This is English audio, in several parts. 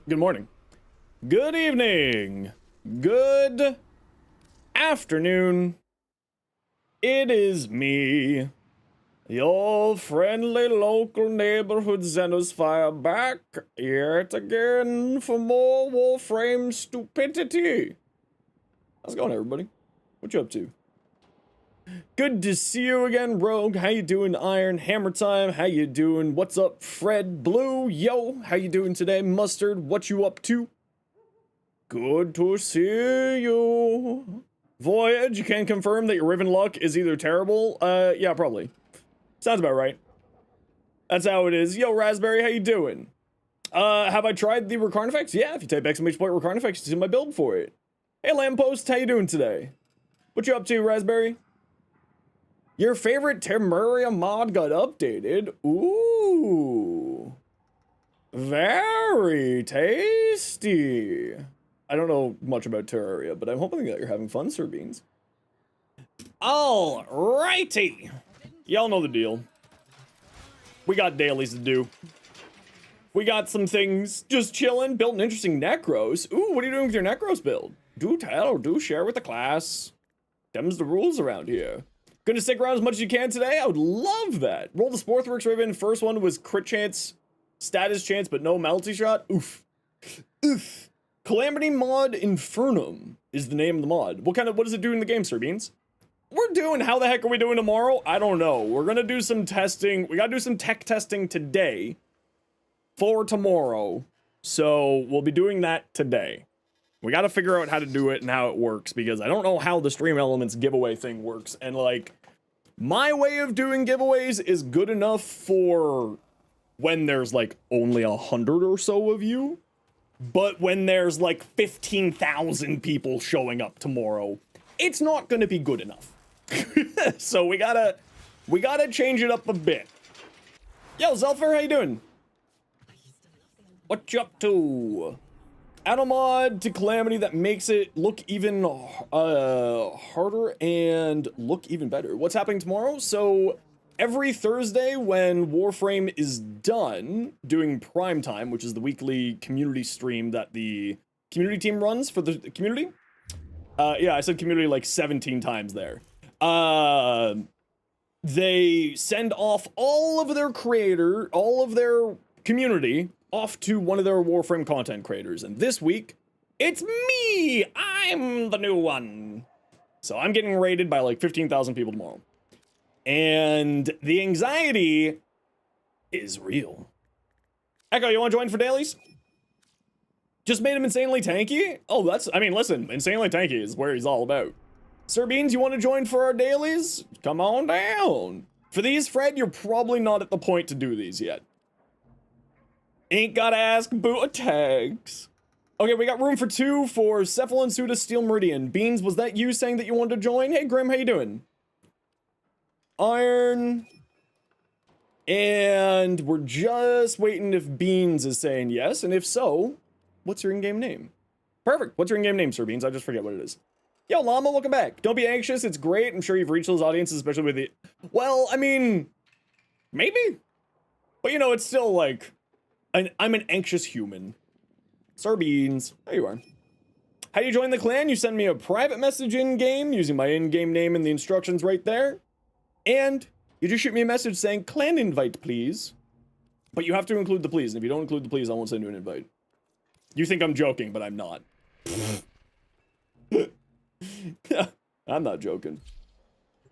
Good morning. Good evening. Good afternoon. It is me, your friendly local neighborhood Zenosfire, back yet again for more Warframe stupidity. How's it going, everybody? What you up to? Good to see you again, Rogue. How you doing, Iron? Hammer Time, how you doing? What's up, Fred? Blue, yo, how you doing today? Mustard, what you up to? Good to see you. Voyage, you can confirm that your Riven luck is either terrible? Yeah, probably. Sounds about right. That's how it is. Yo, Raspberry, how you doing? Have I tried the Recarn effects? Yeah, if you type exclamation point Recarn effects, you see my build for it. Hey, Lamppost, how you doing today? What you up to, Raspberry? Your favorite Terraria mod got updated. Ooh. Very tasty. I don't know much about Terraria, but I'm hoping that you're having fun, Sir Beans. Alrighty. Y'all know the deal. We got dailies to do. We got some things just chilling. Built an interesting Necros. Ooh, what are you doing with your Necros build? Do tell or do share with the class. Them's the rules around here. Gonna stick around as much as you can today? I would love that. Roll the Sportworks Raven. First one was crit chance, status chance, but no multi shot. Oof. Oof. Calamity Mod Infernum is the name of the mod. What does it do in the game, Sir Beans? We're doing, how the heck are we doing tomorrow? I don't know. We're gonna do some testing. We gotta do some tech testing today for tomorrow. So we'll be doing that today. We gotta figure out how to do it and how it works, because I don't know how the Stream Elements giveaway thing works. And like, my way of doing giveaways is good enough for when there's like only 100 or so of you. But when there's like 15,000 people showing up tomorrow, it's not gonna be good enough. So we gotta change it up a bit. Yo, Zelfer, how you doing? What you up to? Add a mod to Calamity that makes it look even harder and look even better. What's happening tomorrow? So every Thursday when Warframe is done doing Prime Time, which is the weekly community stream that the community team runs for the community. Yeah, I said community like 17 times there. They send off all of their community off to one of their Warframe content creators. And this week, it's me! I'm the new one. So I'm getting raided by like 15,000 people tomorrow. And the anxiety is real. Echo, you want to join for dailies? Just made him insanely tanky? Oh, listen, insanely tanky is where he's all about. Sir Beans, you want to join for our dailies? Come on down. For these, Fred, you're probably not at the point to do these yet. Ain't gotta ask, boot tags. Okay, we got room for 2 for Cephalon Suda Steel Meridian. Beans, was that you saying that you wanted to join? Hey, Grim, how you doing? Iron. And we're just waiting if Beans is saying yes, and if so, what's your in-game name? Perfect. What's your in-game name, Sir Beans? I just forget what it is. Yo, Llama, welcome back. Don't be anxious. It's great. I'm sure you've reached those audiences, especially with the... Well, I mean, maybe. But, you know, it's still like... I'm an anxious human. Sir Beans. There you are. How do you join the clan? You send me a private message in-game using my in-game name and the instructions right there. And you just shoot me a message saying, clan invite, please. But you have to include the please. And if you don't include the please, I won't send you an invite. You think I'm joking, but I'm not. I'm not joking.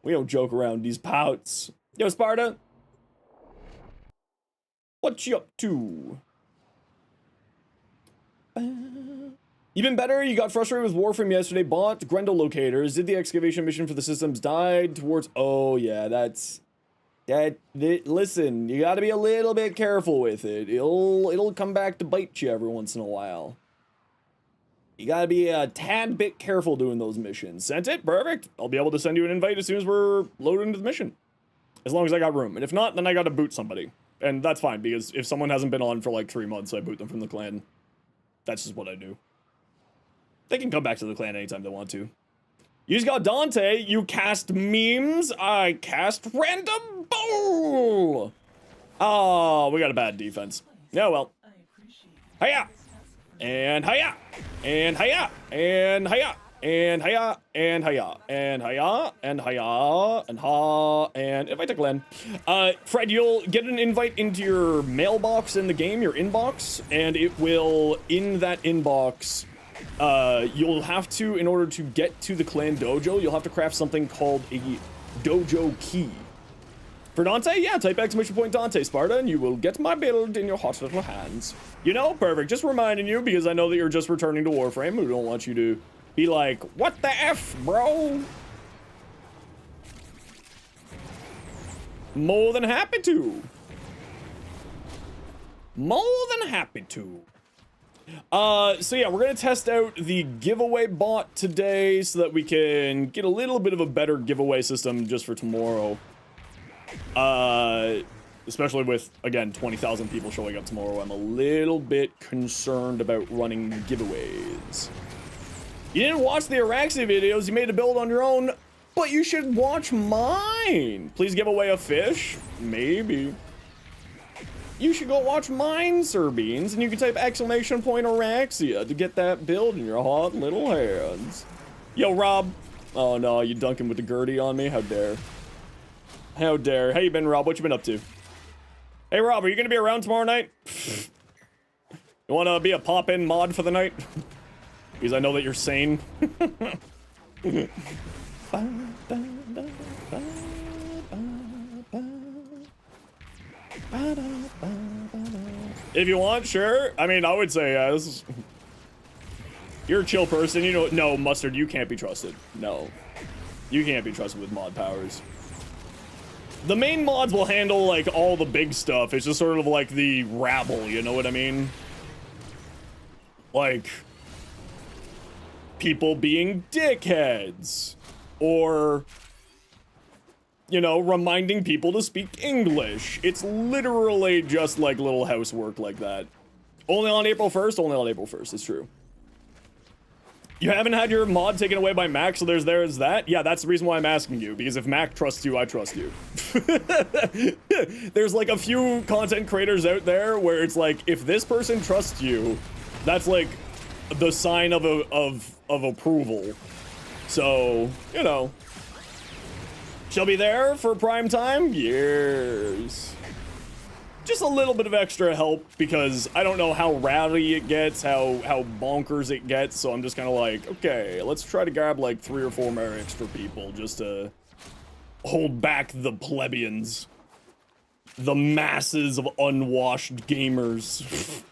We don't joke around these pouts. Yo, Sparta. What you up to? Even better, you got frustrated with Warframe yesterday, bought Grendel locators, did the excavation mission for the systems, died towards... Oh, yeah, listen, you gotta be a little bit careful with it. It'll come back to bite you every once in a while. You gotta be a tad bit careful doing those missions. Sent it? Perfect. I'll be able to send you an invite as soon as we're loaded into the mission. As long as I got room. And if not, then I gotta boot somebody. And that's fine, because if someone hasn't been on for like 3 months, I boot them from the clan. That's just what I do. They can come back to the clan anytime they want to. You just got Dante. You cast memes. I cast random bull. Oh, we got a bad defense. Yeah, well. Hiya. And hiya! And hiya! And hiya! And hiya! And hiya! And hiya! And hiya! And ha! And invite to Glenn. Fred, you'll get an invite into your mailbox in the game, your inbox, and it will, in that inbox, you'll have to, in order to get to the clan dojo, you'll have to craft something called a dojo key. For Dante, yeah, type exclamation point Dante Sparta, and you will get my build in your hot little hands. You know, perfect. Just reminding you, because I know that you're just returning to Warframe. We don't want you to be like, what the F, bro? More than happy to. More than happy to. So yeah, we're gonna test out the giveaway bot today so that we can get a little bit of a better giveaway system just for tomorrow. Especially with, again, 20,000 people showing up tomorrow, I'm a little bit concerned about running giveaways. You didn't watch the ORAXIA videos, you made a build on your own, but you should watch mine. Please give away a fish? Maybe. You should go watch mine, Sir Beans, and you can type exclamation point ORAXIA to get that build in your hot little hands. Yo, Rob. Oh no, you dunking with the Gertie on me? How dare. How dare. How you been, Rob? What you been up to? Hey, Rob, are you gonna be around tomorrow night? You wanna be a pop-in mod for the night? Because I know that you're sane. If you want, sure. I mean, I would say yes. You're a chill person, you know. No, Mustard, you can't be trusted. No. You can't be trusted with mod powers. The main mods will handle, like, all the big stuff. It's just sort of like the rabble, you know what I mean? Like, people being dickheads. Or, you know, reminding people to speak English. It's literally just like little housework like that. Only on April 1st? Only on April 1st, it's true. You haven't had your mod taken away by Mac, so there's that? Yeah, that's the reason why I'm asking you, because if Mac trusts you, I trust you. There's like a few content creators out there where it's like, if this person trusts you, that's like the sign of approval. So, you know. She'll be there for prime time? Yes. Just a little bit of extra help because I don't know how rowdy it gets, how bonkers it gets, so I'm just kind of like, okay, let's try to grab like 3 or 4 more extra people just to hold back the plebeians. The masses of unwashed gamers.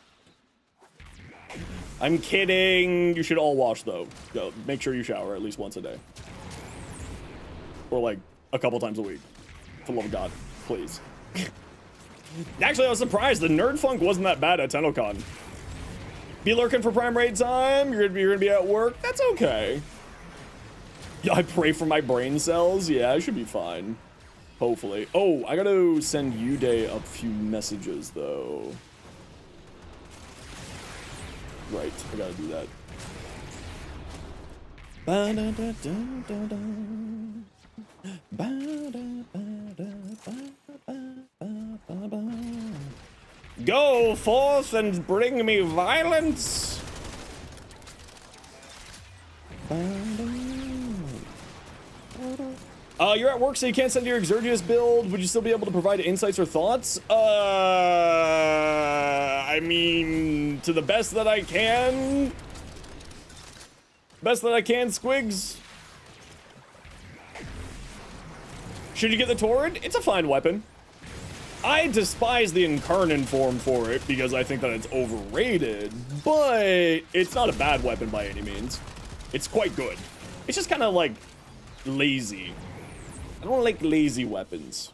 I'm kidding. You should all wash though. Go, make sure you shower at least once a day. Or like a couple times a week. For the love of God, please. Actually, I was surprised. The Nerd Funk wasn't that bad at TennoCon. Be lurking for Prime Raid time? You're gonna be at work? That's okay. Yeah, I pray for my brain cells. Yeah, I should be fine. Hopefully. Oh, I gotta send Uday a few messages, though. Right, I gotta do that. Go forth and bring me violence. You're at work, so you can't send your Exergius build. Would you still be able to provide insights or thoughts? I mean, to the best that I can. Best that I can, Squigs. Should you get the Torrid? It's a fine weapon. I despise the Incarnon form for it because I think that it's overrated, but it's not a bad weapon by any means. It's quite good. It's just kind of like lazy. I don't like lazy weapons.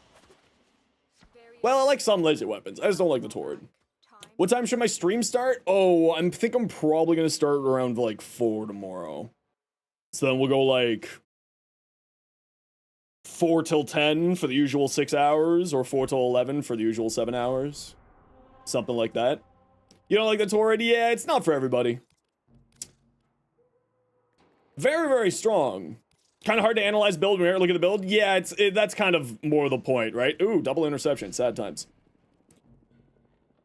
Well, I like some lazy weapons. I just don't like the Torrid. What time should my stream start? Oh, I think I'm probably going to start around like 4 tomorrow. So then we'll go like 4 till 10 for the usual 6 hours, or 4 till 11 for the usual 7 hours. Something like that. You don't like the Torrid? Yeah, it's not for everybody. Very, very strong. Kind of hard to analyze build when you look at the build. Yeah, that's kind of more the point, right? Ooh, double interception. Sad times.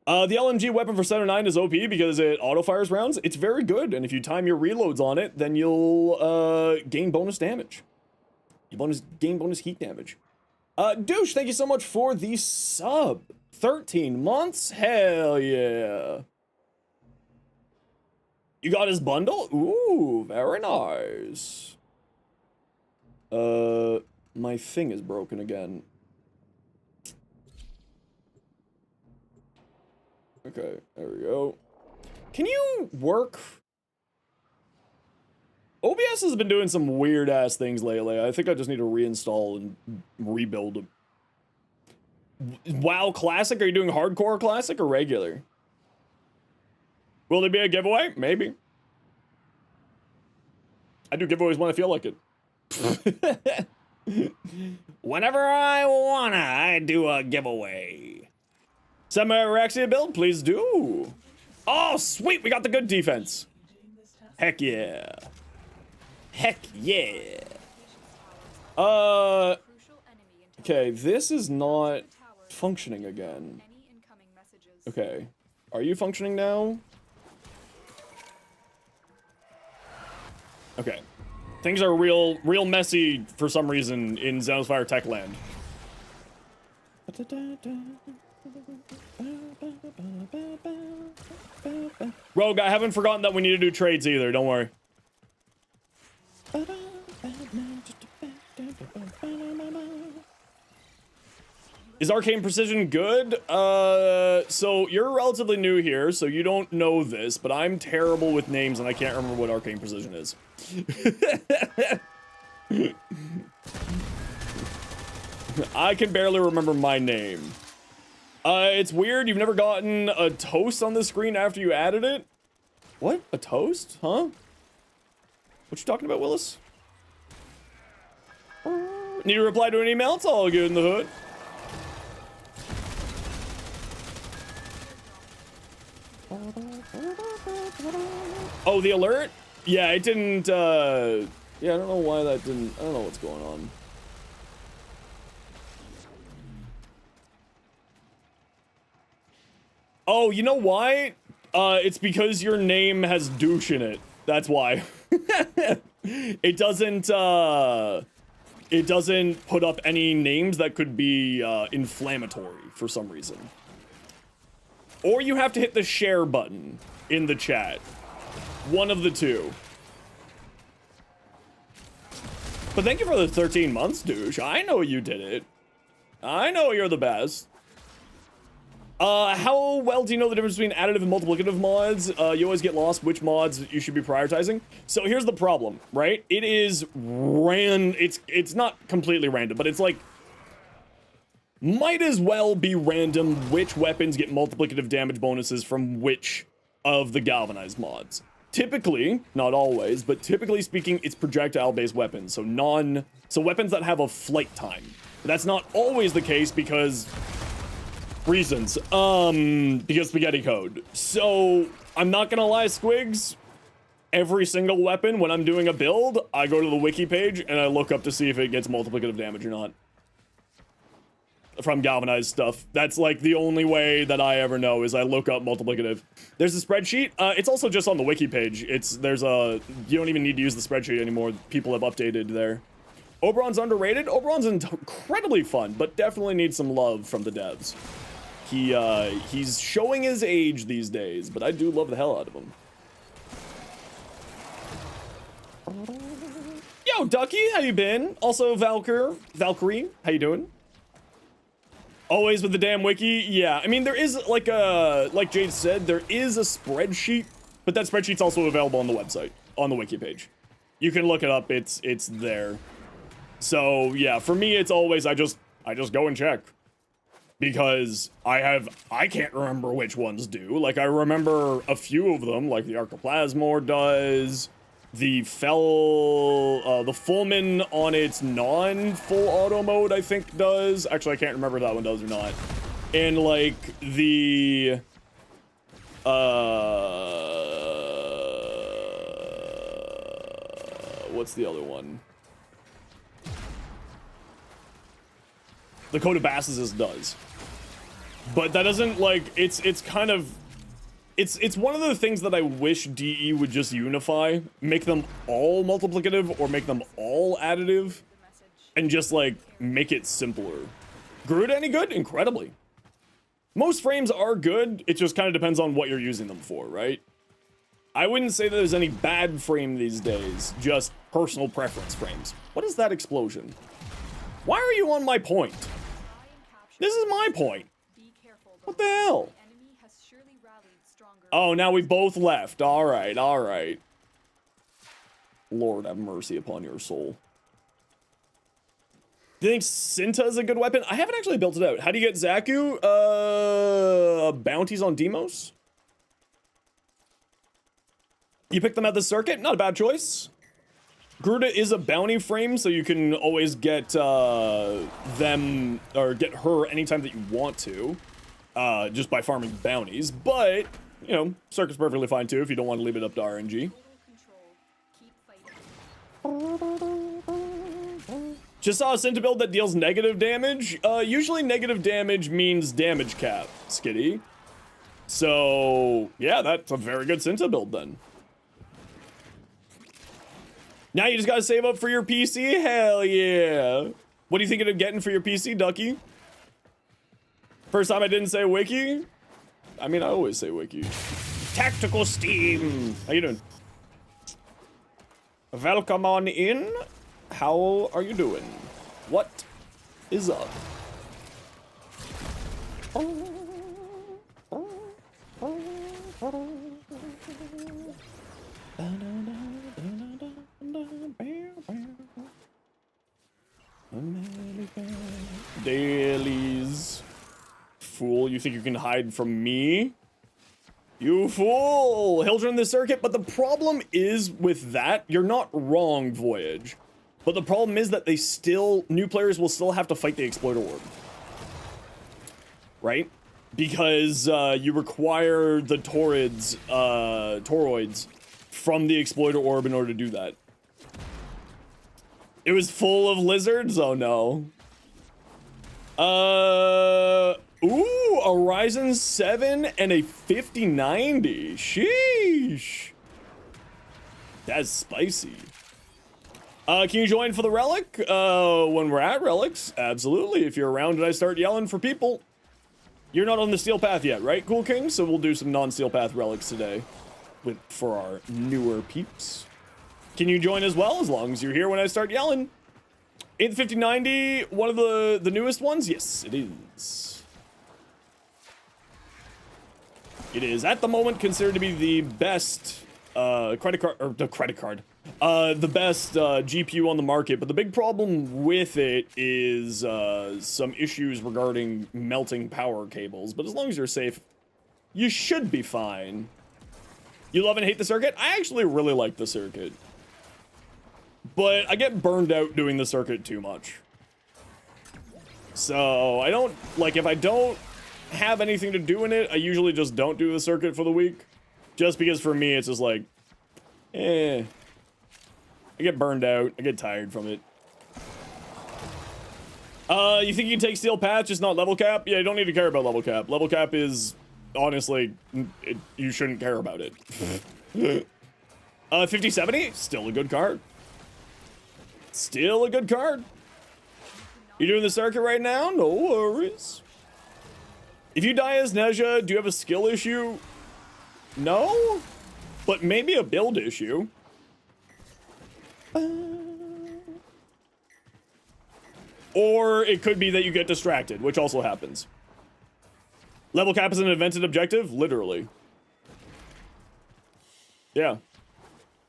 The LMG weapon for 709 is OP because it auto-fires rounds. It's very good, and if you time your reloads on it, then you'll gain bonus damage. You gain bonus heat damage. Douche, thank you so much for the sub. 13 months? Hell yeah. You got his bundle? Ooh, very nice. My thing is broken again. Okay, there we go. Can you work? OBS has been doing some weird ass things lately. I think I just need to reinstall and rebuild them. WoW Classic? Are you doing hardcore classic or regular? Will there be a giveaway? Maybe. I do giveaways when I feel like it. Whenever I wanna, I do a giveaway. Send my ORAXIA build, please do. Oh, sweet, we got the good defense. Heck yeah. Heck yeah. Okay, this is not functioning again. Okay, are you functioning now? Okay. Things are real messy for some reason in Zenosfire Tech Land. Rogue, I haven't forgotten that we need to do trades either, don't worry. Is Arcane Precision good? So you're relatively new here, so you don't know this, but I'm terrible with names and I can't remember what Arcane Precision is. I can barely remember my name. It's weird, you've never gotten a toast on the screen after you added it? What? A toast? Huh? What you talking about, Willis? Need to reply to an email? It's all good in the hood. Oh, the alert? Yeah, it didn't, yeah, I don't know why that didn't, I don't know what's going on. Oh, you know why? It's because your name has douche in it. That's why. It doesn't put up any names that could be, inflammatory for some reason. Or you have to hit the share button in the chat. One of the two. But thank you for the 13 months, douche. I know you did it. I know you're the best. How well do you know the difference between additive and multiplicative mods? You always get lost which mods you should be prioritizing. So here's the problem, right? It is it's not completely random, but it's like might as well be random which weapons get multiplicative damage bonuses from which of the galvanized mods. Typically, not always, but typically speaking, it's projectile-based weapons, so weapons that have a flight time. But that's not always the case because reasons. Because spaghetti code. So I'm not gonna lie, Squigs. Every single weapon, when I'm doing a build, I go to the wiki page and I look up to see if it gets multiplicative damage or not. From galvanized stuff. That's like the only way that I ever know is I look up multiplicative. There's a spreadsheet. It's also just on the wiki page. You don't even need to use the spreadsheet anymore. People have updated there. Oberon's underrated. Oberon's incredibly fun, but definitely needs some love from the devs. He's showing his age these days, but I do love the hell out of him. Yo, Ducky, how you been? Also, Valkyrie, how you doing? Always with the damn wiki. Yeah, I mean, there is like Jade said, there is a spreadsheet, but that spreadsheet's also available on the website, on the wiki page. You can look it up, it's there. So yeah, for me, it's always, I just go and check. Because I can't remember which ones do. Like, I remember a few of them, like the Archoplasmor does, the Fullman on its non-full auto mode, I think, does. Actually, I can't remember if that one does or not. And, like, the... what's the other one? The Code of Basses does. But that doesn't, like, it's kind of, it's one of the things that I wish DE would just unify, make them all multiplicative or make them all additive, and just, like, make it simpler. Garuda any good? Incredibly. Most frames are good, it just kind of depends on what you're using them for, right? I wouldn't say that there's any bad frame these days, just personal preference frames. What is that explosion? Why are you on my point? This is my point. What the hell? Oh, now we both left. Alright, alright. Lord have mercy upon your soul. Do you think Cinta is a good weapon? I haven't actually built it out. How do you get Zaku? Bounties on Demos? You pick them at the circuit? Not a bad choice. Garuda is a bounty frame, so you can always get them, or get her anytime that you want to. Just by farming bounties. But, you know, circuit's perfectly fine too if you don't want to leave it up to RNG. Just saw a Cinta build that deals negative damage. Usually negative damage means damage cap, Skitty. So, yeah, that's a very good Cinta build then. Now you just gotta save up for your PC? Hell yeah. What are you thinking of getting for your PC, Ducky? First time I didn't say wiki? I mean, I always say wiki. Tactical Steam! How you doing? Welcome on in. How are you doing? What is up? Dailies. Fool, you think you can hide from me? You fool! He'll turn the circuit, but the problem is with that, you're not wrong, Voyage. But the problem is that new players will still have to fight the Exploiter Orb. Right? Because you require the toroids from the Exploiter Orb in order to do that. It was full of lizards? Oh no. Ooh, a Ryzen 7 and a 5090. Sheesh. That's spicy. Can you join for the Relic? When we're at Relics, absolutely. If you're around and I start yelling for people. You're not on the Steel Path yet, right, Cool King? So we'll do some non-Steel Path Relics today for our newer peeps. Can you join as well, as long as you're here when I start yelling? Ain't the 5090 one of the newest ones? Yes, it is. It is, at the moment, considered to be the best the best GPU on the market, but the big problem with it is some issues regarding melting power cables. But as long as you're safe, you should be fine. You love and hate the circuit? I actually really like the circuit. But I get burned out doing the circuit too much. So I don't, like, if I don't have anything to do in it, I usually just don't do the circuit for the week. Just because for me, it's just like, I get burned out. I get tired from it. You think you can take Steel Path, just not level cap? Yeah, you don't need to care about level cap. Level cap is, honestly, you shouldn't care about it. 5070, still a good card. Still a good card. You doing the circuit right now? No worries. If you die as Nezha, do you have a skill issue? No, but maybe a build issue. Or it could be that you get distracted, which also happens. Level cap is an invented objective? Literally. Yeah.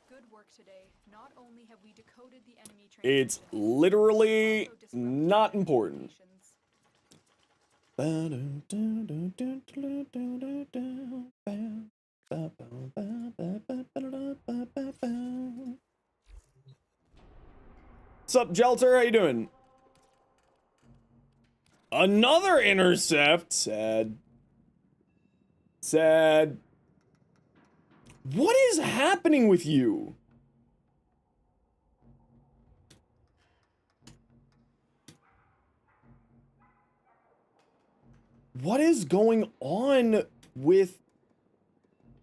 Good work today. Not only have we decoded the enemy it's literally not important. What's up, Jelter? How you doing? Another intercept. Sad. Sad. What is happening with you? What is going on with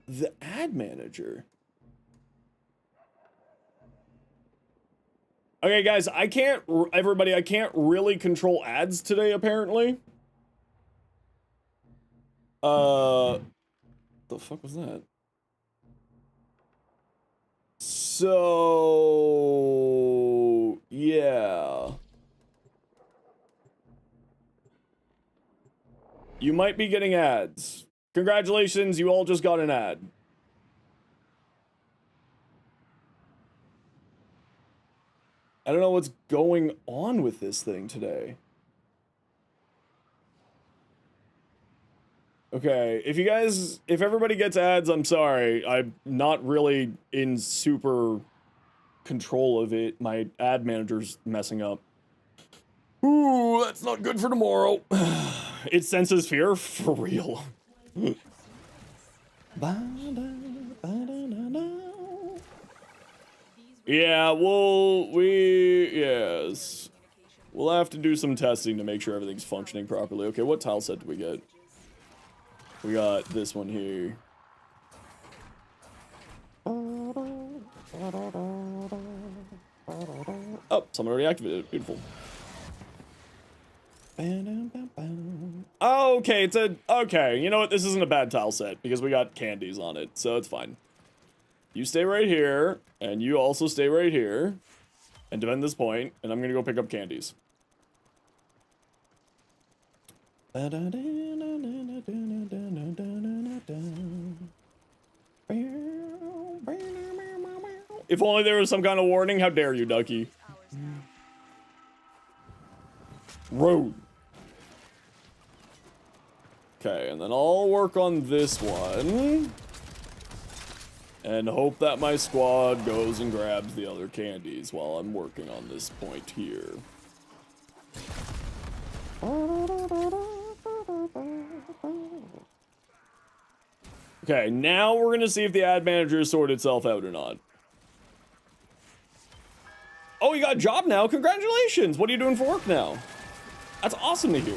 the ad manager? Okay, guys, I can't really control ads today, apparently. The fuck was that? So, yeah. You might be getting ads. Congratulations, you all just got an ad. I don't know what's going on with this thing today. Okay, if everybody gets ads, I'm sorry. I'm not really in super control of it. My ad manager's messing up. Ooh, that's not good for tomorrow. It senses fear for real. Yeah, yes. We'll have to do some testing to make sure everything's functioning properly. Okay, what tile set do we get? We got this one here. Oh, someone already activated it. Beautiful. Oh, okay, okay, you know what? This isn't a bad tile set because we got candies on it, so it's fine. You stay right here, and you also stay right here, and defend this point, and I'm gonna go pick up candies. If only there was some kind of warning. How dare you, Ducky? Road. Okay, and then I'll work on this one. And hope that my squad goes and grabs the other candies while I'm working on this point here. Okay, now we're gonna see if the ad manager sorted itself out or not. Oh, you got a job now? Congratulations! What are you doing for work now? That's awesome to hear.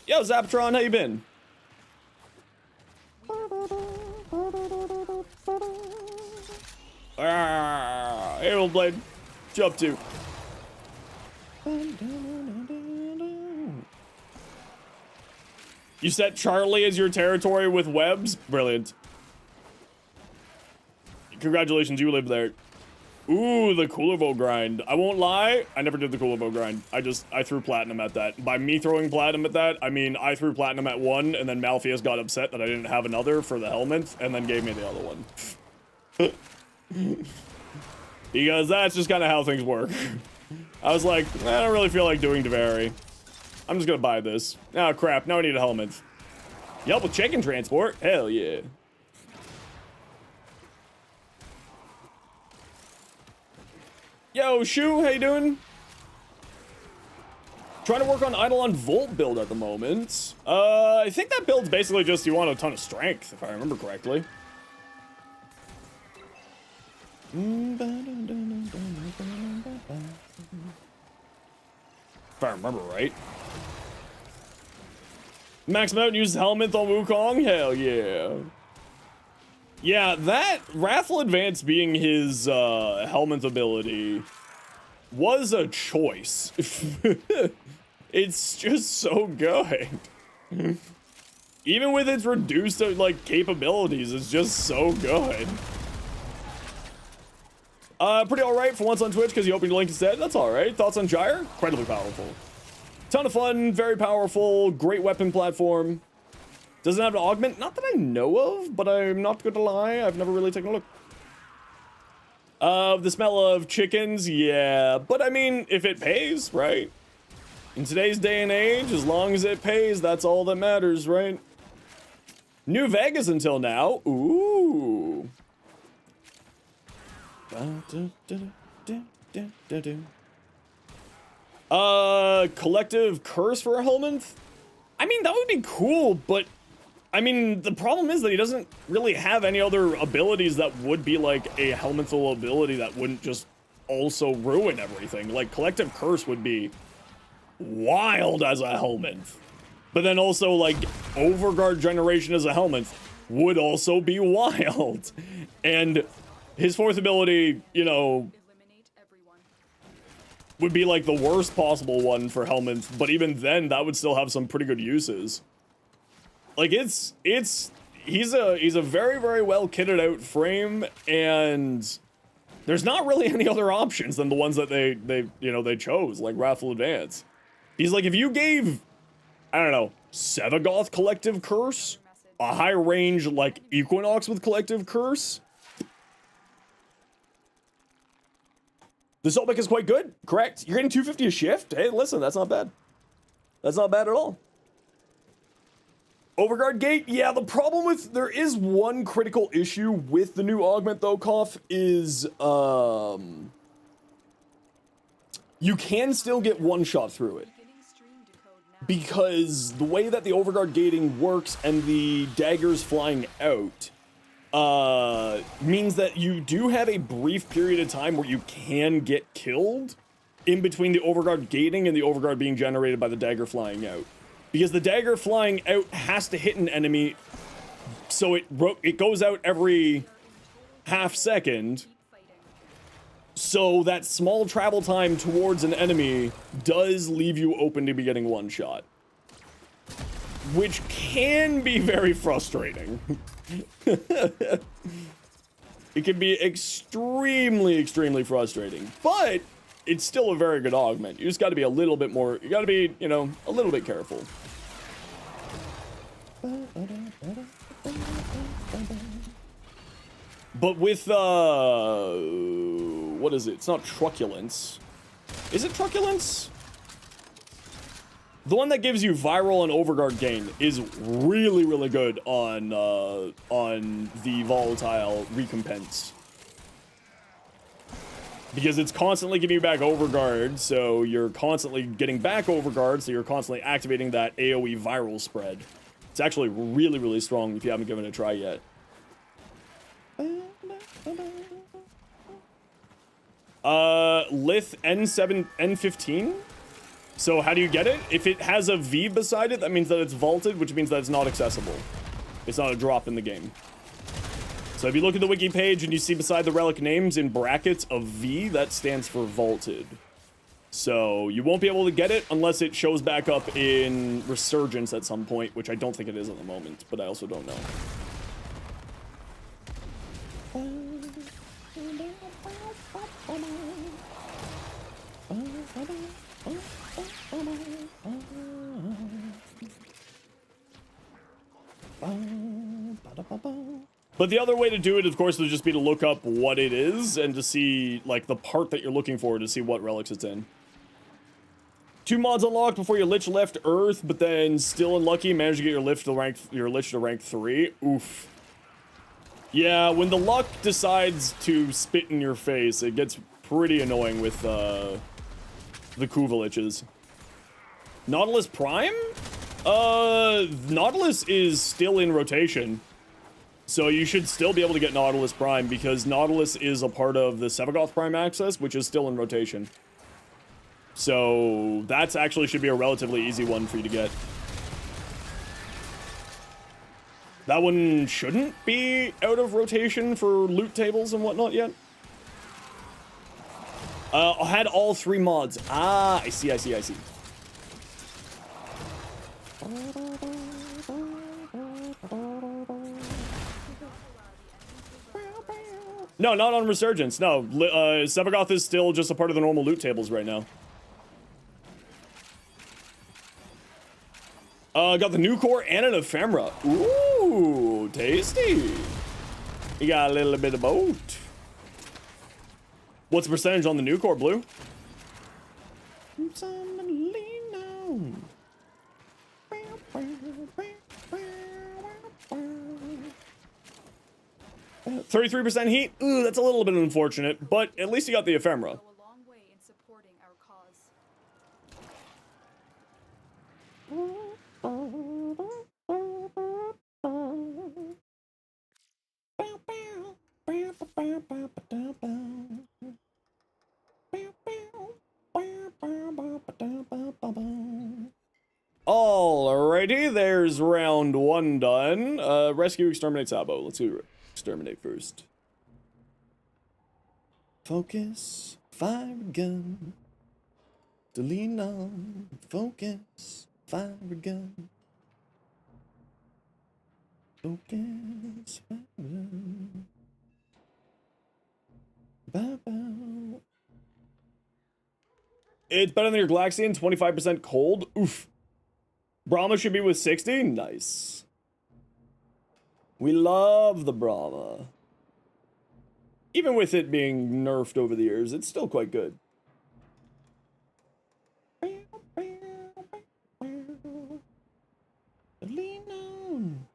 Yo, Zaptron, how you been? Hey, old blade. Jump to. You set Charlie as your territory with webs? Brilliant. Congratulations, you live there. Ooh, the Cooler Bow grind. I won't lie, I never did the Cooler Bow grind. I threw platinum at that. By me throwing platinum at that, I mean I threw platinum at one, and then Malpheus got upset that I didn't have another for the helmet, and then gave me the other one. Because that's just kind of how things work. I was like, I don't really feel like doing Devari. I'm just gonna buy this. Oh crap, now I need a helmet. Yup, with chicken transport? Hell yeah. Yo, Shu, how you doing? Trying to work on Eidolon Volt build at the moment. I think that build's basically just you want a ton of strength, if I remember correctly. If I remember right. Max him out and use Helmet on Wukong? Hell yeah. Yeah, that Wrathful Advance being his helmet ability was a choice. It's just so good. Even with its reduced like capabilities, it's just so good. Pretty alright for once on Twitch because you opened your link instead. That's alright. Thoughts on Gyre? Incredibly powerful. Ton of fun, very powerful, great weapon platform. Doesn't have an augment? Not that I know of, but I'm not gonna lie, I've never really taken a look. The smell of chickens, yeah, but I mean, if it pays, right? In today's day and age, as long as it pays, that's all that matters, right? New Vegas until now, ooh. Collective curse for a helmet? I mean, that would be cool, but I mean, the problem is that he doesn't really have any other abilities that would be like a elemental ability that wouldn't just also ruin everything. Like, Collective Curse would be wild as a helmet. But then also, like, Overguard Generation as a helmet would also be wild. And his fourth ability, you know, Eliminate everyone. would be like the worst possible one for helmets, but even then that would still have some pretty good uses. Like he's a very, very well kitted out frame, and there's not really any other options than the ones that they chose, like Wrathful Advance. He's like, if you gave, I don't know, Sevagoth Collective Curse, a high range like Equinox with Collective Curse, the Soulmech is quite good, correct? You're getting 250 a shift? Hey, listen, that's not bad. That's not bad at all. Overguard Gate, yeah, the problem with, there is one critical issue with the new augment though, Koff, is, you can still get one shot through it. Beginning stream decode now. Because the way that the Overguard gating works and the daggers flying out, means that you do have a brief period of time where you can get killed in between the Overguard gating and the Overguard being generated by the dagger flying out. Because the dagger flying out has to hit an enemy, so it goes out every half second. Keep fighting. So that small travel time towards an enemy does leave you open to be getting one shot. Which can be very frustrating. It can be extremely, extremely frustrating. But it's still a very good augment. You just gotta be a little bit more, you gotta be, you know, a little bit careful. But with, what is it? It's not Truculence. Is it Truculence? The one that gives you viral and overguard gain is really, really good on the volatile recompense. Because it's constantly giving you back overguard, so you're constantly getting back overguard, so you're constantly activating that AoE viral spread. It's actually really, really strong if you haven't given it a try yet. Lith N7, N15? So how do you get it? If it has a V beside it, that means that it's vaulted, which means that it's not accessible. It's not a drop in the game. So if you look at the wiki page and you see beside the relic names in brackets a V, that stands for vaulted. So you won't be able to get it unless it shows back up in Resurgence at some point, which I don't think it is at the moment, but I also don't know. But the other way to do it, of course, would just be to look up what it is and to see, like, the part that you're looking for to see what relics it's in. 2 mods unlocked before your Lich left Earth, but then still unlucky, managed to get your Lich to rank 3. Oof. Yeah, when the luck decides to spit in your face, it gets pretty annoying with the Kuvaliches. Nautilus Prime? Nautilus is still in rotation. So you should still be able to get Nautilus Prime because Nautilus is a part of the Sevagoth Prime access, which is still in rotation. So that's actually should be a relatively easy one for you to get. That one shouldn't be out of rotation for loot tables and whatnot yet. I had all 3 mods. Ah, I see. No, not on Resurgence. No, Sevagoth is still just a part of the normal loot tables right now. Got the new core and an ephemera. Ooh, tasty. You got a little bit of both. What's the percentage on the new core, Blue? 33% heat? Ooh, that's a little bit unfortunate, but at least you got the ephemera. Go a long way in supporting our cause. Alrighty, there's round 1 done. Rescue, exterminate, Sabo. Let's do exterminate first. Focus, fire gun. To lean on, focus, fire gun. Focus, fire gun. Bow. It's better than your Galaxian, 25% cold. Oof. Brahma should be with 60. Nice. We love the Brahma. Even with it being nerfed over the years, it's still quite good. Lean on.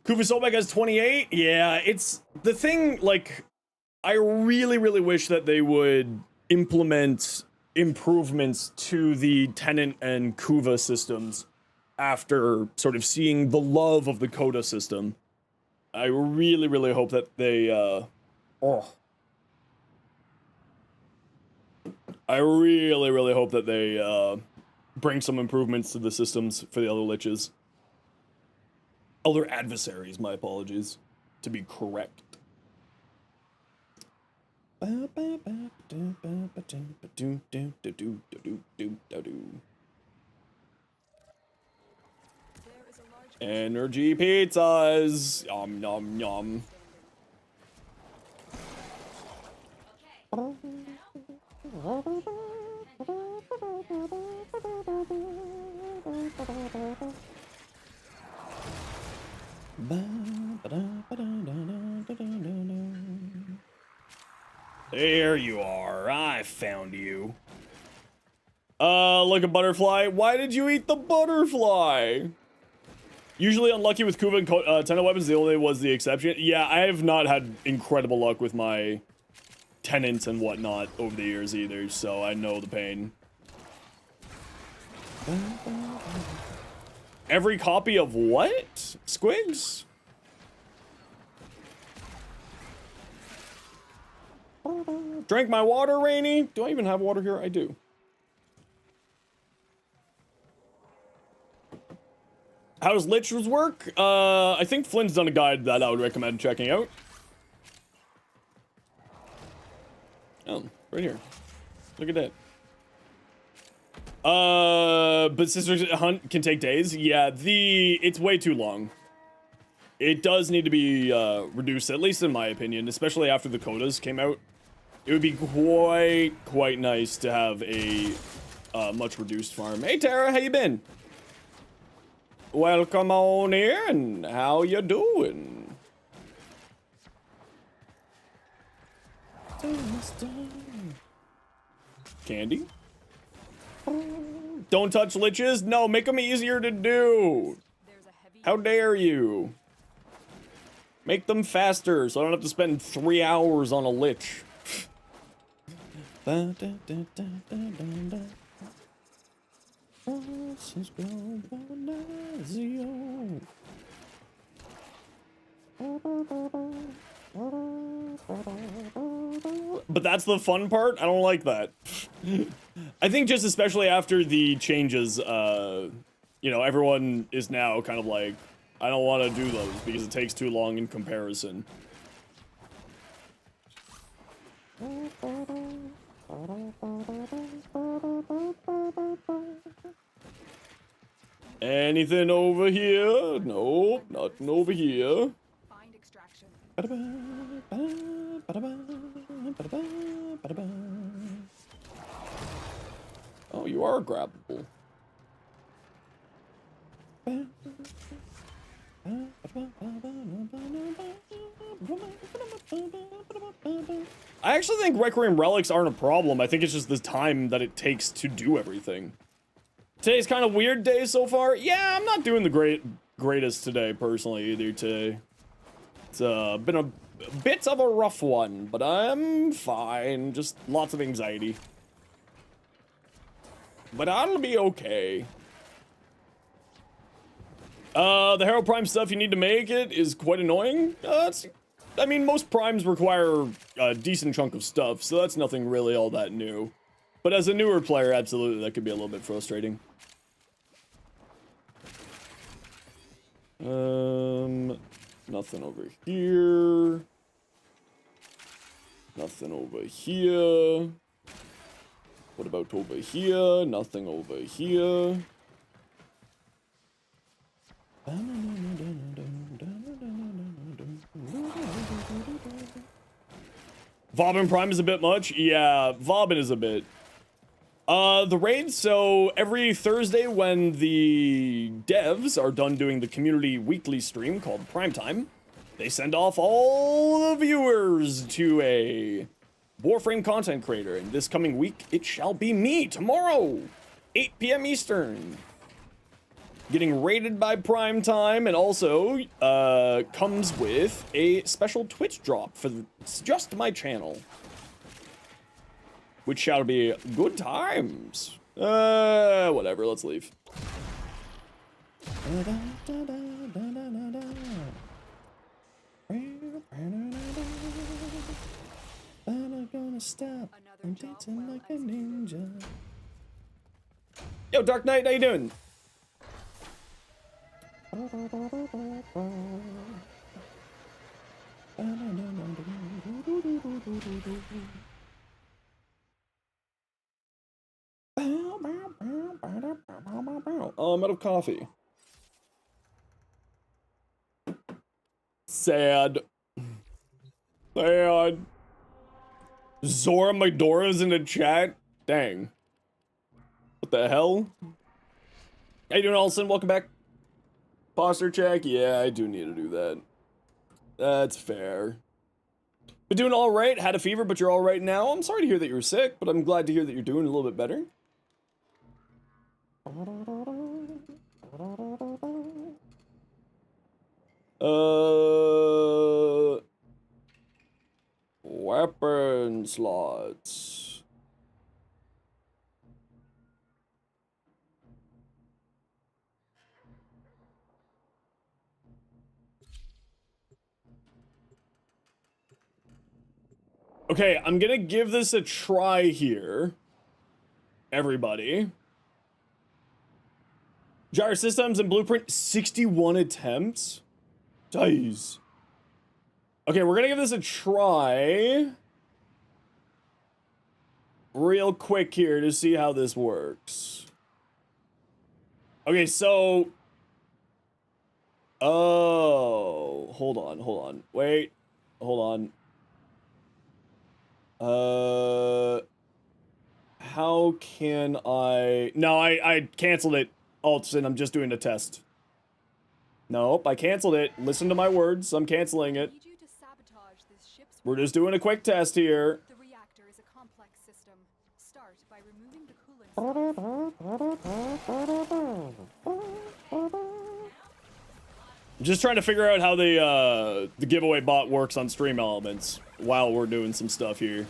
Kufusobek has 28. Yeah, it's the thing. Like, I really wish that they would implement improvements to the Tenant and Kuva systems after sort of seeing the love of the Coda system. I really hope that they I really hope that they bring some improvements to the systems for the other liches. Other adversaries, my apologies, to be correct. Energy pizzas. Yum yum yum. There you are. I found you. Like a butterfly. Why did you eat the butterfly? Usually unlucky with Kuva and Tenant weapons. The only was the exception. Yeah, I have not had incredible luck with my Tenants and whatnot over the years either, so I know the pain. Every copy of what? Squigs? Drank my water, Rainy. Do I even have water here? I do. How does Lich's work? I think Flynn's done a guide that I would recommend checking out. Oh, right here. Look at that. But Sisters Hunt can take days. Yeah, it's way too long. It does need to be reduced, at least in my opinion, especially after the Codas came out. It would be quite nice to have a much reduced farm. Hey Tara, how you been? Welcome on in. How you doing? Candy? Don't touch liches? No, make them easier to do. How dare you? Make them faster so I don't have to spend 3 hours on a lich. But that's the fun part? I don't like that. I think just especially after the changes, you know, everyone is now kind of like, I don't want to do those because it takes too long in comparison. Anything over here? Nope, nothing over here. Find extraction. Oh, you are grabbable. I actually think Requiem relics aren't a problem. I think it's just the time that it takes to do everything. Today's kind of weird day so far. Yeah, I'm not doing the greatest today, personally, either today. It's been a bit of a rough one, but I'm fine. Just lots of anxiety. but I'll be okay. The Hero Prime stuff you need to make it is quite annoying. I mean, most primes require a decent chunk of stuff, so that's nothing really all that new. But as a newer player, absolutely, that could be a little bit frustrating. Nothing over here. Nothing over here. What about over here? Nothing over here. Vobin Prime is a bit much? Yeah, Vobin is a bit. The raid, so every Thursday when the devs are done doing the community weekly stream called Primetime, they send off all the viewers to a Warframe content creator, and this coming week, it shall be me, tomorrow, 8 p.m. Eastern. Getting rated by Primetime, and also comes with a special Twitch drop for just my channel. Which shall be good times. Whatever, let's leave. I'm dancing like a ninja. Yo, Dark Knight, how you doing? Oh, I'm out of coffee. Sad. Sad. Zora Medora's in the chat? Dang. What the hell? How you doing, Olsen? Welcome back. Posture check? Yeah, I do need to do that. That's fair. Been doing alright, had a fever, but you're alright now. I'm sorry to hear that you were sick, but I'm glad to hear that you're doing a little bit better. Weapon slots. Okay, I'm gonna give this a try here. Everybody. Gyro Systems and Blueprint, 61 attempts? Jeez. Okay, we're gonna give this a try. Real quick here to see how this works. Okay, so... Oh, hold on. Wait, hold on. How can I... No, I canceled it. Altson, I'm just doing a test. Nope, I canceled it. Listen to my words. I'm canceling it. We're just doing a quick test here. The reactor is a complex system. Start by removing the coolant. I'm just trying to figure out how the giveaway bot works on Stream Elements while we're doing some stuff here.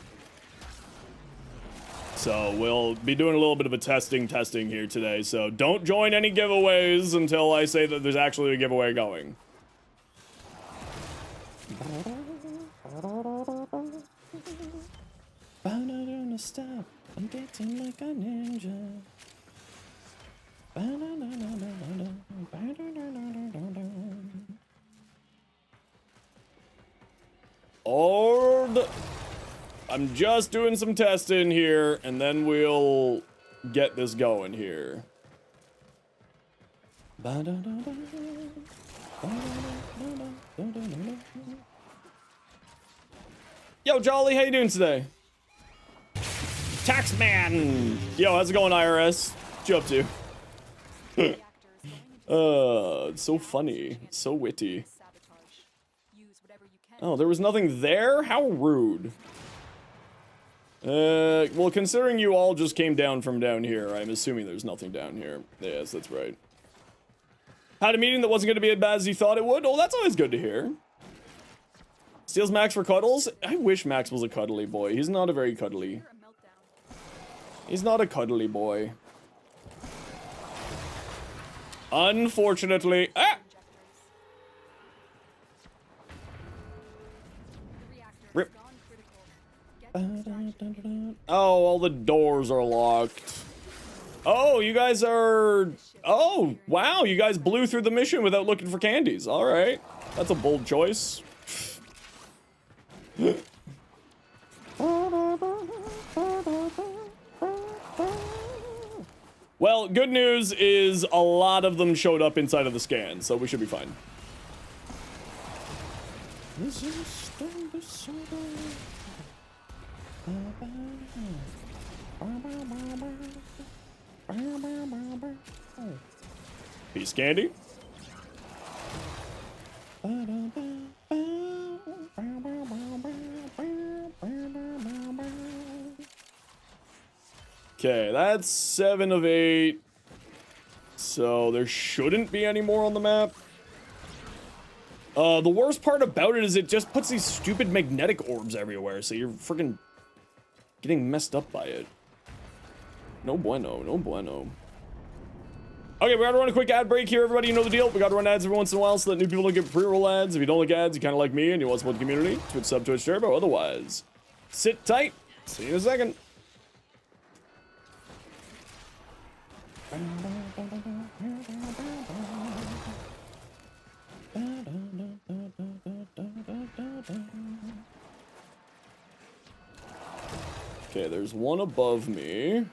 So we'll be doing a little bit of a testing here today. So don't join any giveaways until I say that there's actually a giveaway going. Stop. I'm dancing like a ninja. Ord. I'm just doing some testing here, and then we'll get this going here. Yo, Jolly, how you doing today? Taxman! Yo, how's it going, IRS? What you up to? It's so funny. It's so witty. Oh, there was nothing there? How rude. Well, considering you all just came down from down here, I'm assuming there's nothing down here. Yes, that's right. Had a meeting that wasn't going to be as bad as you thought it would? Oh, that's always good to hear. Steals Max for cuddles? I wish Max was a cuddly boy. He's not a very cuddly. He's not a cuddly boy. Unfortunately, Rip. Oh, all the doors are locked. Oh, you guys are... Oh, wow, you guys blew through the mission without looking for candies. All right, that's a bold choice. Well, good news is a lot of them showed up inside of the scan, so we should be fine. Peace candy. Okay, that's 7 of 8. So there shouldn't be any more on the map. The worst part about it is it just puts these stupid magnetic orbs everywhere, so you're freaking getting messed up by it. No bueno, no bueno. Okay, we gotta run a quick ad break here, everybody. You know the deal. We gotta run ads every once in a while so that new people don't get pre-roll ads. If you don't like ads, you kind of like me and you want to support the community, Twitch sub, Twitch Turbo. Otherwise, sit tight. See you in a second. Okay, there's one above me.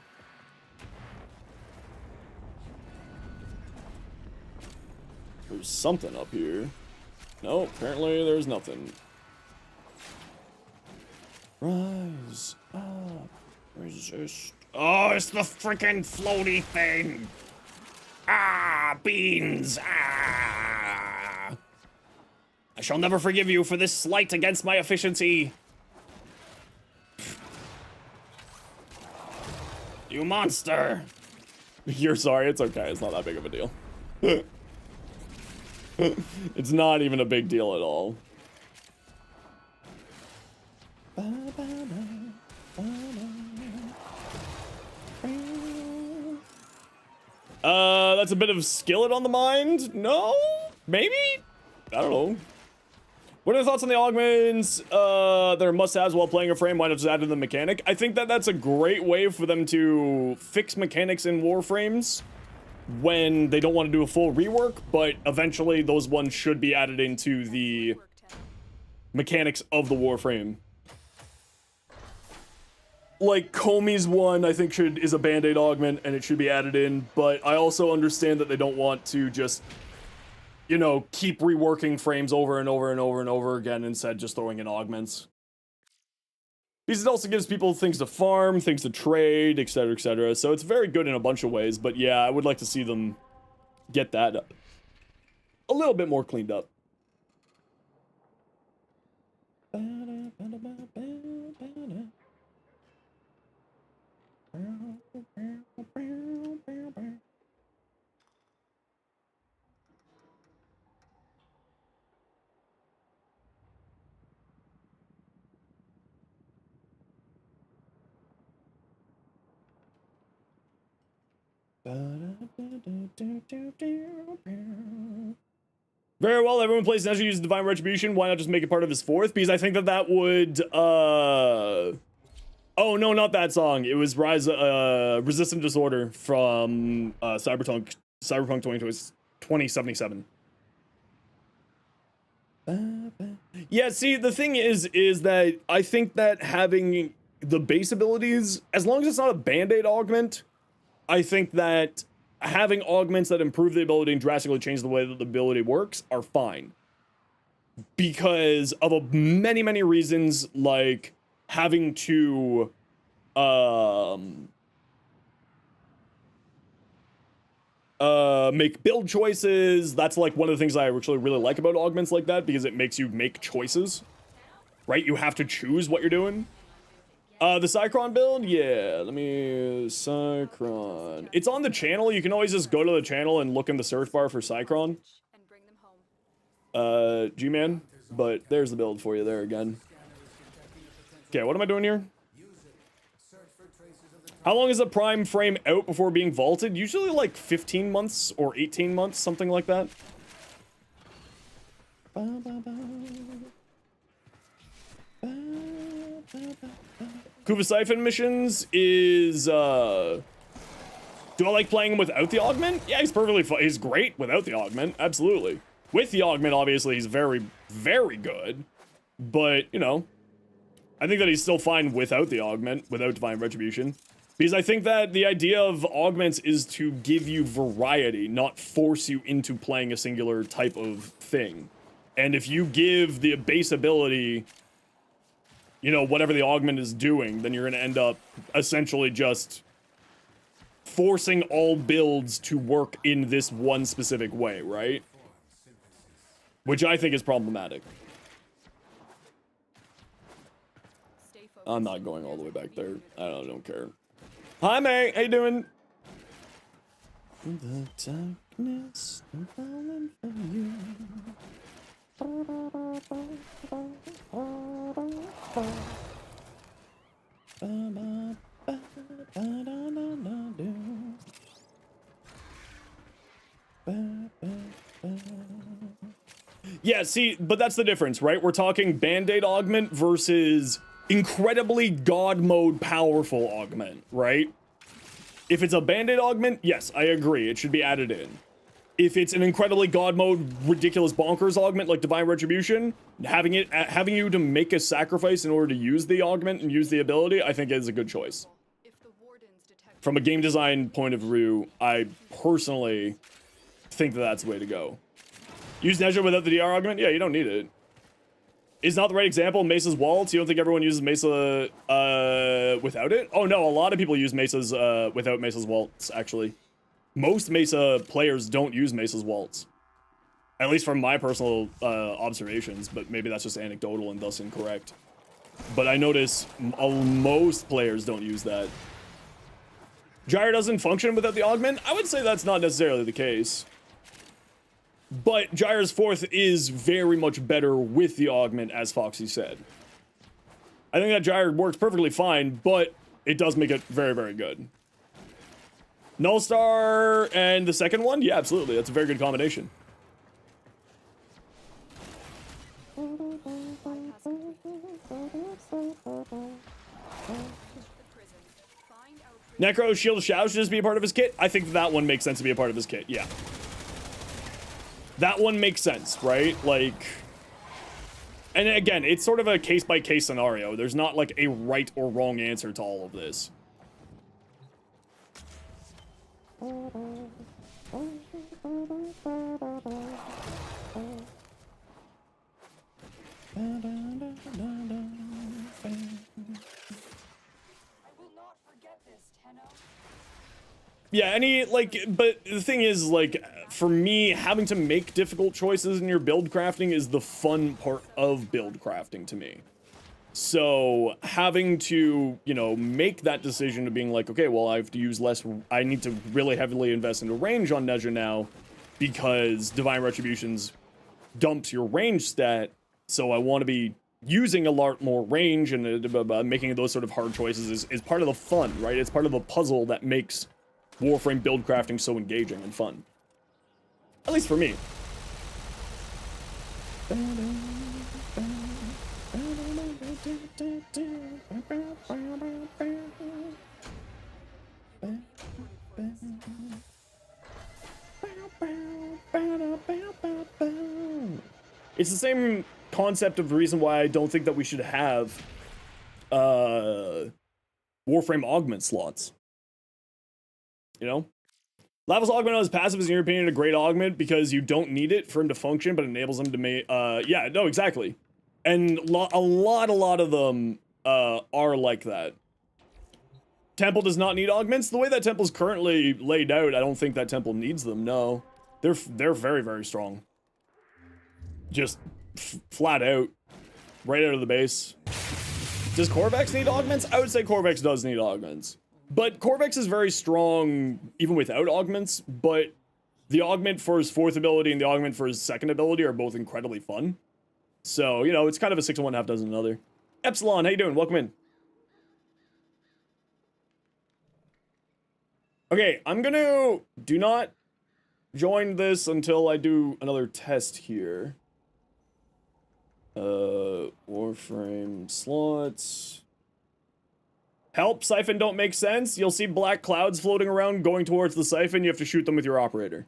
There's something up here. No, apparently there's nothing. Rise up. Resist. Oh, it's the freaking floaty thing. Ah, beans. Ah. I shall never forgive you for this slight against my efficiency. You monster. You're sorry, it's okay. It's not that big of a deal. It's not even a big deal at all. That's a bit of skillet on the mind? No? Maybe? I don't know. What are the thoughts on the augments? They're must-haves while playing a frame. Why not just add to the mechanic? I think that that's a great way for them to fix mechanics in warframes when they don't want to do a full rework, but eventually those ones should be added into the mechanics of the warframe. Like Comey's one, I think is a band-aid augment and it should be added in, but I also understand that they don't want to just, you know, keep reworking frames over and over and over and over again instead just throwing in augments. Because it also gives people things to farm, things to trade, etc., etc. So it's very good in a bunch of ways, but yeah, I would like to see them get that a little bit more cleaned up. Very well, everyone plays Nezha uses Divine Retribution. Why not just make it part of his fourth? Because I think that that would, Oh, no, not that song. It was Resistant Disorder from Cyberpunk 2077. Yeah, see, the thing is that I think that having the base abilities, as long as it's not a band-aid augment, I think that having augments that improve the ability and drastically change the way that the ability works are fine. Because of many, many reasons, like having to make build choices. That's like one of the things I actually really like about augments like that, because it makes you make choices, right? You have to choose what you're doing. The Cycron build? Yeah, let me... Cycron. It's on the channel. You can always just go to the channel and look in the search bar for Cycron. G-Man. But there's the build for you there again. Okay, what am I doing here? How long is a prime frame out before being vaulted? Usually like 15 months or 18 months, something like that. Kuva Siphon missions is, do I like playing him without the augment? Yeah, he's perfectly fine. He's great without the augment, absolutely. With the augment, obviously, he's very, very good. But, you know, I think that he's still fine without the augment, without Divine Retribution. Because I think that the idea of augments is to give you variety, not force you into playing a singular type of thing. And if you give the base ability, you know, whatever the augment is doing, then you're going to end up essentially just forcing all builds to work in this one specific way, right? Which I think is problematic. I'm not going all the way back there. I don't care. Hi, May. How you doing? The darkness, I'm falling for you. Yeah, see, but that's the difference, right? We're talking Band-Aid augment versus incredibly god mode powerful augment, right? If it's a Band-Aid augment, yes, I agree, it should be added in. If it's an incredibly god mode ridiculous bonkers augment like Divine Retribution, having you to make a sacrifice in order to use the augment and use the ability, I think is a good choice. From a game design point of view, I personally think that that's the way to go. Use Nezha without the DR augment? Yeah, you don't need it. Is not the right example Mesa's waltz? You don't think everyone uses Mesa without it? Oh no, a lot of people use Mesa's without Mesa's waltz, actually. Most Mesa players don't use Mesa's waltz. At least from my personal observations, but maybe that's just anecdotal and thus incorrect. But I notice most players don't use that. Gyre doesn't function without the augment? I would say that's not necessarily the case. But Gyre's fourth is very much better with the augment, as Foxy said. I think that Gyre works perfectly fine, but it does make it very, very good. Nullstar and the second one? Yeah, absolutely. That's a very good combination. Necro Shield of Shadow should just be a part of his kit? I think that one makes sense to be a part of his kit, yeah. That one makes sense, right? Like, and again, it's sort of a case-by-case scenario. There's not like a right or wrong answer to all of this. Yeah, but the thing is, like, for me, having to make difficult choices in your build crafting is the fun part of build crafting to me. So, having to, you know, make that decision of being like, okay, well, I have to use less, I need to really heavily invest into range on Nezha now, because Divine Retributions dumps your range stat, so I want to be using a lot more range, and making those sort of hard choices is part of the fun, right? It's part of the puzzle that makes Warframe build crafting so engaging and fun. At least for me. It's the same concept of the reason why I don't think that we should have Warframe augment slots. You know? Lavos augment on his passive is, in your opinion, a great augment because you don't need it for him to function, but enables him to make, yeah, no, exactly. And a lot of them are like that. Temple does not need augments. The way that Temple's currently laid out, I don't think that Temple needs them, no. They're very, very strong. Just flat out. Right out of the base. Does Corvex need augments? I would say Corvex does need augments. But Corvex is very strong even without augments, but the augment for his fourth ability and the augment for his second ability are both incredibly fun. So, you know, it's kind of a 6 of one, half dozen another. Epsilon, how you doing? Welcome in. Okay, I'm gonna do not join this until I do another test here. Warframe slots. Help, siphon don't make sense. You'll see black clouds floating around going towards the siphon. You have to shoot them with your operator.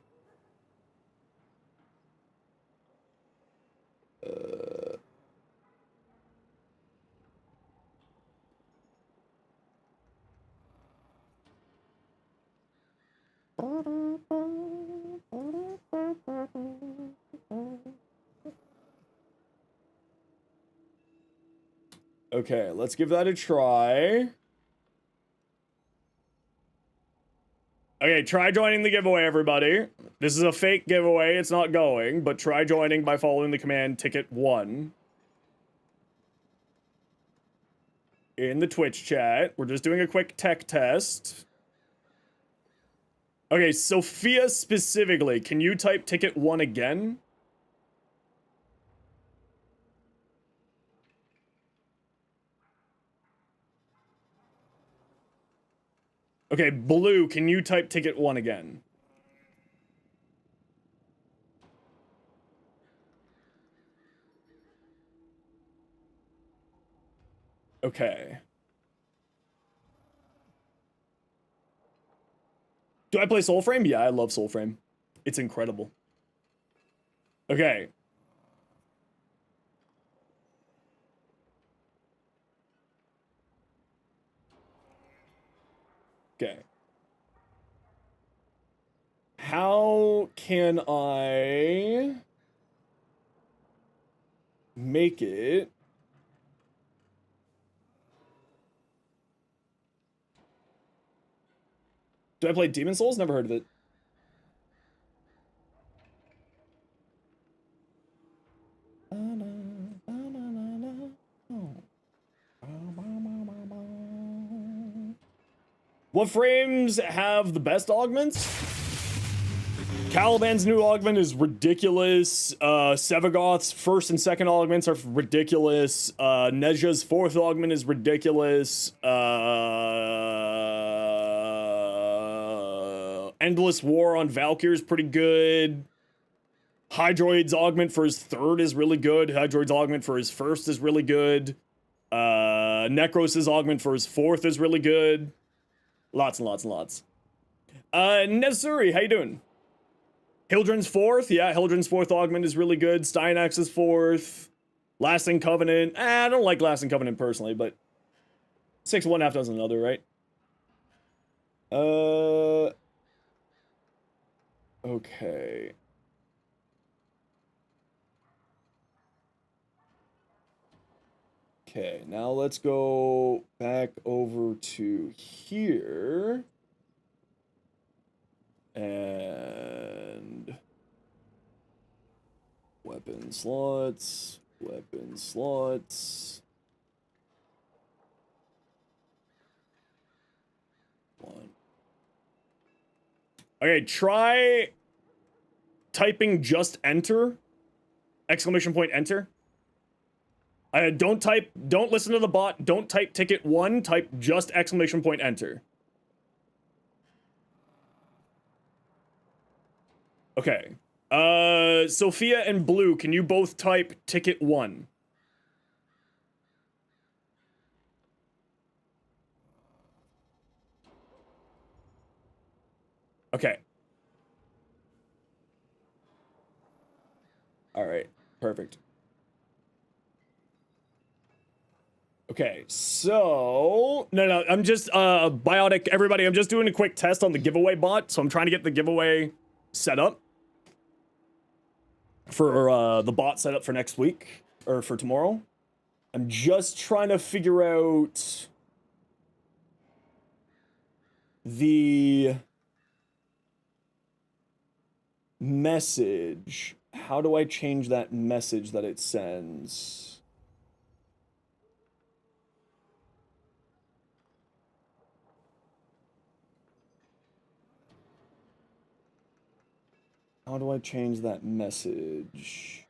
Okay, let's give that a try. Okay, try joining the giveaway, everybody. This is a fake giveaway, it's not going, but try joining by following the command ticket 1. In the Twitch chat. We're just doing a quick tech test. Okay, Sophia specifically, can you type ticket 1 again? Okay, Blue, can you type ticket 1 again? Okay. Do I play Soulframe? Yeah, I love Soulframe. It's incredible. Okay. Okay. How can I make it Do I play Demon Souls? Never heard of it. What frames have the best augments? Caliban's new augment is ridiculous. Sevagoth's first and second augments are ridiculous. Nezha's fourth augment is ridiculous. Endless War on Valkyr is pretty good. Hydroid's augment for his third is really good. Hydroid's augment for his first is really good. Necros's augment for his fourth is really good. Lots and lots and lots. Nezuri, how you doing? Hildren's fourth, yeah, Hildren's fourth augment is really good. Steinax's fourth. Lasting Covenant, I don't like Lasting Covenant personally, but 6 one half dozen another, right? Okay. Okay, now let's go back over to here. And weapon slots, weapon slots. 1. Okay, try typing just enter. Exclamation point enter. Don't listen to the bot. Don't type ticket 1. Type just exclamation point enter. Okay. Sophia and Blue, can you both type ticket 1? Okay. All right. Perfect. Okay, so no, I'm just Biotic, everybody, I'm just doing a quick test on the giveaway bot, so I'm trying to get the giveaway set up for the bot set up for next week or for tomorrow. I'm just trying to figure out the message. How do I change that message that it sends? How do I change that message?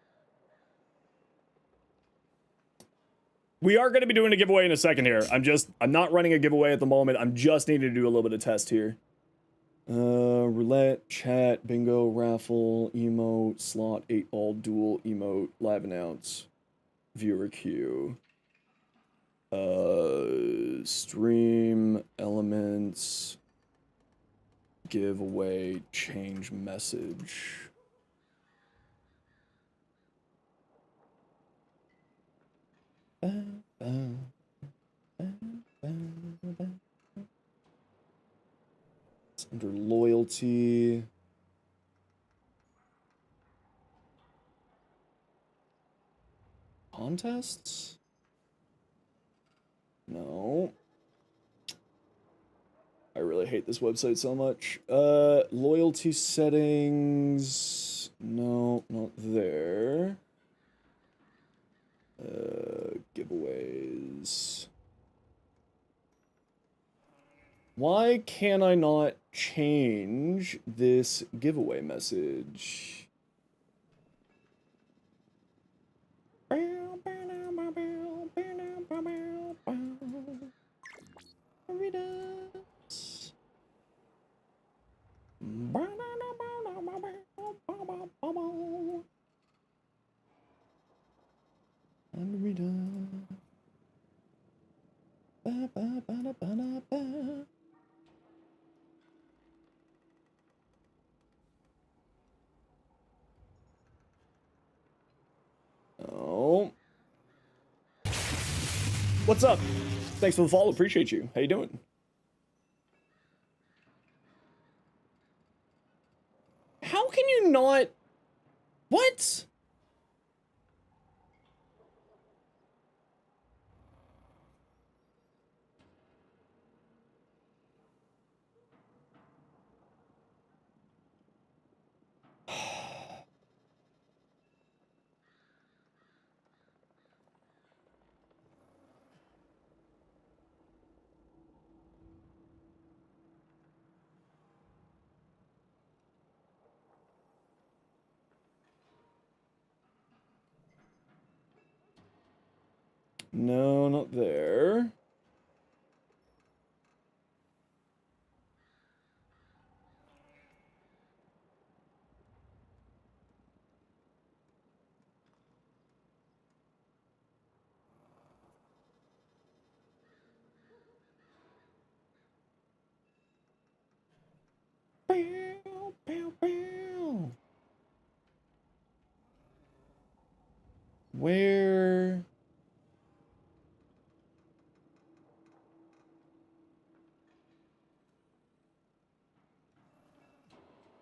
We are going to be doing a giveaway in a second here. I'm not running a giveaway at the moment. I'm just needing to do a little bit of test here. Roulette, chat, bingo, raffle, emote, slot, 8-ball, duel, emote, live announce, viewer queue. Stream, elements, giveaway, change message. It's under loyalty. Contests? No. I really hate this website so much. Loyalty settings. No, not there. Giveaways. Why can I not change this giveaway message? Oh. What's up? Thanks for the follow. Appreciate you. How you doing? How can you not? What? No, not there. Bow, bow, bow. Where?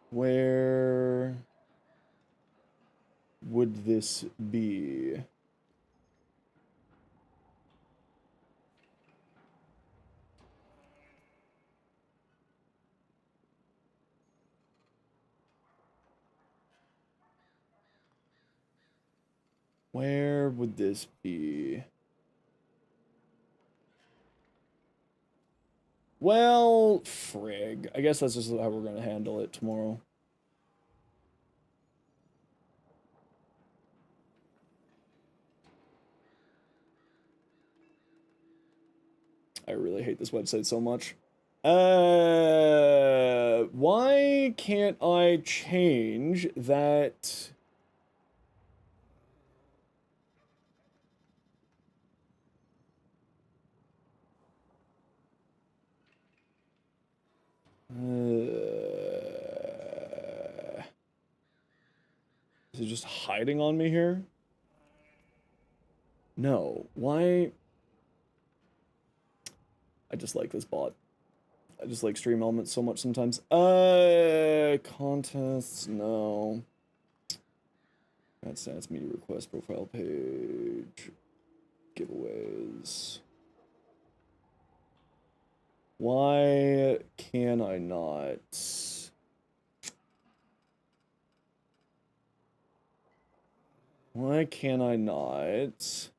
Where would this be? Where would this be? Well, frig. I guess that's just how we're gonna handle it tomorrow. I really hate this website so much. Why can't I change that? Is it just hiding on me here? No. Why? I just like this bot. I just like stream elements so much sometimes. Contests, no. That's media request, profile page, giveaways. Why can I not? Why can I not?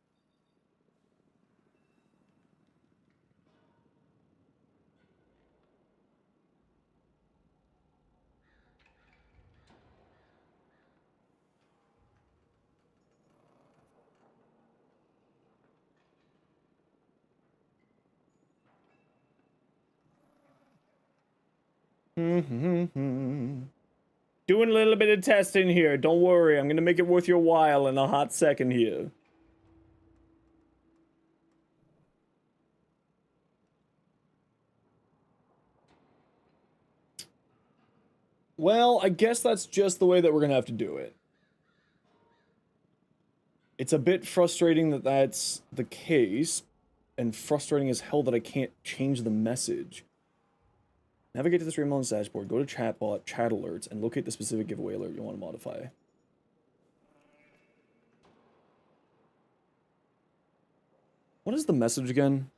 Doing a little bit of testing here. Don't worry, I'm gonna make it worth your while in a hot second here. Well, I guess that's just the way that we're gonna have to do it. It's a bit frustrating that that's the case, and frustrating as hell that I can't change the message. Navigate to the stream on the dashboard, go to chatbot, chat alerts, and locate the specific giveaway alert you want to modify. What is the message again?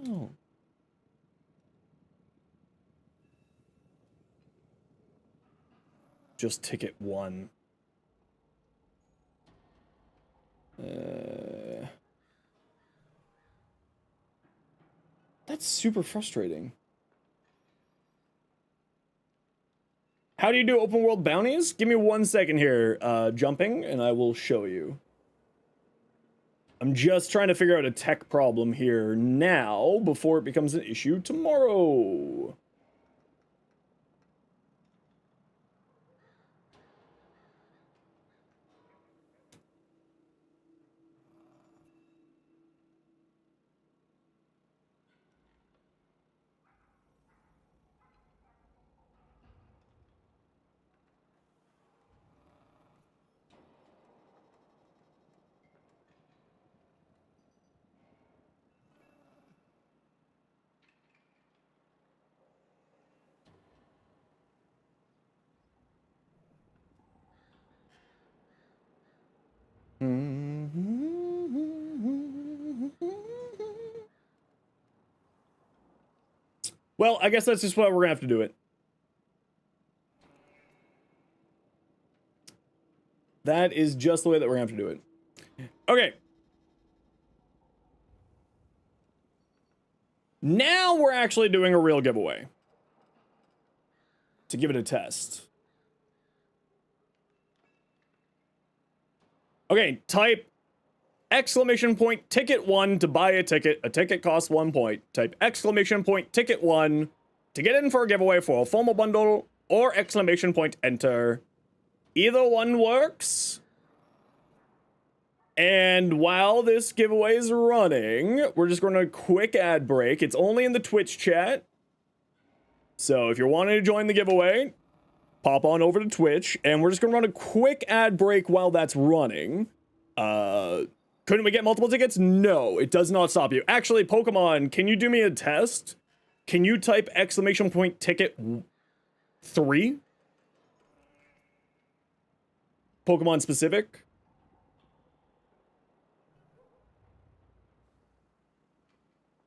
No. Just ticket 1. That's super frustrating. How do you do open world bounties? Give me 1 second here, jumping, and I will show you. I'm just trying to figure out a tech problem here now before it becomes an issue tomorrow. Well, I guess that's just what we're gonna have to do it. That is just the way that we're gonna have to do it. Okay. Now we're actually doing a real giveaway. To give it a test. Okay, type exclamation point ticket 1 to buy a ticket. A ticket costs 1 point. Type exclamation point ticket 1 to get in for a giveaway for a FOMO bundle, or exclamation point enter. Either one works. And while this giveaway is running, we're just going to quick ad break. It's only in the Twitch chat. So if you're wanting to join the giveaway, pop on over to Twitch, and we're just going to run a quick ad break while that's running. Couldn't we get multiple tickets? No, it does not stop you. Actually, Pokemon, can you do me a test? Can you type exclamation point ticket 3? Pokemon specific?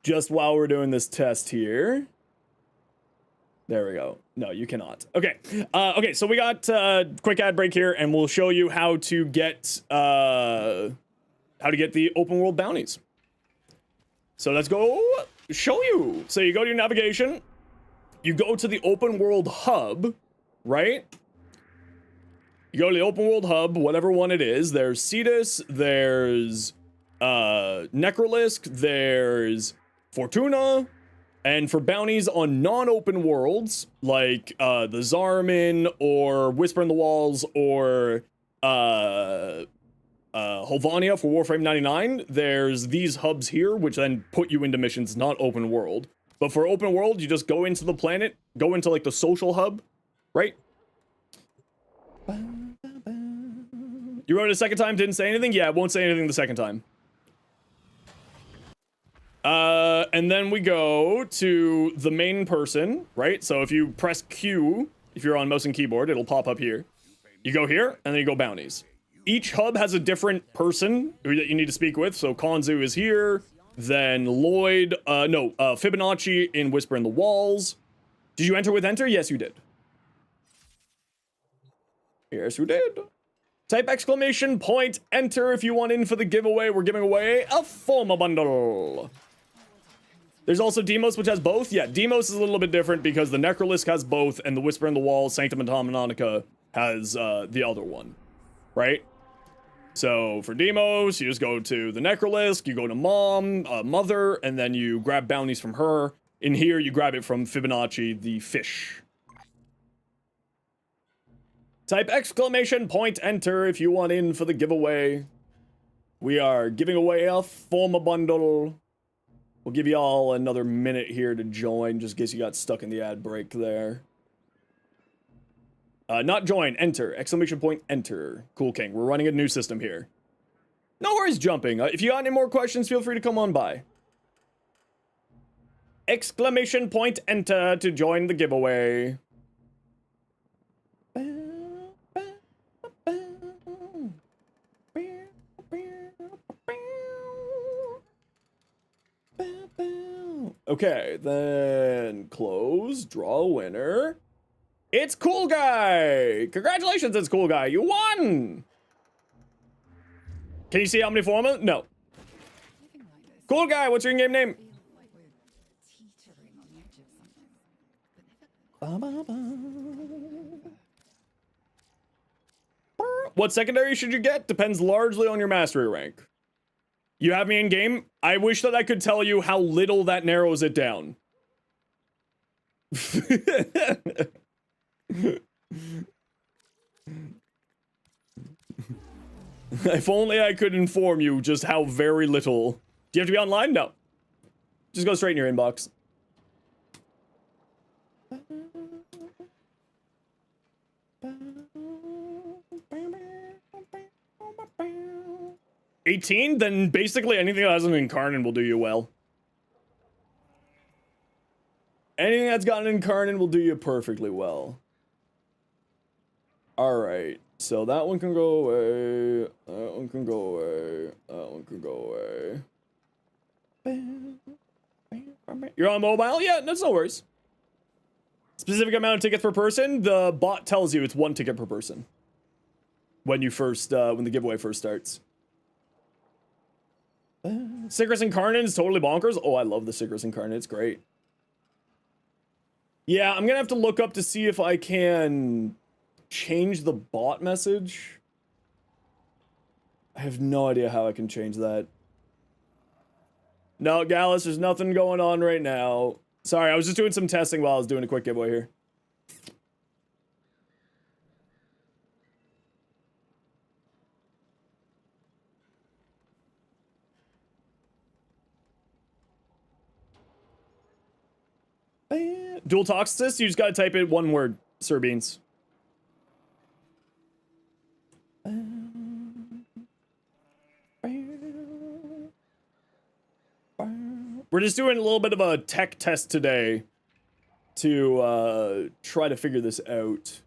Just while we're doing this test here. There we go. No, you cannot. Okay. Okay, so we got quick ad break here, and we'll show you how to get the open world bounties. So let's go show you. So you go to your navigation, you go to the open world hub, right? You go to the open world hub, whatever one it is. There's Cetus, there's Necrolisk, there's Fortuna. And for bounties on non-open worlds, like the Zarmin or Whisper in the Walls or Hovania for Warframe 99, there's these hubs here, which then put you into missions, not open world. But for open world, you just go into the planet, go into like the social hub, right? You wrote it a second time, didn't say anything? Yeah, it won't say anything the second time. And then we go to the main person, right? So if you press Q, if you're on mouse and keyboard, it'll pop up here. You go here, and then you go bounties. Each hub has a different person that you need to speak with. So Konzu is here, then Lloyd, Fibonacci in Whisper in the Walls. Did you enter with enter? Yes, you did. Yes, you did. Type exclamation point enter if you want in for the giveaway. We're giving away a FOMO bundle. There's also Demos, which has both. Yeah, Demos is a little bit different because the Necrolisk has both, and the Whisper in the Wall, Sanctum and Monica has the other one, right? So for Demos, you just go to the Necrolisk, you go to Mom, Mother, and then you grab bounties from her. In here, you grab it from Fibonacci, the fish. Type exclamation point enter if you want in for the giveaway. We are giving away a Forma bundle. We'll give you all another minute here to join, just in case you got stuck in the ad break there. Not join, enter. Exclamation point, enter. Cool King, we're running a new system here. No worries jumping. If you got any more questions, feel free to come on by. Exclamation point, enter to join the giveaway. Okay, then close, draw a winner. It's Cool Guy! Congratulations, it's Cool Guy. You won! Can you see how many Forma? No. Cool Guy, what's your in-game name? What secondary should you get? Depends largely on your mastery rank. You have me in game? I wish that I could tell you how little that narrows it down. If only I could inform you just how very little. Do you have to be online? No. Just go straight in your inbox. $18? Then basically anything that has an Incarnate will do you well. Anything that's got an Incarnate will do you perfectly well. Alright, so that one can go away. That one can go away. That one can go away. You're on mobile? Yeah, that's no worries. Specific amount of tickets per person? The bot tells you it's 1 ticket per person. When you first, when the giveaway first starts. Sigrus Incarnate is totally bonkers. Oh, I love the Sigrus Incarnate. It's great. Yeah, I'm gonna have to look up to see if I can change the bot message. I have no idea how I can change that. No, Gallus, there's nothing going on right now. Sorry, I was just doing some testing while I was doing a quick giveaway here. Dual Toxicist, you just gotta type in one word, Sir Beans. We're just doing a little bit of a tech test today to try to figure this out.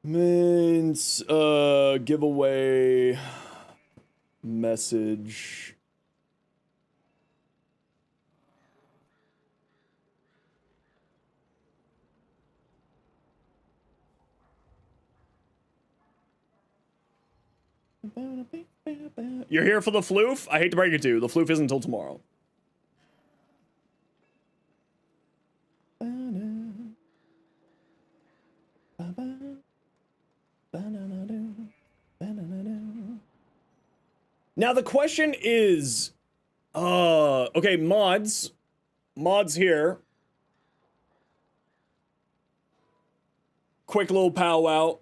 Means giveaway message. You're here for the floof? I hate to break it to you. The floof isn't until tomorrow. Now the question is, okay, mods here. Quick little powwow.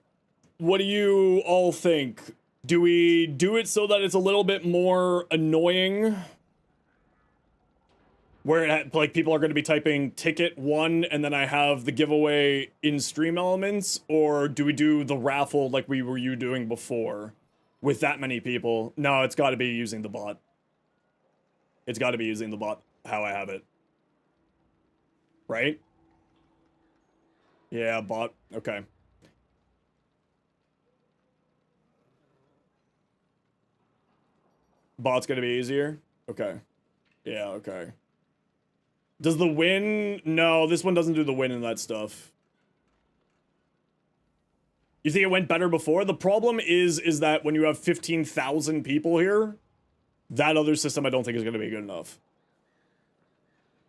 What do you all think? Do we do it so that it's a little bit more annoying? Where like people are going to be typing ticket 1 and then I have the giveaway in stream elements? Or do we do the raffle like we were doing before with that many people? No, it's got to be using the bot. It's got to be using the bot how I have it. Right? Yeah, bot. Okay. Bot's gonna be easier? Okay. Yeah, okay. Does the win? No, this one doesn't do the win and that stuff. You think it went better before? The problem is that when you have 15,000 people here, that other system I don't think is gonna be good enough.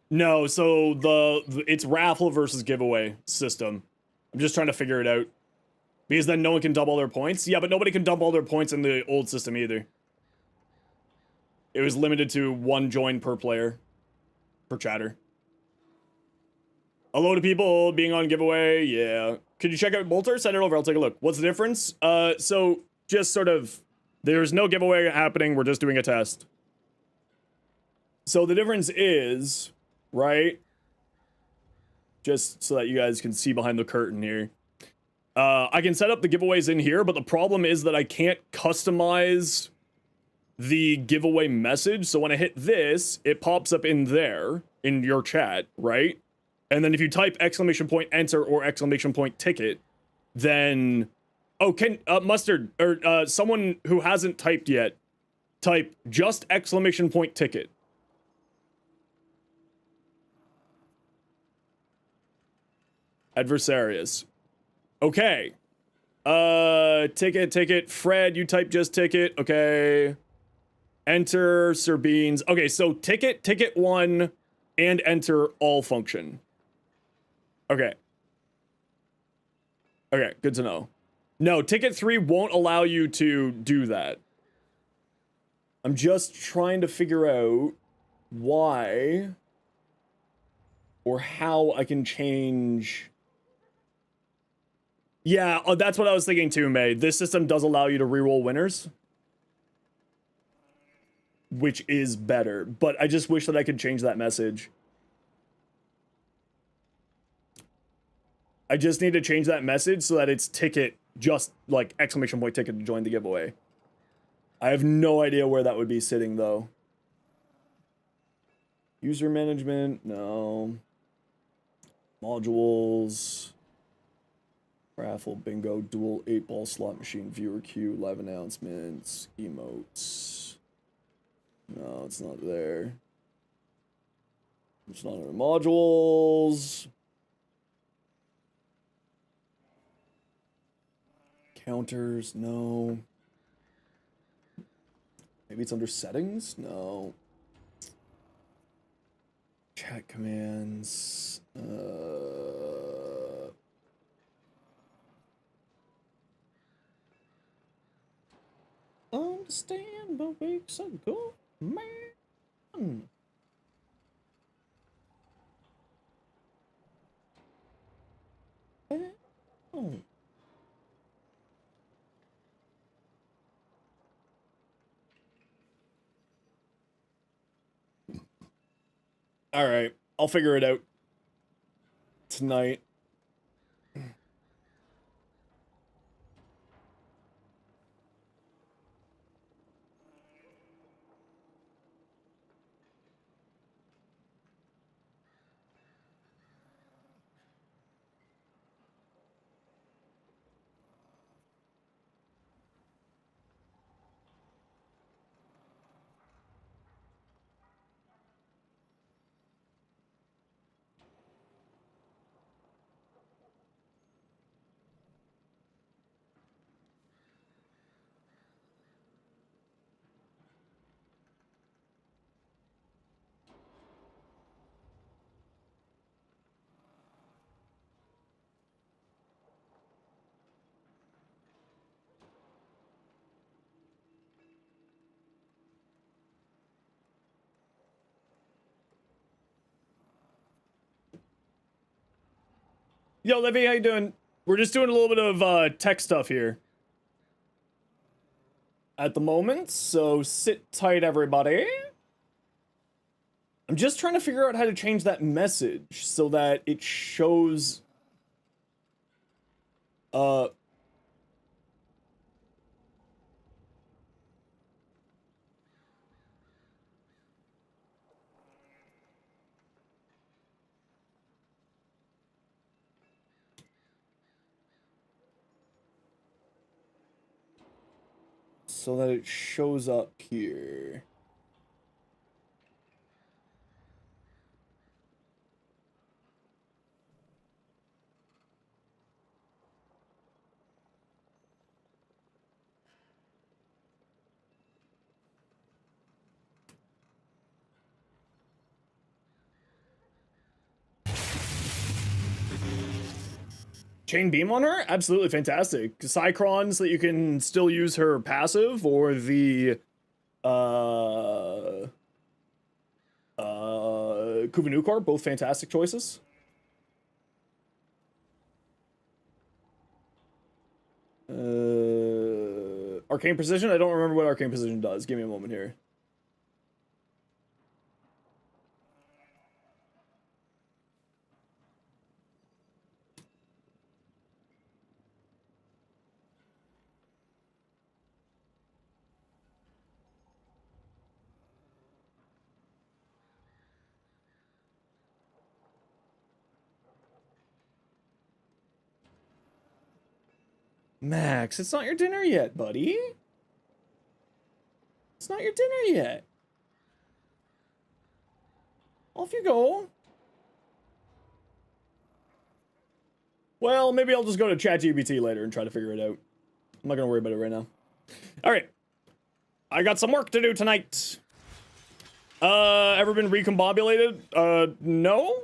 No, so it's raffle versus giveaway system. I'm just trying to figure it out. Because then no one can dump all their points. Yeah, but nobody can dump all their points in the old system either. It was limited to 1 join per player. Per chatter. A load of people being on giveaway, yeah. Could you check out Bolter? Send it over, I'll take a look. What's the difference? So just sort of, there's no giveaway happening, we're just doing a test. So the difference is, right? Just so that you guys can see behind the curtain here. I can set up the giveaways in here, but the problem is that I can't customize the giveaway message. So when I hit this, it pops up in there, in your chat, right? And then if you type exclamation point enter or exclamation point ticket, then, oh, can, Mustard, or someone who hasn't typed yet, type just exclamation point ticket. Adversarius. Okay. Ticket. Fred, you type just ticket. Okay. Enter, Sir Beans. Okay, so ticket 1, and enter all function. Okay. Okay, good to know. No, ticket 3 won't allow you to do that. I'm just trying to figure out why or how I can change. Yeah, that's what I was thinking too, May. This system does allow you to reroll winners, which is better, but I just wish that I could change that message. I just need to change that message so that it's ticket, just like exclamation point ticket to join the giveaway. I have no idea where that would be sitting though. User management, no. Modules. Raffle, bingo, dual 8-ball slot machine, viewer queue, live announcements, emotes. No, it's not there. It's not in the modules. Counters, no. Maybe it's under settings? No. Chat commands. Understand but weeks ago, man. Oh. All right, I'll figure it out tonight. Yo, Livy, how you doing? We're just doing a little bit of tech stuff here at the moment, so sit tight, everybody. I'm just trying to figure out how to change that message so that it shows up here. Chain Beam on her? Absolutely fantastic. Cycrons that you can still use her passive, or the Kuvanukor, both fantastic choices. Arcane Precision? I don't remember what Arcane Precision does. Give me a moment here. Max, it's not your dinner yet, buddy. It's not your dinner yet. Off you go. Well, maybe I'll just go to ChatGPT later and try to figure it out. I'm not gonna worry about it right now. Alright. I got some work to do tonight. Ever been recombobulated? No?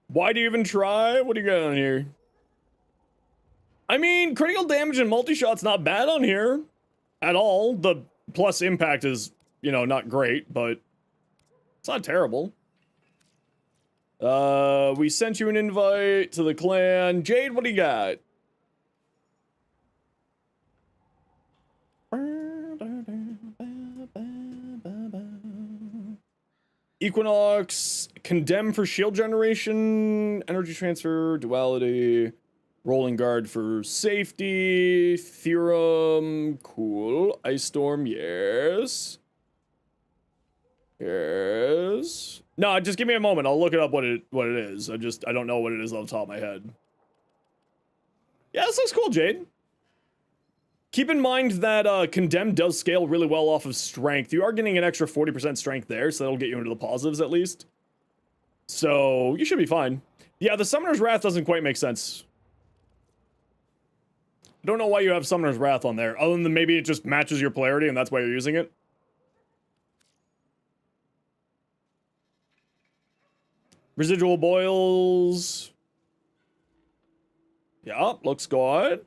Why do you even try? What do you got on here? I mean, critical damage and multi-shot's not bad on here. At all. The plus impact is, you know, not great, but it's not terrible. We sent you an invite to the clan. Jade, what do you got? Equinox, Condemn for shield generation, energy transfer, duality, rolling guard for safety, theorem, cool, ice storm, yes. Yes. No, just give me a moment. I'll look it up what it is. I don't know what it is off the top of my head. Yeah, this looks cool, Jade. Keep in mind that Condemn does scale really well off of strength. You are getting an extra 40% strength there, so that'll get you into the positives at least. So, you should be fine. Yeah, the Summoner's Wrath doesn't quite make sense. I don't know why you have Summoner's Wrath on there, other than maybe it just matches your polarity and that's why you're using it. Residual boils. Yeah, looks good.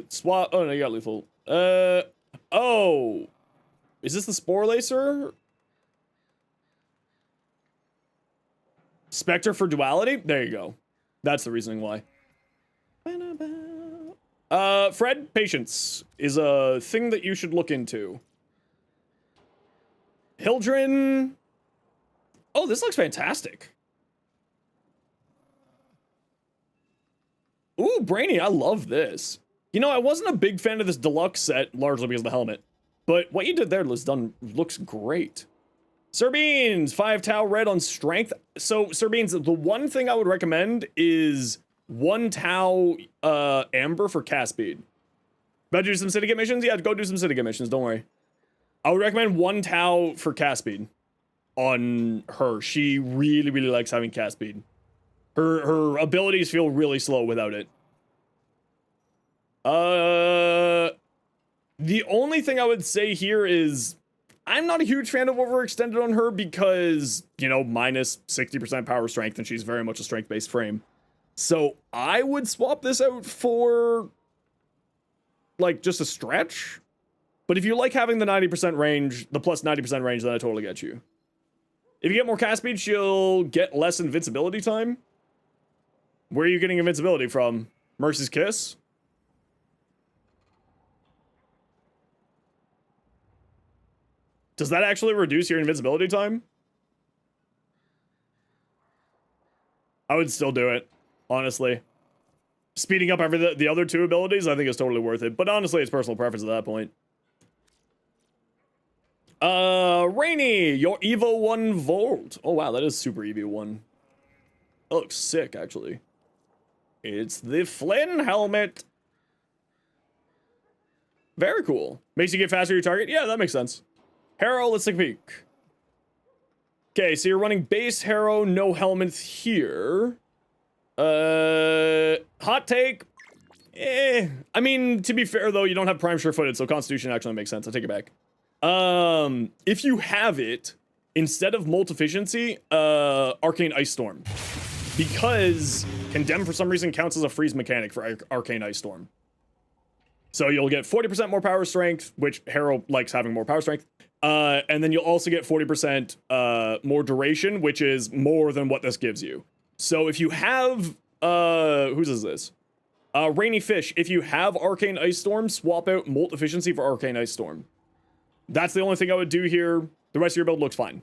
Swap. Oh no, you got lethal. Oh, is this the Spore Lacer? Spectre for duality? There you go. That's the reasoning why. Fred, patience is a thing that you should look into. Hildren. Oh, this looks fantastic. Ooh, Brainy, I love this. You know, I wasn't a big fan of this deluxe set, largely because of the helmet. But what you did there looks great. Serbeans, 5 Tau red on strength. So, Serbeans, the one thing I would recommend is 1 Tau amber for cast speed. About to do some syndicate missions? Yeah, go do some syndicate missions, don't worry. I would recommend 1 Tau for cast speed on her. She really, really likes having cast speed. Her abilities feel really slow without it. The only thing I would say here is I'm not a huge fan of overextended on her because, you know, minus 60% power strength and she's very much a strength-based frame. So I would swap this out for, like, just a stretch. But if you like having the 90% range, the plus 90% range, then I totally get you. If you get more cast speed, she'll get less invincibility time. Where are you getting invincibility from? Mercy's Kiss? Does that actually reduce your invincibility time? I would still do it, honestly. Speeding up the other two abilities, I think is totally worth it. But honestly, it's personal preference at that point. Rainy, your Evo 1 Volt. Oh wow, that is super Evo 1. That looks sick, actually. It's the Flynn helmet. Very cool. Makes you get faster to your target? Yeah, that makes sense. Harrow, let's take a peek. Okay, so you're running base Harrow, no helmets here. Hot take. I mean, to be fair though, you don't have Prime Sure-Footed, so Constitution actually makes sense. I take it back. If you have it, instead of Molt Efficiency, Arcane Ice Storm. Because Condemn for some reason counts as a freeze mechanic for Arcane Ice Storm. So you'll get 40% more power strength, which Harrow likes having more power strength. And then you'll also get 40% more duration, which is more than what this gives you. So if you have, whose is this? Rainy Fish. If you have Arcane Ice Storm, swap out Molt Efficiency for Arcane Ice Storm. That's the only thing I would do here. The rest of your build looks fine.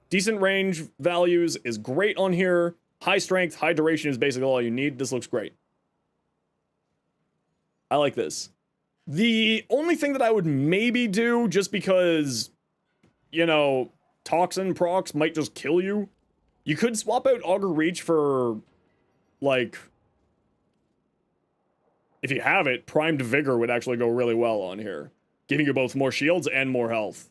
Decent range values is great on here. High strength, high duration is basically all you need. This looks great. I like this. The only thing that I would maybe do, just because, you know, Toxin procs might just kill you, you could swap out Augur Reach for, like, if you have it, Primed Vigor would actually go really well on here, giving you both more shields and more health.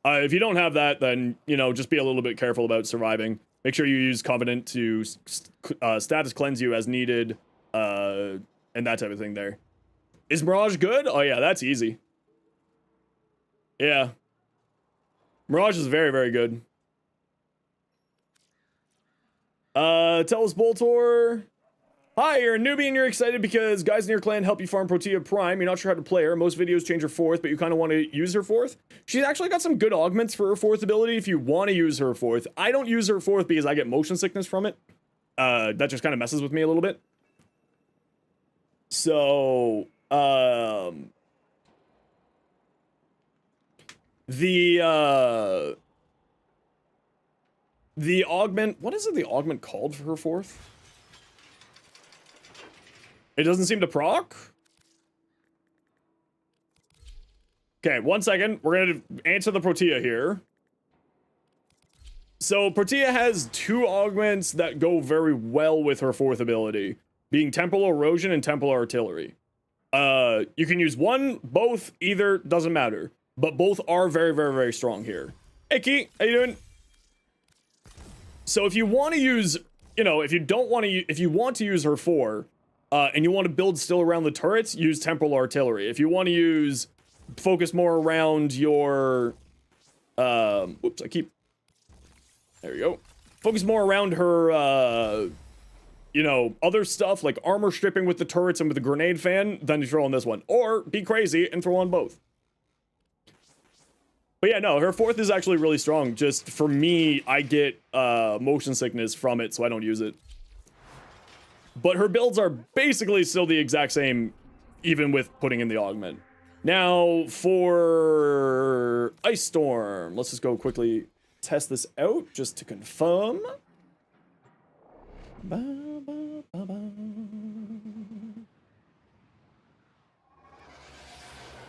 If you don't have that, then, you know, just be a little bit careful about surviving. Make sure you use Covenant to status cleanse you as needed, and that type of thing there. Is Mirage good? Oh yeah, that's easy. Yeah. Mirage is very, very good. Tell us, Boltor. Hi, you're a newbie and you're excited because guys in your clan help you farm Protea Prime. You're not sure how to play her. Most videos change her fourth, but you kind of want to use her fourth. She's actually got some good augments for her fourth ability if you want to use her fourth. I don't use her fourth because I get motion sickness from it. That just kind of messes with me a little bit. So, the augment, what is it the augment called for her fourth? It doesn't seem to proc? Okay, 1 second. We're gonna answer the Protea here. So Protea has two augments that go very well with her fourth ability, being Temporal Erosion and Temporal Artillery. You can use one, both, either, doesn't matter. But both are very, very, very strong here. Hey, Key, how you doing? So if you want to use, you know, if you don't want to, if you want to use her four, and you want to build still around the turrets, use Temporal Artillery. If you want to use, focus more around your, whoops, there you go. Focus more around her, you know, other stuff like armor stripping with the turrets and with the grenade fan, then you throw on this one. Or be crazy and throw on both. But yeah, no, her fourth is actually really strong. Just for me, I get motion sickness from it, so I don't use it. But her builds are basically still the exact same, even with putting in the augment. Now, for Ice Storm, let's just go quickly test this out, just to confirm.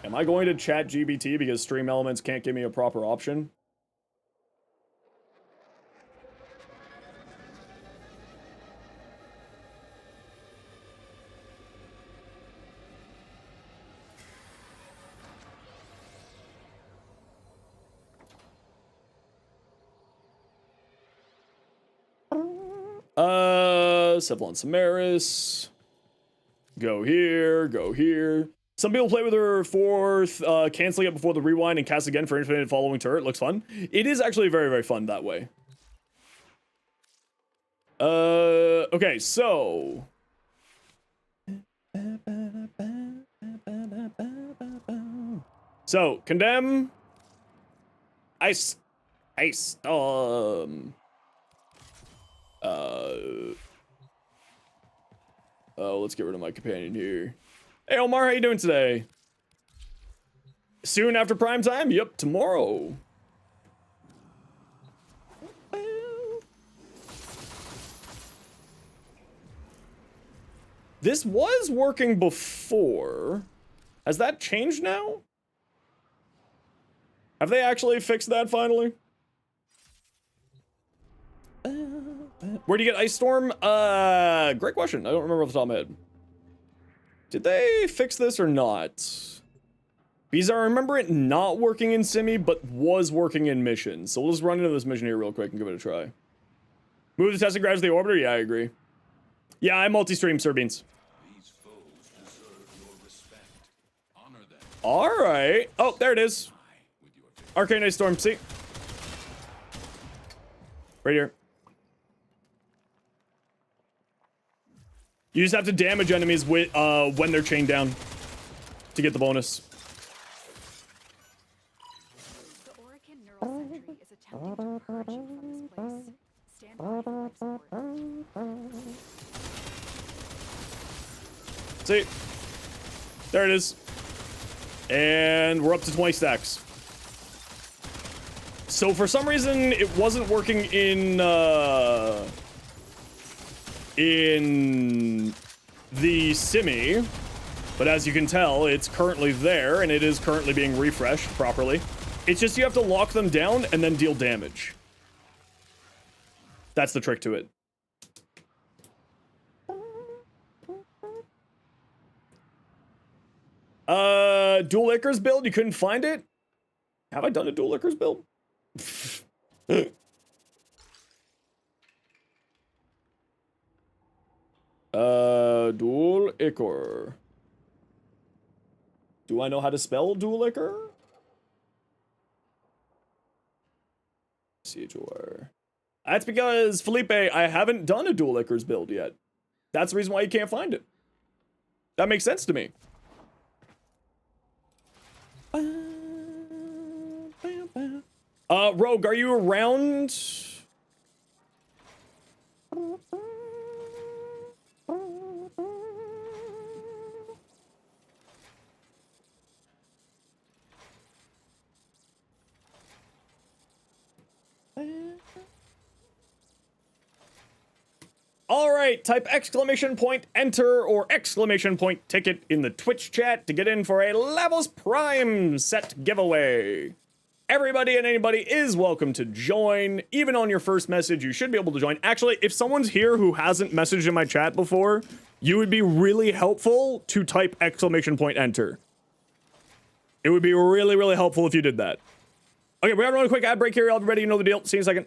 Am I going to chat GBT because Stream Elements can't give me a proper option? Sevlon Samaris. Go here, go here. Some people play with her fourth, canceling it before the rewind and cast again for infinite following turret. Looks fun. It is actually very, very fun that way. Okay, so. So, Condemn. Ice Storm. Oh, let's get rid of my companion here. Hey, Omar, how you doing today? Soon after prime time? Yep, tomorrow. This was working before. Has that changed now? Have they actually fixed that finally? Where do you get Ice Storm? Great question. I don't remember off the top of my head. Did they fix this or not? Because I remember it not working in Simi, but was working in missions. So we'll just run into this mission here real quick and give it a try. Move the testing grounds to the orbiter? Yeah, I agree. Yeah, I multi-stream, Sir Beans. Alright. Oh, there it is. Arcane Ice Storm, see? Right here. You just have to damage enemies with when they're chained down to get the bonus. The Orakin Neural Sentry is attempting to purge you from this place. Stand by for life support. See? There it is. And we're up to 20 stacks. So for some reason, it wasn't working in the Simi, but as you can tell, it's currently there, and it is currently being refreshed properly. It's just you have to lock them down and then deal damage. That's the trick to it. Dual Lickers build, you couldn't find it? Have I done a Dual Lickers build? Dual Ichor. Do I know how to spell Dual Ichor? CHOR. That's because, Felipe, I haven't done a Dual Ichors build yet. That's the reason why you can't find it. That makes sense to me. Rogue, are you around? All right, type exclamation point enter or exclamation point ticket in the Twitch chat to get in for a Levels Prime set giveaway. Everybody and anybody is welcome to join. Even on your first message, you should be able to join. Actually, if someone's here who hasn't messaged in my chat before, you would be really helpful to type exclamation point enter. It would be really, really helpful if you did that. Okay, we're gonna run a quick ad break here. Everybody, you know the deal. See you in a second.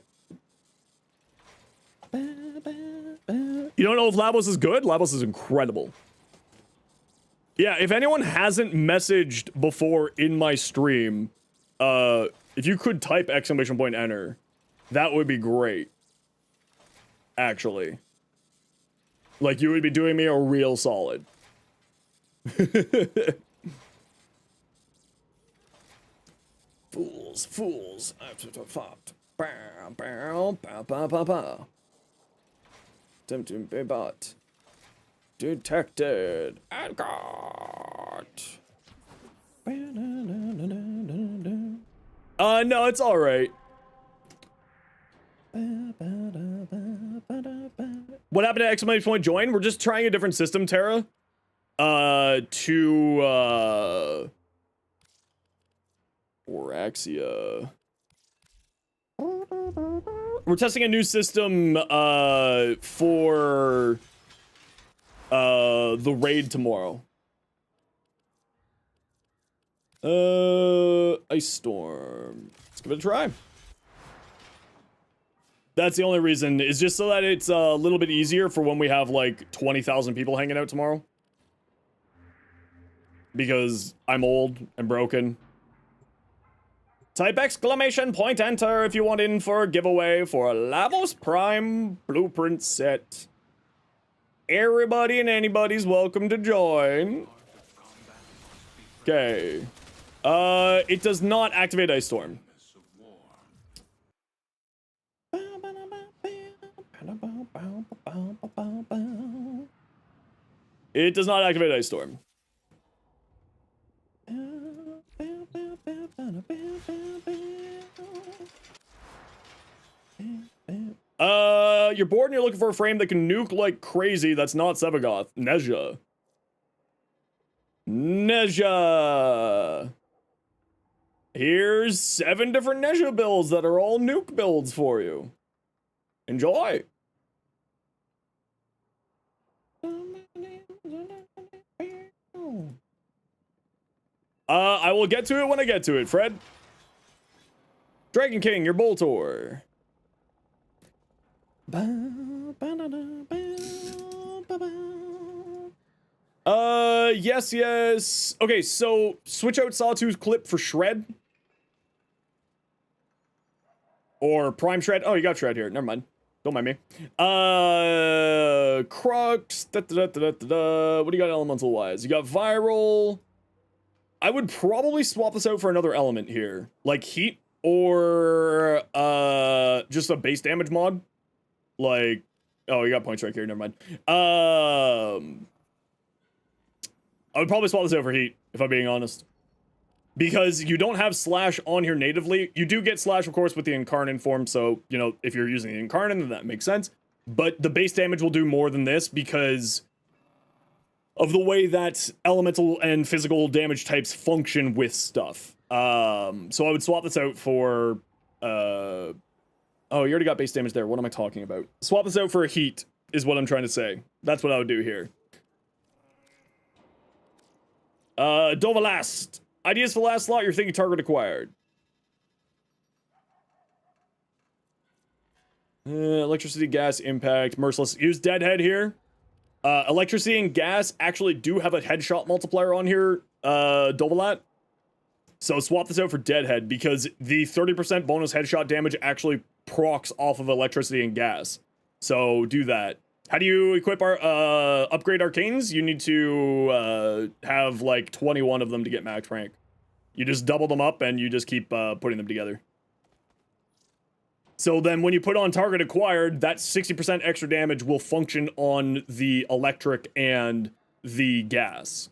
You don't know if Labos is good? Labos is incredible. Yeah, if anyone hasn't messaged before in my stream, if you could type exclamation point enter, that would be great. Actually. Like, you would be doing me a real solid. Fools, fools. Tempting bot. Detected. And got. No, it's alright. What happened to exclamation point join? We're just trying a different system, Tara. ORAXIA. We're testing a new system, for, the raid tomorrow. Ice Storm. Let's give it a try. That's the only reason, is just so that it's a little bit easier for when we have, like, 20,000 people hanging out tomorrow. Because I'm old and broken. Type exclamation point enter if you want in for a giveaway for a Lavos Prime blueprint set. Everybody and anybody's welcome to join. Okay. It does not activate Ice Storm. It does not activate Ice Storm. You're bored and you're looking for a frame that can nuke like crazy. That's not Sevagoth. Nezha. Nezha. Here's 7 different Nezha builds that are all nuke builds for you. Enjoy. I will get to it when I get to it, Fred. Dragon King, your Boltor. Yes. Okay, so switch out Sawtooth clip for Shred. Or Prime Shred. Oh, you got Shred here. Never mind. Don't mind me. Crux. What do you got elemental-wise? You got Viral. I would probably swap this out for another element here. Like Heat or just a base damage mod. Like, oh, you got Point Strike here. Never mind. I would probably swap this out for Heat, if I'm being honest. Because you don't have Slash on here natively. You do get Slash, of course, with the Incarnate form, so, you know, if you're using the Incarnate, then that makes sense. But the base damage will do more than this because of the way that elemental and physical damage types function with stuff. So I would swap this out for... oh, you already got base damage there. What am I talking about? Swap this out for a Heat, is what I'm trying to say. That's what I would do here. Dovalast. Ideas for the last slot, you're thinking target acquired. Electricity, gas, impact, merciless. Use Deadhead here. Electricity and gas actually do have a headshot multiplier on here, Dovalat. So swap this out for Deadhead because the 30% bonus headshot damage actually procs off of electricity and gas. So do that. How do you equip our upgrade arcanes? You need to have like 21 of them to get max rank. You just double them up and you just keep putting them together. So then when you put on target acquired, that 60% extra damage will function on the electric and the gas.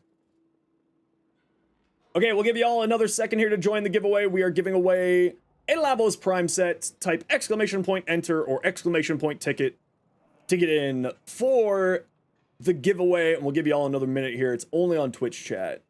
Okay, we'll give you all another second here to join the giveaway. We are giving away a Lavos Prime set. Type exclamation point enter or exclamation point ticket to get in for the giveaway, and we'll give you all another minute here. It's only on Twitch chat.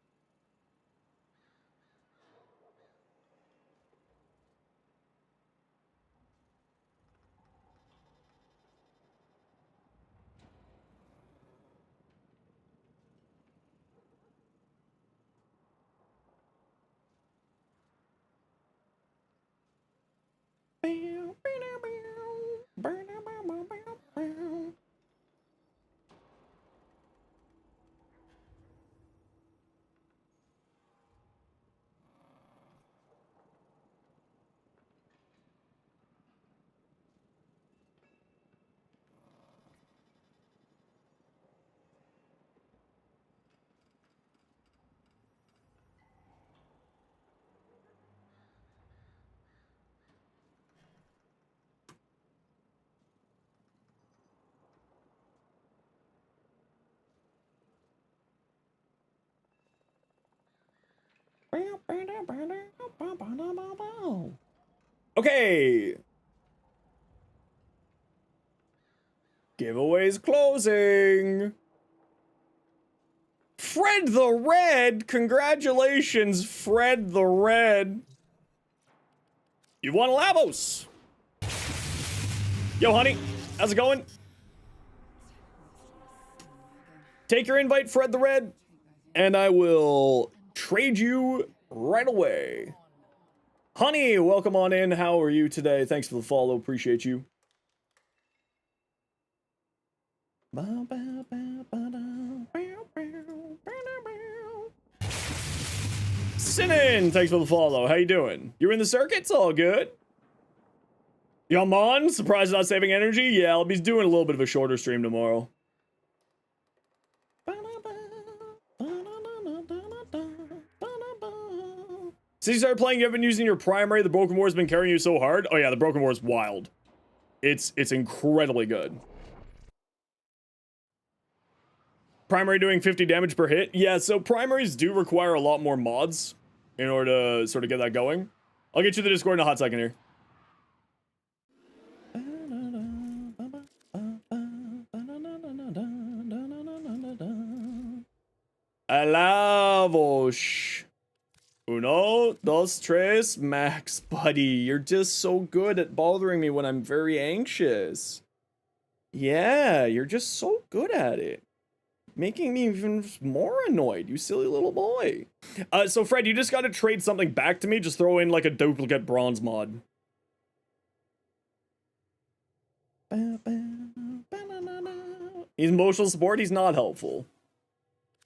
Okay. Giveaway's closing. Fred the Red. Congratulations, Fred the Red. You won Lavos. Yo, honey. How's it going? Take your invite, Fred the Red, and I will trade you right away. Honey, welcome on in. How are you today? Thanks for the follow. Appreciate you. Sinin, thanks for the follow. How you doing? You're in the circuits? All good. Yaman, surprised not saving energy? Yeah, I'll be doing a little bit of a shorter stream tomorrow. Since you started playing, you haven't been using your primary. The Broken War has been carrying you so hard. Oh yeah, the Broken War is wild. It's incredibly good. Primary doing 50 damage per hit. Yeah, so primaries do require a lot more mods in order to sort of get that going. I'll get you the Discord in a hot second here. Alavos. Uno, dos, tres, max, buddy. You're just so good at bothering me when I'm very anxious. Yeah, you're just so good at it. Making me even more annoyed, you silly little boy. So Fred, you just gotta trade something back to me. Just throw in like a duplicate bronze mod. He's emotional support, he's not helpful.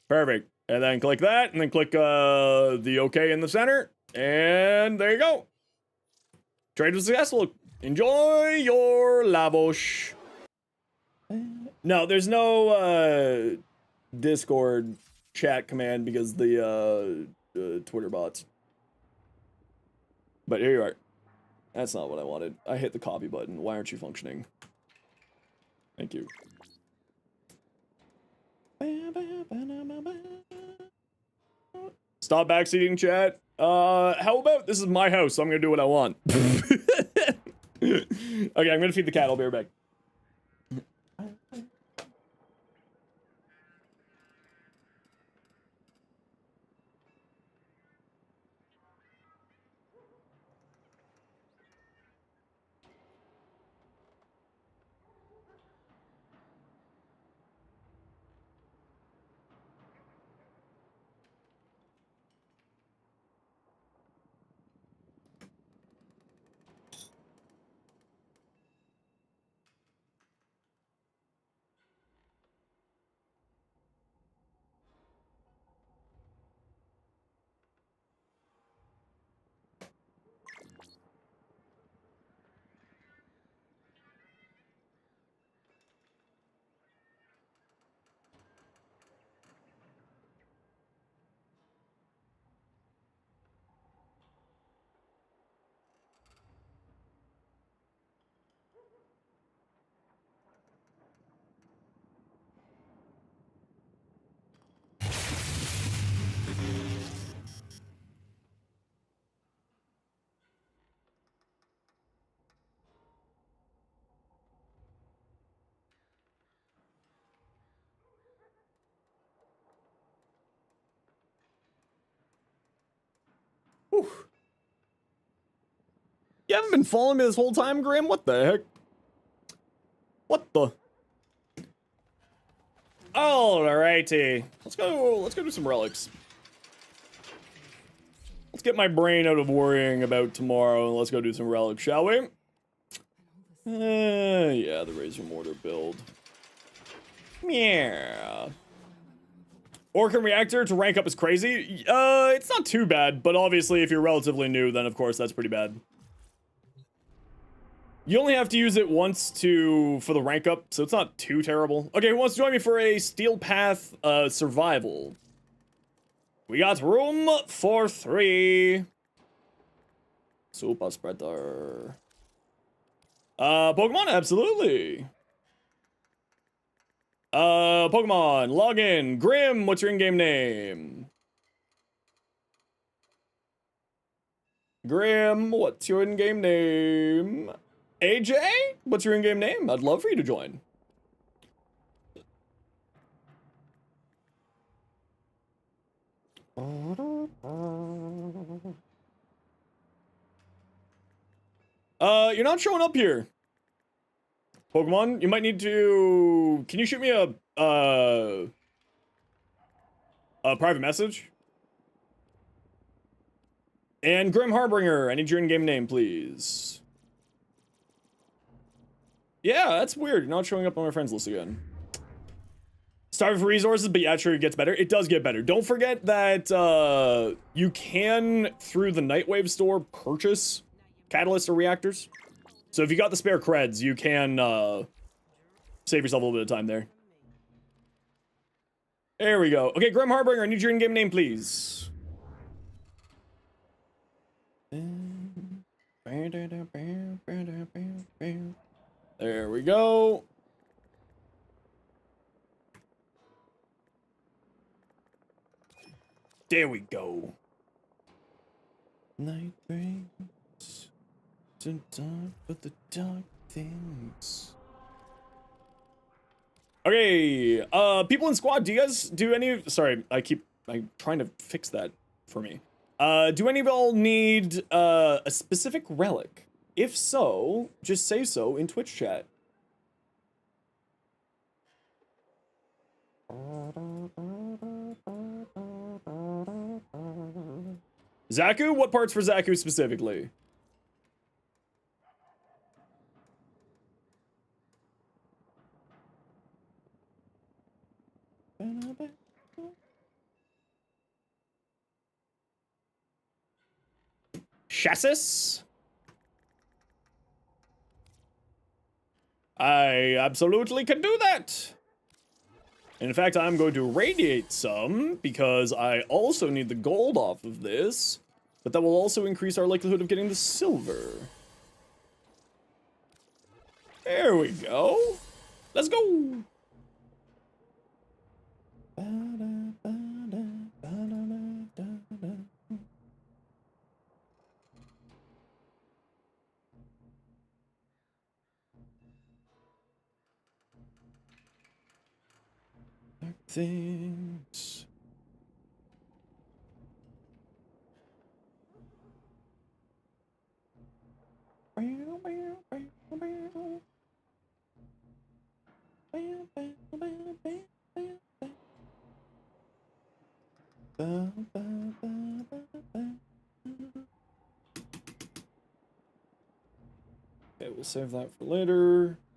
Perfect. And then click that, and then click the OK in the center. And there you go. Trade was successful. Enjoy your lavosh. No, there's no Discord chat command because the Twitter bots. But here you are. That's not what I wanted. I hit the copy button. Why aren't you functioning? Thank you. Stop backseating, chat. How about this is my house, so I'm gonna do what I want. Okay, I'm gonna feed the cat. I'll be right back. Whew. You haven't been following me this whole time, Graham? What the heck? What the? Alrighty. Let's go do some relics. Let's get my brain out of worrying about tomorrow and let's go do some relics, shall we? Yeah, the Razor Mortar build. Yeah. Orcan Reactor to rank up is crazy. It's not too bad, but obviously if you're relatively new, then of course that's pretty bad. You only have to use it once for the rank up, so it's not too terrible. Okay, who wants to join me for a Steel Path survival? We got room for 3. Super spreader. Pokemon, absolutely. Pokemon, login. Grim, what's your in-game name? Grim, what's your in-game name? AJ, what's your in-game name? I'd love for you to join. You're not showing up here. Pokemon, you might need to... Can you shoot me a private message? And Grim Harbinger, I need your in-game name, please. Yeah, that's weird. You're not showing up on my friends list again. Starving for resources, but yeah, sure, it gets better. It does get better. Don't forget that you can, through the Nightwave store, purchase catalysts or reactors. So if you got the spare creds, you can save yourself a little bit of time there. There we go. Okay, Grim Harbinger, I need your in-game name, please. There we go. There we go. Night brings some dark, but the dark things. Okay, people in squad, do you guys do any? Sorry, I'm trying to fix that for me. Do any of y'all need a specific relic? If so, just say so in Twitch chat. Zaku? What parts for Zaku specifically? Chassis? I absolutely can do that. In fact, I'm going to radiate some because I also need the gold off of this, but that will also increase our likelihood of getting the silver. There we go. Let's go. Things. Okay, we'll save that for later.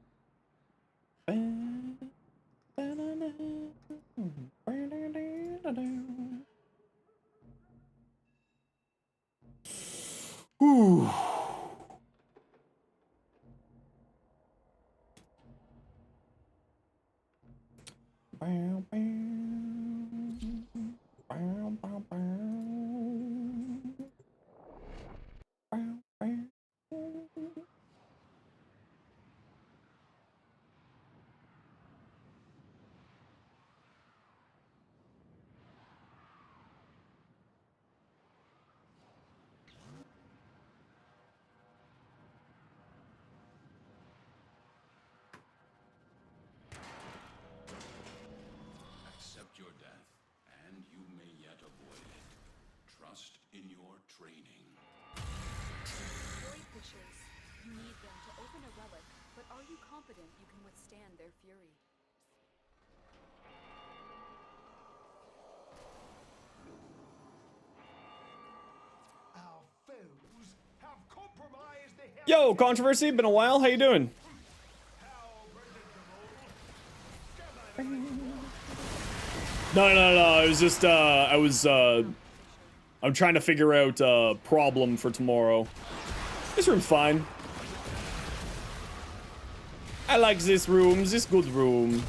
Whew. Accept your death, and you may yet avoid it. Trust in your training. Fury pushers. You need them to open a relic, but are you confident you can withstand their fury? Our foes have compromised the Yo, Controversy, been a while. How you doing? No. I was just, I'm trying to figure out a problem for tomorrow. This room's fine. I like this room. This good room.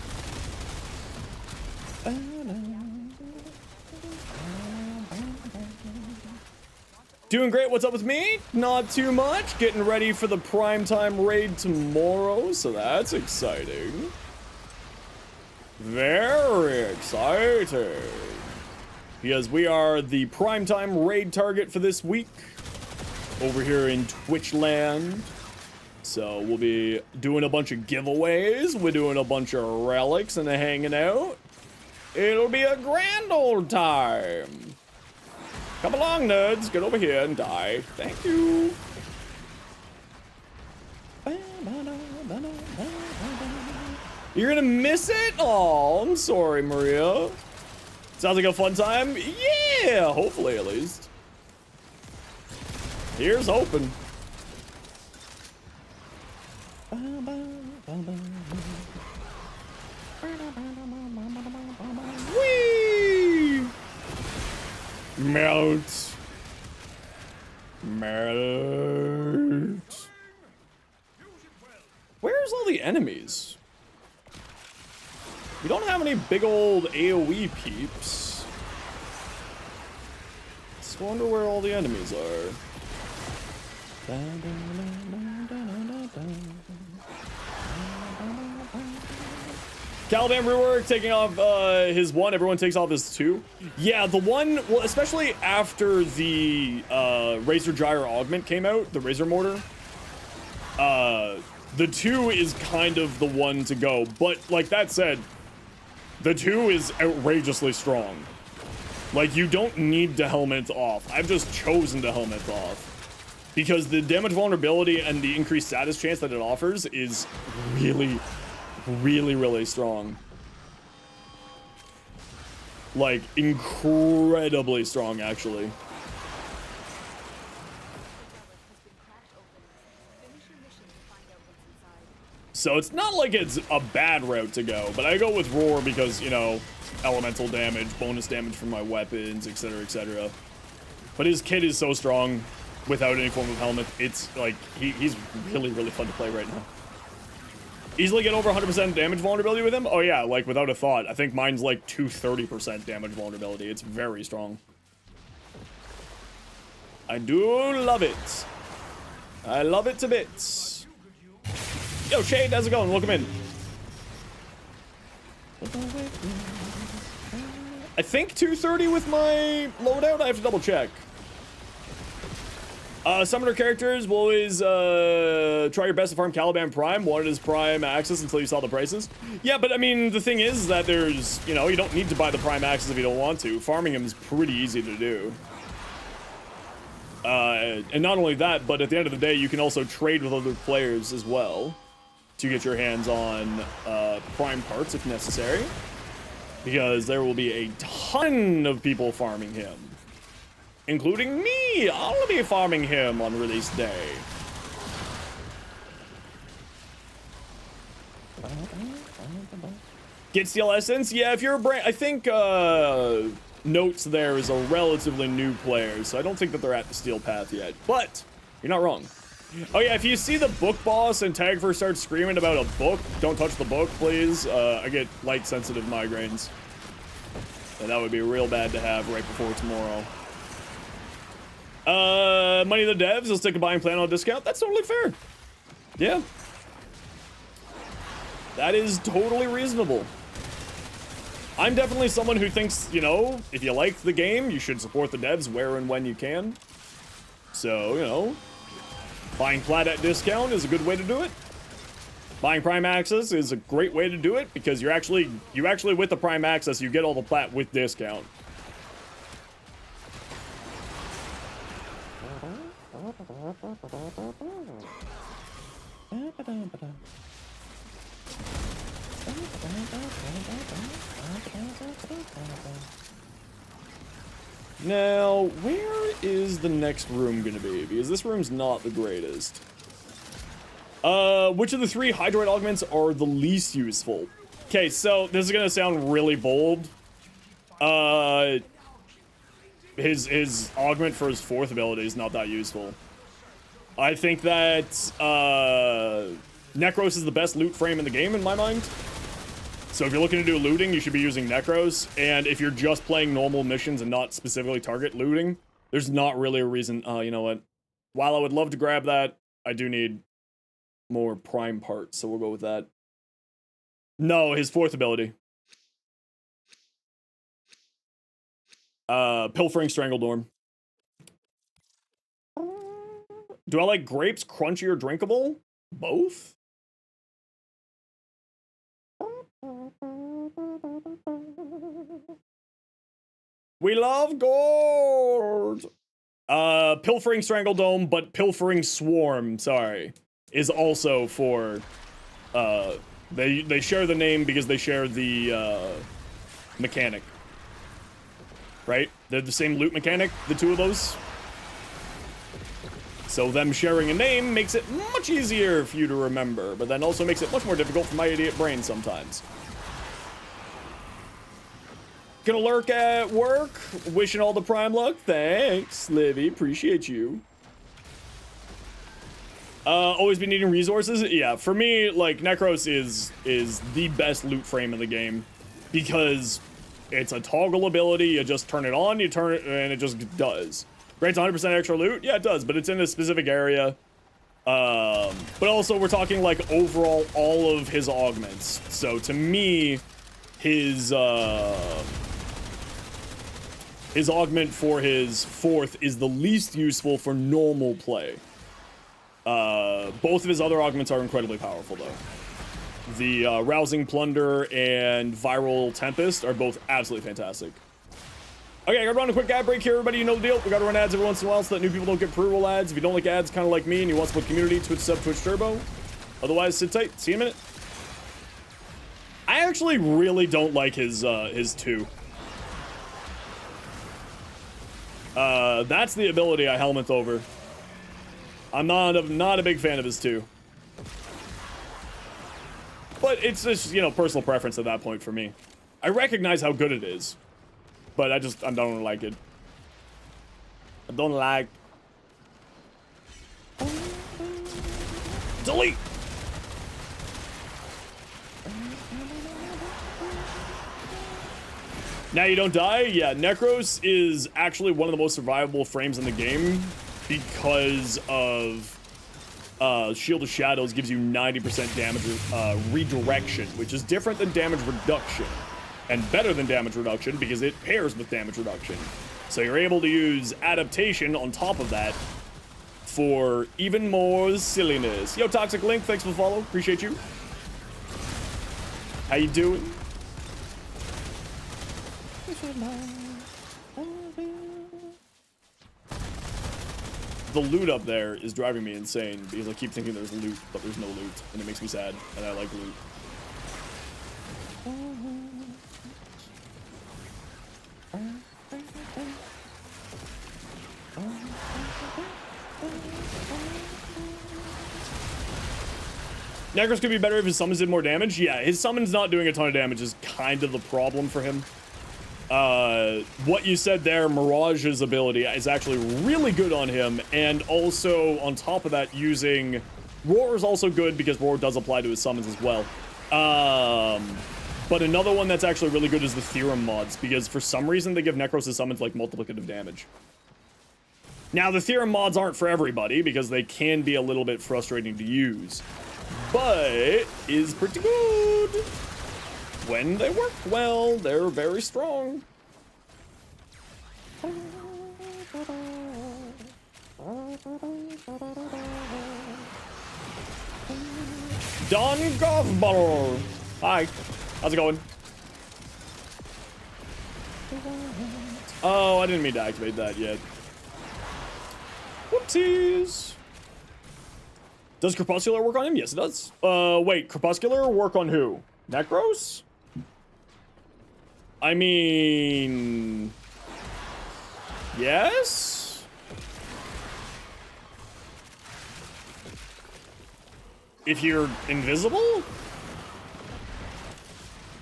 Doing great. What's up with me? Not too much. Getting ready for the primetime raid tomorrow, so that's exciting. Very exciting. Because we are the primetime raid target for this week over here in Twitchland. So we'll be doing a bunch of giveaways. We're doing a bunch of relics and hanging out. It'll be a grand old time. Come along, nerds. Get over here and die. Thank you. You're gonna miss it? Oh, I'm sorry, Maria. Sounds like a fun time? Yeah, hopefully at least. Here's hoping. Whee! Melt. Melt. Where's all the enemies? We don't have any big old AoE peeps. Just wonder where all the enemies are. Caliban rework taking off his one. Everyone takes off his two. Yeah, the one, well, especially after the Razor Gyre augment came out, the Razor Mortar. The two is kind of the one to go. But like that said, the two is outrageously strong. Like, you don't need to helmet off. I've just chosen to helmet off. Because the damage vulnerability and the increased status chance that it offers is really, really strong. Like, incredibly strong, actually. So it's not like it's a bad route to go, but I go with Roar because, you know, elemental damage, bonus damage from my weapons, etc, etc. But his kit is so strong without any form of helmet. It's like, he's really fun to play right now. Easily get over 100% damage vulnerability with him? Oh yeah, like without a thought. I think mine's like 230% damage vulnerability. It's very strong. I do love it. I love it to bits. Yo, Shade, how's it going? Welcome in. I think 230 with my loadout. I have to double check. Summoner characters will always try your best to farm Caliban Prime. Wanted his Prime Access until you saw the prices. Yeah, but I mean, the thing is that there's, you know, you don't need to buy the Prime Access if you don't want to. Farming him is pretty easy to do. And not only that, but at the end of the day, you can also trade with other players as well to get your hands on Prime parts if necessary. Because there will be a ton of people farming him. Including me! I'll be farming him on release day. Get Steel Essence? Yeah, if you're a brand... I think, Notes there is a relatively new player, so I don't think that they're at the Steel Path yet. But, you're not wrong. Oh yeah, if you see the book boss and Tagfer starts screaming about a book, don't touch the book, please. I get light-sensitive migraines. And that would be real bad to have right before tomorrow. Money to the devs, let's take a buying plan on a discount. That's totally fair. Yeah. That is totally reasonable. I'm definitely someone who thinks, you know, if you like the game, you should support the devs where and when you can. So, you know, buying plat at discount is a good way to do it. Buying Prime Access is a great way to do it because you actually with the Prime Access, you get all the plat with discount. Now, where is the next room gonna be? Because this room's not the greatest. Which of the 3 Hydroid augments are the least useful? Okay, so this is gonna sound really bold. His augment for his 4th ability is not that useful. I think that Necros is the best loot frame in the game in my mind. So if you're looking to do looting, you should be using Necros. And if you're just playing normal missions and not specifically target looting, there's not really a reason. You know what? While I would love to grab that, I do need more Prime parts, so we'll go with that. No, his 4th ability. Pilfering Strangledorm. Do I like grapes crunchy or drinkable? Both? We love gold! Pilfering Strangledome, but Pilfering Swarm, sorry, is also for, they share the name because they share the, mechanic. Right? They're the same loot mechanic, the 2 of those. So them sharing a name makes it much easier for you to remember, but then also makes it much more difficult for my idiot brain sometimes. Gonna lurk at work, wishing all the Prime luck. Thanks, Livy, appreciate you. Always been needing resources. Yeah, for me, like, Necros is the best loot frame in the game because it's a toggle ability. You just turn it on, you turn it, and it just does. Grants 100% extra loot? Yeah, it does, but it's in a specific area. But also, we're talking, like, overall all of his augments. So, to me, his augment for his 4th is the least useful for normal play. Both of his other augments are incredibly powerful, though. The Rousing Plunder and Viral Tempest are both absolutely fantastic. Okay, I gotta run a quick ad break here, everybody. You know the deal. We gotta run ads every once in a while so that new people don't get pre-roll ads. If you don't like ads, kind of like me, and you want to support community, Twitch sub, Twitch Turbo. Otherwise, sit tight. See you in a minute. I actually really don't like his 2. That's the ability I helmet over. I'm not a big fan of his 2. But it's just, you know, personal preference at that point for me. I recognize how good it is. But I don't like it. I don't like... Delete! Now you don't die? Yeah, Necros is actually one of the most survivable frames in the game because of Shield of Shadows gives you 90% damage redirection, which is different than damage reduction and better than damage reduction because it pairs with damage reduction. So you're able to use adaptation on top of that for even more silliness. Yo, Toxic Link, thanks for the follow. Appreciate you. How you doing? The loot up there is driving me insane because I keep thinking there's loot, but there's no loot, and it makes me sad, and I like loot. Necros could be better if his summons did more damage. Yeah, his summons not doing a ton of damage is kind of the problem for him. What you said there, Mirage's ability is actually really good on him, and also on top of that, using Roar is also good because Roar does apply to his summons as well. But another one that's actually really good is the Theorem mods, because for some reason they give Necros' summons like multiplicative damage. Now the Theorem mods aren't for everybody because they can be a little bit frustrating to use, but is pretty good. When they work well, they're very strong. Don Golfball. Hi. How's it going? Oh, I didn't mean to activate that yet. Whoopsies. Does Crepuscular work on him? Yes, it does. Wait, Crepuscular work on who? Necros? I mean... yes? If you're invisible?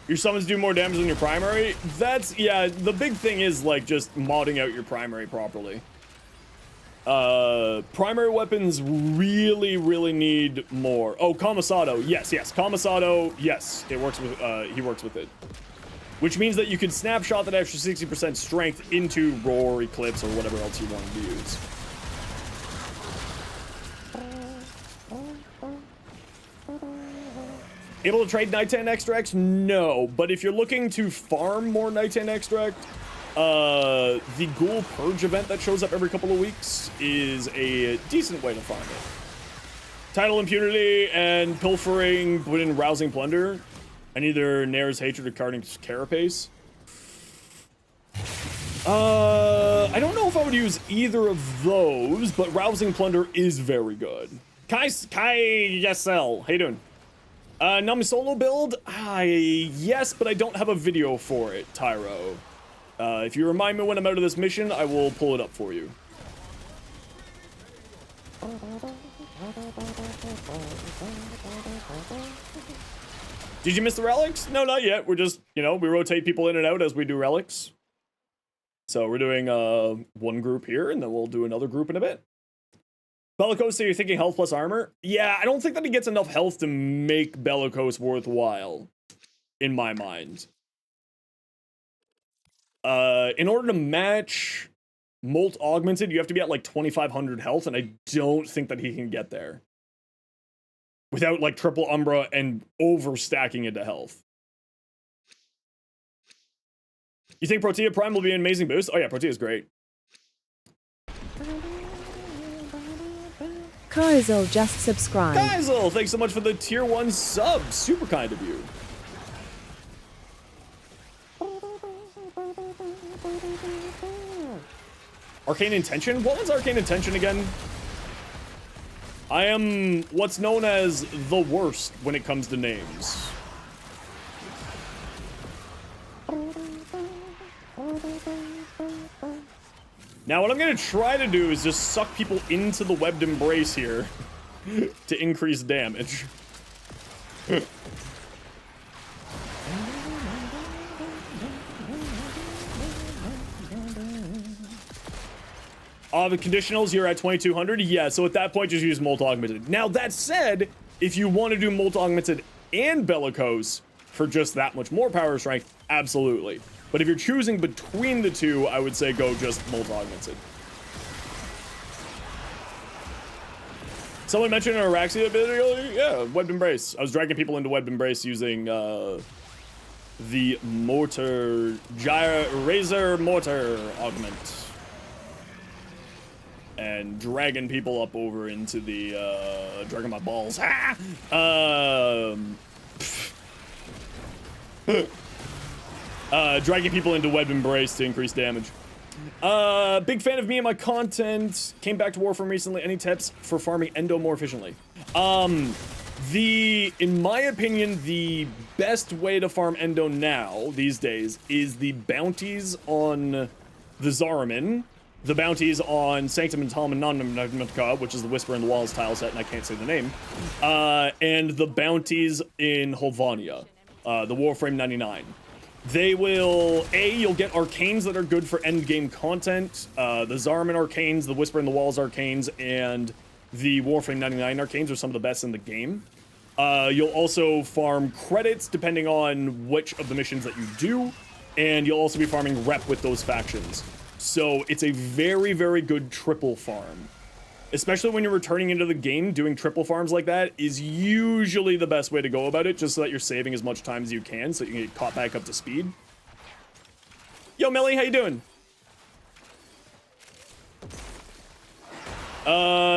Your summons do more damage than your primary? That's, yeah, the big thing is, like, just modding out your primary properly. Primary weapons really, really need more. Oh, Kamisado. Yes, yes. Kamisado, yes. It works with, he works with it. Which means that you can snapshot that extra 60% strength into Roar, Eclipse, or whatever else you wanted to use. Able to trade Nighttime Extracts? No. But if you're looking to farm more Nighttime Extract, the Ghoul Purge event that shows up every couple of weeks is a decent way to farm it. Tidal Impunity and Pilfering put in Rousing Plunder. And either Nair's Hatred or Carding's Carapace. I don't know if I would use either of those, but Rousing Plunder is very good. Kai Yesel, how you doing? Nami solo build? Yes, but I don't have a video for it, Tyro. If you remind me when I'm out of this mission, I will pull it up for you. Did you miss the relics? No, not yet. We're just, you know, we rotate people in and out as we do relics. So we're doing one group here, and then we'll do another group in a bit. Bellicose, so you're thinking health plus armor? Yeah, I don't think that he gets enough health to make Bellicose worthwhile, in my mind. In order to match Molt Augmented, you have to be at like 2,500 health, and I don't think that he can get there. Without, like, triple Umbra and overstacking into health. You think Protea Prime will be an amazing boost? Oh yeah, Protea's great. Kaizel just subscribed. Kaizel, thanks so much for the tier 1 sub. Super kind of you. Arcane Intention? What was Arcane Intention again? I am what's known as the worst when it comes to names. Now what I'm gonna try to do is just suck people into the webbed embrace here to increase damage. The conditionals, you're at 2200. Yeah, so at that point, just use Molt Augmented. Now, that said, if you want to do Molt Augmented and Bellicose for just that much more power strength, absolutely. But if you're choosing between the two, I would say go just multi-augmented. Someone mentioned an ORAXIA video. Yeah, Web Embrace. I was dragging people into Web Embrace using the mortar, razor mortar augment. And dragging people up over into the, dragging my balls. Dragging people into Web Embrace to increase damage. Big fan of me and my content. Came back to Warframe recently. Any tips for farming endo more efficiently? In my opinion, the best way to farm endo now, these days, is the bounties on the Zariman, the bounties on Sanctum and Talman, which is the Whisper in the Walls tile set, and I can't say the name, and the bounties in Holvania, the Warframe 99. They will, you'll get arcanes that are good for end game content, the Zariman arcanes, the Whisper in the Walls arcanes, and the Warframe 99 arcanes are some of the best in the game. You'll also farm credits depending on which of the missions that you do, and you'll also be farming rep with those factions. So it's a very, very good triple farm. Especially when you're returning into the game, doing triple farms like that is usually the best way to go about it, just so that you're saving as much time as you can, so you can get caught back up to speed. Yo, Millie, how you doing?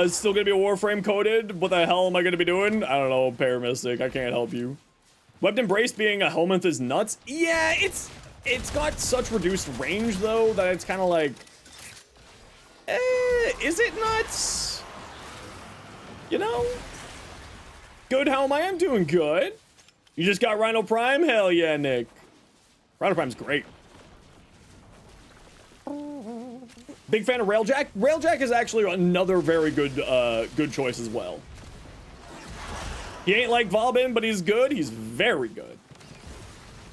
Still gonna be a Warframe coded? What the hell am I gonna be doing? I don't know, Paramystic, I can't help you. Webbed Embrace being a helmet is nuts? Yeah, it's got such reduced range, though, that it's kind of like... is it nuts? You know? Good, how am I? I'm doing good. You just got Rhino Prime? Hell yeah, Nick. Rhino Prime's great. Big fan of Railjack. Railjack is actually another very good good choice as well. He ain't like Valbin, but he's good. He's very good.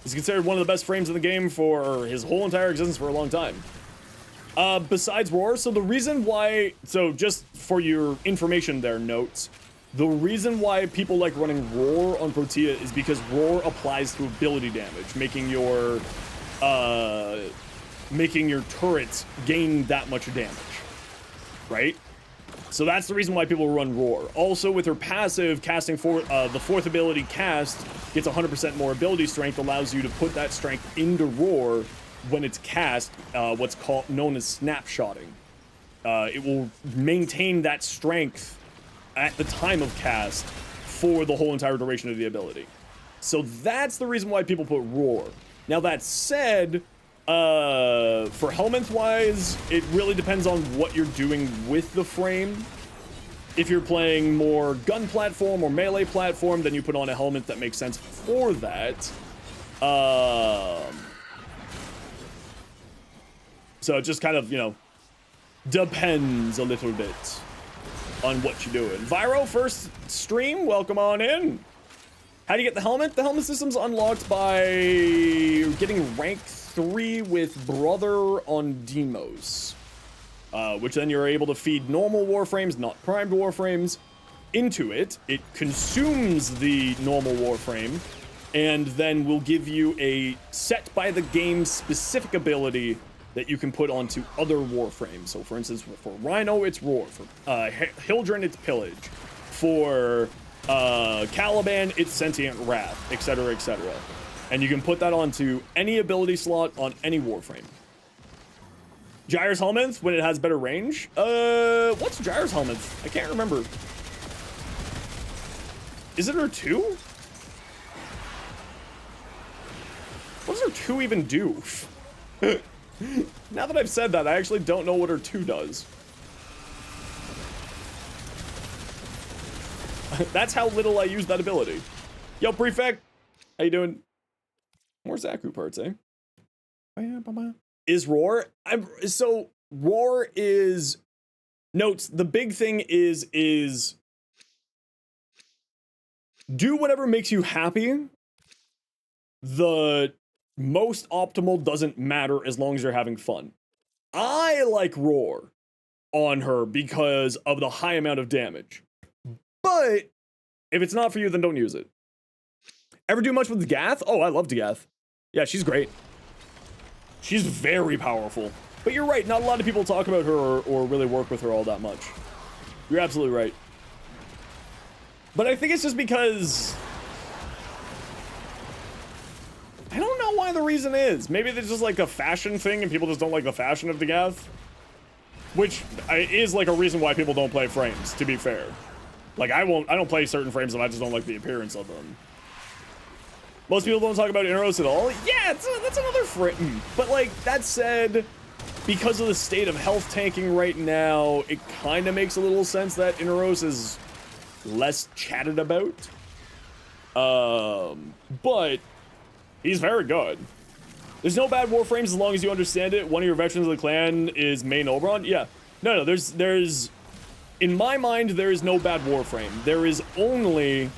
He's considered one of the best frames in the game for his whole entire existence for a long time. Besides Roar, so the reason why, so just for your information there, notes, the reason why people like running Roar on Protea is because Roar applies to ability damage, making your turrets gain that much damage, right? So that's the reason why people run Roar. Also, with her passive, casting for the fourth ability cast gets 100% more ability strength, allows you to put that strength into Roar when it's cast, what's known as snapshotting. It will maintain that strength at the time of cast for the whole entire duration of the ability. So that's the reason why people put Roar. Now that said, for helmet-wise, it really depends on what you're doing with the frame. If you're playing more gun platform or melee platform, then you put on a helmet that makes sense for that. So it just kind of, you know, depends a little bit on what you're doing. Viro, first stream, welcome on in. How do you get the helmet? The helmet system's unlocked by getting rank 3 with Brother on Demos, which then you're able to feed normal Warframes, not primed Warframes, into it. It consumes the normal Warframe, and then will give you a set by the game specific ability that you can put onto other Warframes. So for instance, for Rhino, it's Roar. For Hildren, it's Pillage. For Caliban, it's Sentient Wrath, etc., etc. And you can put that onto any ability slot on any Warframe. Gyre's helmet, when it has better range? What's Gyre's helmet? I can't remember. Is it her 2? What does her 2 even do? Now that I've said that, I actually don't know what her 2 does. That's how little I use that ability. Yo, Prefect! How you doing? More Zaku parts, eh? Is Roar? So, Roar is... Notes, the big thing is... Do whatever makes you happy. The most optimal doesn't matter as long as you're having fun. I like Roar on her because of the high amount of damage. But if it's not for you, then don't use it. Ever do much with Gath? Oh, I love Gath. Yeah, she's great. She's very powerful. But you're right, not a lot of people talk about her or really work with her all that much. You're absolutely right. But I think it's just because... I don't know why the reason is. Maybe it's just like a fashion thing and people just don't like the fashion of Degath. Which is like a reason why people don't play frames, to be fair. Like I don't play certain frames and I just don't like the appearance of them. Most people don't talk about Inaros at all. Yeah, that's another frame. But like, that said, because of the state of health tanking right now, it kind of makes a little sense that Inaros is less chatted about. But he's very good. There's no bad warframes as long as you understand it. One of your veterans of the clan is main Oberon. Yeah. No, there's in my mind, there is no bad warframe. There is only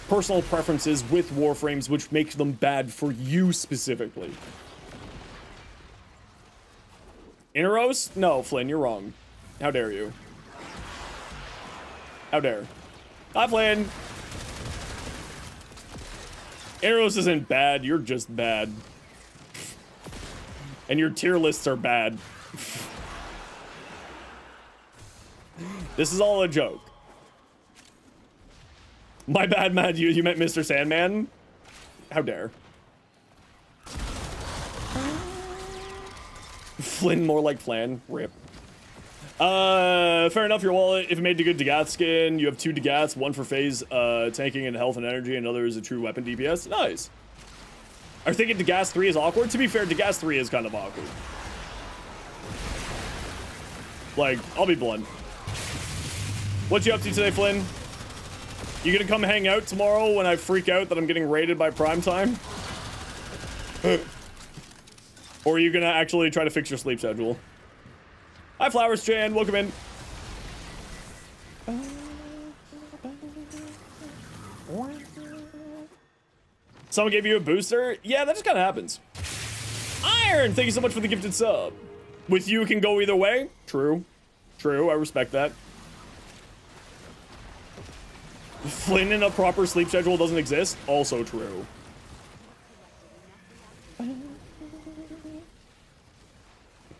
personal preferences with warframes which makes them bad for you specifically. Inaros? No, Flynn, you're wrong. How dare you? How dare? Hi, Flynn. Inaros isn't bad, you're just bad. And your tier lists are bad. This is all a joke. My bad, Matt. You meant Mr. Sandman? How dare. Flynn, more like Flan. Rip. Fair enough. Your wallet, if it made a good Degath skin, you have 2 Degaths, one for phase tanking and health and energy, and another is a true weapon DPS. Nice. Are you thinking Degath 3 is awkward? To be fair, Degath 3 is kind of awkward. Like, I'll be blunt. What you up to today, Flynn? You gonna come hang out tomorrow when I freak out that I'm getting raided by Primetime? Or are you gonna actually try to fix your sleep schedule? Hi, Flowers Chan. Welcome in. Someone gave you a booster? Yeah, that just kind of happens. Iron, thank you so much for the gifted sub. With you, it can go either way. True. True, I respect that. Flynn in a proper sleep schedule doesn't exist. Also true.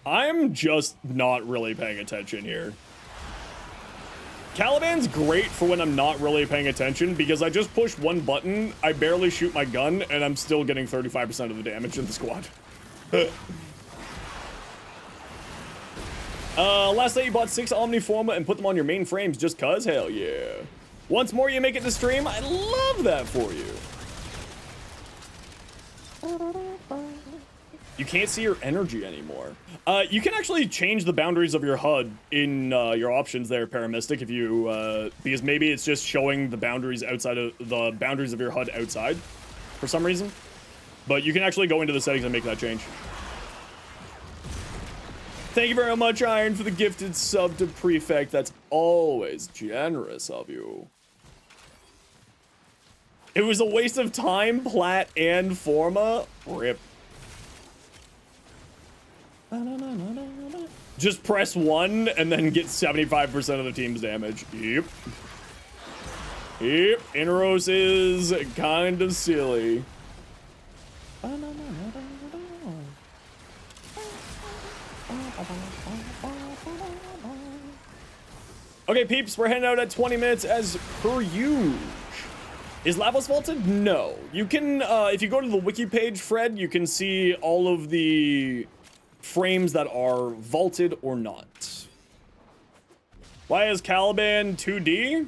I'm just not really paying attention here. Caliban's great for when I'm not really paying attention because I just push one button, I barely shoot my gun, and I'm still getting 35% of the damage in the squad. Last night you bought 6 Omniforma and put them on your main frames just cuz? Hell yeah. Once more you make it to stream, I love that for you. You can't see your energy anymore. You can actually change the boundaries of your HUD in your options there, Paramystic, if you, because maybe it's just showing the boundaries outside of the boundaries of your HUD outside for some reason. But you can actually go into the settings and make that change. Thank you very much, Iron, for the gifted sub to Prefect. That's always generous of you. It was a waste of time, Plat, and Forma. Rip. Just press 1 and then get 75% of the team's damage. Yep. Yep. Inaros is kind of silly. Okay, peeps, we're heading out at 20 minutes as per usual. Is Lavos vaulted? No. You can, if you go to the wiki page, Fred, you can see all of the frames that are vaulted or not. Why is Caliban 2D?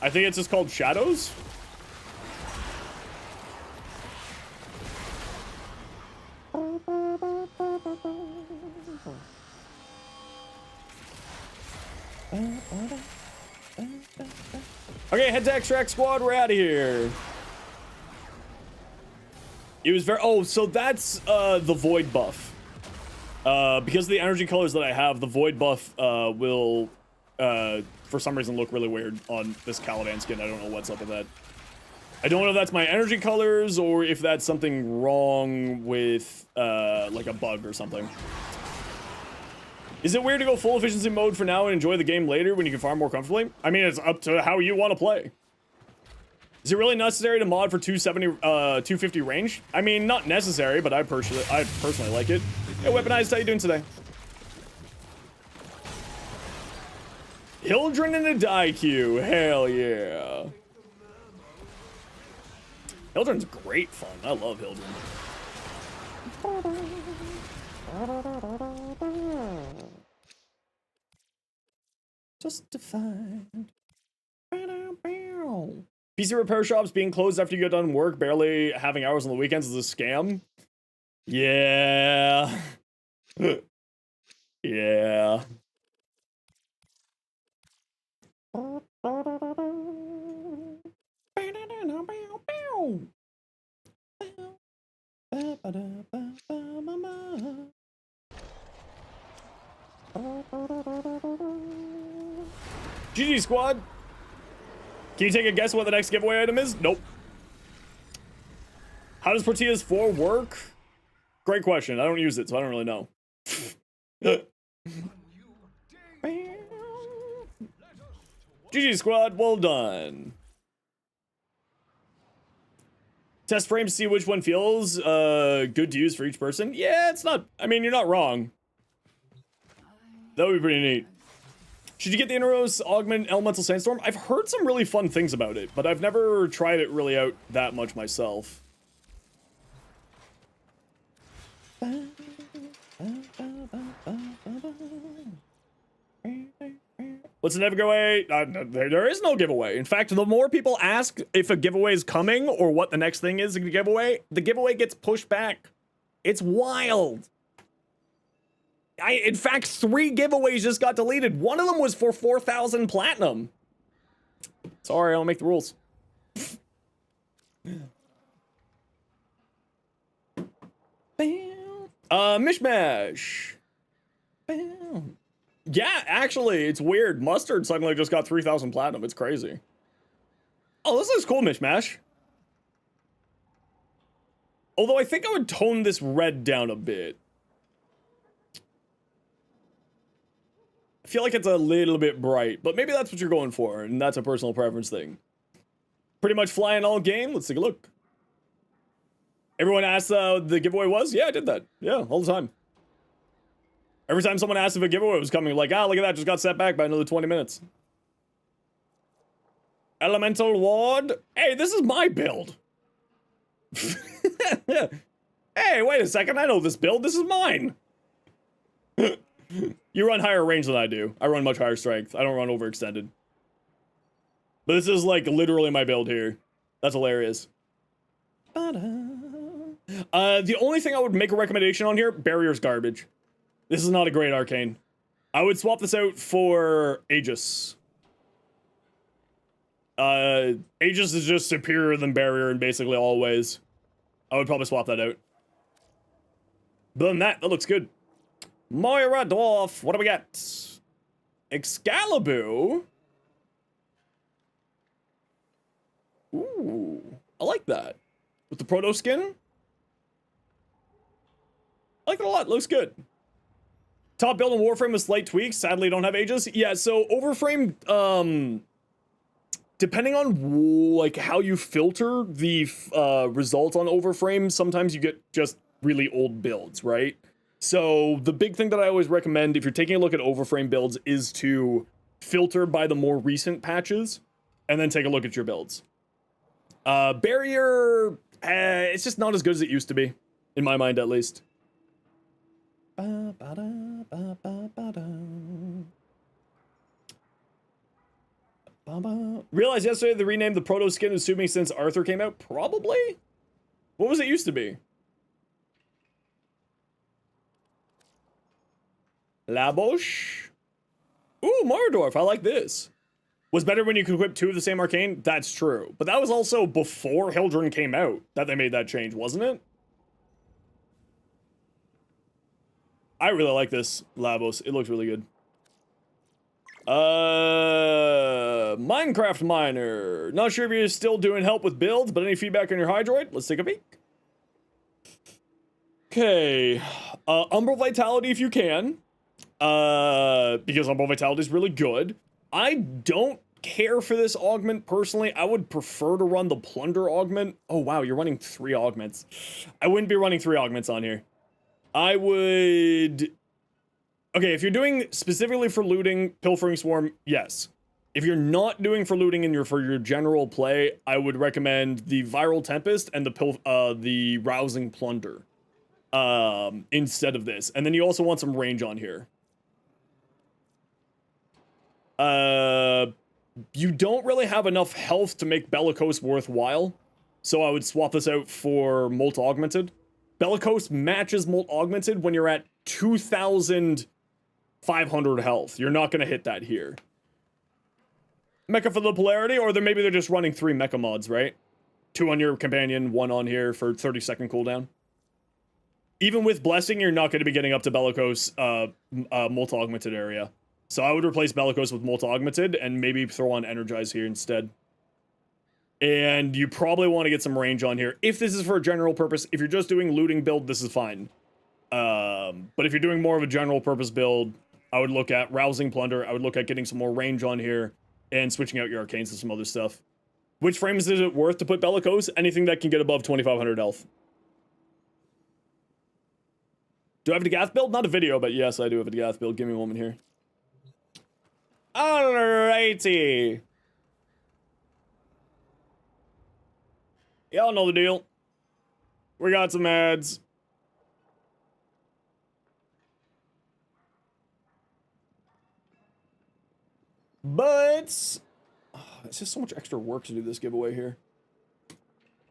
I think it's just called Shadows. Okay, head to Extract Squad, we're out of here. It was very, oh, so that's the Void buff. Because of the energy colors that I have, the Void buff will, for some reason, look really weird on this Caliban skin. I don't know what's up with that. I don't know if that's my energy colors or if that's something wrong with, like a bug or something. Is it weird to go full efficiency mode for now and enjoy the game later when you can farm more comfortably? I mean, it's up to how you want to play. Is it really necessary to mod for 250 range? I mean, not necessary, but I personally like it. Hey, Weaponized, how you doing today? Hildren in a die queue, hell yeah. Hildren's great fun. I love Hildren. Justified. PC repair shops being closed after you get done work, barely having hours on the weekends is a scam. Yeah. Yeah. GG squad. Can you take a guess what the next giveaway item is? Nope. How does Protea's 4 work? Great question. I don't use it, so I don't really know. GG squad, well done. Test frames, see which one feels good to use for each person. Yeah, it's not, I mean, you're not wrong. That would be pretty neat. Should you get the Inros Augment Elemental Sandstorm? I've heard some really fun things about it, but I've never tried it really out that much myself. What's the giveaway? There is no giveaway. In fact, the more people ask if a giveaway is coming or what the next thing is a giveaway, the giveaway gets pushed back. It's wild. In fact, 3 giveaways just got deleted. One of them was for 4,000 platinum. Sorry, I don't make the rules. Mishmash. Bam. Yeah, actually, it's weird. Mustard suddenly just got 3,000 platinum. It's crazy. Oh, this is cool, Mishmash. Although I think I would tone this red down a bit. I feel like it's a little bit bright, but maybe that's what you're going for, and that's a personal preference thing. Pretty much flying all game. Let's take a look. Everyone asked the giveaway was? Yeah, I did that. Yeah, all the time. Every time someone asked if a giveaway was coming, like, ah, look at that, just got set back by another 20 minutes. Elemental Ward. Hey, this is my build. Hey, wait a second, I know this build. This is mine. You run higher range than I do. I run much higher strength. I don't run overextended. But this is like literally my build here. That's hilarious. The only thing I would make a recommendation on here, Barrier's garbage. This is not a great arcane. I would swap this out for Aegis. Aegis is just superior than Barrier in basically all ways. I would probably swap that out. But other than that, that looks good. Moira Dwarf, what do we got? Excalibur. Ooh, I like that. With the proto skin. I like it a lot, looks good. Top build in Warframe with slight tweaks, sadly don't have Aegis. Yeah, so Overframe, depending on like how you filter the results on Overframe, sometimes you get just really old builds, right? So the big thing that I always recommend if you're taking a look at Overframe builds is to filter by the more recent patches and then take a look at your builds. Barrier, it's just not as good as it used to be, in my mind at least. Realized yesterday they renamed the proto skin, assuming since Arthur came out? Probably? What was it used to be? Labosh? Ooh, Mordorf, I like this. Was better when you could equip 2 of the same arcane? That's true. But that was also before Hildren came out that they made that change, wasn't it? I really like this Labos. It looks really good. Minecraft Miner. Not sure if you're still doing help with builds, but any feedback on your Hydroid? Let's take a peek. Okay. Umbral Vitality if you can. Because Umbral Vitality is really good. I don't care for this augment personally. I would prefer to run the plunder augment. Oh wow, you're running 3 augments. I wouldn't be running 3 augments on here. I would... Okay, if you're doing specifically for looting, pilfering swarm, yes. If you're not doing for looting and for your general play, I would recommend the Viral Tempest and the Rousing Plunder instead of this. And then you also want some range on here. You don't really have enough health to make Bellicose worthwhile, so I would swap this out for Molt Augmented. Bellicose matches Molt Augmented when you're at 2,500 health. You're not going to hit that here. Mecha for the Polarity, or maybe they're just running 3 mecha mods, right? 2 on your companion, 1 on here for 30-second cooldown. Even with Blessing, you're not going to be getting up to Bellicose Molt Augmented area. So I would replace Bellicose with Molt Augmented and maybe throw on Energize here instead. And you probably want to get some range on here. If this is for a general purpose, if you're just doing looting build, this is fine. But if you're doing more of a general purpose build, I would look at Rousing Plunder. I would look at getting some more range on here and switching out your Arcanes and some other stuff. Which frames is it worth to put Bellicose? Anything that can get above 2,500 health. Do I have a Gath build? Not a video, but yes, I do have a Gath build. Give me a moment here. Alrighty. Y'all know the deal. We got some ads. But it's just so much extra work to do this giveaway here.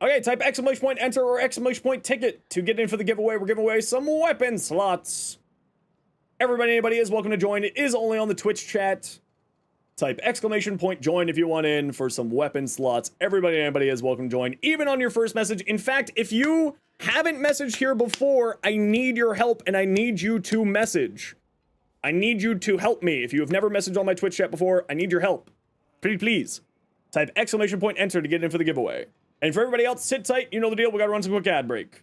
Okay, type exclamation point enter or exclamation point ticket to get in for the giveaway. We're giving away some weapon slots. Everybody, anybody is welcome to join. It is only on the Twitch chat. Type exclamation point join if you want in for some weapon slots. Everybody, anybody is welcome to join, even on your first message. In fact, if you haven't messaged here before, I need your help and I need you to message. I need you to help me. If you have never messaged on my Twitch chat before, I need your help. Pretty please. Type exclamation point enter to get in for the giveaway. And for everybody else, sit tight. You know the deal. We gotta run some quick ad break.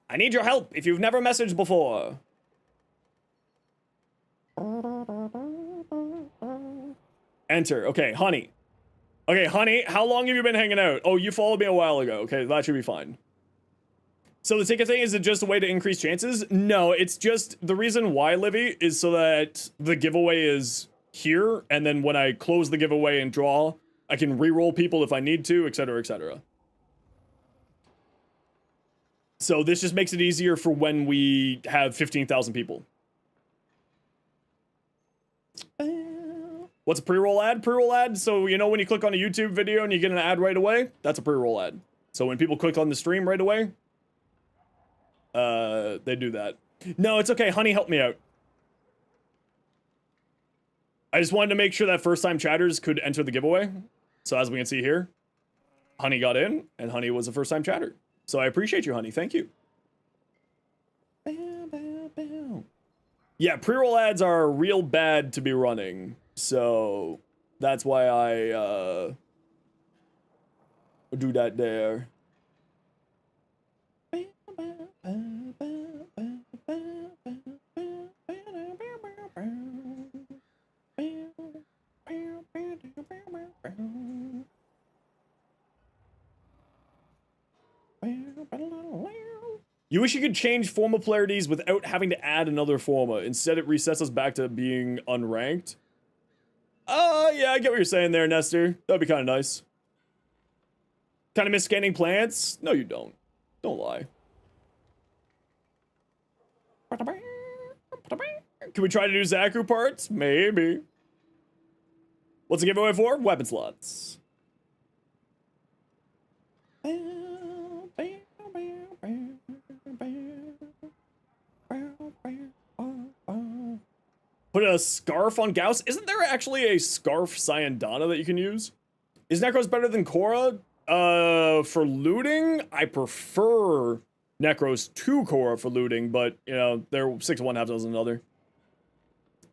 I need your help if you've never messaged before. Enter. Okay, honey. Okay, honey, how long have you been hanging out? Oh, you followed me a while ago. Okay, that should be fine. So the ticket thing, is it just a way to increase chances? No, it's just, the reason why, Livy, is so that the giveaway is here, and then when I close the giveaway and draw, I can re-roll people if I need to, etc., etc. So this just makes it easier for when we have 15,000 people. What's a pre-roll ad? Pre-roll ad, so you know when you click on a YouTube video and you get an ad right away? That's a pre-roll ad. So when people click on the stream right away, they do that. No, it's okay, honey, help me out. I just wanted to make sure that first-time chatters could enter the giveaway. So as we can see here, honey got in, and honey was a first-time chatter. So I appreciate you, honey. Thank you. Yeah, pre-roll ads are real bad to be running. So that's why I do that there. You wish you could change forma polarities without having to add another forma. Instead, it resets us back to being unranked. Yeah, I get what you're saying there, Nestor. That'd be kind of nice. Kind of miss scanning plants? No, you don't. Don't lie. Can we try to do Zaku parts? Maybe. What's the giveaway for? Weapon slots. Put a scarf on Gauss. Isn't there actually a scarf Syandana that you can use? Is Necros better than Korra? For looting, I prefer Necros to Korra for looting, but, you know, they're 6 of one, half dozen another.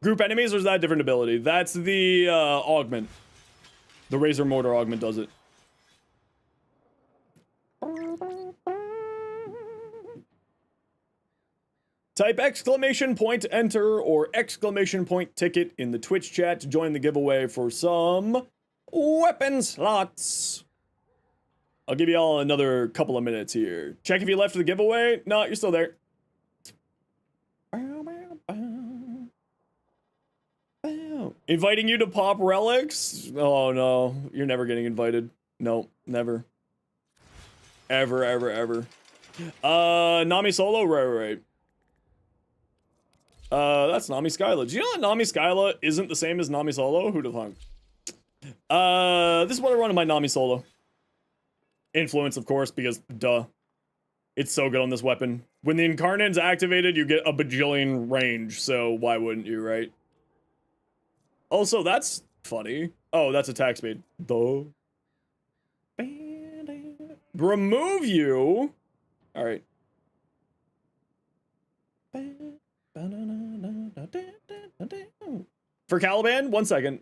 Group enemies, or is that a different ability? That's the, augment. The Razor Mortar augment does it. Type exclamation point enter or exclamation point ticket in the Twitch chat to join the giveaway for some weapon slots. I'll give you all another couple of minutes here. Check if you left the giveaway. No, you're still there. Inviting you to pop relics? Oh no, you're never getting invited. No, never. Ever, ever, ever. Nami Solo? Right. That's Nami Skyla. Do you know that Nami Skyla isn't the same as Nami Solo? Who'd have thunk? This is what I run in my Nami Solo. Influence, of course, because duh. It's so good on this weapon. When the Incarnate's activated, you get a bajillion range, so why wouldn't you, right? Also, that's funny. Oh, that's attack speed. Duh. Remove you? Alright. For Caliban, 1 second.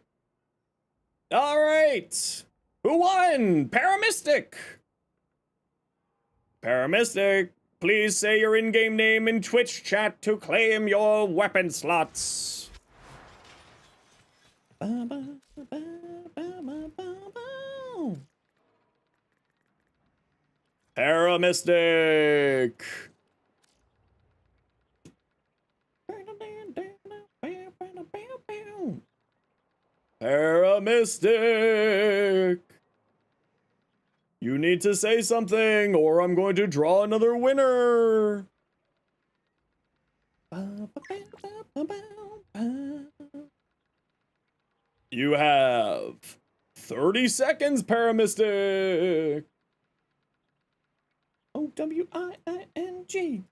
Alright. Who won? Paramystic. Paramystic, please say your in-game name in Twitch chat to claim your weapon slots. Paramystic. Paramystic. You need to say something, or I'm going to draw another winner. You have 30 seconds, Paramystic. O-W-I-I-N-G.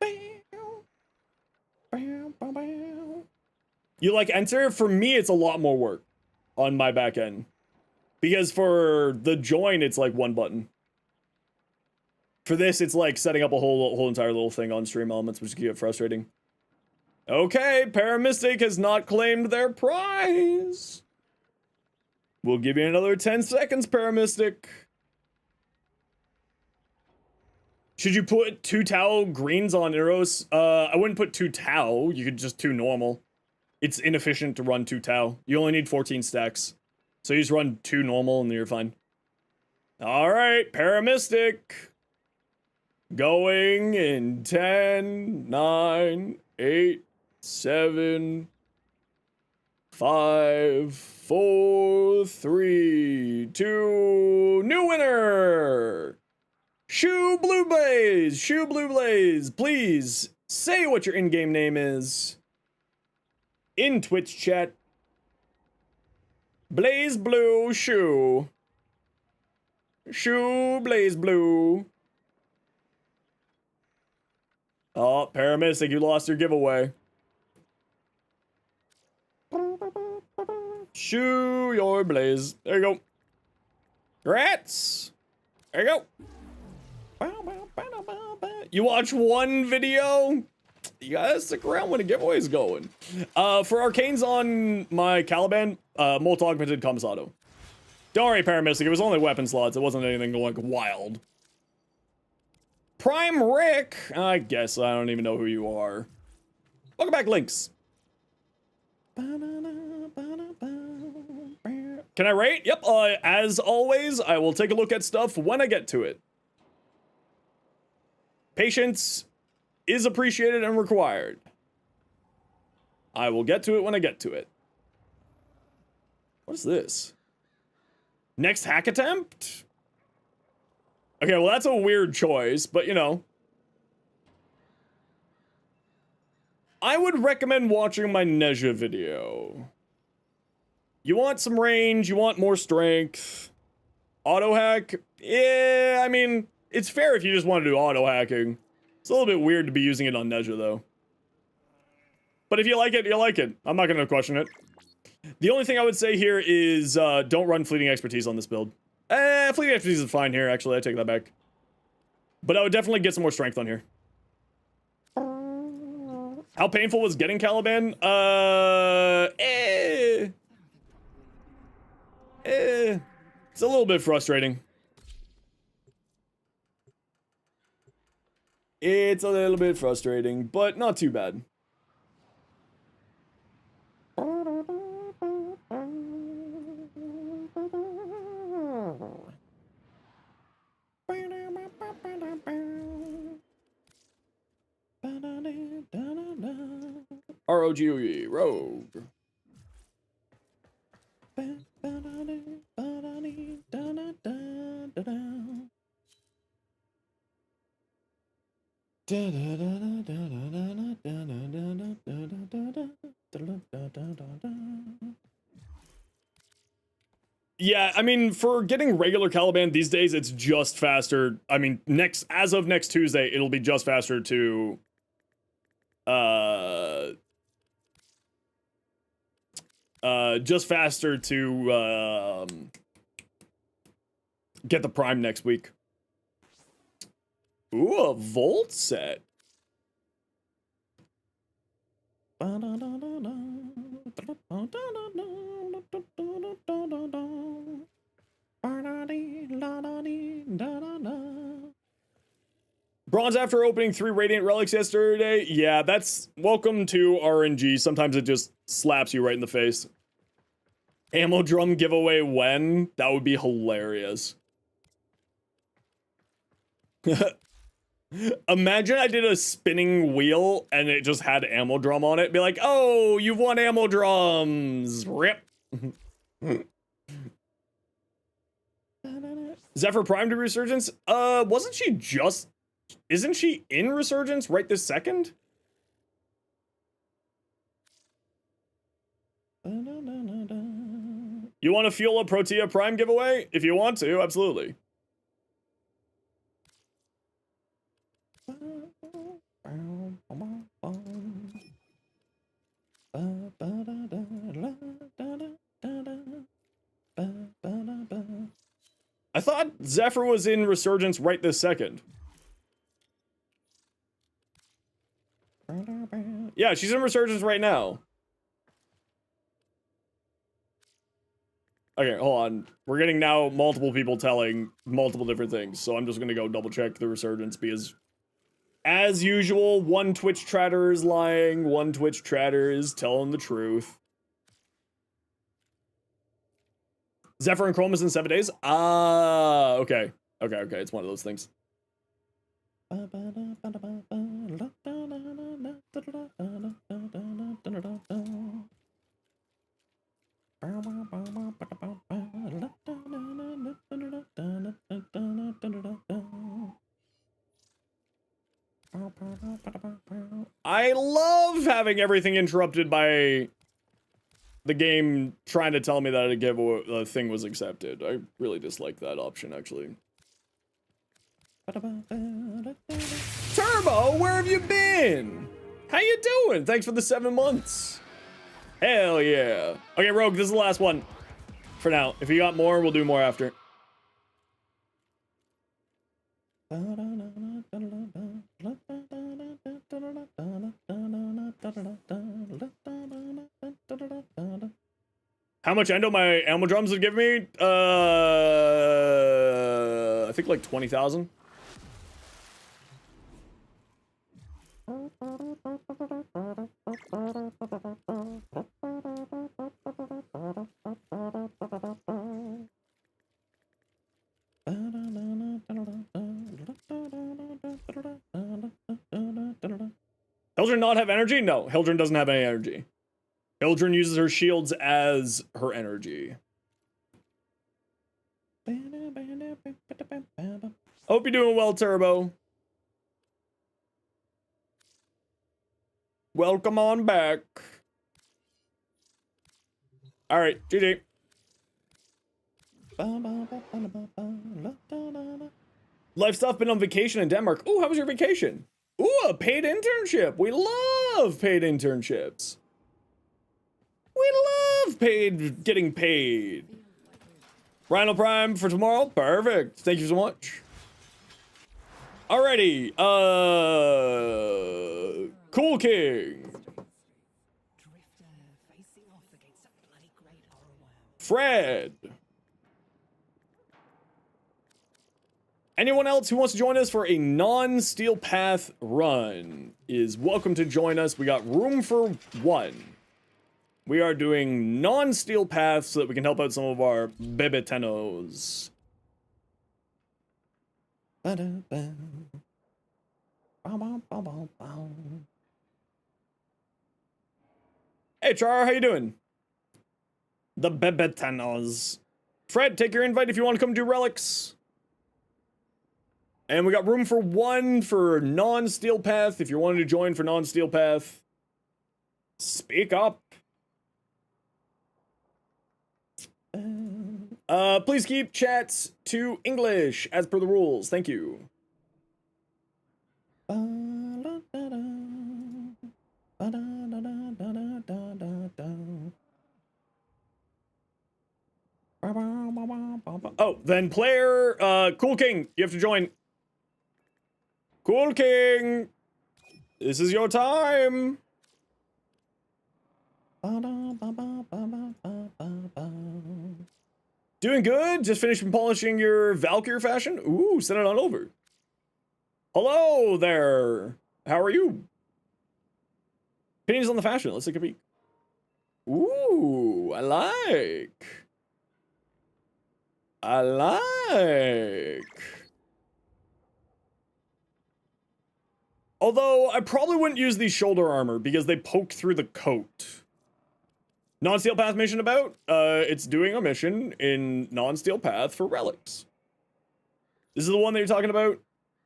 You like enter? For me, it's a lot more work on my back end. Because for the join, it's like one button. For this, it's like setting up a whole entire little thing on stream elements, which can get frustrating. Okay, Paramystic has not claimed their prize. We'll give you another 10 seconds, Paramystic. Should you put 2 Tau greens on Eros? I wouldn't put 2 Tau. You could just 2 normal. It's inefficient to run 2 Tau. You only need 14 stacks. So you just run 2 normal and you're fine. Alright, Paramystic. Going in 10, 9, 8, 7, 5, 4, 3, 2, new winner! Shoe Blue Blaze! Shoe Blue Blaze, please say what your in-game name is. In Twitch chat. Blaze Blue Shoe. Shoe Blaze Blue. Oh, Paramystic, you lost your giveaway. Shoe your blaze. There you go. Congrats. There you go. You watch one video? You gotta stick around when the giveaway's going. For arcanes on my Caliban, Molt Augmented comes auto. Don't worry, Paramystic, it was only weapon slots. It wasn't anything like wild. Prime Rick, I guess I don't even know who you are. Welcome back, Lynx. Can I rate? Yep, as always, I will take a look at stuff when I get to it. Patience is appreciated and required. I will get to it when I get to it. What is this? Next hack attempt? Okay, well that's a weird choice, but you know. I would recommend watching my Nezha video. You want some range, you want more strength. Auto hack? Yeah, I mean, it's fair if you just want to do auto hacking. It's a little bit weird to be using it on Nezha though. But if you like it, you like it. I'm not gonna question it. The only thing I would say here is don't run Fleeting Expertise on this build. Fleeting Expertise is fine here, actually, I take that back. But I would definitely get some more strength on here. How painful was getting Caliban? It's a little bit frustrating. It's a little bit frustrating, but not too bad. R-O-G-U-E. Rogue. Yeah, I mean, for getting regular Caliban these days, it's just faster. I mean, as of next Tuesday, it'll be just faster to get the Prime next week. Ooh, a Volt set. Bronze after opening 3 Radiant Relics yesterday. Yeah, that's welcome to RNG. Sometimes it just slaps you right in the face. Ammo drum giveaway when? That would be hilarious. Imagine I did a spinning wheel and it just had ammo drum on it. Be like, oh, you've won ammo drums. Rip. Zephyr Prime to Resurgence? Wasn't she just... Isn't she in Resurgence right this second? You want to fuel a Protea Prime giveaway? If you want to, absolutely. I thought Zephyr was in Resurgence right this second. Yeah, she's in Resurgence right now. Okay, hold on. We're getting now multiple people telling multiple different things, so I'm just gonna go double check the Resurgence because, as usual, one Twitch trader is lying, one Twitch trader is telling the truth. Zephyr and Chrome is in 7 days? Ah, okay. Okay, it's one of those things. I love having everything interrupted by the game trying to tell me that a thing was accepted. I really dislike that option, actually. Turbo, where have you been? How you doing? Thanks for the 7 months. Hell yeah. Okay, Rogue, this is the last one. For now. If you got more, we'll do more after. How much endo my ammo drums would give me? I think like 20,000. Hildren not have energy? No, Hildren doesn't have any energy. Hildren uses her shields as her energy. Hope you're doing well, Turbo. Welcome on back. All right, GG. Life stuff, been on vacation in Denmark. Ooh, how was your vacation? Ooh, a paid internship. We love paid internships. We love getting paid. Rhino Prime for tomorrow. Perfect. Thank you so much. Alrighty. Cool King. Fred. Anyone else who wants to join us for a non-Steel Path run is welcome to join us. We got room for 1. We are doing non-Steel Paths so that we can help out some of our bebetenos. Hey, Char, how you doing? The Bebetanos. Fred, take your invite if you want to come do relics. And we got room for one for non-steel path. If you're wanting to join for non-steel path, speak up. Please keep chats to English as per the rules. Thank you. Oh, then player, Cool King, you have to join. Cool King, this is your time. Doing good. Just finished polishing your Valkyrie fashion. Ooh, send it on over. Hello there. How are you? Opinions on the fashion. Let's take a peek. Ooh, I like. I like. Although, I probably wouldn't use these shoulder armor because they poke through the coat. Non-steel path mission about? It's doing a mission in non-steel path for relics. This is the one that you're talking about?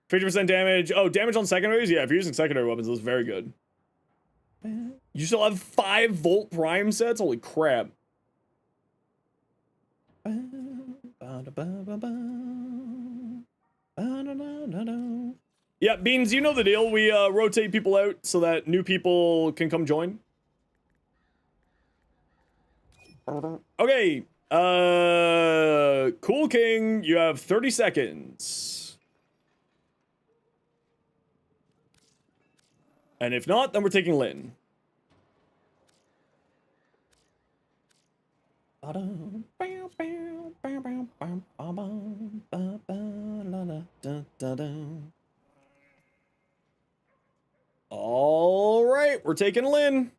50% damage. Oh, damage on secondaries? Yeah, if you're using secondary weapons, that's very good. You still have 5 Volt Prime sets? Holy crap. Yeah, Beans, you know the deal. We rotate people out so that new people can come join. Okay, Cool King, you have 30 seconds. And if not, then we're taking Lynn. All right, we're taking Lynn.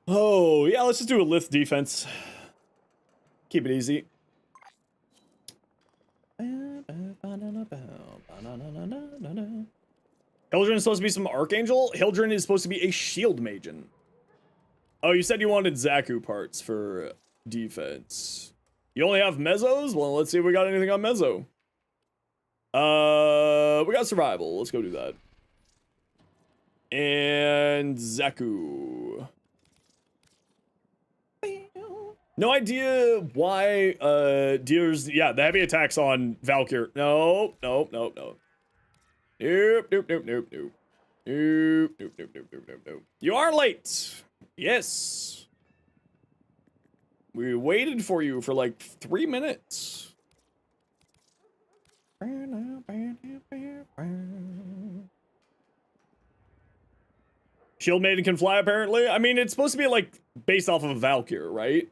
Oh, yeah, let's just do a lift defense. Keep it easy. Hildren is supposed to be some Archangel? Hildren is supposed to be a shield magen. Oh, you said you wanted Zaku parts for defense. You only have mezzos? Well, let's see if we got anything on mezzo. We got survival. Let's go do that. And Zaku. No idea why deers. Yeah, the heavy attacks on Valkyr. No. Nope. Nope. You are late. Yes. We waited for you for like 3 minutes. Shield Maiden can fly, apparently. I mean, it's supposed to be like based off of a Valkyr, right?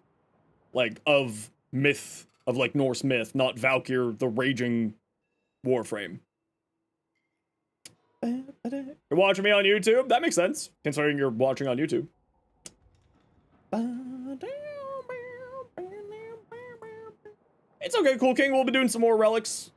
Like of myth, of like Norse myth, not Valkyr, the raging Warframe. You're watching me on YouTube? That makes sense, considering you're watching on YouTube. It's okay, Cool King. We'll be doing some more relics.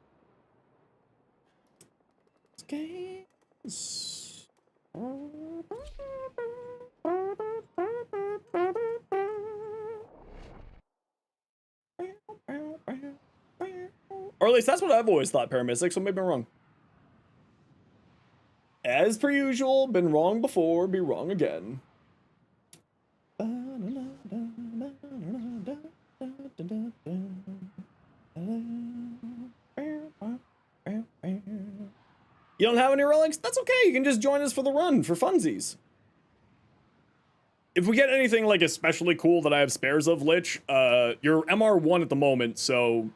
Or at least that's what I've always thought, Paramystic, so maybe I'm wrong. As per usual, been wrong before, be wrong again. You don't have any relics? That's okay, you can just join us for the run, for funsies. If we get anything like especially cool that I have spares of, Lich, you're MR1 at the moment, so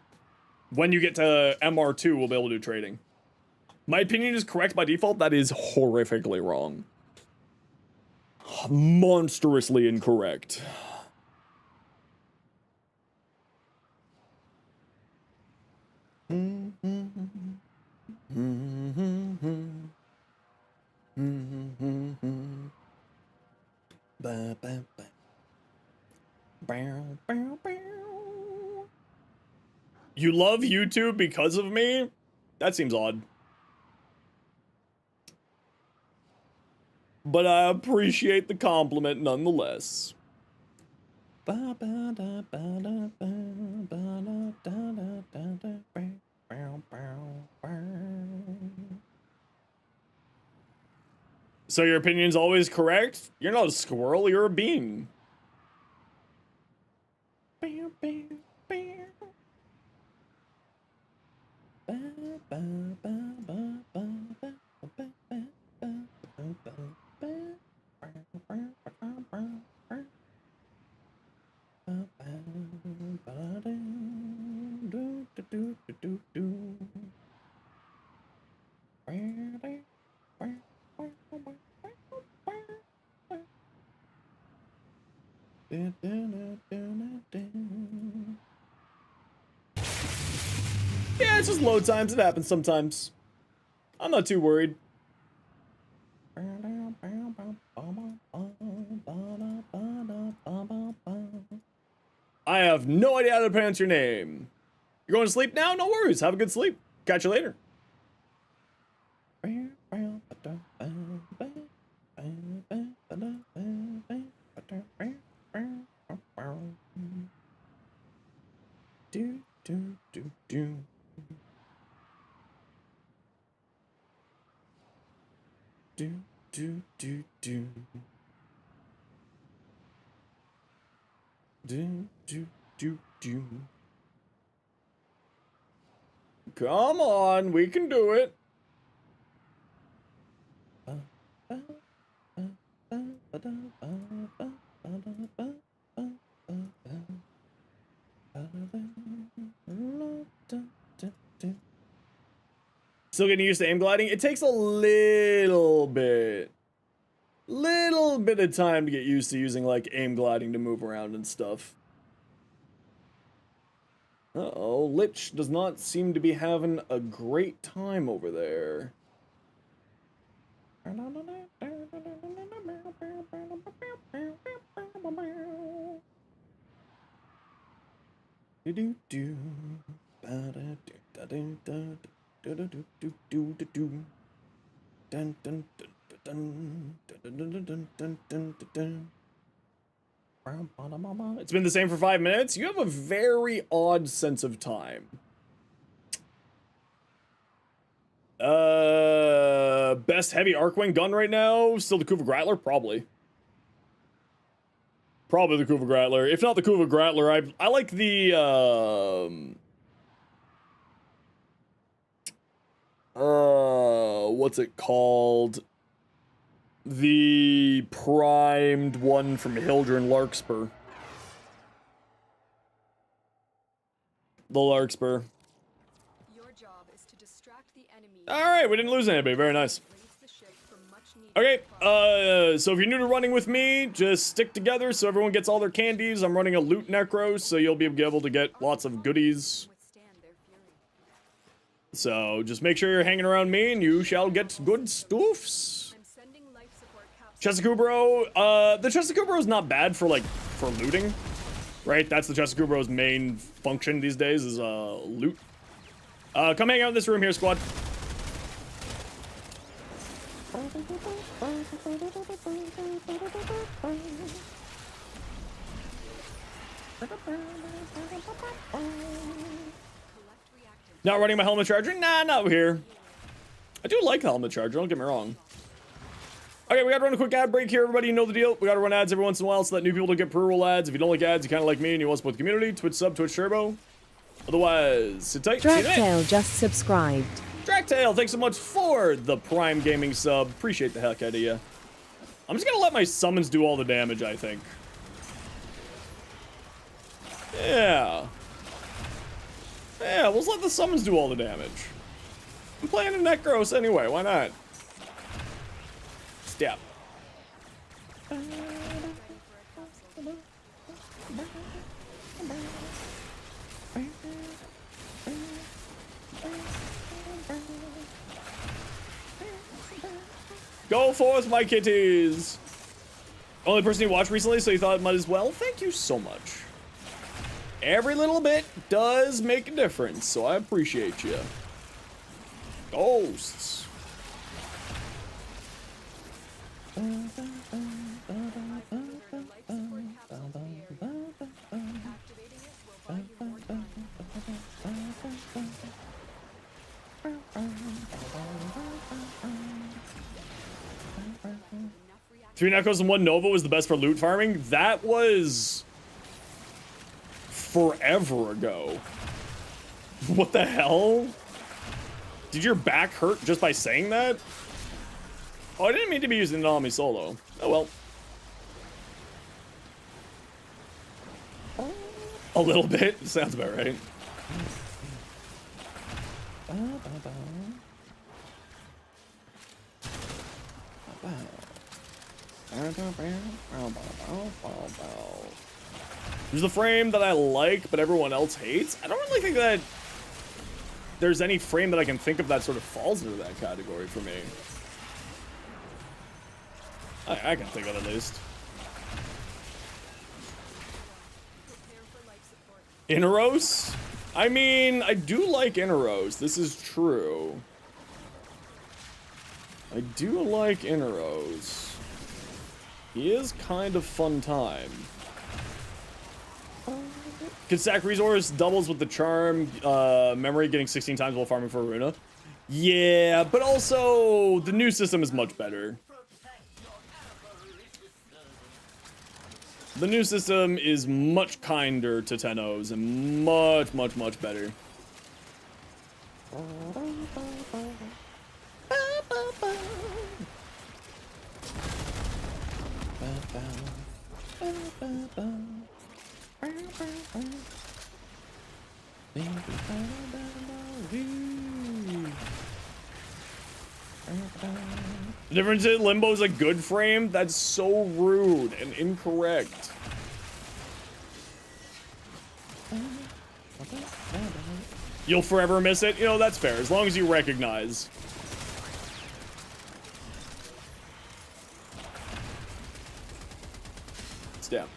when you get to MR2, we'll be able to do trading. My opinion is correct by default. That is horrifically wrong. Monstrously incorrect. You love YouTube because of me? That seems odd. But I appreciate the compliment nonetheless. So your opinion's always correct? You're not a squirrel, you're a bean. Yeah, it's just load times. It happens sometimes. I'm not too worried. I have no idea how to pronounce your name. You're going to sleep now? No worries. Have a good sleep. Catch you later. Come on, we can do it. Still getting used to aim gliding. It takes a little bit of time to get used to using like aim gliding to move around and stuff. Uh-oh, Lich does not seem to be having a great time over there. It's been the same for 5 minutes. You have a very odd sense of time. Best heavy Arcwing gun right now? Still the Kuva Grattler? Probably. Probably the Kuva Grattler. If not the Kuva Grattler, I like the, what's it called? The primed one from Hildren Larkspur. The Larkspur. Your job is to distract the enemy. Alright, we didn't lose anybody. Very nice. Okay, so if you're new to running with me, just stick together so everyone gets all their candies. I'm running a loot necro, so you'll be able to get lots of goodies. So just make sure you're hanging around me and you shall get good stuffs. Chesakubro, the Chesakubro is not bad for looting, right? That's the Chesakubro's main function these days is loot. Come hang out in this room here, squad. Not running my helmet charger? Nah, not here. I do like the helmet charger, don't get me wrong. Okay, we gotta run a quick ad break here, everybody. You know the deal. We gotta run ads every once in a while so that new people don't get pre-roll ads. If you don't like ads, you kinda like me and you want to support the community, Twitch sub, Twitch turbo. Otherwise, sit tight. Draktail just subscribed. Draktail, thanks so much for the Prime Gaming sub. Appreciate the heck out of you. I'm just gonna let my summons do all the damage, I think. Yeah. Yeah, we'll just let the summons do all the damage. I'm playing a Necros anyway, why not? Step. Go forth, my kitties! Only person you watched recently, so you thought it might as well? Thank you so much. Every little bit does make a difference, so I appreciate you. Ghosts. Three Necros and one Nova was the best for loot farming. That was forever ago. What the hell? Did your back hurt just by saying that? Oh, I didn't mean to be using Nanami solo. Oh well. A little bit. Sounds about right. There's the frame that I like, but everyone else hates. I don't really think that there's any frame that I can think of that sort of falls into that category for me. I can think of at least. Inaros? I mean, I do like Inaros. This is true. I do like Inaros. He is kind of fun time. Consac Resource doubles with the charm, memory getting 16 times while farming for Aruna. Yeah, but also the new system is much better. The new system is much kinder to Tenos and much, much, much better. The difference is Limbo is a good frame? That's so rude and incorrect. You'll forever miss it? You know, that's fair, as long as you recognize. Step.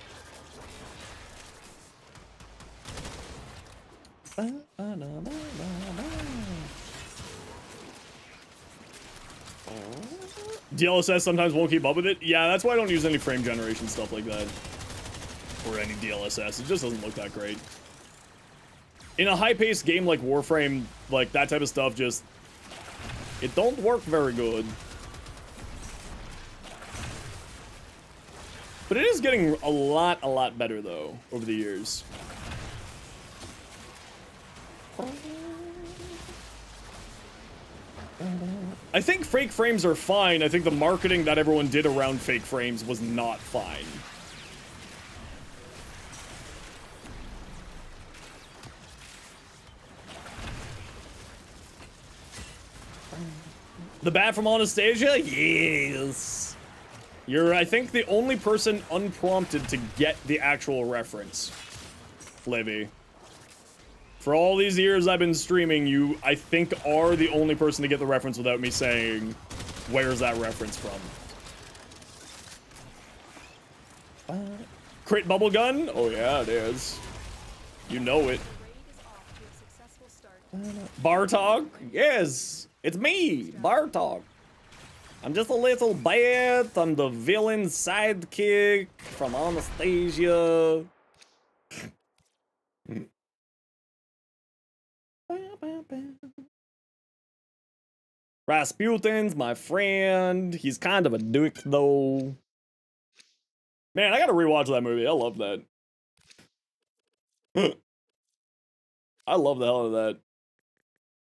DLSS sometimes won't keep up with it. Yeah, that's why I don't use any frame generation stuff like that. Or any DLSS. It just doesn't look that great. In a high-paced game like Warframe, like that type of stuff just... it don't work very good. But it is getting a lot better, though, over the years. I think fake frames are fine. I think the marketing that everyone did around fake frames was not fine. The bat from Anastasia? Yes. You're, I think, the only person unprompted to get the actual reference, Livy. For all these years I've been streaming, you, I think, are the only person to get the reference without me saying, where's that reference from? Crit bubble gun? Oh yeah, it is. You know it. Bartok? Yes, it's me, Bartok. I'm just a little bat. I'm the villain sidekick from Anastasia. Rasputin's my friend. He's kind of a dick, though. Man, I gotta rewatch that movie. I love that. I love the hell out of that.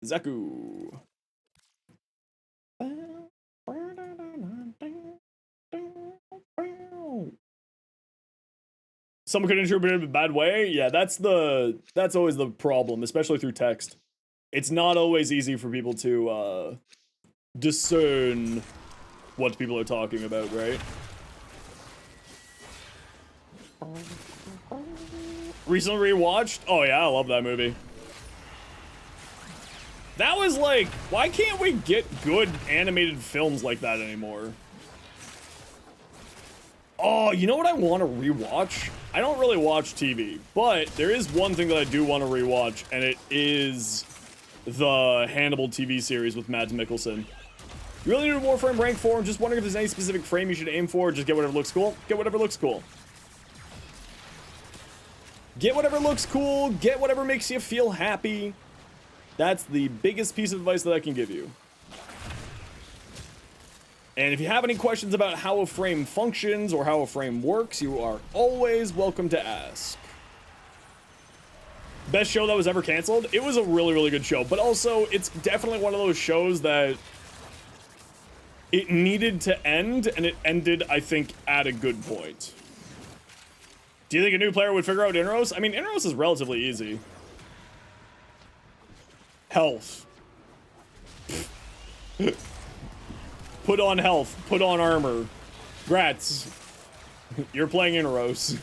Zeku. Someone could interpret it in a bad way. Yeah, that's always the problem, especially through text. It's not always easy for people to discern what people are talking about, right? Recently rewatched? Oh yeah, I love that movie. That was like, why can't we get good animated films like that anymore? Oh, you know what I want to rewatch? I don't really watch TV, but there is one thing that I do want to rewatch, and it is the Hannibal TV series with Mads Mikkelsen. You really need a Warframe rank 4. I'm just wondering if there's any specific frame you should aim for. Just get whatever looks cool. Get whatever looks cool. Get whatever looks cool. Get whatever makes you feel happy. That's the biggest piece of advice that I can give you. And if you have any questions about how a frame functions or how a frame works, you are always welcome to ask. Best show that was ever canceled? It was a really, really good show, but also it's definitely one of those shows that it needed to end, and it ended, I think, at a good point. Do you think a new player would figure out Inros? I mean, Inros is relatively easy. Health. Put on health. Put on armor. Grats. You're playing Inros.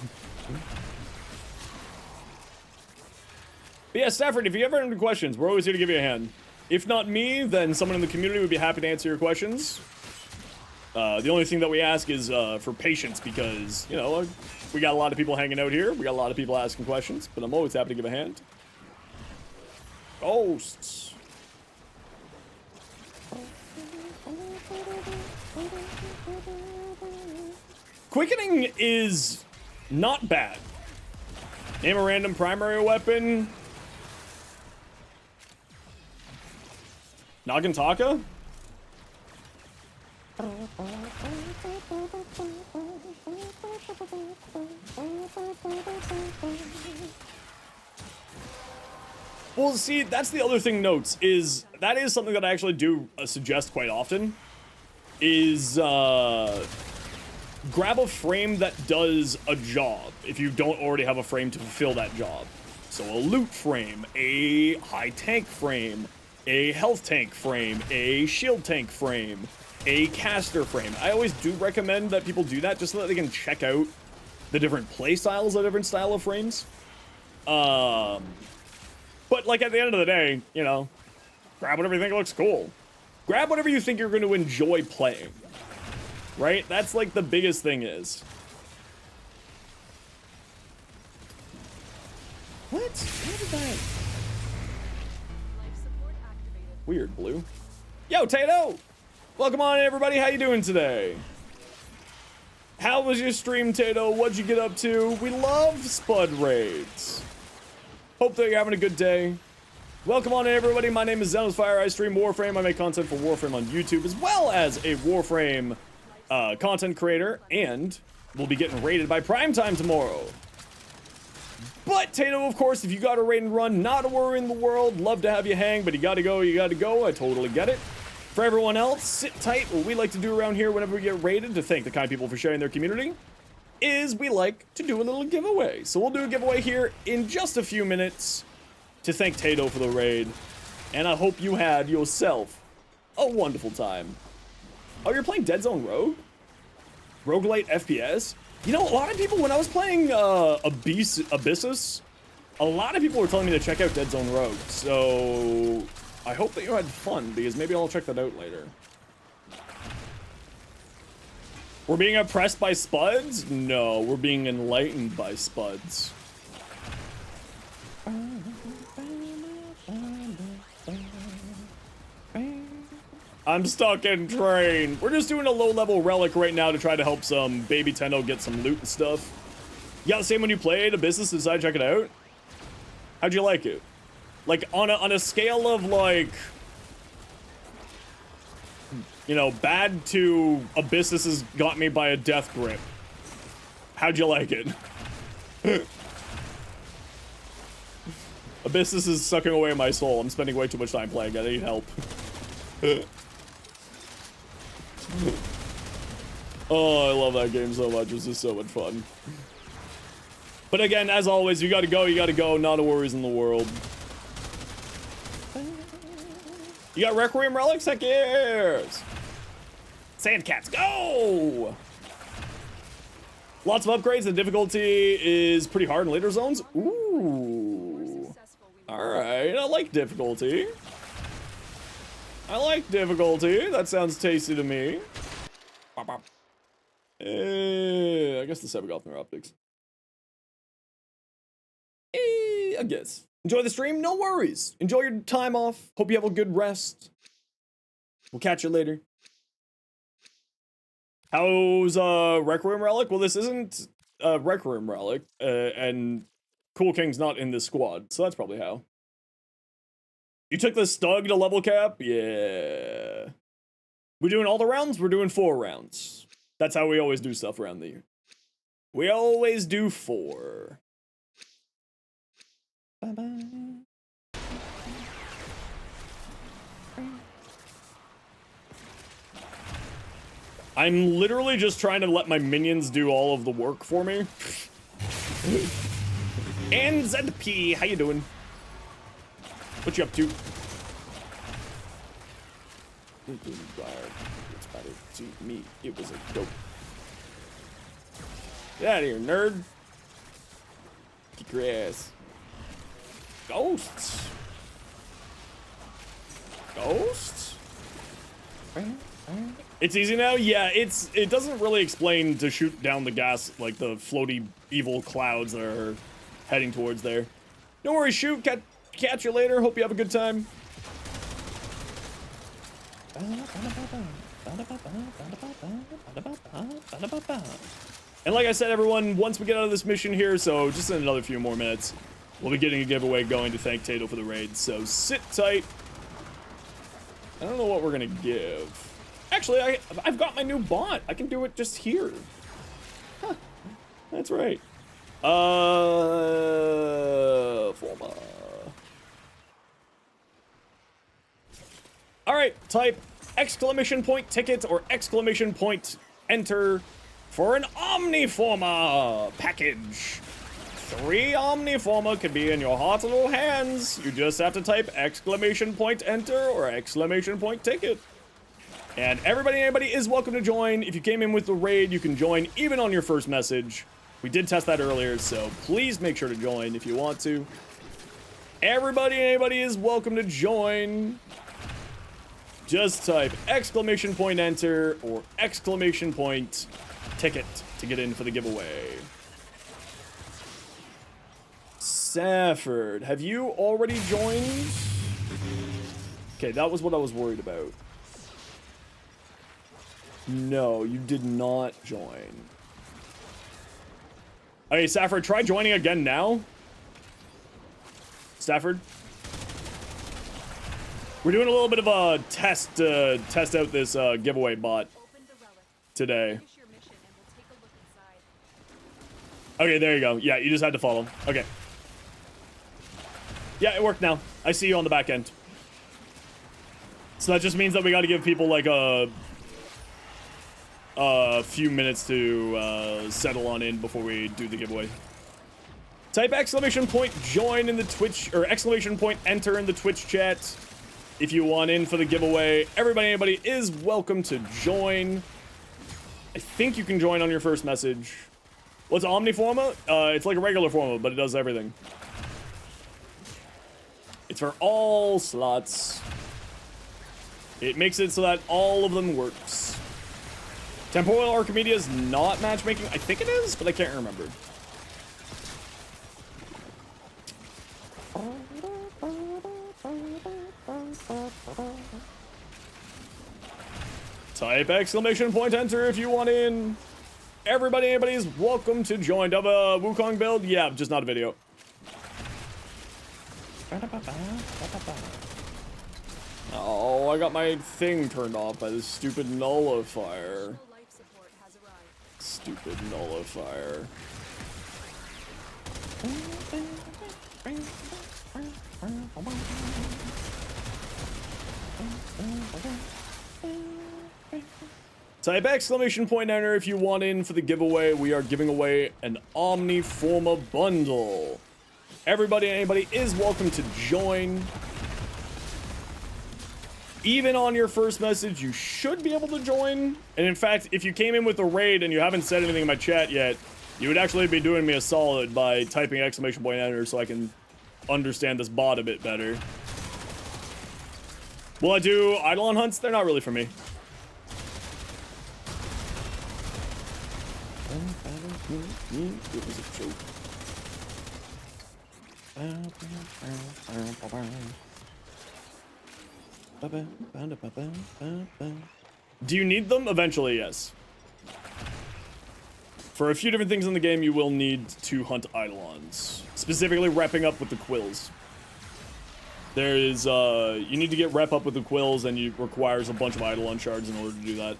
But yeah, Stafford, if you ever have any questions, we're always here to give you a hand. If not me, then someone in the community would be happy to answer your questions. The only thing that we ask is for patience because, you know, we got a lot of people hanging out here. We got a lot of people asking questions, but I'm always happy to give a hand. Ghosts. Quickening is not bad. Name a random primary weapon. Nagantaka? Well, see, that's the other thing, notes, is that is something that I actually do suggest quite often, is grab a frame that does a job if you don't already have a frame to fulfill that job. So a loot frame, a high tank frame, a health tank frame, a shield tank frame, a caster frame. I always do recommend that people do that just so that they can check out the different play styles of different style of frames. But like at the end of the day, you know, grab whatever you think looks cool. Grab whatever you think you're going to enjoy playing. Right? That's like the biggest thing is. What? How did that? Life support activated. Weird, Blue. Yo, Tato! Welcome on, everybody. How you doing today? How was your stream, Tato? What'd you get up to? We love Spud Raids. Hope that you're having a good day. Welcome on, everybody. My name is Zenosfire. I stream Warframe. I make content for Warframe on YouTube, as well as a Warframe content creator, and we'll be getting raided by Primetime tomorrow. But, Tato, of course, if you got a raid and run, not a worry in the world. Love to have you hang, but you gotta go, you gotta go. I totally get it. For everyone else, sit tight. What we like to do around here whenever we get raided, to thank the kind people for sharing their community, is we like to do a little giveaway. So we'll do a giveaway here in just a few minutes to thank Tato for the raid. And I hope you had yourself a wonderful time. Oh, you're playing Dead Zone Rogue? Roguelite FPS? You know, a lot of people, when I was playing Abyssus, a lot of people were telling me to check out Dead Zone Rogue. So I hope that you had fun, because maybe I'll check that out later. We're being oppressed by Spuds? No, we're being enlightened by Spuds. I'm stuck in train. We're just doing a low-level relic right now to try to help some baby Tenno get some loot and stuff. You got the same when you played Abyssus, decided to check it out? How'd you like it? Like, on a scale of, like, you know, bad to Abyssus has got me by a death grip. How'd you like it? Abyssus is sucking away my soul. I'm spending way too much time playing it. I need help. Oh, I love that game so much. This is so much fun. But again, as always, you gotta go, you gotta go. Not a worries in the world. You got Requiem Relics? Heck yes! Sandcats, go! Lots of upgrades. The difficulty is pretty hard in later zones. Ooh. Alright, I like difficulty. I like difficulty. That sounds tasty to me. I guess the Sebagothner optics. I guess. Enjoy the stream? No worries. Enjoy your time off. Hope you have a good rest. We'll catch you later. How's Requiem Relic? Well, this isn't Requiem Relic, and Cool King's not in this squad, so that's probably how. You took the Stug to level cap? Yeah. We're doing all the rounds? We're doing 4 rounds. That's how we always do stuff around the year. We always do 4. Bye-bye. I'm literally just trying to let my minions do all of the work for me. And ZP, how you doing? What you up to? It's about to me. It was a dope. Get out of here, nerd. Kick your ass. Ghosts. Ghosts? It's easy now? Yeah, it doesn't really explain to shoot down the gas, like the floaty evil clouds that are heading towards there. No worries, shoot. Catch you later. Hope you have a good time. And like I said, everyone, once we get out of this mission here, so just in another few more minutes, we'll be getting a giveaway going to thank Tato for the raid. So sit tight. I don't know what we're gonna give. Actually, I've got my new bot. I can do it just here. Huh. That's right. Forma. All right, type exclamation point ticket or exclamation point enter for an Omniforma package. 3 Omniforma can be in your hot little hands. You just have to type exclamation point enter or exclamation point ticket. And anybody is welcome to join. If you came in with the raid, you can join even on your first message. We did test that earlier, so please make sure to join if you want to. Anybody is welcome to join. Just type exclamation point enter or exclamation point ticket to get in for the giveaway. Safford, have you already joined? Okay, that was what I was worried about. No, you did not join. Okay, Safford, try joining again now. Stafford? We're doing a little bit of a test to test out this giveaway bot today. Okay, there you go. Yeah, you just had to follow. Okay. Yeah, it worked now. I see you on the back end. So that just means that we got to give people like a few minutes to settle on in before we do the giveaway. Type exclamation point join in the Twitch, or exclamation point enter in the Twitch chat if you want in for the giveaway. Anybody is welcome to join. I think you can join on your first message. What's Omniforma? It's like a regular Forma, but it does everything. It's for all slots. It makes it so that all of them works. Temporal Archimedia is not matchmaking. I think it is, but I can't remember. Type exclamation point enter if you want in. Anybody's welcome to join. Do you have a Wukong build? Yeah, just not a video. Oh, I got my thing turned off by this stupid nullifier. Stupid nullifier. Type exclamation point enter if you want in for the giveaway. We are giving away an Omniforma bundle. Anybody is welcome to join. Even on your first message, you should be able to join. And in fact, if you came in with a raid and you haven't said anything in my chat yet, you would actually be doing me a solid by typing exclamation point enter so I can understand this bot a bit better. Will I do Eidolon hunts? They're not really for me. It was a joke. Do you need them? Eventually, yes. For a few different things in the game, you will need to hunt Eidolons. Specifically, repping up with the quills. There is, you need to get rep up with the quills, and it requires a bunch of Eidolon shards in order to do that.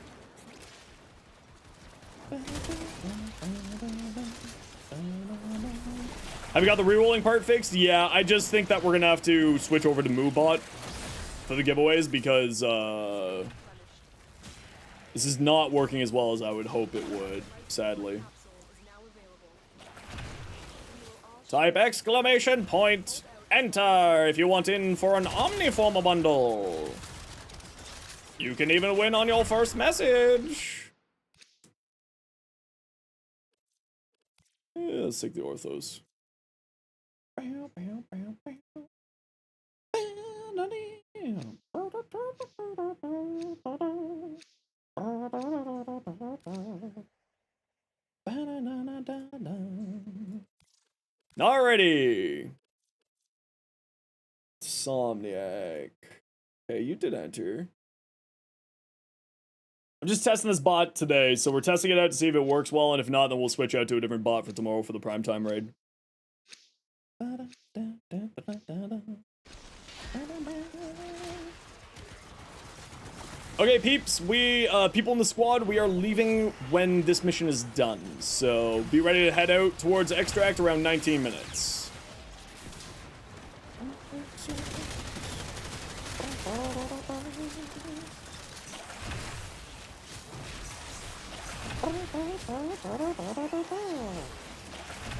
Have you got the rerolling part fixed? Yeah, I just think that we're gonna have to switch over to MooBot for the giveaways because, this is not working as well as I would hope it would, sadly. Type exclamation point, enter if you want in for an Omniformer bundle. You can even win on your first message. Yeah, let's take the orthos. Alrighty. Somniac. Hey, you did enter. I'm just testing this bot today, so we're testing it out to see if it works well, and if not, then we'll switch out to a different bot for tomorrow for the primetime raid. Okay, peeps, we, people in the squad, we are leaving when this mission is done. So, be ready to head out towards Extract around 19 minutes.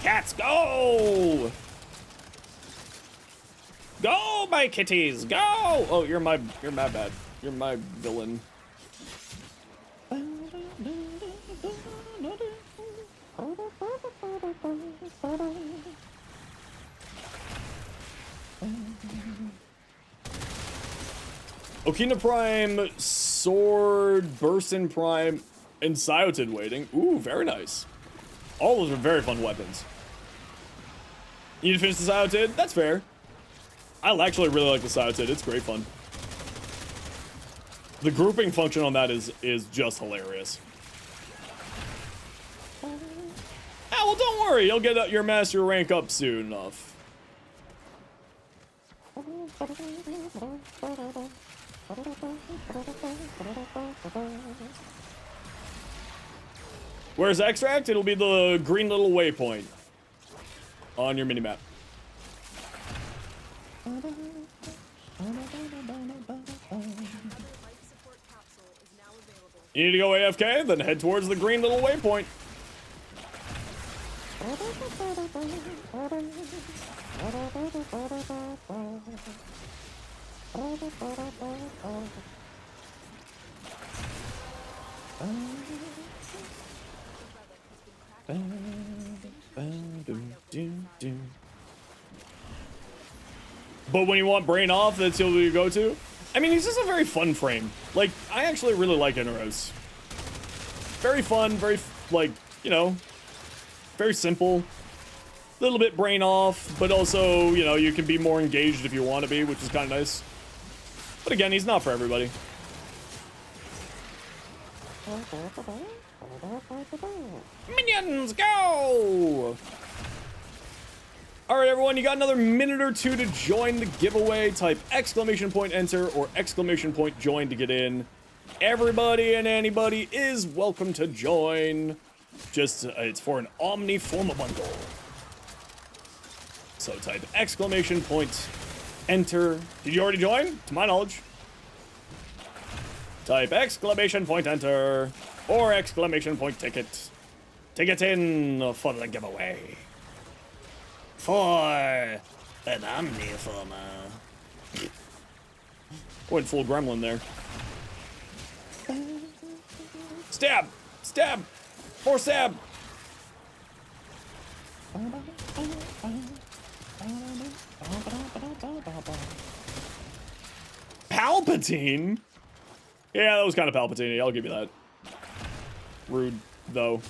Cats, go! Go, my kitties, go! Oh, you're my bad. You're my villain. Okina Prime, Sword, Burst-in Prime, and Cyotid waiting. Ooh, very nice. All those are very fun weapons. You need to finish the Cyotid? That's fair. I actually really like the Cyotid. It's great fun. The grouping function on that is just hilarious. Ah, well, don't worry. You'll get your master rank up soon enough. Where's Extract? It'll be the green little waypoint on your minimap. You need to go AFK? Then head towards the green little waypoint. But when you want brain off, that's who you go to. I mean, he's just a very fun frame. Like, I actually really like Inaros. Very fun, very, like, you know, very simple. A little bit brain off, but also, you know, you can be more engaged if you want to be, which is kind of nice. But again, he's not for everybody. Minions, go! Alright everyone, you got another minute or two to join the giveaway. Type exclamation point enter or exclamation point join to get in. Everybody and anybody is welcome to join. Just, it's for an Omniformer bundle. So type exclamation point enter. Did you already join? To my knowledge. Type exclamation point enter or exclamation point ticket. Ticket in for the giveaway. For an Omniformer. Went full gremlin there. Stab! Stab! More stab! Palpatine? Yeah, that was kind of Palpatine. I'll give you that. Rude, though.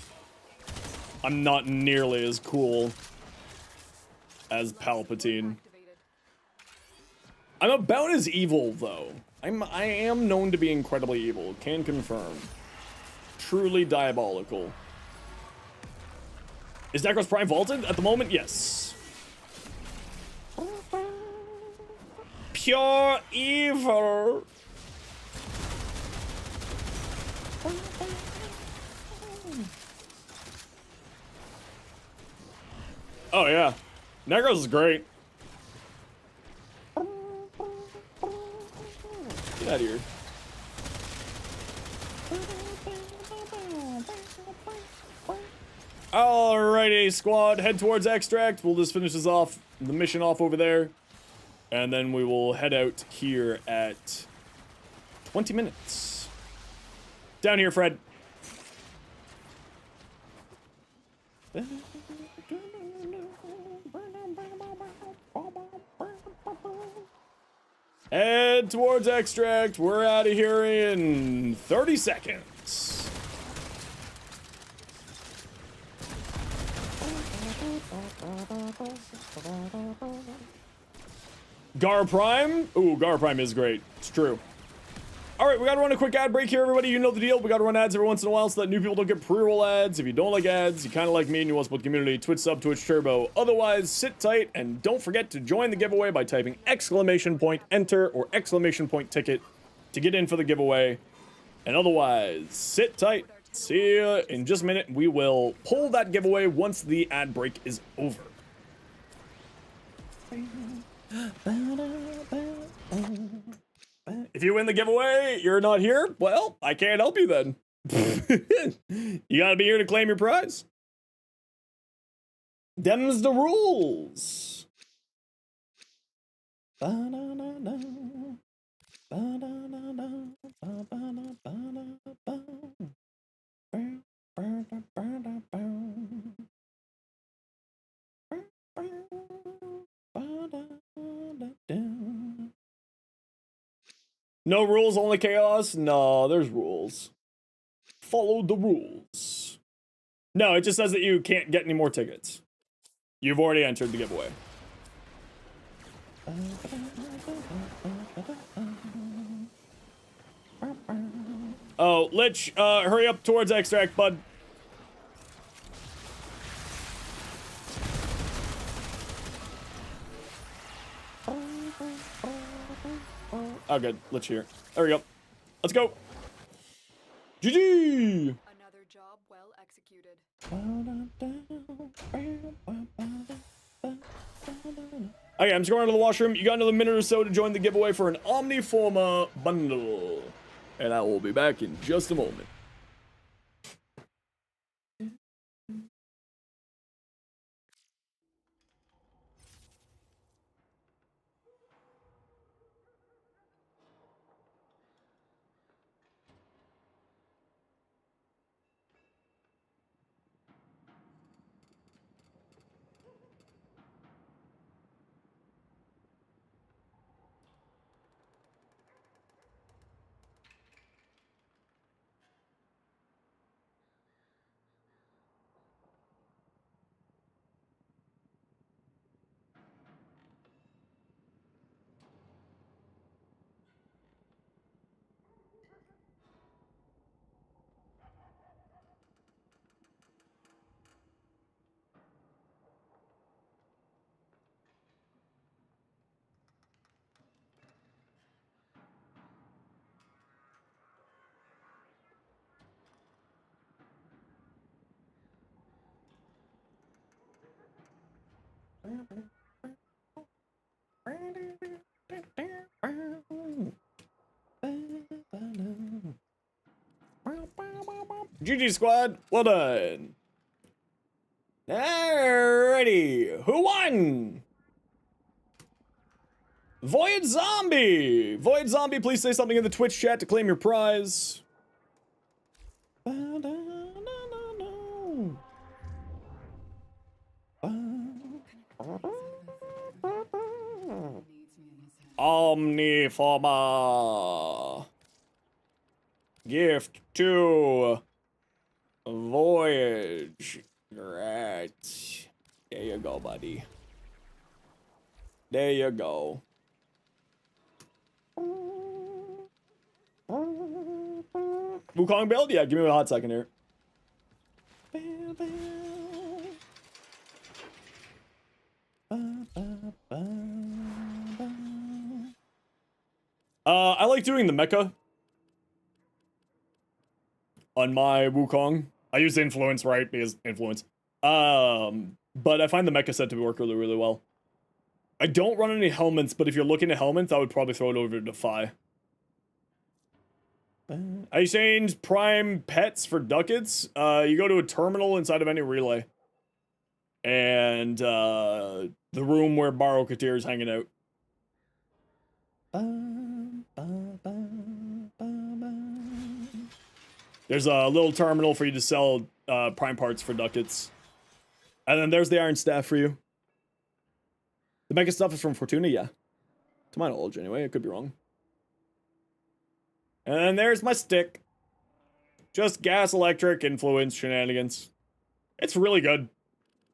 I'm not nearly as cool as Palpatine. I'm about as evil, though. I am known to be incredibly evil. Can confirm. Truly diabolical. Is Necros Prime vaulted at the moment? Yes. Pure evil. Oh yeah, Necros is great. Get out of here. Alrighty, squad, head towards Extract. We'll just finish this off, the mission off over there. And then we will head out here at 20 minutes. Down here, Fred. Head towards Extract. We're out of here in 30 seconds. Gar Prime? Ooh, Gar Prime is great. It's true. Alright, we gotta run a quick ad break here, everybody. You know the deal. We gotta run ads every once in a while so that new people don't get pre-roll ads. If you don't like ads, you kinda like me and you want to support the community, Twitch sub, Twitch turbo. Otherwise, sit tight and don't forget to join the giveaway by typing !enter or !ticket to get in for the giveaway. And otherwise, sit tight. See ya in just a minute. We will pull that giveaway once the ad break is over. If you win the giveaway, you're not here, well, I can't help you then. You gotta be here to claim your prize. Them's the rules. No rules, only chaos? No, there's rules. Follow the rules. No, it just says that you can't get any more tickets. You've already entered the giveaway. Oh, Lich, hurry up towards Extract, bud. Oh, good. Lich here. There we go. Let's go. GG! Another job well executed. Okay, I'm just going to the washroom. You got another minute or so to join the giveaway for an Omniforma bundle. And I will be back in just a moment. GG squad, well done. Alrighty, who won? Void Zombie! Void Zombie, please say something in the Twitch chat to claim your prize. Omniforma. Gift to Voyage. Right. There you go, buddy. There you go. Wukong build? Yeah, give me a hot second here. I like doing the mecha on my Wukong. I use influence, right? Because influence. But I find the mecha set to work really, really well. I don't run any helmets, but if you're looking at helmets, I would probably throw it over to Defy. I exchange prime pets for ducats. You go to a terminal inside of any relay. And the room where Baro Katir is hanging out. There's a little terminal for you to sell prime parts for ducats. And then there's the iron staff for you. The mega stuff is from Fortuna, yeah. To my knowledge, anyway. I could be wrong. And then there's my stick. Just gas, electric, influence, shenanigans. It's really good.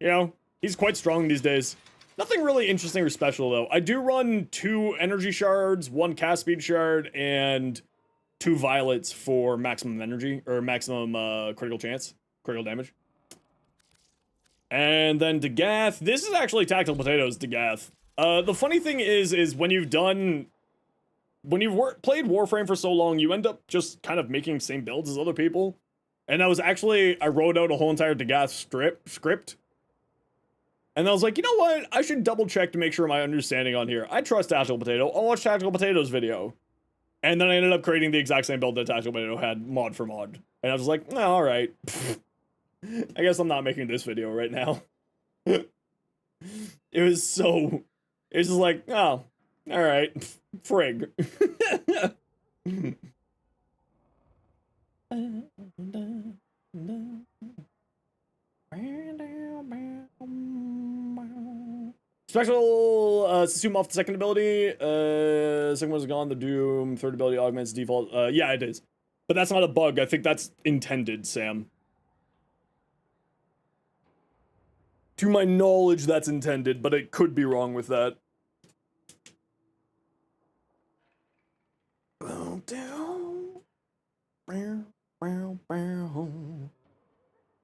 You know, he's quite strong these days. Nothing really interesting or special, though. I do run 2 energy shards, 1 cast speed shard, and 2 violets for maximum energy, or maximum critical chance, critical damage. And then Dagath. This is actually Tactical Potatoes Dagath. The funny thing is when you've played Warframe for so long, you end up just kind of making the same builds as other people. And I wrote out a whole entire Dagath script. And I was like, you know what? I should double check to make sure my understanding on here. I trust Tactical Potato. I'll watch Tactical Potato's video. And then I ended up creating the exact same build that Tactical Potato had, mod for mod. And I was like, oh, alright. I guess I'm not making this video right now. It was just like, oh, alright. Frig. Special, assume off the second ability, second one's gone, the Doom, third ability augments default, yeah, it is. But that's not a bug, I think that's intended, Sam. To my knowledge, that's intended, but it could be wrong with that.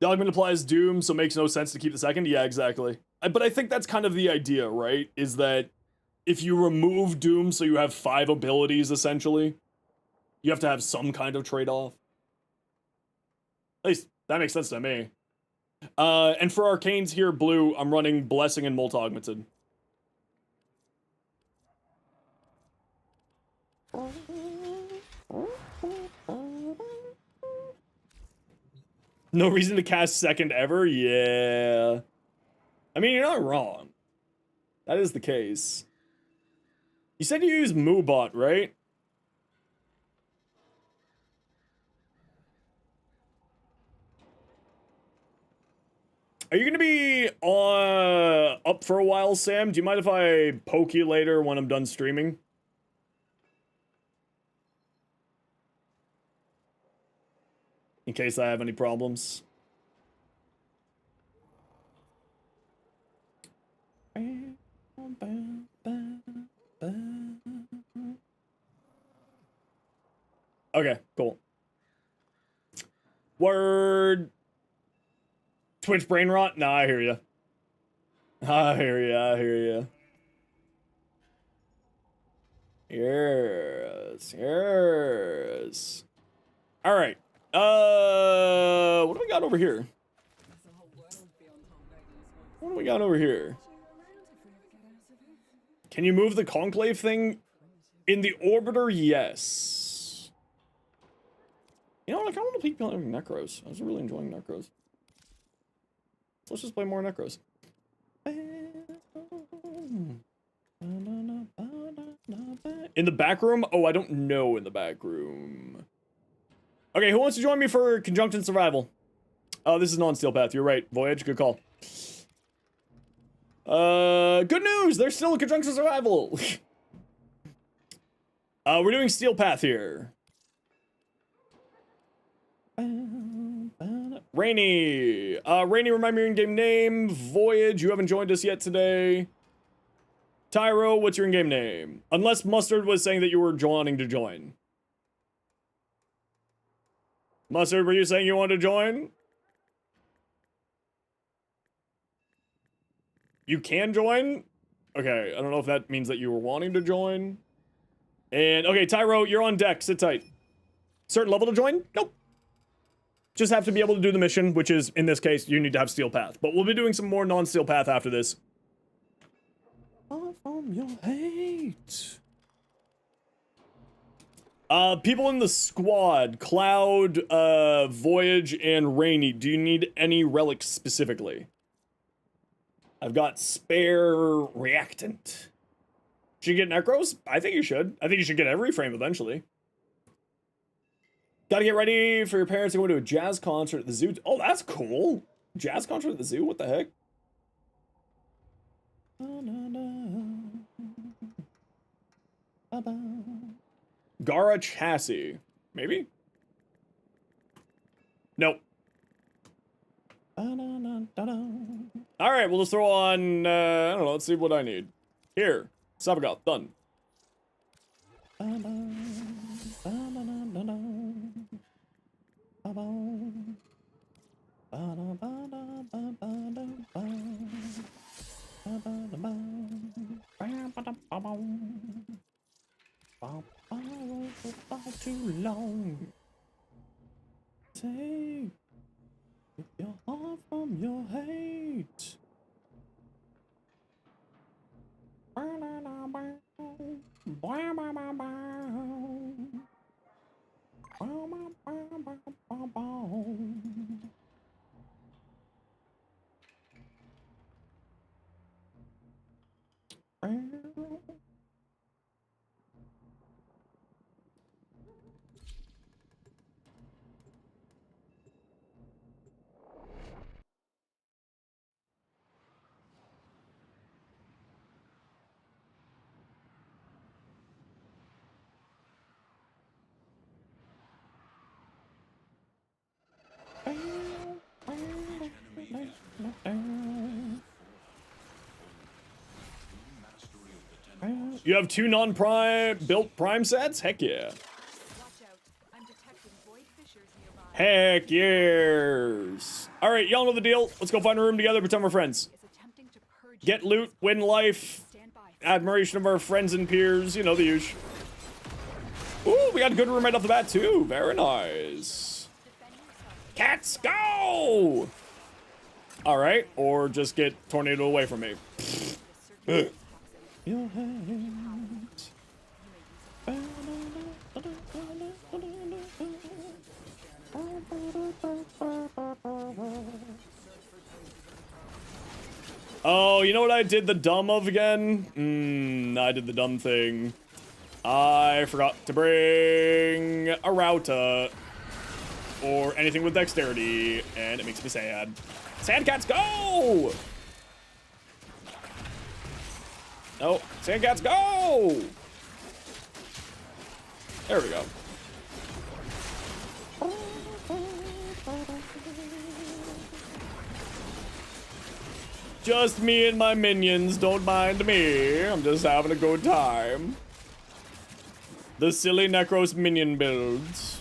The augment applies Doom, so it makes no sense to keep the second. Yeah, exactly. But I think that's kind of the idea, right? Is that if you remove Doom so you have 5 abilities, essentially, you have to have some kind of trade-off. At least, that makes sense to me. And for Arcanes here, blue, I'm running Blessing and Molt Augmented. No reason to cast second ever? Yeah. I mean, you're not wrong. That is the case. You said you use Moobot, right? Are you gonna be up for a while, Sam? Do you mind if I poke you later when I'm done streaming? In case I have any problems. Okay, cool. Word. Twitch brain rot? Nah, I hear ya. I hear ya. Yes. Alright. What do we got over here? Can you move the conclave thing? In the orbiter, yes. You know what, I kinda wanna keep playing Necros. I was really enjoying Necros. So let's just play more Necros. In the back room? Oh, I don't know in the back room. Okay, who wants to join me for Conjunction Survival? Oh, this is non-steel path. You're right. Voyage, good call. Good news! There's still a Conjunction Survival! We're doing steel path here. Rainy. Rainy, remind me your in-game name. Voyage, you haven't joined us yet today. Tyro, what's your in-game name? Unless Mustard was saying that you were wanting to join. Mustard, were you saying you wanted to join? You can join? Okay, I don't know if that means that you were wanting to join. And, okay, Tyro, you're on deck. Sit tight. Certain level to join? Nope. Just have to be able to do the mission, which is, in this case, you need to have Steel Path. But we'll be doing some more non-Steel Path after this. Far from your hate. People in the squad, Cloud, Voyage, and Rainy, do you need any relics specifically? I've got spare reactant. Should you get Necros? I think you should. I think you should get every frame eventually. Gotta get ready for your parents to go to a jazz concert at the zoo. Oh, that's cool. Jazz concert at the zoo? What the heck? Gara chassis. Maybe? Nope. Alright, we'll just throw on, I don't know, let's see what I need. Here. Sabagoth, done. Too long. Take your heart from your hate. You have 2 non-prime built prime sets? Heck yeah. Watch out. I'm detecting void fissures nearby. Heck yes. Alright, y'all know the deal. Let's go find a room together, pretend we're friends. Is attempting to purge Get loot, win life, Stand by. admiration of our friends and peers, you know the usual. Ooh, we got a good room right off the bat too. Very nice. Cats, go! Alright, or just get tornadoed away from me. Your hands. Oh, you know what I did the dumb of again? I did the dumb thing. I forgot to bring a Rauta or anything with dexterity, and it makes me sad. Sandcats, go! No, Sandcats, go! There we go. Just me and my minions, don't mind me. I'm just having a good time. The silly Necros minion builds.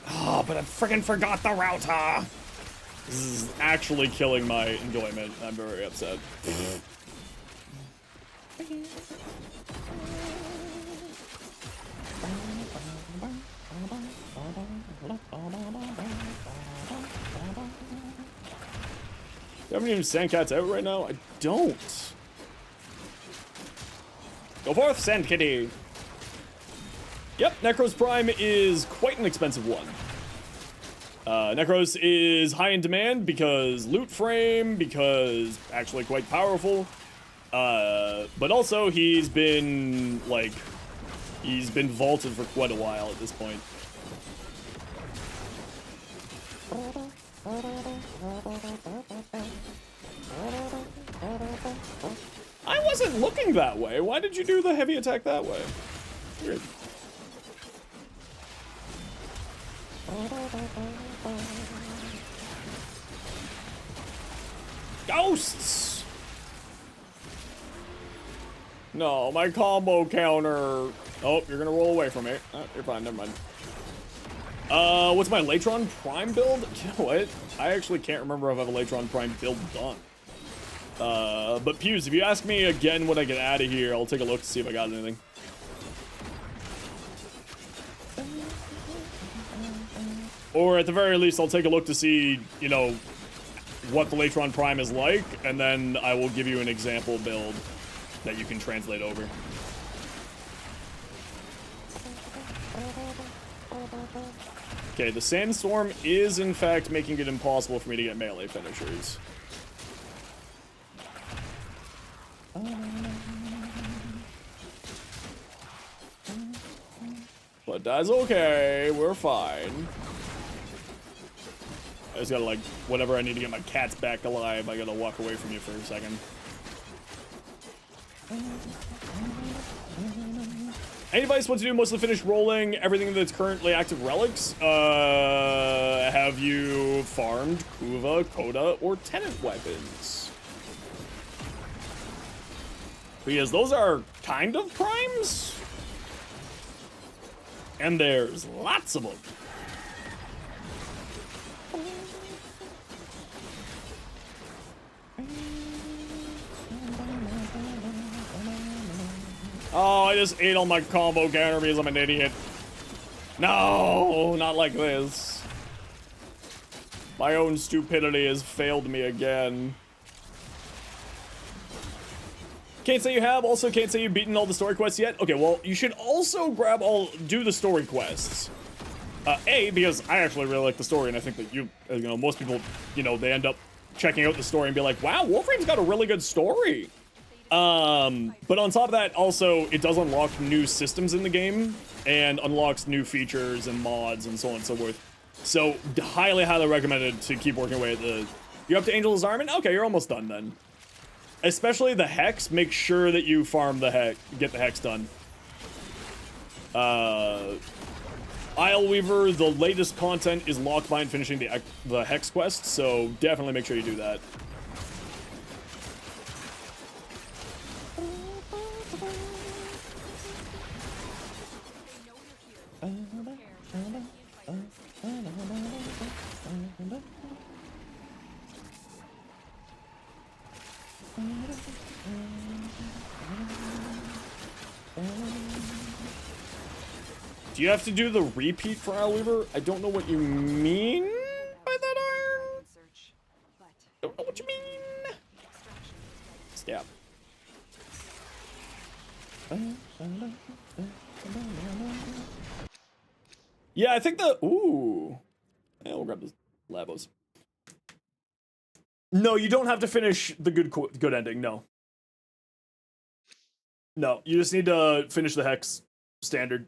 Oh, but I freaking forgot the router. This is actually killing my enjoyment. I'm very upset. You haven't even Sandcats out right now? I don't. Go forth, Sand Kitty. Yep, Necros Prime is quite an expensive one. Necros is high in demand because loot frame, because actually quite powerful. But also he's been, like, he's been vaulted for quite a while at this point. I wasn't looking that way. Why did you do the heavy attack that way? Weird. Ghosts! No, my combo counter. Oh, you're gonna roll away from me. Oh, you're fine, never mind. What's my Latron Prime build? You know what? I actually can't remember if I have a Latron Prime build done. But Pews, if you ask me again when I get out of here, I'll take a look to see if I got anything. Or at the very least, I'll take a look to see, you know, what the Latron Prime is like, and then I will give you an example build that you can translate over. Okay, the Sandstorm is in fact making it impossible for me to get melee finishers. But that's okay, we're fine. I just gotta, like, whenever I need to get my cats back alive, I gotta walk away from you for a second. Any advice what to do? Mostly finish rolling everything that's currently active relics. Have you farmed Kuva, Coda, or Tenant weapons? Because those are kind of primes. And there's lots of them. Oh, I just ate all my combo counter because I'm an idiot. No, not like this. My own stupidity has failed me again. Can't say you have, also can't say you've beaten all the story quests yet. Okay, well, you should also do the story quests. Because I actually really like the story, and I think that you know, most people, you know, they end up checking out the story and be like, wow, Warframe's got a really good story. But on top of that, also, it does unlock new systems in the game, and unlocks new features and mods and so on and so forth. So, highly, highly recommended to keep working away at the... You're up to Angel's Armament? Okay, you're almost done then. Especially the Hex, make sure that you farm the Hex, get the Hex done. Isleweaver, the latest content is locked behind finishing the Hex quest, so definitely make sure you do that. Do you have to do the repeat for Isleweaver? I don't know what you mean by that, Iron. Don't know what you mean. Stab. Yeah, I think the... Ooh. Yeah, we'll grab the Labos. No, you don't have to finish the good ending, no. No, you just need to finish the Hex standard.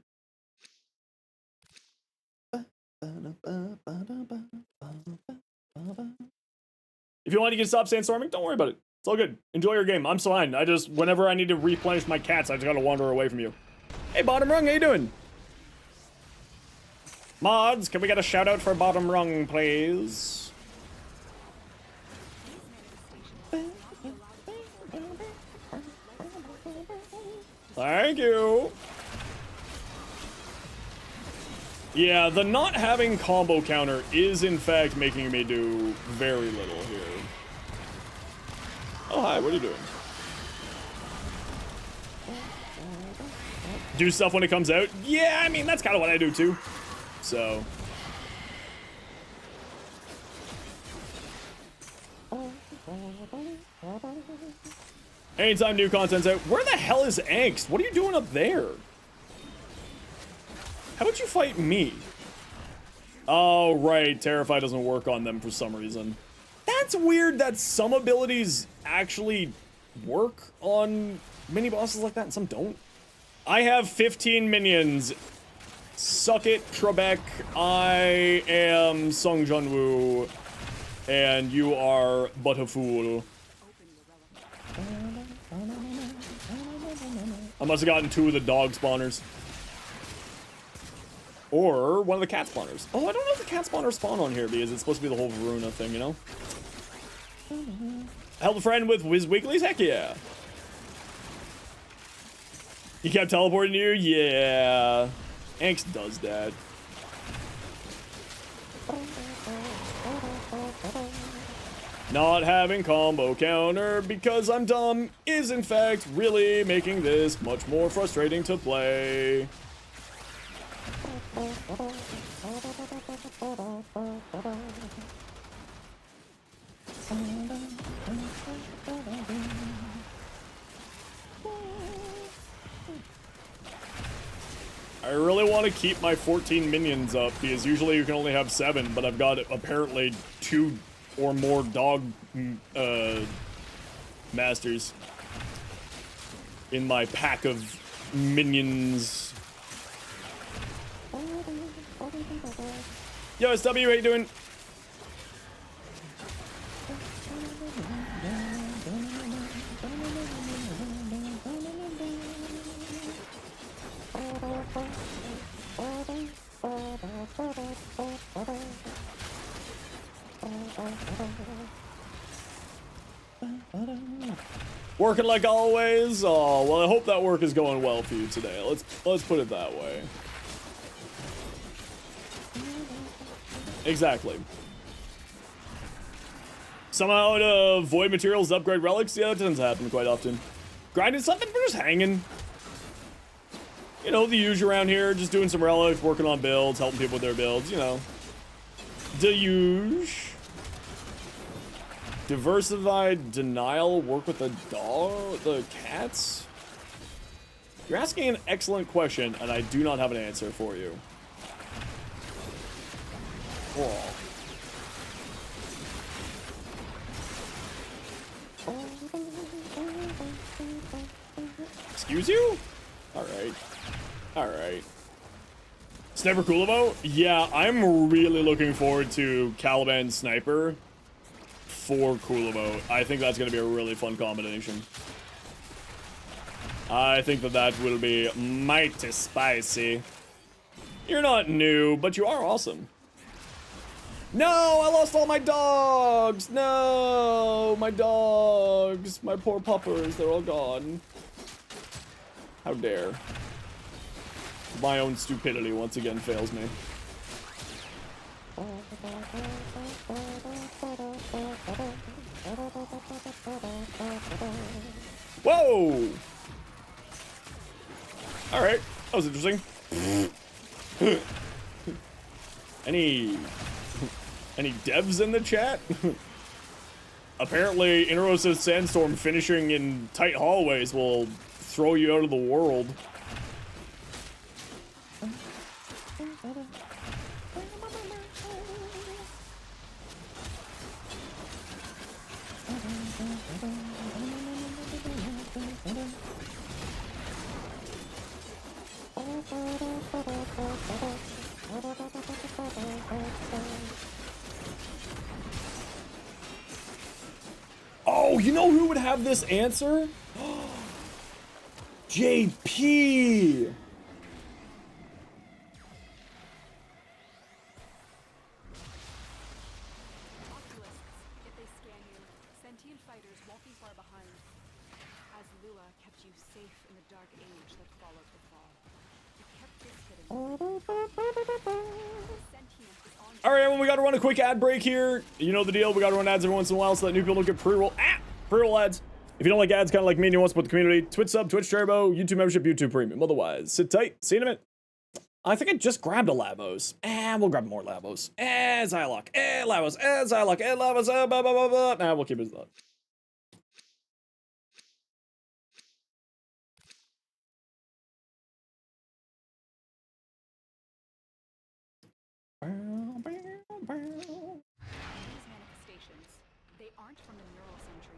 If you want to get stop sandstorming, don't worry about it. It's all good. Enjoy your game. I'm fine. I just, whenever I need to replenish my cats, I just gotta wander away from you. Hey, Bottom Rung, how you doing? Mods, can we get a shout out for Bottom Rung, please? Thank you. Yeah, the not having combo counter is in fact making me do very little here. Oh, hi, what are you doing? Do stuff when it comes out? Yeah, I mean, that's kind of what I do too. So. Anytime new content's out. Where the hell is Angst? What are you doing up there? How would you fight me? Oh, right. Terrify doesn't work on them for some reason. That's weird that some abilities actually work on mini-bosses like that and some don't. I have 15 minions. Suck it, Trebek. I am Sung Junwoo. And you are but a fool. I must have gotten 2 of the dog spawners. Or one of the cat spawners. Oh, I don't know if the cat spawners spawn on here because it's supposed to be the whole Varuna thing, you know? Help a friend with Wiz Weeklies? Heck yeah. He kept teleporting you? Yeah. Angst does that. Not having combo counter because I'm dumb is in fact really making this much more frustrating to play. I really want to keep my 14 minions up because usually you can only have 7, but I've got apparently 2 or more dog masters in my pack of minions. Yo, SW, how you doing? Working like always. Oh, well, I hope that work is going well for you today. Let's put it that way. Exactly. Somehow to void materials to upgrade relics? Yeah, that doesn't happen quite often. Grinding something, we're just hanging. You know, the usual around here, just doing some relics, working on builds, helping people with their builds, you know. The usual. Diversified denial, work with the dog, the cats? You're asking an excellent question, and I do not have an answer for you. Oh. Excuse you? Alright. Alright. Sniper Kulabo? Yeah, I'm really looking forward to Caliban Sniper for Kulabo. I think that's going to be a really fun combination. I think that will be mighty spicy. You're not new, but you are awesome. No, I lost all my dogs. No, my dogs. My poor puppers, they're all gone. How dare. My own stupidity once again fails me. Whoa! Alright, that was interesting. Any devs in the chat? Apparently, Interosa's Sandstorm finishing in tight hallways will throw you out of the world. Oh, you know who would have this answer? JP! If they scan you, sentient fighters won't be far behind, as Lua kept you safe in the dark age that followed the fall. It kept this hidden. Sentient is on. All right, well, we got to run a quick ad break here. You know the deal. We got to run ads every once in a while so that new people don't get pre-roll ads. If you don't like ads, kind of like me and you want to support the community, Twitch sub, Twitch Turbo, YouTube membership, YouTube Premium. Otherwise, sit tight. See you in a minute. I think I just grabbed a Lavos. We'll grab more Lavos. Zylok. Lavos. Zylok. Lavos. Blah, blah, blah, blah. Nah, we'll keep it as that. These manifestations, they aren't from the neural sentry.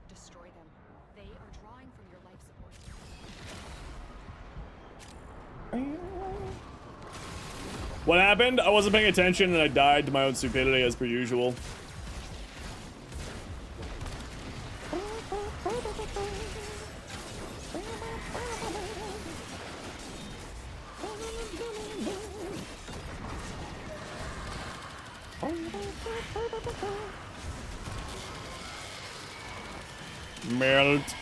Destroy them. They are drawing from your life support. What happened? I wasn't paying attention and I died to my own stupidity as per usual. Melt.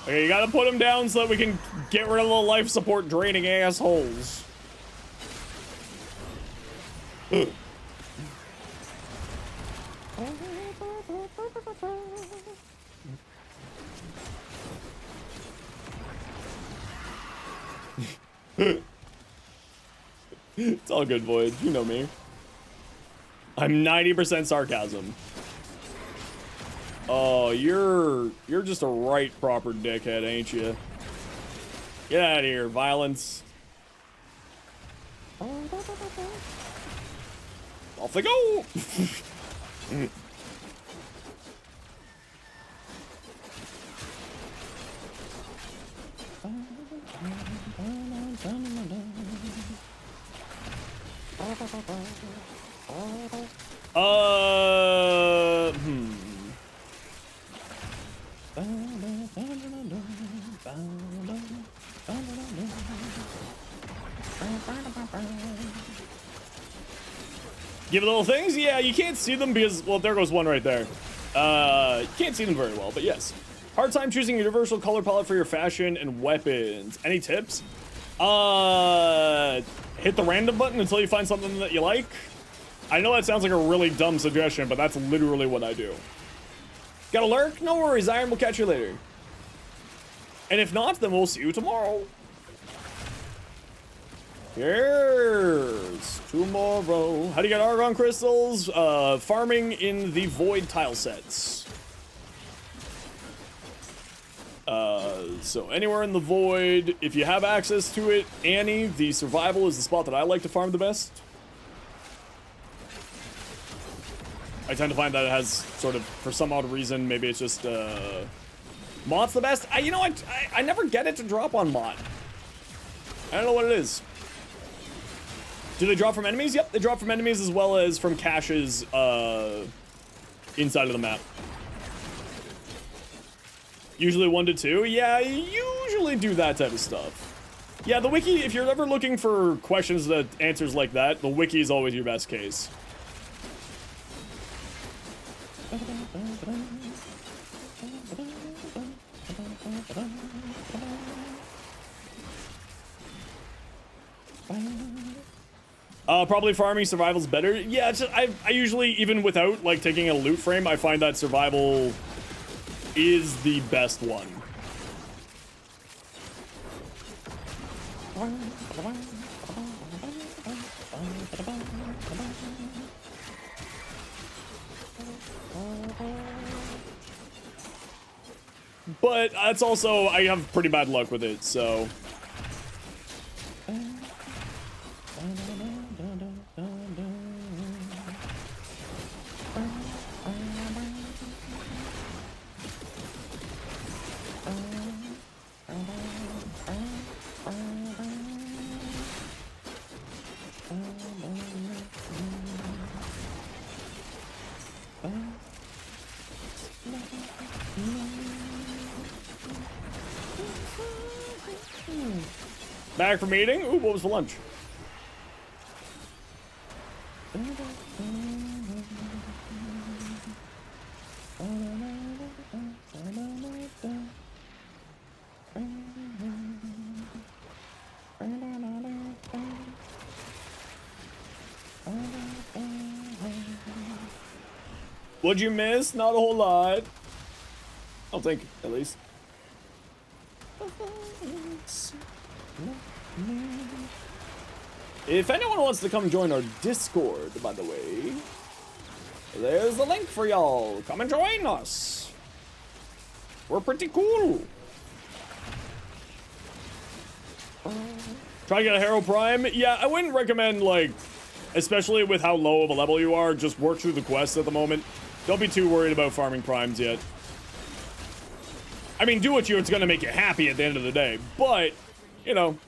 Okay, you gotta put him down so that we can get rid of the life support draining assholes. It's all good, Void. You know me. I'm 90% sarcasm. Oh, you're just a right proper dickhead, ain't you? Get out of here, violence. Off they go. Give it little things? Yeah, you can't see them because, well, there goes one right there. You can't see them very well, but yes. Hard time choosing a universal color palette for your fashion and weapons. Any tips? Hit the random button until you find something that you like. I know that sounds like a really dumb suggestion, but that's literally what I do. Got a lurk? No worries, Iron. We'll catch you later. And if not, then we'll see you tomorrow. Here's tomorrow. How do you get Argon crystals? Farming in the Void tile sets. So anywhere in the Void, if you have access to it, Annie, the survival is the spot that I like to farm the best. I tend to find that it has sort of, for some odd reason, maybe it's just, Mott's the best. You know, I never get it to drop on Mott. I don't know what it is. Do they drop from enemies? Yep, they drop from enemies as well as from caches, inside of the map. Usually 1 to 2. Yeah, I usually do that type of stuff. Yeah, the wiki, if you're ever looking for questions that answers like that, the wiki is always your best case. Probably farming survival's better. Yeah, it's just, I usually, even without like taking a loot frame, I find that survival is the best one. But that's also, I have pretty bad luck with it, so. Back from eating? Ooh, what was for lunch? What'd you miss? Not a whole lot. I don't think, at least. If anyone wants to come join our Discord, by the way, there's the link for y'all. Come and join us. We're pretty cool. Try to get a Hero Prime? Yeah, I wouldn't recommend, like, especially with how low of a level you are, just work through the quests at the moment. Don't be too worried about farming primes yet. I mean, do what it's gonna make you happy at the end of the day, but, you know.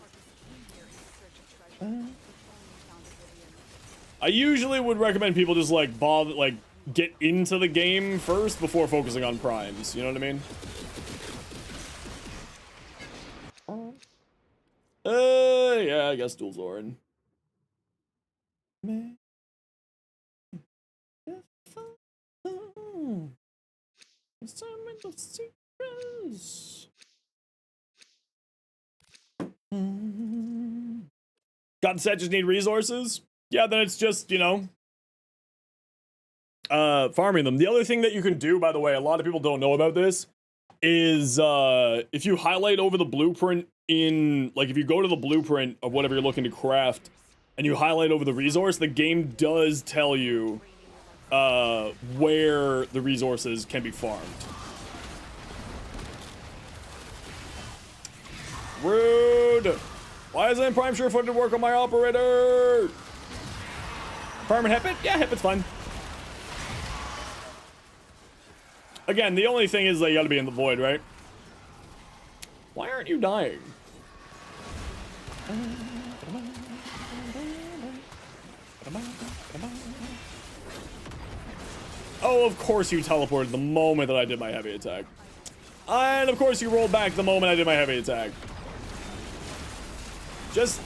I usually would recommend people just, like, get into the game first before focusing on primes, you know what I mean? Yeah, I guess dual Zoran. Assignment of secrets. Got the set, just need resources? Yeah, then it's just, you know, farming them. The other thing that you can do, by the way, a lot of people don't know about this, is if you highlight over the blueprint in, like, if you go to the blueprint of whatever you're looking to craft, and you highlight over the resource, the game does tell you where the resources can be farmed. Rude! Why isn't Prime sure-footed to work on my operator? Farm and Hepit? Yeah, Hepit's fine. Again, the only thing is that you gotta be in the void, right? Why aren't you dying? Oh, of course you teleported the moment that I did my heavy attack. And of course you rolled back the moment I did my heavy attack. Just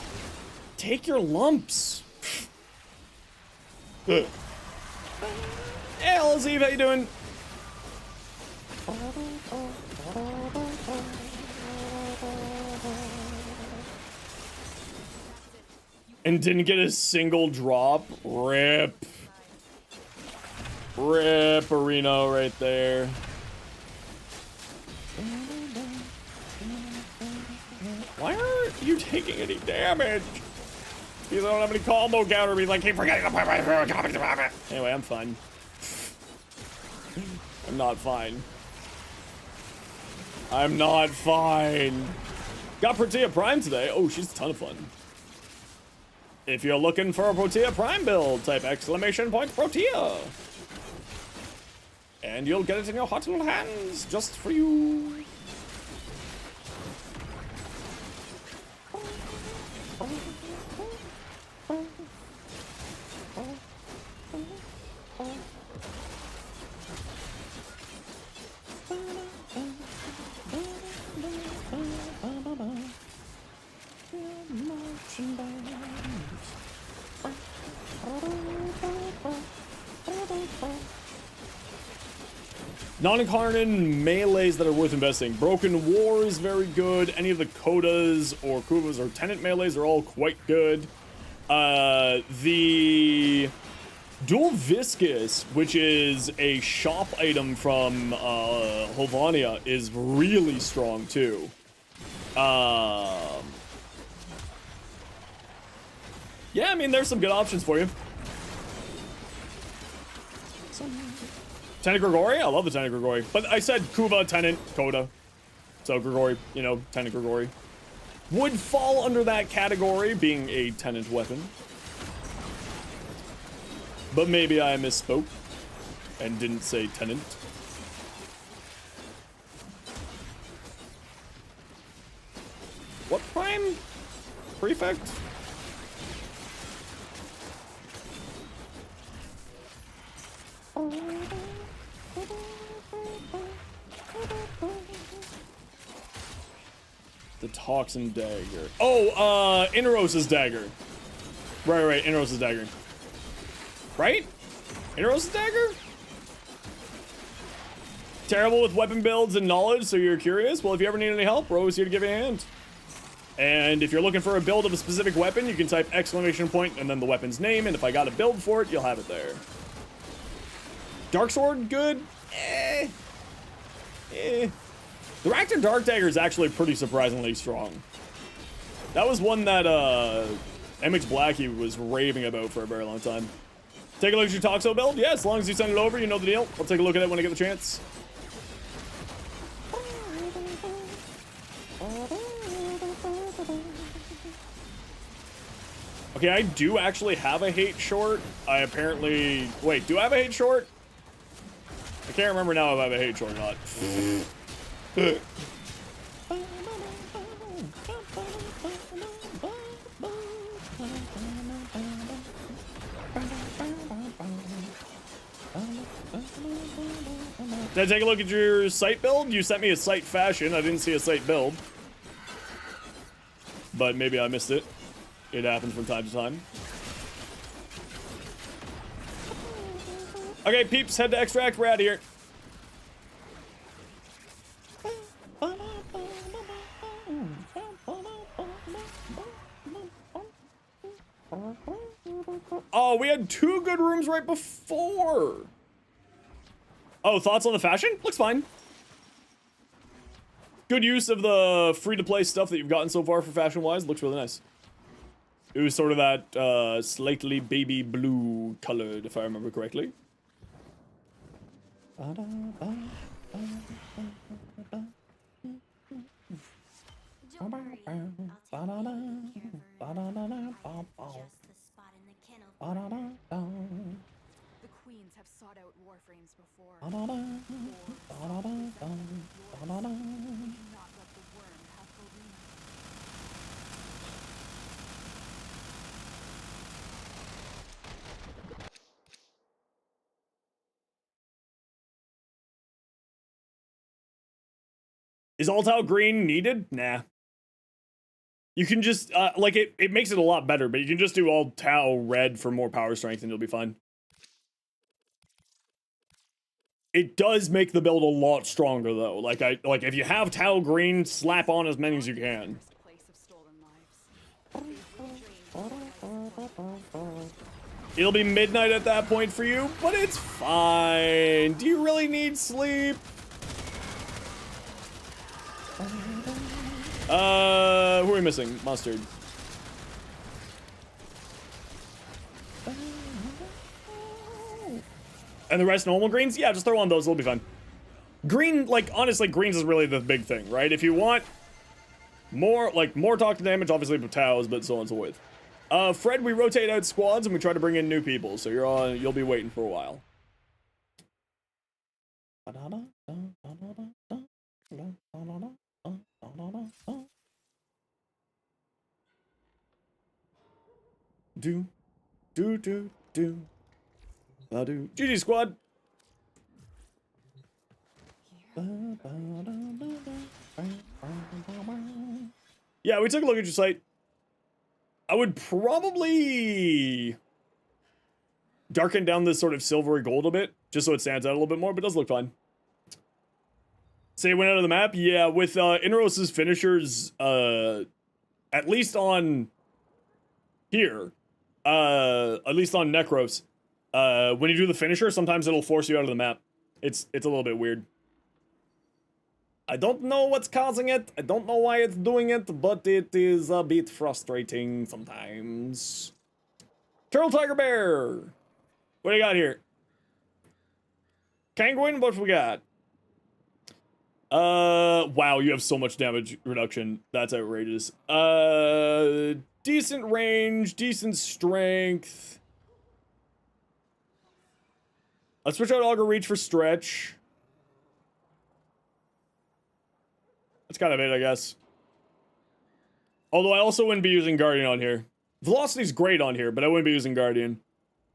take your lumps. Hey, LZ, how you doing? And didn't get a single drop. Rip. Rip Reno right there. Why aren't you taking any damage? Because I don't have any combo counter. He's like, keep forgetting to put my combo. Anyway, I'm fine. I'm not fine. I'm not fine. Got Protea Prime today. Oh, she's a ton of fun. If you're looking for a Protea Prime build, type exclamation point Protea. And you'll get it in your hot little hands, just for you. Non-incarnate melees that are worth investing. Broken War is very good. Any of the Kodas or Kuvas or Tenant melees are all quite good. The Dual Viscous, which is a shop item from Hovania, is really strong too. Yeah, I mean, there's some good options for you. Tenant Grigori? I love the Tenant Grigori. But I said Kuva, Tenant, Koda. So Grigori, you know, Tenant Grigori. Would fall under that category, being a Tenant weapon. But maybe I misspoke and didn't say Tenant. What Prime? Prefect? The Toxin Dagger. Oh, Inaros' Dagger. Right, Inaros' Dagger. Right? Inaros' Dagger? Terrible with weapon builds and knowledge, so you're curious? Well, if you ever need any help, we're always here to give you a hand. And if you're looking for a build of a specific weapon, you can type exclamation point and then the weapon's name, and if I got a build for it, you'll have it there. Dark Sword, good? The Raptor Dark Dagger is actually pretty surprisingly strong. That was one that MX Blackie was raving about for a very long time. Take a look at your Toxo build? Yeah, as long as you send it over, you know the deal. I'll take a look at it when I get the chance. Okay, I do actually have a hate short. I apparently... Wait, do I have a hate short? I can't remember now if I have a hate short or not. Did I take a look at your site build? You sent me a site fashion. I didn't see a site build. But maybe I missed it. It happens from time to time. Okay, peeps, head to extract. We're out of here. Oh, we had 2 good rooms right before. Oh, thoughts on the fashion? Looks fine. Good use of the free-to-play stuff that you've gotten so far for fashion-wise. Looks really nice. It was sort of that slightly baby blue colored, if I remember correctly. Don't worry, I'll take care of her. Just the spot in the kennel for her. The queens have sought out warframes before. Wolves sought yours. We cannot let the worm have Helena. Is all tau green needed? Nah. You can just, like, it makes it a lot better, but you can just do all tau red for more power strength and you'll be fine. It does make the build a lot stronger, though. Like, if you have tau green, slap on as many as you can. Place of stolen lives. They've redrained It'll be midnight at that point for you, but it's fine. Do you really need sleep? Who are we missing? Mustard. And the rest normal greens? Yeah, just throw on those, it'll be fine. Green, like, honestly, greens is really the big thing, right? If you want more, like, more talk to damage, obviously with Taos, but so on and so forth. Fred, we rotate out squads and we try to bring in new people, so you'll be waiting for a while. Do. GG squad. Yeah, we took a look at your site. I would probably darken down this sort of silvery gold a bit, just so it stands out a little bit more, but it does look fine. Say it went out of the map? Yeah, with Inros's finishers, at least on here, at least on Necros, when you do the finisher, sometimes it'll force you out of the map. It's a little bit weird. I don't know what's causing it. I don't know why it's doing it, but it is a bit frustrating sometimes. Turtle Tiger Bear! What do you got here? Kanguin, what we got? Wow, you have so much damage reduction. That's outrageous. Decent range, decent strength. Let's switch out Augur Reach for stretch. That's kind of it, I guess. Although I also wouldn't be using Guardian on here. Velocity's great on here, but I wouldn't be using Guardian.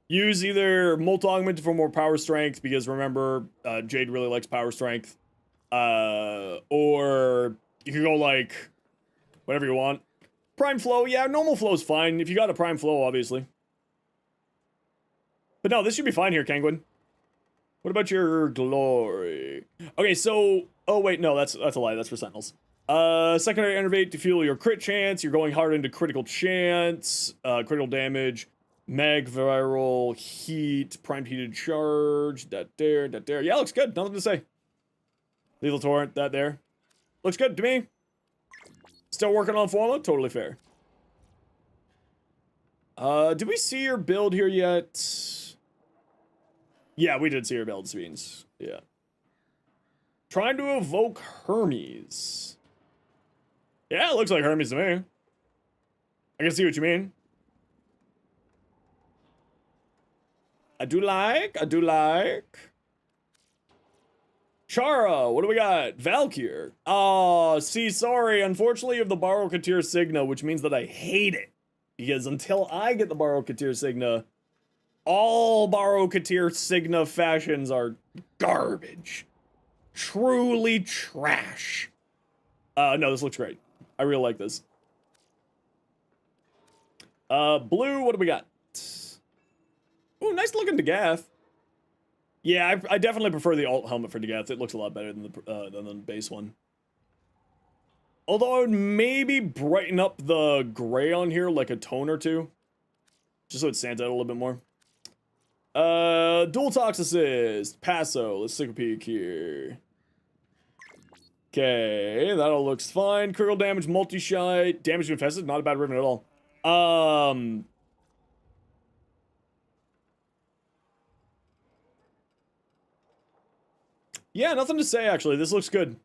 Use either Molt Augment for more power strength, because remember, Jade really likes power strength. Or you can go like, whatever you want. Prime Flow, yeah, normal flow's fine, if you got a Prime Flow, obviously. But no, this should be fine here, Kanguin. What about your glory? Okay, so, oh wait, no, that's a lie, that's for Sentinels. Secondary Enervate to fuel your crit chance, you're going hard into critical chance, critical damage, mag viral, heat, primed heated charge, that there. Yeah, looks good, nothing to say. Lethal Torrent, that there. Looks good to me. Still working on formula, totally fair. Did we see your build here yet? Yeah, we did see your build, Sveens. Yeah. Trying to evoke Hermes. Yeah, it looks like Hermes to me. I can see what you mean. I do like. Chara, what do we got? Valkyr. Oh, see, sorry. Unfortunately, you have the Barokatir Signa, which means that I hate it. Because until I get the Barokatir Signa, all Barokatir Signa fashions are garbage. Truly trash. No, this looks great. I really like this. Blue, what do we got? Ooh, nice looking Dagath. Yeah, I definitely prefer the alt helmet for Degath. It looks a lot better than the base one. Although I would maybe brighten up the gray on here like a tone or two. Just so it stands out a little bit more. Dual Toxicist. Passo. Let's take a peek here. Okay, that all looks fine. Critical damage, multi-shot. Damage to infested. Not a bad ribbon at all. Yeah, nothing to say, actually. This looks good.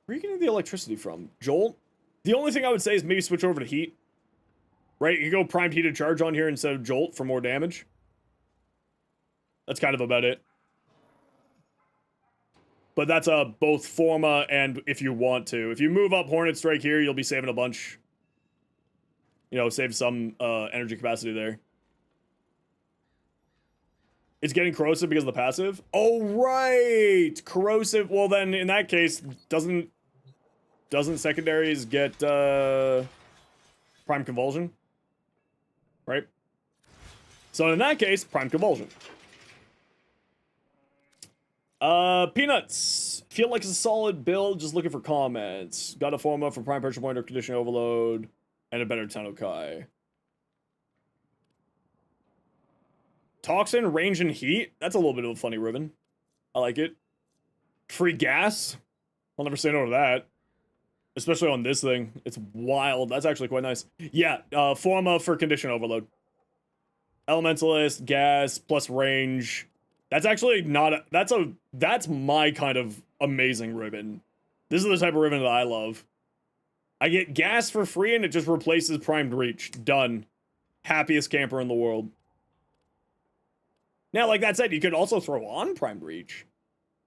Where are you getting the electricity from? Jolt? The only thing I would say is maybe switch over to heat. Right? You go primed heated charge on here instead of Jolt for more damage. That's kind of about it. But that's both Forma and if you want to. If you move up Hornet Strike here, you'll be saving a bunch. You know, save some energy capacity there. It's getting corrosive because of the passive? Oh, right! Corrosive. Well, then, in that case, doesn't secondaries get Prime Convulsion? Right? So in that case, Prime Convulsion. Peanuts. Feel like it's a solid build, just looking for comments. Got a Forma for Prime Pressure Point or Condition Overload, and a better Tenokai. Toxin, range, and heat. That's a little bit of a funny ribbon. I like it. Free gas. I'll never say no to that. Especially on this thing. It's wild. That's actually quite nice. Yeah, Forma for Condition Overload. Elementalist, gas, plus range. That's actually not a... That's my kind of amazing ribbon. This is the type of ribbon that I love. I get gas for free and it just replaces primed reach. Done. Happiest camper in the world. Now, like that said, you could also throw on primed reach.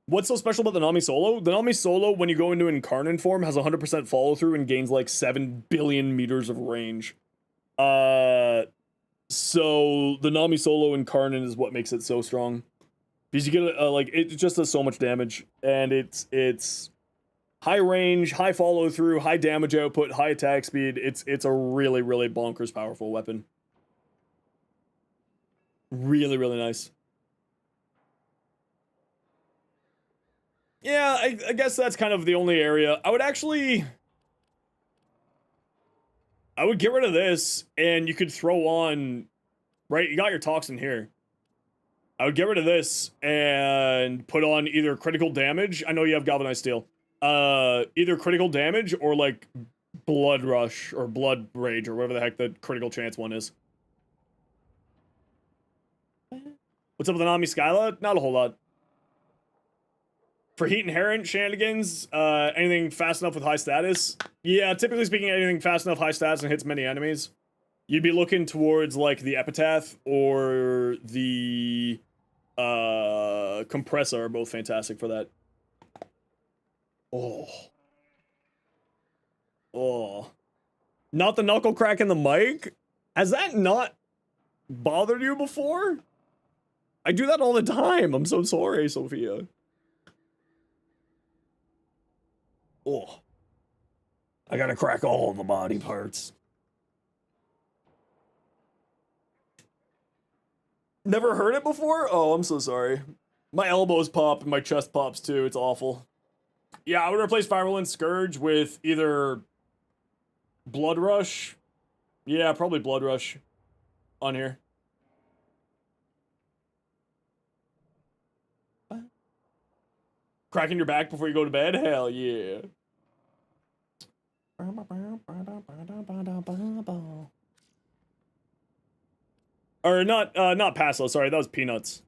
What's so special about the Nami Solo? The Nami Solo, when you go into Incarnate form, has 100% follow through and gains like 7 billion meters of range. So the Nami Solo Incarnate is what makes it so strong. Because you get like it just does so much damage, and it's high range, high follow through, high damage output, high attack speed. It's a really, really bonkers powerful weapon. Really, really nice. Yeah, I guess that's kind of the only area. I would get rid of this, and you could throw on, right, you got your Toxin here. I would get rid of this, and put on either critical damage. I know you have Galvanized Steel. Either critical damage, or like Blood Rush, or Blood Rage, or whatever the heck the critical chance one is. What's up with the Nami Skyla? Not a whole lot. For heat inherent shenanigans, anything fast enough with high status? Yeah, typically speaking, anything fast enough, high status, and hits many enemies. You'd be looking towards, like, the Epitaph or the Compressor are both fantastic for that. Oh. Oh. Not the knuckle crack in the mic? Has that not bothered you before? I do that all the time. I'm so sorry, Sophia. Oh. I gotta crack all the body parts. Never heard it before? Oh, I'm so sorry. My elbows pop and my chest pops too. It's awful. Yeah, I would replace Virulent Scourge with either Blood Rush. Yeah, probably Blood Rush on here. Cracking your back before you go to bed? Hell yeah. Or not Passo, sorry, that was Peanuts.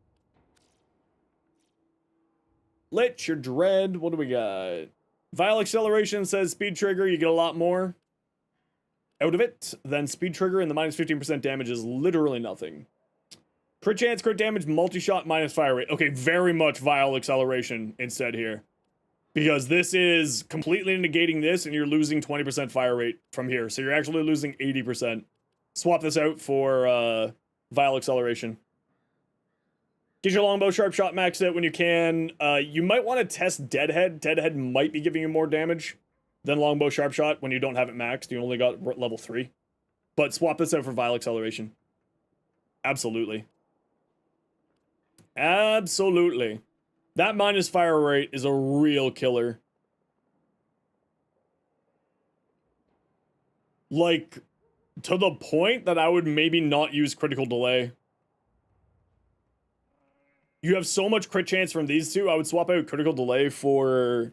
Lit your dread. What do we got? Vile Acceleration says speed trigger, you get a lot more out of it than speed trigger, and the minus 15% damage is literally nothing. Crit chance, crit damage, multi-shot, minus fire rate. Okay, very much Vile Acceleration instead here. Because this is completely negating this, and you're losing 20% fire rate from here. So you're actually losing 80%. Swap this out for Vile Acceleration. Get your longbow sharp shot maxed out when you can. You might want to test Deadhead. Deadhead might be giving you more damage than longbow sharp shot when you don't have it maxed. You only got level 3. But swap this out for Vile Acceleration. Absolutely. Absolutely. That minus fire rate is a real killer. Like, to the point that I would maybe not use critical delay. You have so much crit chance from these two, I would swap out critical delay for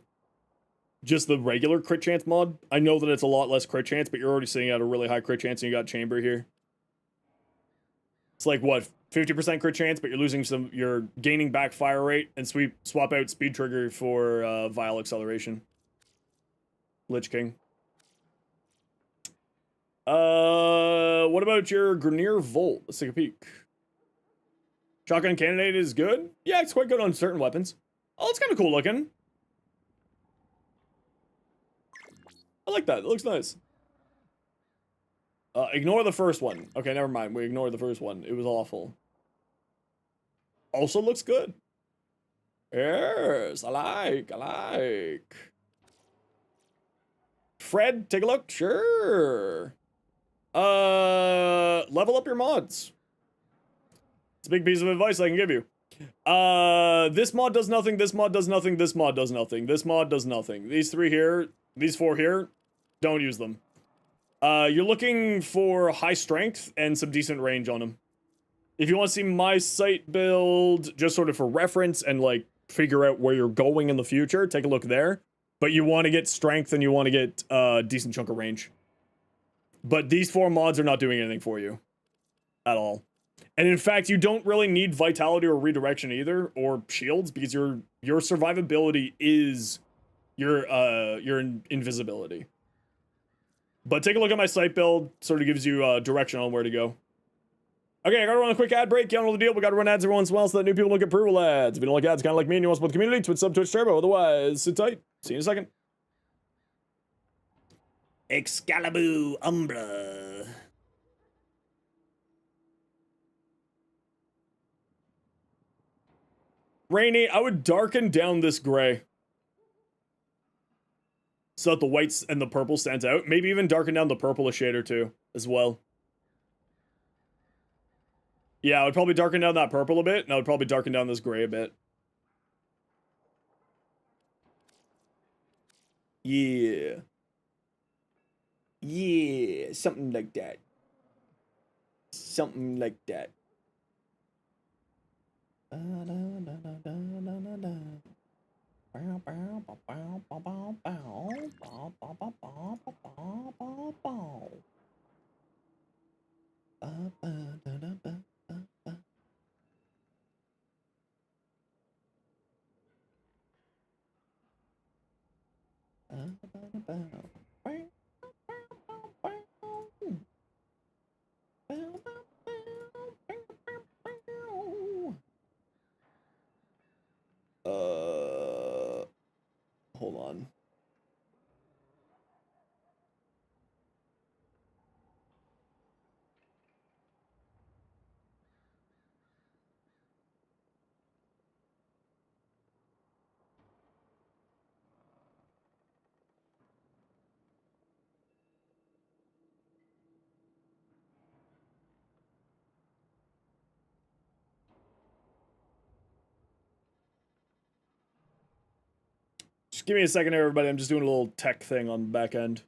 just the regular crit chance mod. I know that it's a lot less crit chance, but you're already sitting at a really high crit chance and you got chamber here. It's like, what, 50% crit chance, but you're losing some, you're gaining back fire rate, and swap out speed trigger for Vile Acceleration. Lich King. What about your Grineer Volt? Let's take a peek. Shotgun Cannonade is good? Yeah, it's quite good on certain weapons. Oh, it's kind of cool looking. I like that, it looks nice. Ignore the first one. Okay, never mind, we ignored the first one. It was awful. Also looks good. Yes, I like. Fred, take a look, sure. Level up your mods. It's a big piece of advice I can give you. This mod does nothing, this mod does nothing, this mod does nothing, this mod does nothing. These three here, these four here, don't use them. You're looking for high strength and some decent range on them. If you want to see my site build, just sort of for reference and like figure out where you're going in the future, take a look there. But you want to get strength and you want to get a decent chunk of range. But these four mods are not doing anything for you at all. And in fact, you don't really need vitality or redirection either, or shields, because your survivability is your invisibility. But take a look at my site build, sort of gives you direction on where to go. Okay, I gotta run a quick ad break. You all know the deal. We gotta run ads every once in a while so that new people don't get approval ads. If you don't like ads, kind of like me, and you want to support the community, Twitch sub, Twitch Turbo. Otherwise, sit tight. See you in a second. Excalibur Umbra. Rainy, I would darken down this gray so that the whites and the purple stands out. Maybe even darken down the purple a shade or two as well. Yeah, I would probably darken down that purple a bit, and I would probably darken down this gray a bit. Yeah. Yeah, something like that. Something like that. Hold on. Just give me a second here, everybody. I'm just doing a little tech thing on the back end.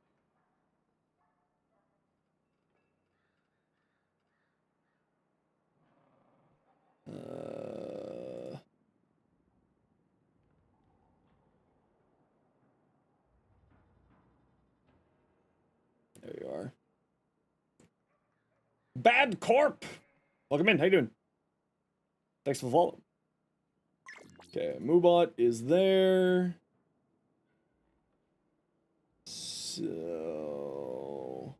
There you are. Bad Corp! Welcome in, how you doing? Thanks for the follow. Okay, Moobot is there. So...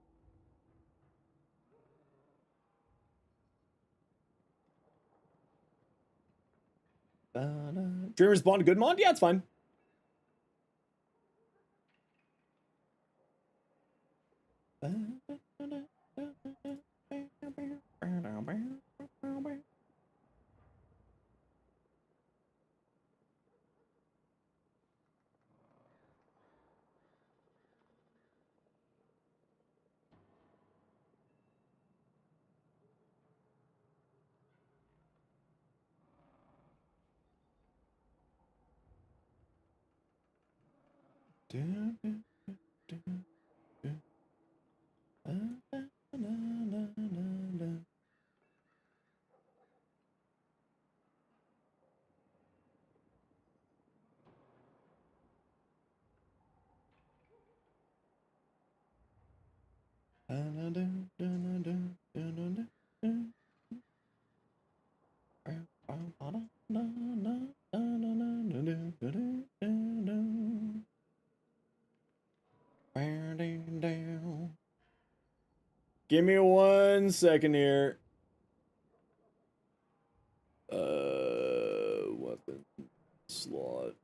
Dreamer's Bond, good mod? Yeah, it's fine. Give me 1 second here. Weapon slot.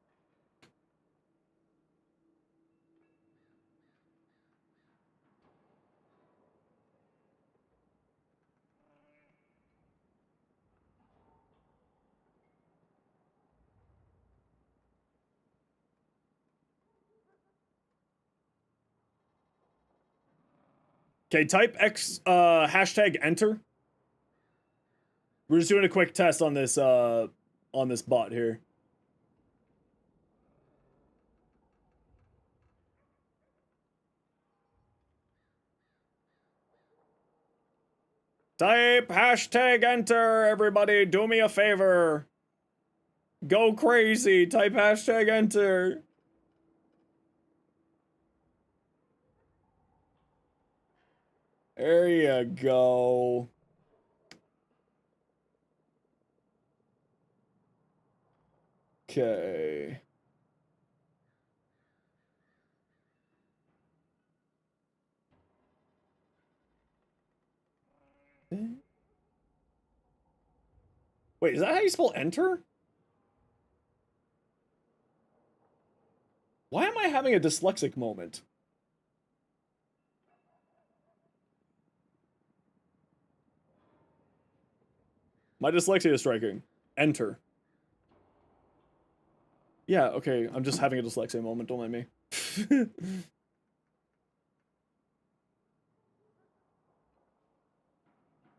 Okay, type X hashtag enter. We're just doing a quick test on this bot here. Type hashtag enter, everybody. Do me a favor. Go crazy. Type hashtag enter. There you go. Okay. Wait, is that how you spell enter? Why am I having a dyslexic moment? My dyslexia is striking. Enter. Yeah, okay, I'm just having a dyslexia moment, don't mind me.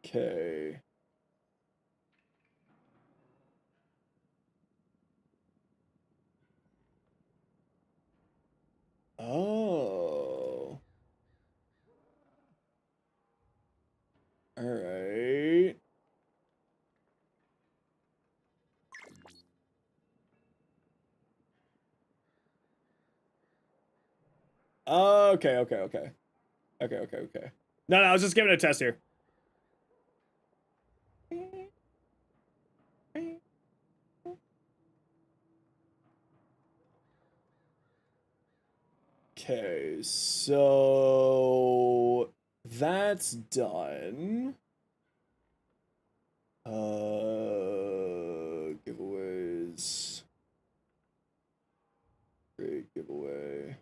Okay. Oh. Alright. Okay. Okay. No, I was just giving it a test here. Okay, so that's done. Giveaways. Great giveaway.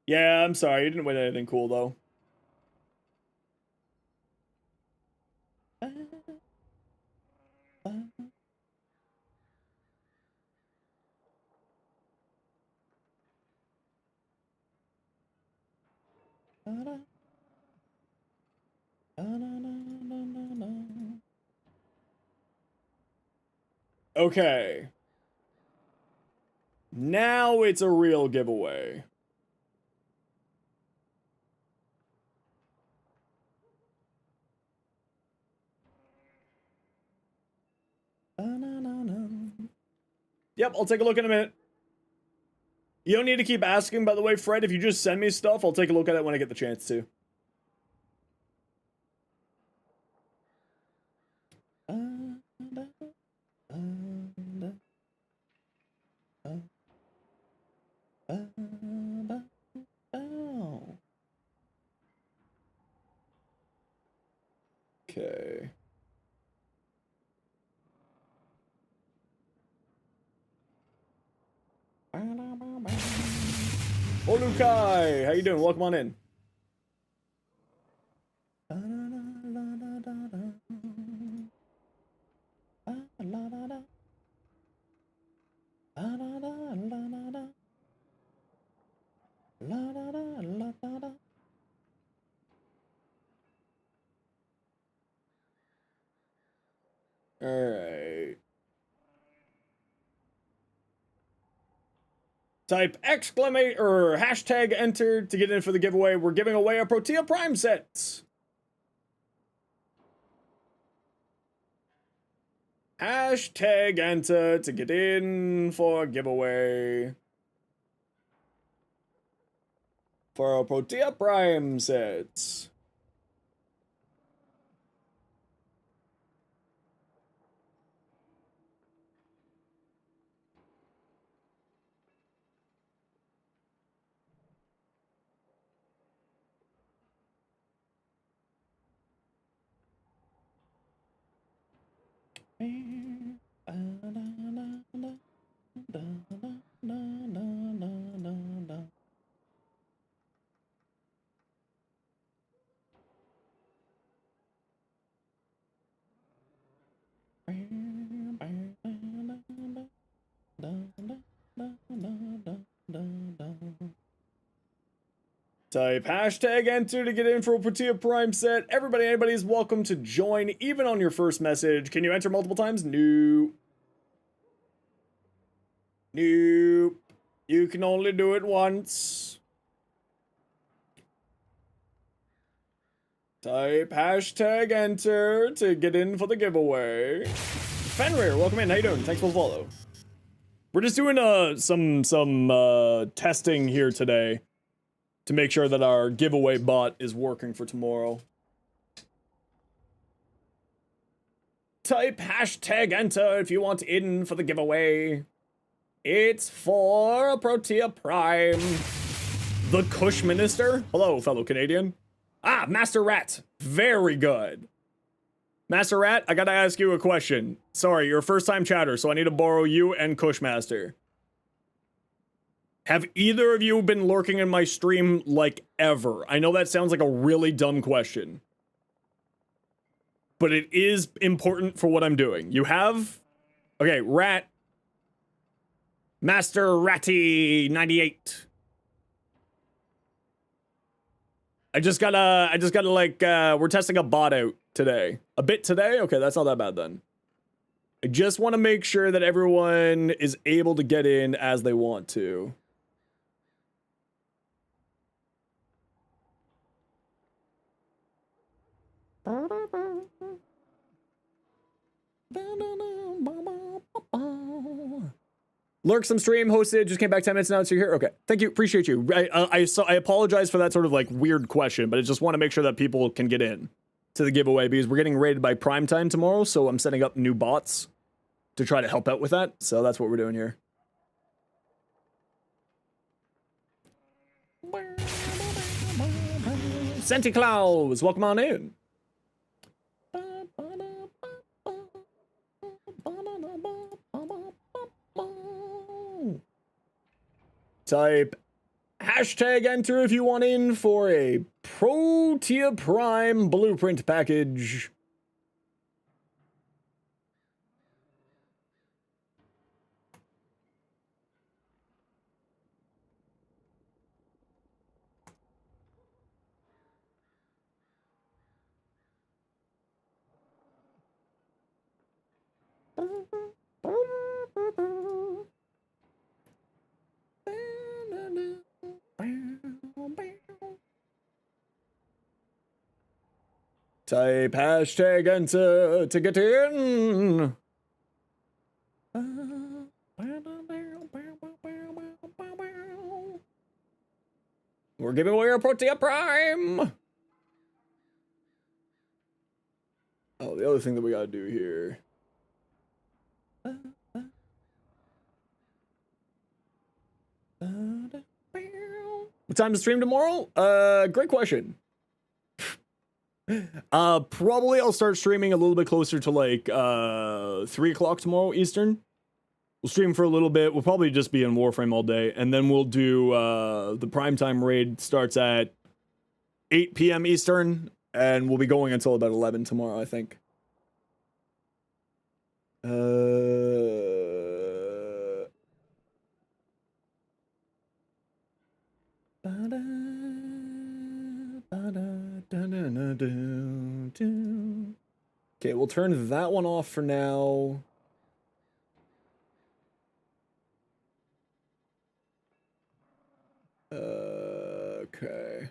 Yeah, I'm sorry, you didn't win anything cool though. Okay. Now it's a real giveaway. Yep, I'll take a look in a minute. You don't need to keep asking, by the way, Fred. If you just send me stuff, I'll take a look at it when I get the chance to. Okay. Oh, Lukai! How you doing? Welcome on in. Type exclamation or hashtag enter to get in for the giveaway. We're giving away a Protea Prime set. Hashtag enter to get in for a giveaway for a Protea Prime set. Type hashtag enter to get in for a Protea Prime set. Everybody, anybody is welcome to join, even on your first message. Can you enter multiple times? No. Nope. You can only do it once. Type hashtag enter to get in for the giveaway. Fenrir, welcome in. How you doing? Thanks for the follow. We're just doing some testing here today to make sure that our giveaway bot is working for tomorrow. Type hashtag enter if you want in for the giveaway. It's for a Protea Prime. The Kush Minister? Hello, fellow Canadian. Ah, Master Rat. Very good. Master Rat, I gotta ask you a question. Sorry, you're a first-time chatter, so I need to borrow you and Kushmaster. Have either of you been lurking in my stream, like, ever? I know that sounds like a really dumb question, but it is important for what I'm doing. You have? Okay, Rat. Master Ratty 98. I just gotta like, we're testing a bot out today. A bit today? Okay, that's not that bad then. I just want to make sure that everyone is able to get in as they want to. Lurk some stream hosted, just came back 10 minutes now, so you're here. Okay, thank you, appreciate you. I apologize for that sort of like weird question, but I just want to make sure that people can get in to the giveaway because we're getting rated by Primetime tomorrow, so I'm setting up new bots to try to help out with that. So that's what we're doing here. Santa Claus, welcome on in. Type hashtag enter if you want in for a Protea Prime blueprint package. Type hashtag enter to get in. We're giving away our Protea Prime. Oh, the other thing that we gotta do here. What time to stream tomorrow? Great question. Probably I'll start streaming a little bit closer to like 3 o'clock tomorrow Eastern. We'll stream for a little bit. We'll probably just be in Warframe all day, and then we'll do the primetime raid starts at 8 p.m. Eastern, and we'll be going until about 11 tomorrow, I think. Okay, we'll turn that one off for now. Okay.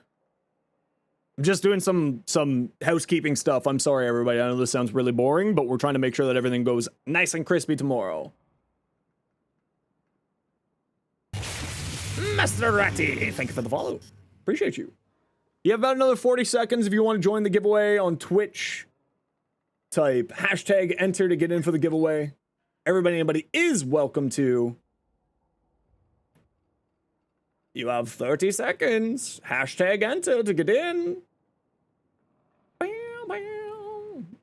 I'm just doing some housekeeping stuff. I'm sorry, everybody. I know this sounds really boring, but we're trying to make sure that everything goes nice and crispy tomorrow. Master Ratty, thank you for the follow. Appreciate you. You have about another 40 seconds if you want to join the giveaway on Twitch. Type hashtag enter to get in for the giveaway. Anybody is welcome to. You have 30 seconds. Hashtag enter to get in.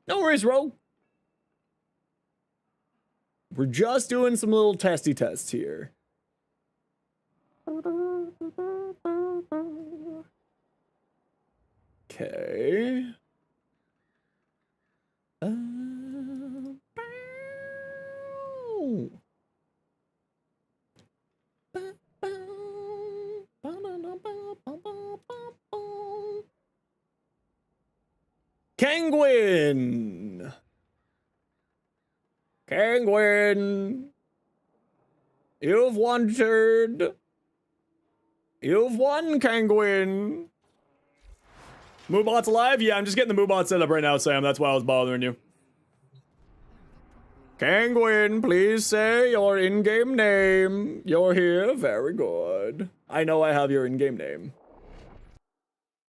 No worries, Ro. We're just doing some little testy tests here. Okay. Kangwin! Kangwin! You've wanted. You've won, Kangwin! Moobot's alive? Yeah, I'm just getting the Moobot set up right now, Sam. That's why I was bothering you. Kangwin, please say your in-game name. You're here. Very good. I know I have your in-game name.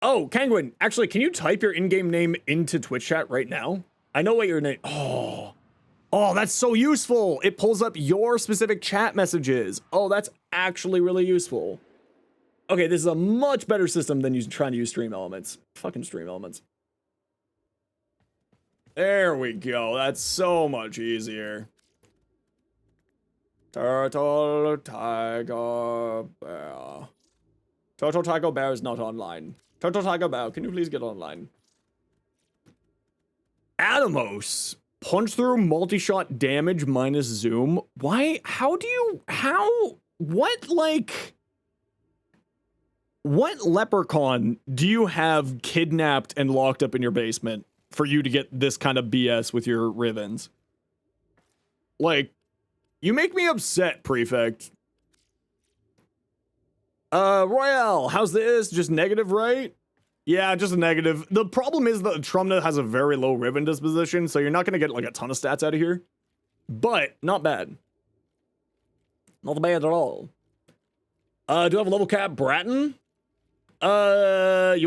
Oh, Kangwin, actually, can you type your in-game name into Twitch chat right now? I know what your name... Oh, that's so useful. It pulls up your specific chat messages. Oh, that's actually really useful. Okay, this is a much better system than trying to use Stream Elements. Fucking Stream Elements. There we go. That's so much easier. Turtle, Tiger, Bear. Turtle, Tiger, Bear is not online. Turtle, Tiger, Bear, can you please get online? Atomos. Punch through multi-shot damage minus zoom. Why? How do you... How? What, like... What leprechaun do you have kidnapped and locked up in your basement for you to get this kind of BS with your ribbons? Like, you make me upset, Prefect. Royale, how's this? Just negative, right? Yeah, just a negative. The problem is that Trumna has a very low ribbon disposition, so you're not going to get, like, a ton of stats out of here. But, not bad. Not bad at all. Do I have a level cap? Bratton? You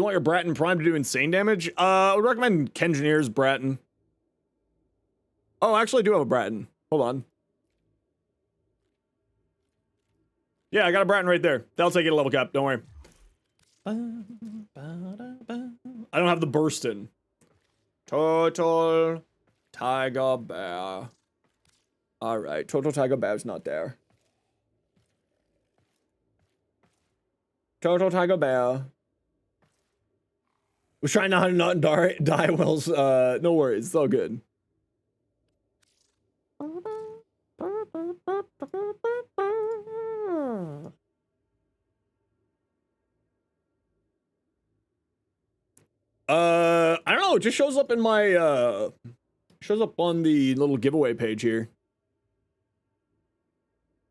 want your Bratton Prime to do insane damage? I would recommend Kengineer's Bratton. Oh, I actually do have a Bratton. Hold on. Yeah, I got a Bratton right there. That'll take you to level cap. Don't worry. I don't have the Burstin. Turtle, Tiger, Bear. Alright, Turtle, Tiger, Bear's not there. Turtle, Tiger, Bear. Was trying not to not die Wells. No worries, it's all good. I don't know, it just shows up in my, shows up on the little giveaway page here.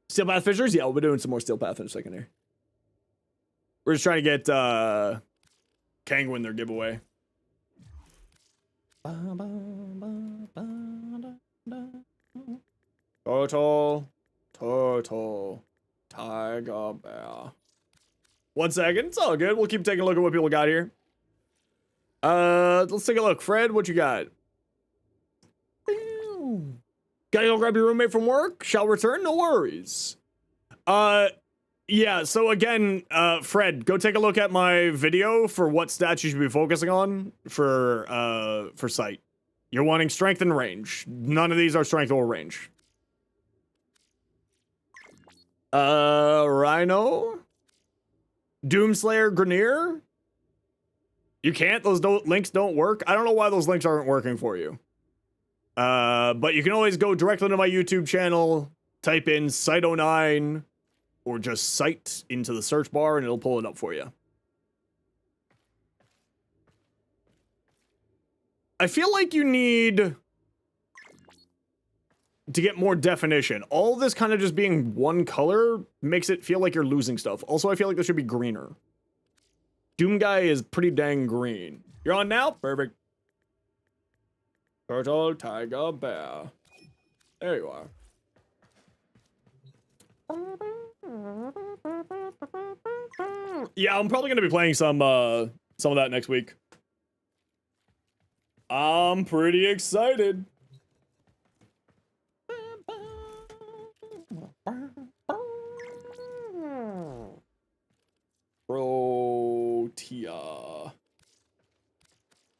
Steel Path Fishers? Yeah, we'll be doing some more Steel Path in a second here. We're just trying to get, Kangwin their giveaway. Turtle, Tiger, Bear. 1 second, it's all good. We'll keep taking a look at what people got here. Let's take a look. Fred, what you got? Gotta go grab your roommate from work? Shall return? No worries. Yeah, so again, Fred, go take a look at my video for what stats you should be focusing on for sight. You're wanting strength and range. None of these are strength or range. Rhino? Doomslayer Grenier? You can't? Those links don't work? I don't know why those links aren't working for you. But you can always go directly to my YouTube channel, type in Site09, or just Site into the search bar, and it'll pull it up for you. I feel like you need... to get more definition. All this kind of just being one color makes it feel like you're losing stuff. Also, I feel like this should be greener. Doom Guy is pretty dang green. You're on now? Perfect. Turtle, tiger, bear. There you are. Yeah, I'm probably gonna be playing some of that next week. I'm pretty excited. Protea.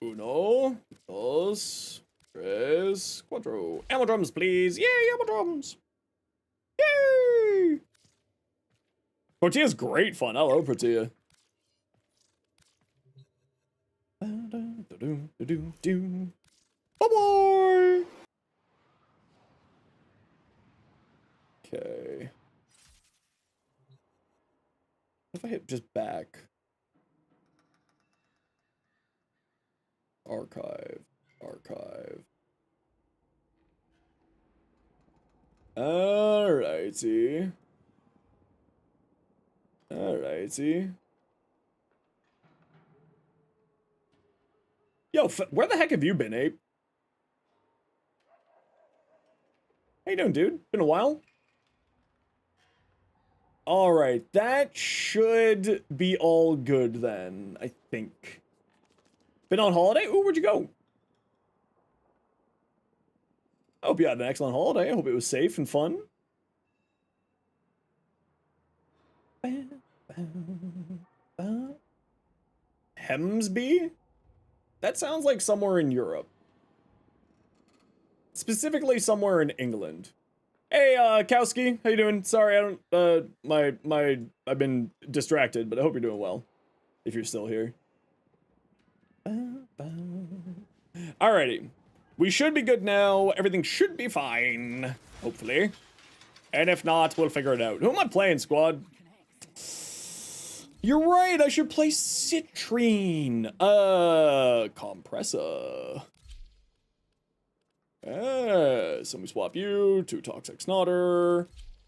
Uno, dos, tres, cuatro. Ammo drums, please. Yay, ammo drums. Yay! Protea's great fun. I love Protea. Bye-bye! Okay. What if I hit just back? Archive. Archive. Alrighty. Alrighty. Yo, where the heck have you been, Ape? How you doing, dude? Been a while? Alright, that should be all good then, I think. Been on holiday? Ooh, where'd you go? I hope you had an excellent holiday. I hope it was safe and fun. Hemsby? That sounds like somewhere in Europe. Specifically somewhere in England. Hey, Kowski, how you doing? Sorry, I don't, I've been distracted, but I hope you're doing well. If you're still here. Alrighty. We should be good now. Everything should be fine. Hopefully. And if not, we'll figure it out. Who am I playing, squad? You're right, I should play Citrine. Compressor. So we swap you to Toxic Snotter.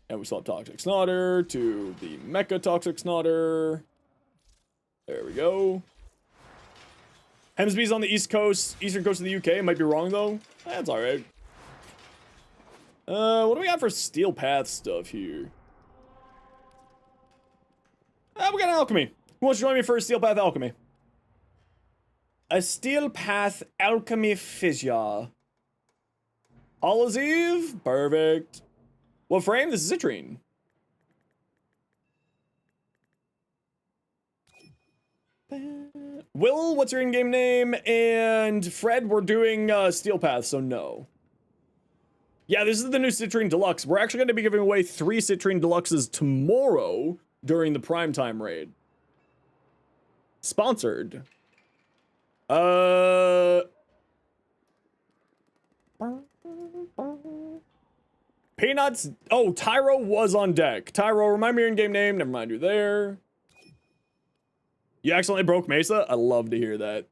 And we swap Toxic Snotter to the Mecha Toxic Snotter. There we go. Hemsby's on the east coast, eastern coast of the UK. Might be wrong, though. That's alright. What do we got for Steel Path stuff here? We got an alchemy. Who wants to join me for a Steel Path alchemy? A Steel Path alchemy fissure. Hallows Eve? Perfect. What frame? This is Citrine. Will, what's your in-game name? And Fred, we're doing Steel Path, so no. Yeah, this is the new Citrine Deluxe. We're actually going to be giving away 3 Citrine Deluxes tomorrow during the primetime raid. Sponsored. Peanuts. Oh, Tyro was on deck. Tyro, remind me your in-game name. Never mind, you're there. You accidentally broke Mesa? I love to hear that.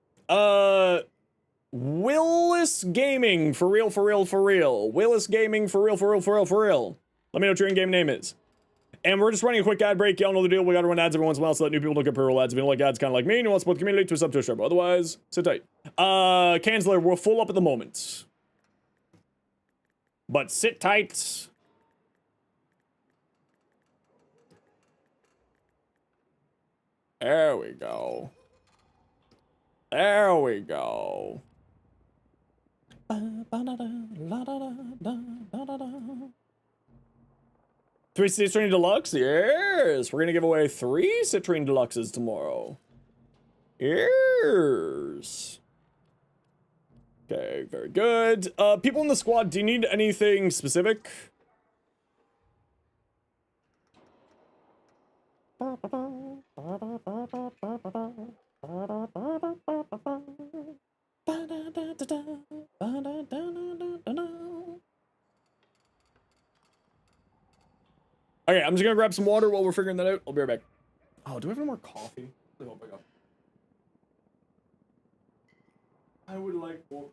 Willis Gaming, for real, for real, for real. Willis Gaming, for real, for real, for real, for real. Let me know what your in-game name is. And we're just running a quick ad break. Y'all know the deal. We gotta run ads every once in a while so that new people don't get pre-roll ads. If you don't like ads, kind of like me, and you want to support the community, to sub to a show. Otherwise, sit tight. Kanzler, we're full up at the moment. But sit tight. There we go. There we go. 3 Citrine Deluxe? Yes! We're gonna give away 3 Citrine Deluxes tomorrow. Yes! Okay, very good. People in the squad, do you need anything specific? Okay, I'm just gonna grab some water while we're figuring that out. I'll be right back. Oh, do we have any more coffee? I hope I got. I would like more.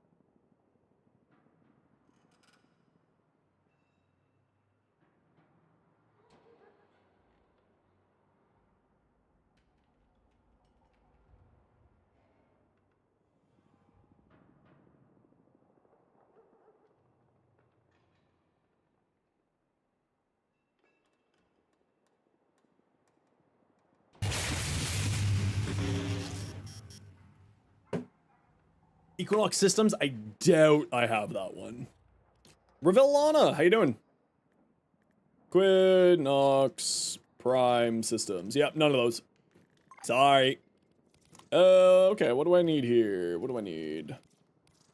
Equinox Systems, I doubt I have that one. Revillana, how you doing? Equinox Prime Systems. Yep, none of those. Sorry. Okay, what do I need here? What do I need?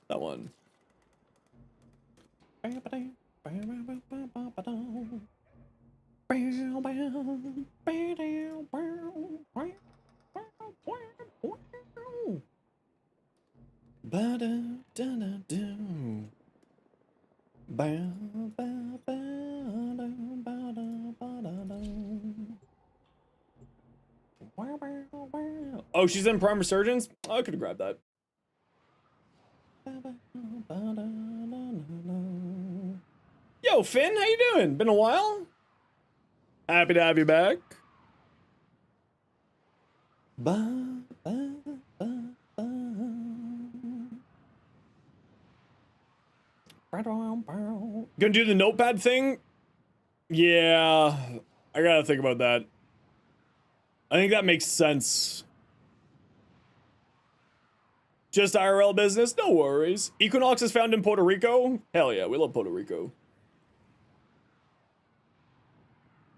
That one. Oh, she's in Prime Resurgence? Oh, I could have grabbed that. Yo, Finn, how you doing? Been a while? Happy to have you back. Gonna do the notepad thing? Yeah, I gotta think about that. I think that makes sense. Just IRL business? No worries. Equinox is found in Puerto Rico? Hell yeah, we love Puerto Rico.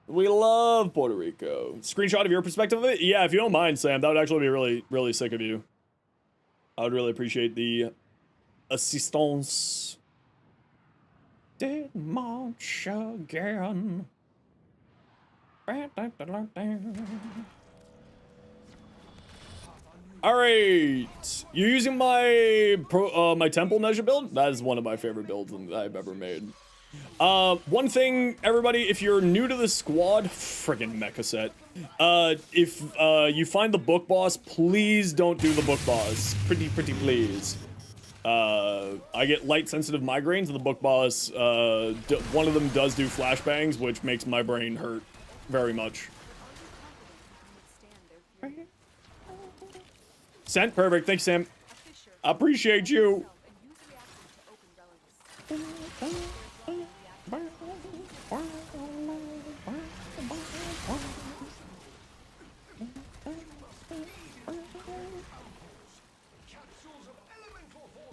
We love Puerto Rico. Screenshot of your perspective of it? Yeah, if you don't mind, Sam, that would actually be really, really sick of you. I would really appreciate the assistance. Did march again. Alright, you're using my my temple measure build? That is one of my favorite builds that I've ever made. One thing, everybody, if you're new to the squad, friggin' mecha set, if you find the book boss, please don't do the book boss. Pretty please. I get light sensitive migraines, and the book boss, one of them does do flashbangs, which makes my brain hurt very much. Sent, perfect, thanks, Sam. Appreciate you.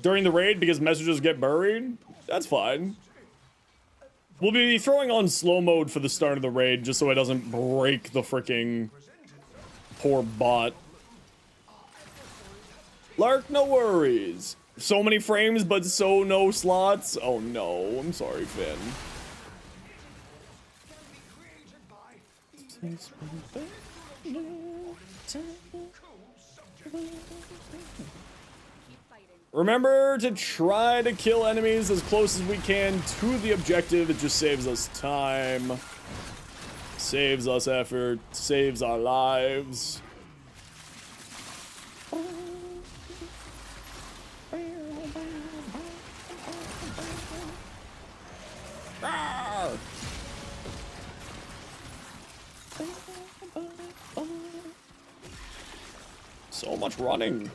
During the raid because messages get buried? That's fine. We'll be throwing on slow mode for the start of the raid just so it doesn't break the freaking poor bot. Lark, no worries. So many frames, but so no slots. Oh no, I'm sorry, Finn. Remember to try to kill enemies as close as we can to the objective. It just saves us time, saves us effort, saves our lives. So much running.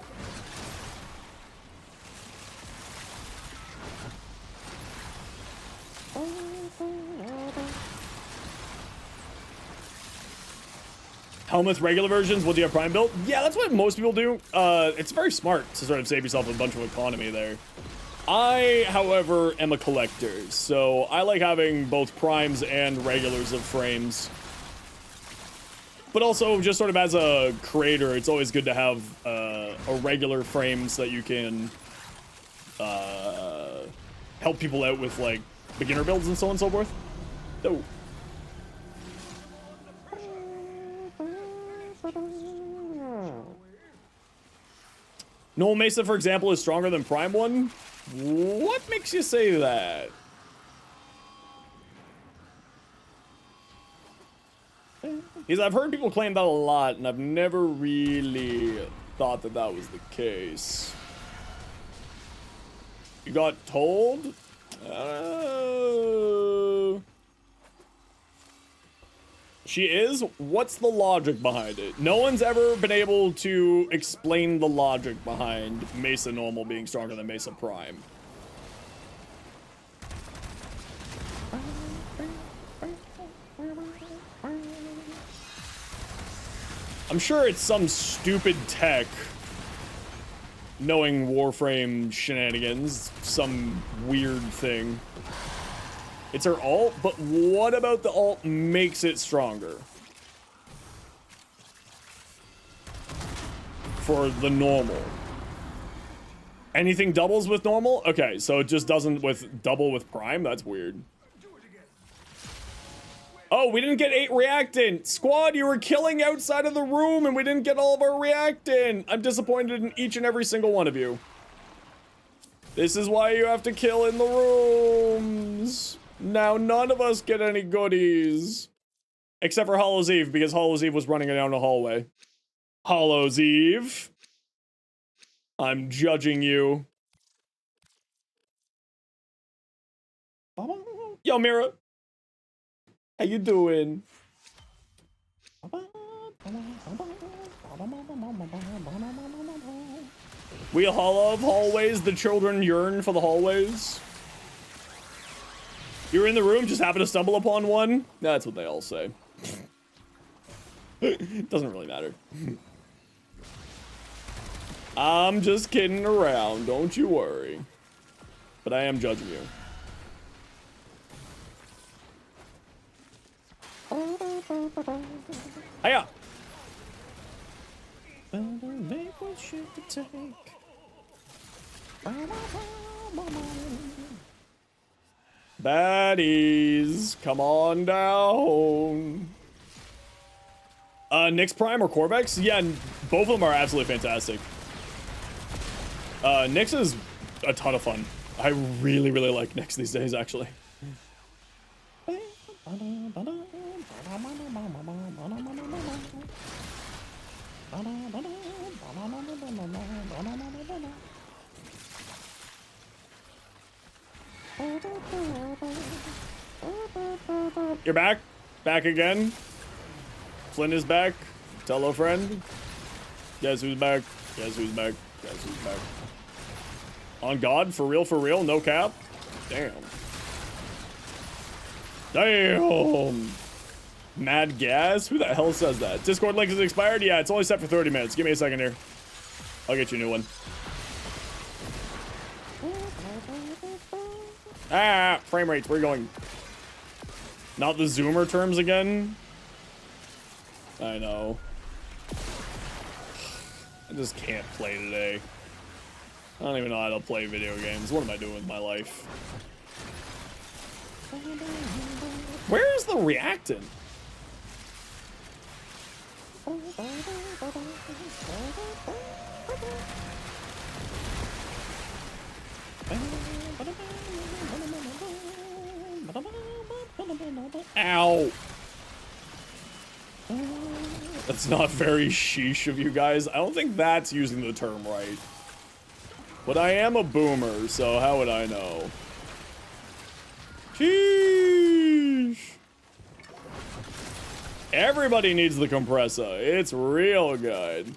Helmuth regular versions, what do you have Prime built? Yeah, that's what most people do. It's very smart to sort of save yourself a bunch of economy there. I, however, am a collector, so I like having both primes and regulars of frames. But also, just sort of as a creator, it's always good to have a regular frame so that you can help people out with, like, beginner builds and so on and so forth. Oh. Noel Mesa, for example, is stronger than Prime 1? What makes you say that? Because I've heard people claim that a lot, and I've never really thought that that was the case. You got told? She is? What's the logic behind it? No one's ever been able to explain the logic behind Mesa Normal being stronger than Mesa Prime. I'm sure it's some stupid tech knowing Warframe shenanigans, some weird thing. It's her ult, but what about the ult makes it stronger? For the normal. Anything doubles with normal? Okay, so it just doesn't with double with prime? That's weird. Oh, we didn't get 8 reactant! Squad, you were killing outside of the room and we didn't get all of our reactant! I'm disappointed in each and every single one of you. This is why you have to kill in the rooms. Now none of us get any goodies. Except for Hollow's Eve, because Hollow's Eve was running down the hallway. Hollow's Eve. I'm judging you. Yo, Mira. How you doing? We all love hallways. The children yearn for the hallways. You're in the room, just happen to stumble upon one. That's what they all say. Doesn't really matter. I'm just kidding around. Don't you worry. But I am judging you. Hiya! Baddies, come on down. Nyx Prime or Corvex? Yeah, both of them are absolutely fantastic. Nyx is a ton of fun. I really, really like Nyx these days, actually. You're back? Back again? Flynn is back. Tell a friend. Guess who's back? Guess who's back? Guess who's back? On God? For real? No cap? Damn. Damn. Mad gas? Who the hell says that? Discord link is expired? Yeah, it's only set for 30 minutes. Give me a second here. I'll get you a new one. Ah, frame rates, where are you going? Not the zoomer terms again? I know. I just can't play today. I don't even know how to play video games. What am I doing with my life? Where is the reactant? Ow. That's not very sheesh of you guys. I don't think that's using the term right. But I am a boomer, so how would I know? Sheesh. Everybody needs the compressor. It's real good.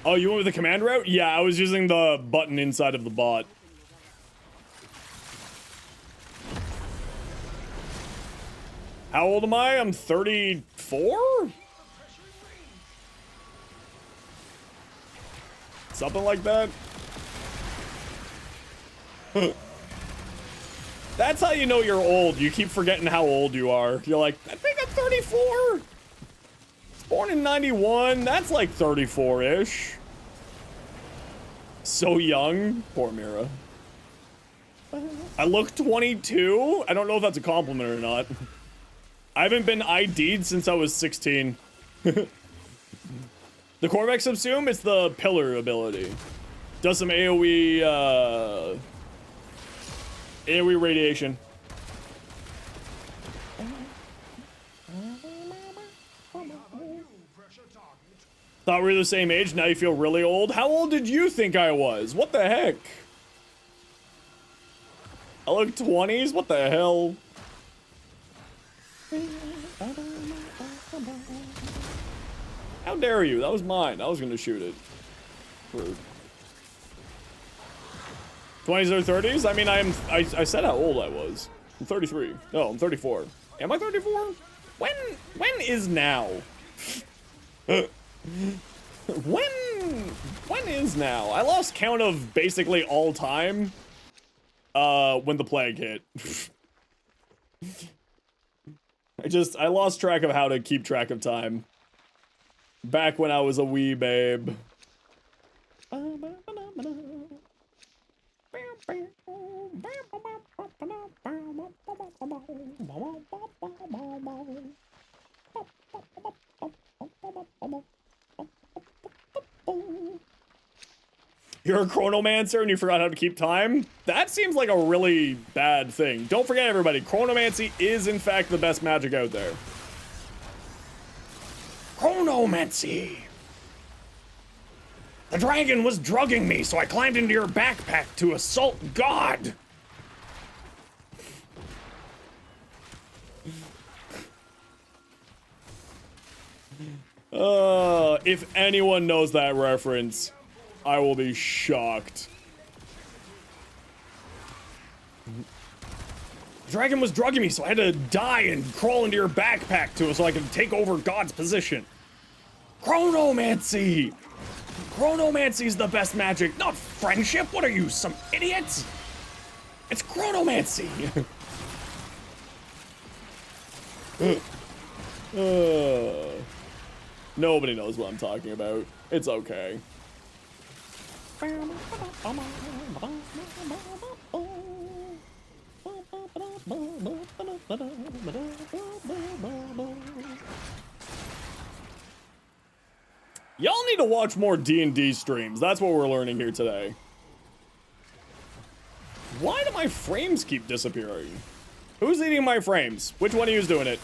Oh, you went with the command route? Yeah, I was using the button inside of the bot. How old am I? I'm 34? Something like that. That's how you know you're old. You keep forgetting how old you are. You're like, I think I'm 34. Born in 91. That's like 34-ish. So young. Poor Mira. I look 22. I don't know if that's a compliment or not. I haven't been ID'd since I was 16. The Corvex subsume, it's the pillar ability. Does some AoE, AoE radiation. Thought we were the same age, now you feel really old? How old did you think I was? What the heck? I look 20s? What the hell? How dare you? That was mine. I was gonna shoot it. Rude. 20s or 30s? I mean, I said how old I was. I'm 33. No, I'm 34. Am I 34? When is now? When when is now? I lost count of basically all time when the plague hit. I lost track of how to keep track of time. Back when I was a wee babe. You're a chronomancer and you forgot how to keep time? That seems like a really bad thing. Don't forget, everybody, chronomancy is in fact the best magic out there. Chronomancy! The dragon was drugging me, so I climbed into your backpack to assault God! If anyone knows that reference, I will be shocked. The dragon was drugging me, so I had to die and crawl into your backpack so I could take over God's position. Chronomancy! Chronomancy's the best magic, not friendship. What are you, some idiots? It's chronomancy. Nobody knows what I'm talking about. It's okay. Y'all need to watch more D&D streams. That's what we're learning here today. Why do my frames keep disappearing? Who's eating my frames? Which one of you is doing it?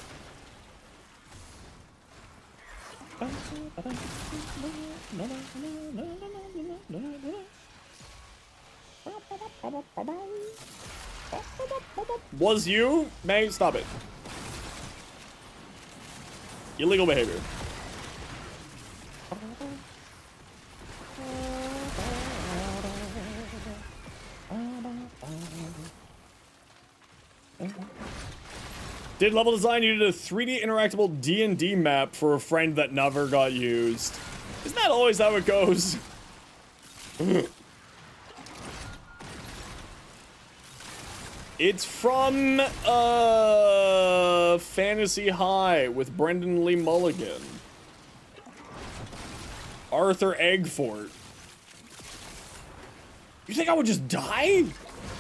Was you? May, stop it. Illegal behavior. Did level design, you did a 3D interactable D&D map for a friend that never got used. Isn't that always how it goes? It's from Fantasy High with Brendan Lee Mulligan. Arthur Eggfort. You think I would just die?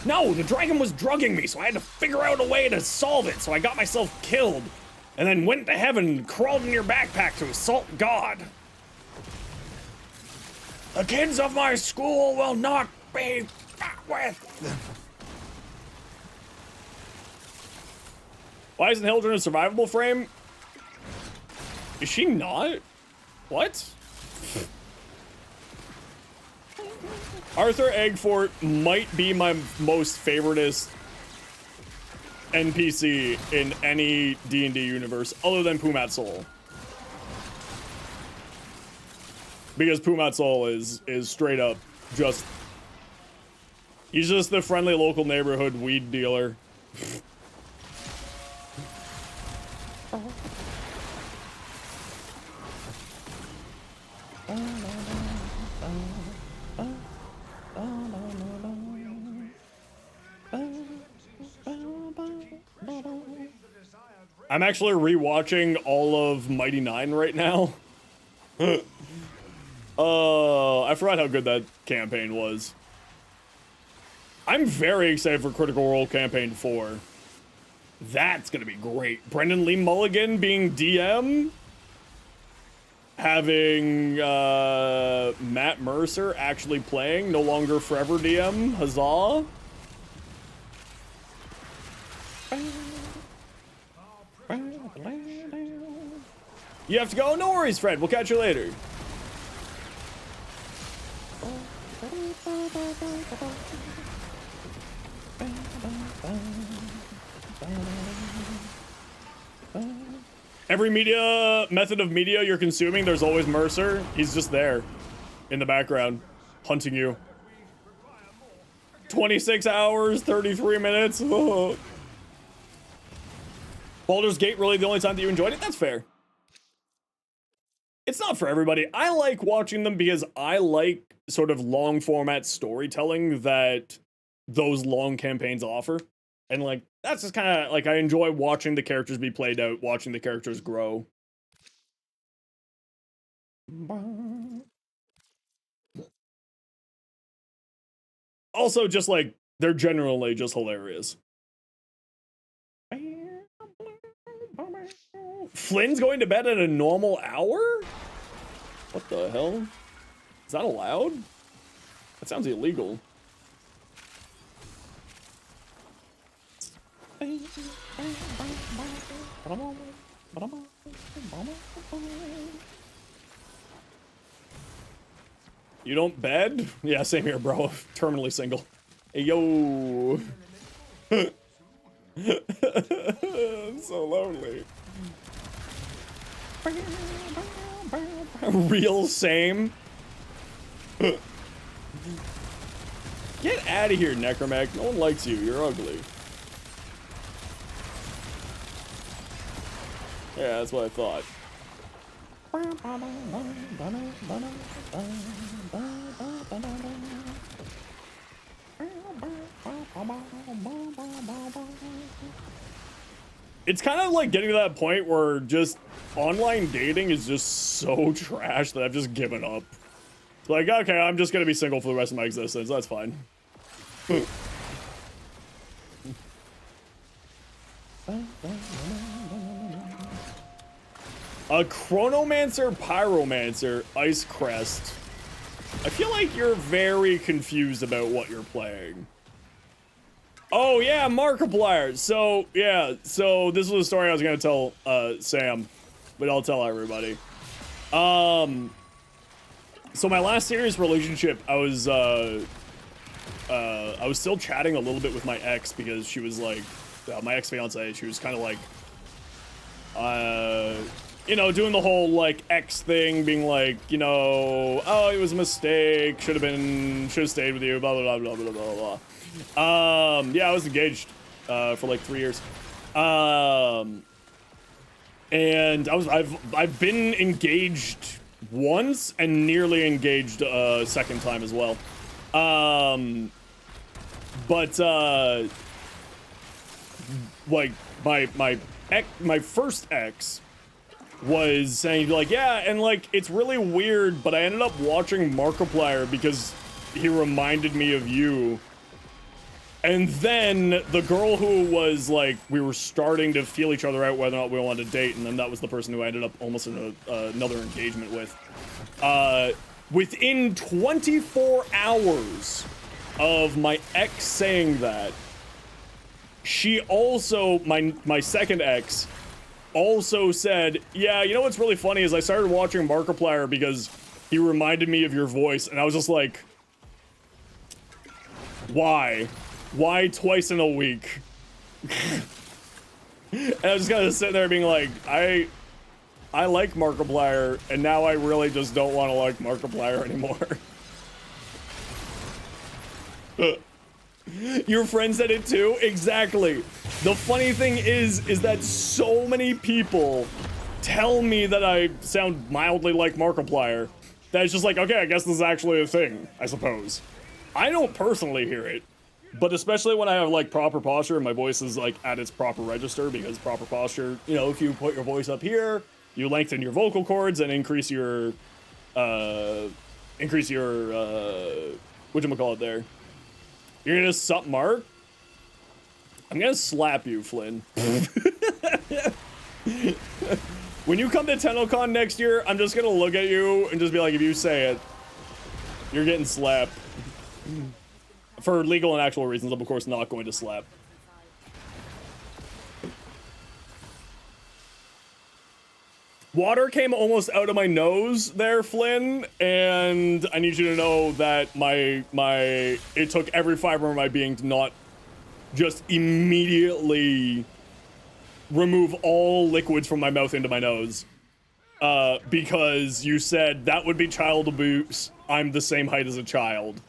No, the dragon was drugging me, so I had to figure out a way to solve it, so I got myself killed. And then went to heaven and crawled in your backpack to assault God. The kids of my school will not be fat with. Why isn't Hildren a survivable frame? Is she not? What? Arthur Eggfort might be my most favoritist NPC in any D&D universe other than Pumat Sol. Because Pumat Sol is straight up just... He's just the friendly local neighborhood weed dealer. I'm actually rewatching all of Mighty Nine right now. I forgot how good that campaign was. I'm very excited for Critical Role Campaign 4. That's gonna be great. Brendan Lee Mulligan being DM. Having Matt Mercer actually playing, no longer Forever DM. Huzzah. You have to go? No worries, Fred. We'll catch you later. Every method of media you're consuming, there's always Mercer. He's just there in the background, hunting you. 26 hours, 33 minutes. Oh. Baldur's Gate, really the only time that you enjoyed it? That's fair. it's not for everybody. I like watching them because I like sort of long format storytelling that those long campaigns offer. And like, that's just kind of like, I enjoy watching the characters be played out, watching the characters grow. Also, just like, they're generally just hilarious. Flynn's going to bed at a normal hour? What the hell? Is that allowed? That sounds illegal. You don't bed? Yeah, same here, bro. Terminally single. Hey, yo. I'm so lonely. Real same. Get out of here, Necromech. No one likes you. You're ugly. Yeah, that's what I thought. It's kind of like getting to that point where just online dating is just so trash that I've just given up. It's like, okay, I'm just gonna be single for the rest of my existence. That's fine. A Chronomancer, Pyromancer, Ice Crest. I feel like you're very confused about what you're playing. Oh yeah, Markiplier. So yeah, so this was a story I was gonna tell Sam, but I'll tell everybody. So my last serious relationship, I was still chatting a little bit with my ex because she was like, my ex-fiance, she was kind of like, you know, doing the whole like ex thing, being like, you know, oh, it was a mistake, should have stayed with you, blah blah blah blah blah blah blah. Yeah, I was engaged for like 3 years. And I've been engaged once and nearly engaged a second time as well. But like my first ex was saying like, yeah, and like it's really weird, but I ended up watching Markiplier because he reminded me of you. And then the girl who was like, we were starting to feel each other out whether or not we wanted to date, and then that was the person who I ended up almost in another engagement with. Within 24 hours of my ex saying that, she also, my second ex, also said, yeah, you know what's really funny is I started watching Markiplier because he reminded me of your voice, and I was just like, why? Why twice in a week? And I was just kind of sitting there being like, I like Markiplier, and now I really just don't want to like Markiplier anymore. Your friend said it too? Exactly. The funny thing is that so many people tell me that I sound mildly like Markiplier that it's just like, okay, I guess this is actually a thing, I suppose. I don't personally hear it. But especially when I have like proper posture and my voice is like at its proper register, because proper posture, you know, if you put your voice up here, you lengthen your vocal cords and increase your whatchamacallit there. You're gonna sup Mark? I'm gonna slap you, Flynn. When you come to TennoCon next year, I'm just gonna look at you and just be like, if you say it, you're getting slapped. For legal and actual reasons, I'm of course not going to slap. Water came almost out of my nose there, Flynn, and I need you to know that it took every fiber of my being to not just immediately remove all liquids from my mouth into my nose. Because you said that would be child abuse. I'm the same height as a child.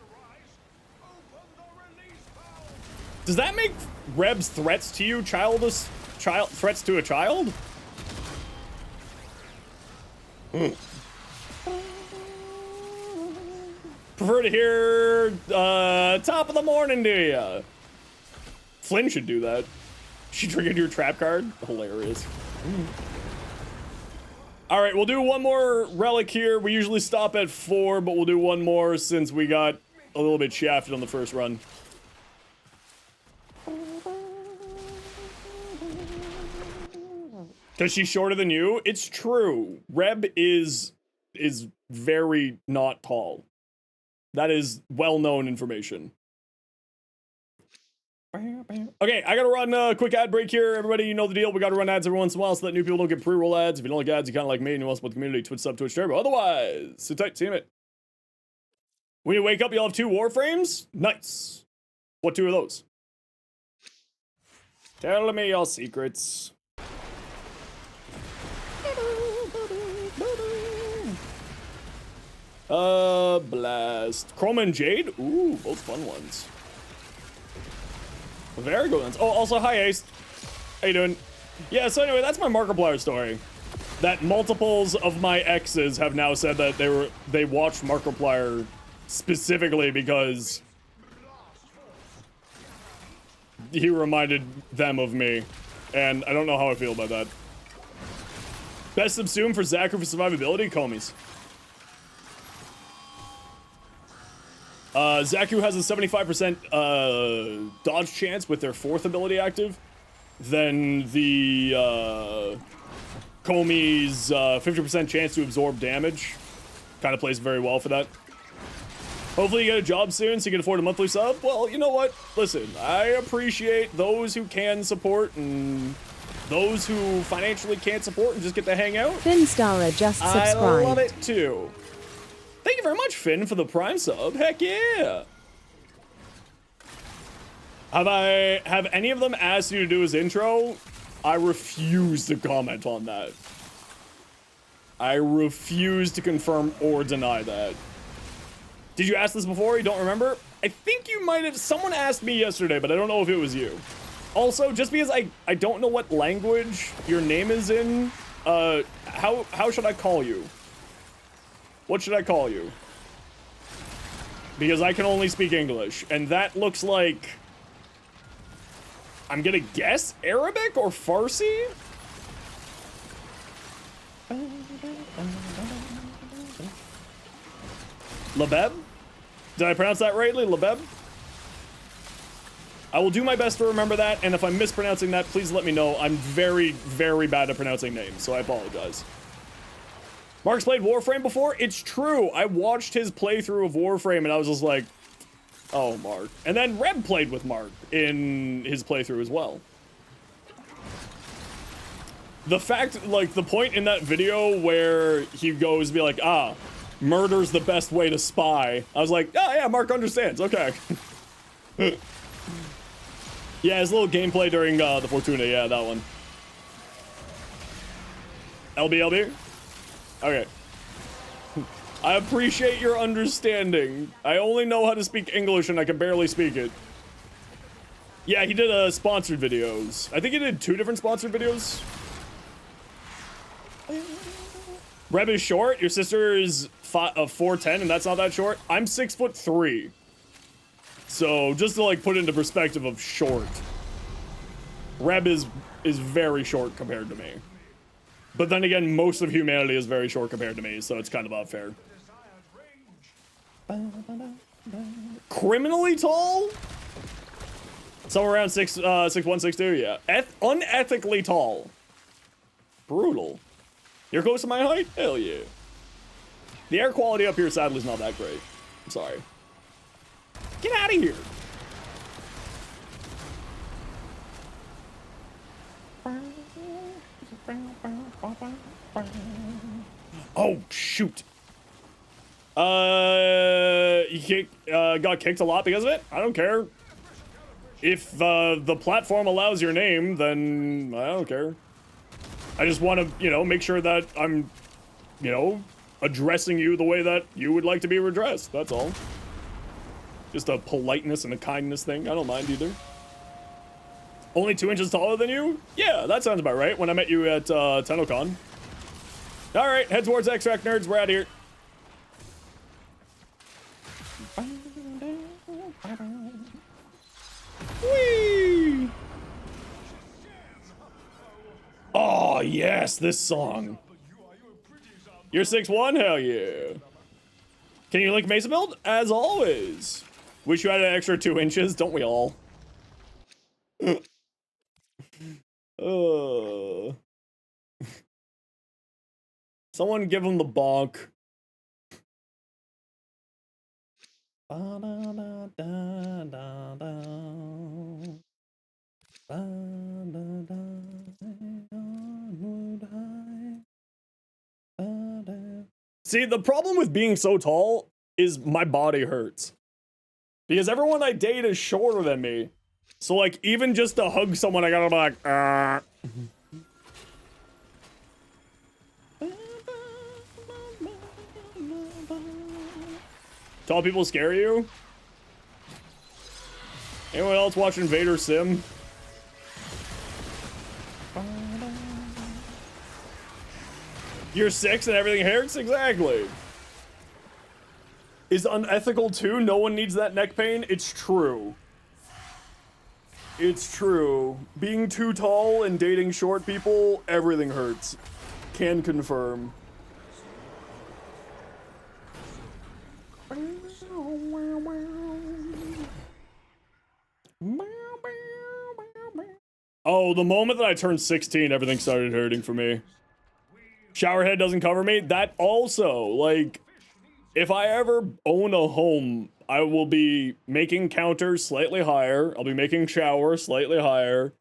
Does that make Reb's threats to you threats to a child? Prefer to hear top of the morning to ya. Flynn should do that. She triggered your trap card. Hilarious. All right, we'll do one more relic here. We usually stop at 4, but we'll do one more since we got a little bit shafted on the first run. Because she's shorter than you? It's true. Reb is very not tall. That is well-known information. Okay, I gotta run a quick ad break here. Everybody, you know the deal. We gotta run ads every once in a while so that new people don't get pre-roll ads. If you don't like ads, you kinda like me and you want to support the community, Twitch sub, Twitch Turbo. Otherwise, sit tight, see you in a minute. When you wake up, you'll have 2 Warframes? Nice. What 2 are those? Tell me your secrets. Blast. Chroma and Jade? Ooh, both fun ones. Very good ones. Oh, also, hi, Ace. How you doing? Yeah, so anyway, that's my Markiplier story. That multiples of my exes have now said that they watched Markiplier specifically because he reminded them of me. And I don't know how I feel about that. Best subsume for Zaku for survivability? Comies. Zaku has a 75% dodge chance with their 4th ability active. Then the Comey's 50% chance to absorb damage. Kind of plays very well for that. Hopefully you get a job soon so you can afford a monthly sub. Well, you know what? Listen, I appreciate those who can support and those who financially can't support and just get to hang out. Finstara just subscribed. I love it too. Thank you very much, Finn, for the Prime sub. Heck yeah. Have any of them asked you to do his intro? I refuse to comment on that. I refuse to confirm or deny that. Did you ask this before? You don't remember? I think you might have. Someone asked me yesterday, but I don't know if it was you. Also, just because I don't know what language your name is in, how should I call you? What should I call you? Because I can only speak English, and that looks like, I'm gonna guess Arabic or Farsi? Labeb? Did I pronounce that rightly? Labeb? I will do my best to remember that, and if I'm mispronouncing that, please let me know. I'm very, very bad at pronouncing names, so I apologize. Mark's played Warframe before? It's true. I watched his playthrough of Warframe, and I was just like, oh, Mark. And then Reb played with Mark in his playthrough as well. The fact, like, the point in that video where he goes be like, murder's the best way to spy. I was like, oh, yeah, Mark understands. Okay. Yeah, his little gameplay during the Fortuna. Yeah, that one. LB? Okay. I appreciate your understanding. I only know how to speak English and I can barely speak it. Yeah, he did sponsored videos. I think he did 2 different sponsored videos. Reb is short. Your sister is 4'10", and that's not that short. I'm 6'3". So just to like put into perspective of short, Reb is very short compared to me. But then again, most of humanity is very short compared to me, so it's kind of unfair. Criminally tall? Somewhere around 6'1", 6'2", yeah. Unethically tall. Brutal. You're close to my height? Hell yeah. The air quality up here, sadly, is not that great. I'm sorry. Get out of here. Oh, shoot. You got kicked a lot because of it? I don't care. If the platform allows your name, then I don't care. I just want to, you know, make sure that I'm, you know, addressing you the way that you would like to be addressed. That's all. Just a politeness and a kindness thing. I don't mind either. Only 2 inches taller than you? Yeah, that sounds about right. When I met you at TennoCon. All right, head towards Extract Nerds. We're out of here. Whee! Oh, yes, this song. You're 6'1"? Hell yeah. Can you link Mesa build? As always. Wish you had an extra 2 inches, don't we all? Someone give him the bonk. See, the problem with being so tall is my body hurts. Because everyone I date is shorter than me. So, like, even just to hug someone, I gotta be like, Tall people scare you? Anyone else watch Invader Sim? You're 6 and everything hurts? Exactly. Is unethical too? No one needs that neck pain? It's true. It's true. Being too tall and dating short people, everything hurts. Can confirm. Oh, the moment that I turned 16, everything started hurting for me. Showerhead doesn't cover me. That also, like, if I ever own a home, I will be making counters slightly higher. I'll be making shower slightly higher.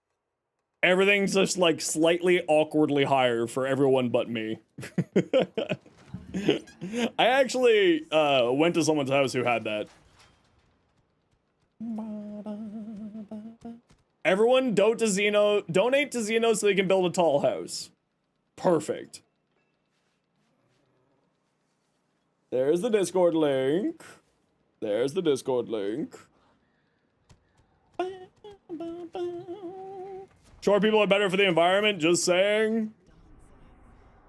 Everything's just, like, slightly awkwardly higher for everyone but me. I actually went to someone's house who had that. Everyone donate to Zeno so they can build a tall house. Perfect. There's the Discord link. There's the Discord link. Short people are better for the environment, just saying.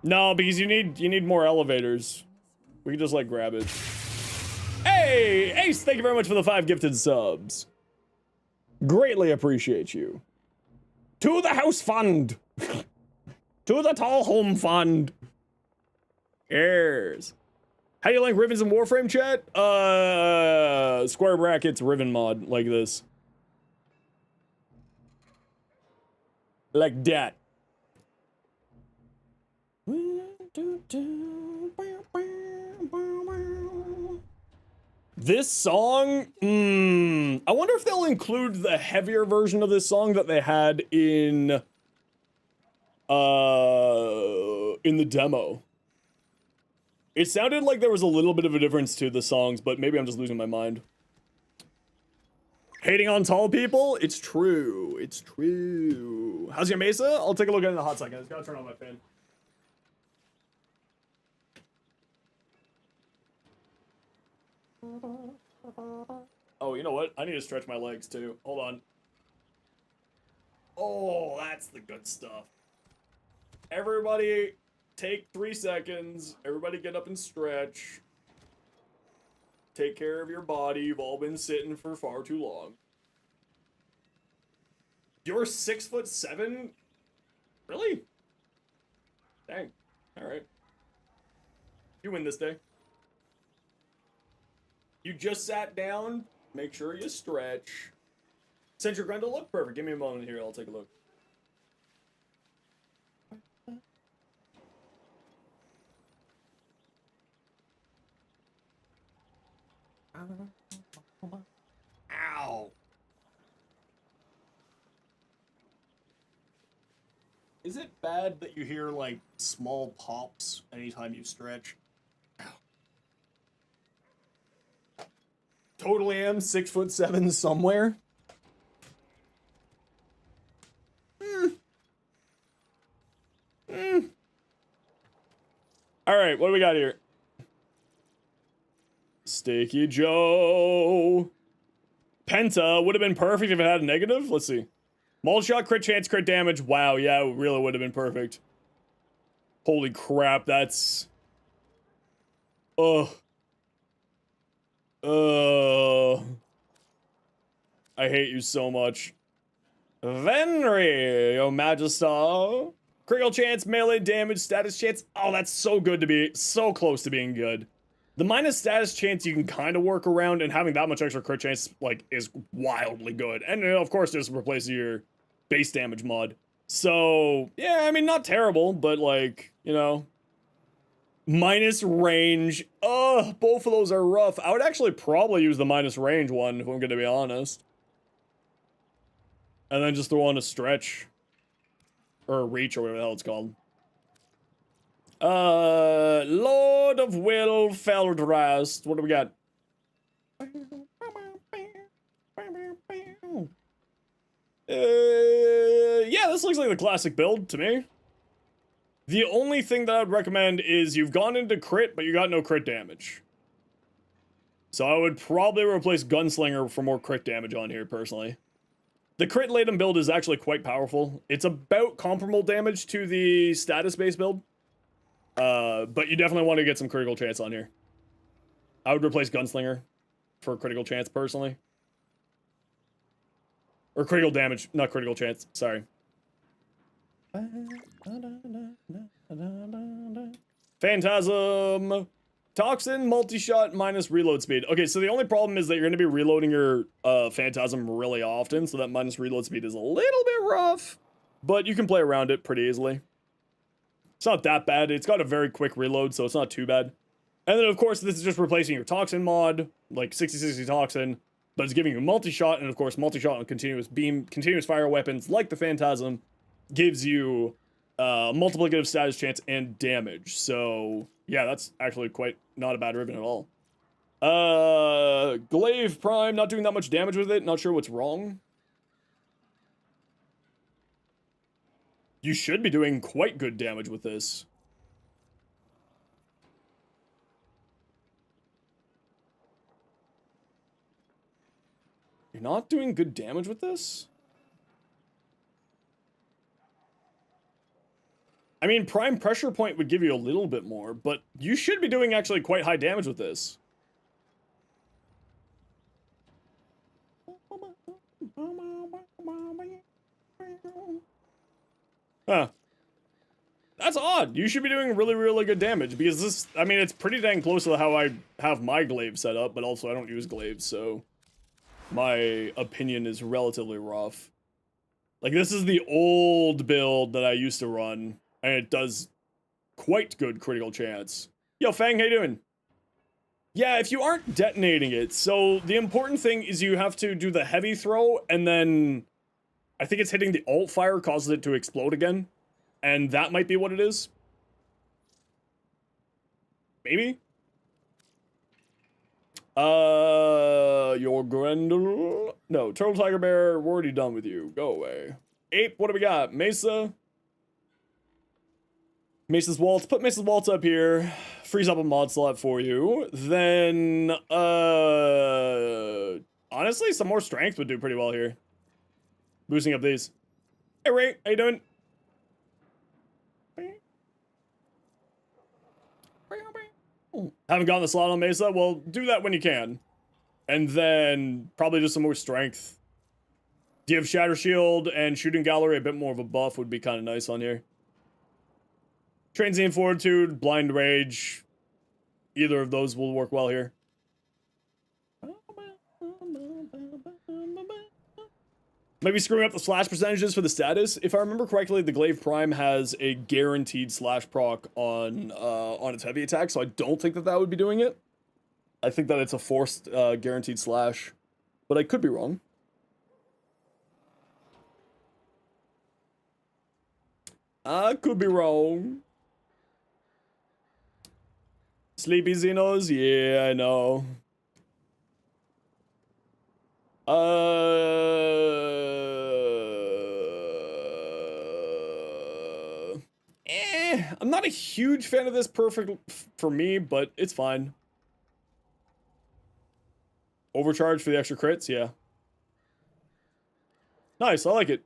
No, because you need more elevators. We can just like grab it. Hey, Ace, thank you very much for the 5 gifted subs. Greatly appreciate you. To the house fund. To the tall home fund. Yes. How do you like ribbons in Warframe chat? Square brackets ribbon mod like this. Like that. This song, I wonder if they'll include the heavier version of this song that they had in the demo. It sounded like there was a little bit of a difference to the songs, but maybe I'm just losing my mind. Hating on tall people? It's true. It's true. How's your Mesa? I'll take a look at it in a hot second. I just gotta turn on my fan. Oh, you know what? I need to stretch my legs too. Hold on. Oh, that's the good stuff. Everybody, take 3 seconds. Everybody get up and stretch. Take care of your body. You've all been sitting for far too long. You're 6'7"? Really? Dang. Alright. You win this day. You just sat down. Make sure you stretch. Since your grind to look perfect. Give me a moment here. I'll take a look. Ow. Is it bad that you hear, like, small pops anytime you stretch? Ow. Totally am 6'7" somewhere. Alright, what do we got here? Sticky Joe. Penta would have been perfect if it had a negative. Let's see. Mold shot, crit chance, crit damage. Wow, yeah, it really would have been perfect. Holy crap, that's... Ugh. I hate you so much. Venry, Your Majesty. Critical chance, melee damage, status chance. Oh, that's so good to be so close to being good. The minus status chance you can kind of work around, and having that much extra crit chance, like, is wildly good. And, of course, just replace your base damage mod. So, yeah, I mean, not terrible, but, like, you know. Minus range. Ugh, both of those are rough. I would actually probably use the minus range one, if I'm gonna be honest. And then just throw on a stretch. Or a reach, or whatever the hell it's called. Lord of Will Feldrast. What do we got? Yeah, this looks like the classic build to me. The only thing that I'd recommend is you've gone into crit, but you got no crit damage. So I would probably replace Gunslinger for more crit damage on here, personally. The crit laden build is actually quite powerful. It's about comparable damage to the status-based build. But you definitely want to get some critical chance on here. I would replace Gunslinger for critical chance, personally. Or critical damage, not critical chance, sorry. Phantasm. Toxin, multi-shot, minus reload speed. Okay, so the only problem is that you're going to be reloading your Phantasm really often, so that minus reload speed is a little bit rough. But you can play around it pretty easily. It's not that bad. It's got a very quick reload, so it's not too bad. And then, of course, this is just replacing your Toxin mod, like 60-60 Toxin, but it's giving you multi-shot, and of course, multi-shot on continuous beam, continuous fire weapons like the Phantasm gives you multiplicative status chance and damage. So, yeah, that's actually quite not a bad ribbon at all. Glaive Prime, not doing that much damage with it. Not sure what's wrong. You should be doing quite good damage with this. You're not doing good damage with this? I mean, Prime Pressure Point would give you a little bit more, but you should be doing actually quite high damage with this. Huh. That's odd. You should be doing really, really good damage, because this, I mean, it's pretty dang close to how I have my glaive set up, but also I don't use glaives, so my opinion is relatively rough. Like, this is the old build that I used to run, and it does quite good critical chance. Yo, Fang, how you doing? Yeah, if you aren't detonating it, so the important thing is you have to do the heavy throw, and then I think it's hitting the alt fire causes it to explode again. And that might be what it is. Maybe? Your Grendel? No, Turtle Tiger Bear, we're already done with you. Go away. Ape, what do we got? Mesa? Mesa's Waltz. Put Mesa's Waltz up here. Freeze up a mod slot for you. Then, honestly, some more strength would do pretty well here. Boosting up these. Hey, Ray, how you doing? Haven't gotten the slot on Mesa? Well, do that when you can. And then probably just some more strength. Do you have Shatter Shield and Shooting Gallery? A bit more of a buff would be kind of nice on here. Transient Fortitude, Blind Rage. Either of those will work well here. Maybe screwing up the slash percentages for the status. If I remember correctly, the Glaive Prime has a guaranteed slash proc on its heavy attack, so I don't think that would be doing it. I think that it's a forced guaranteed slash, but I could be wrong. I could be wrong. Sleepy Xenos? Yeah, I know. I'm not a huge fan of this perfect for me, but it's fine. Overcharge for the extra crits, yeah. Nice, I like it.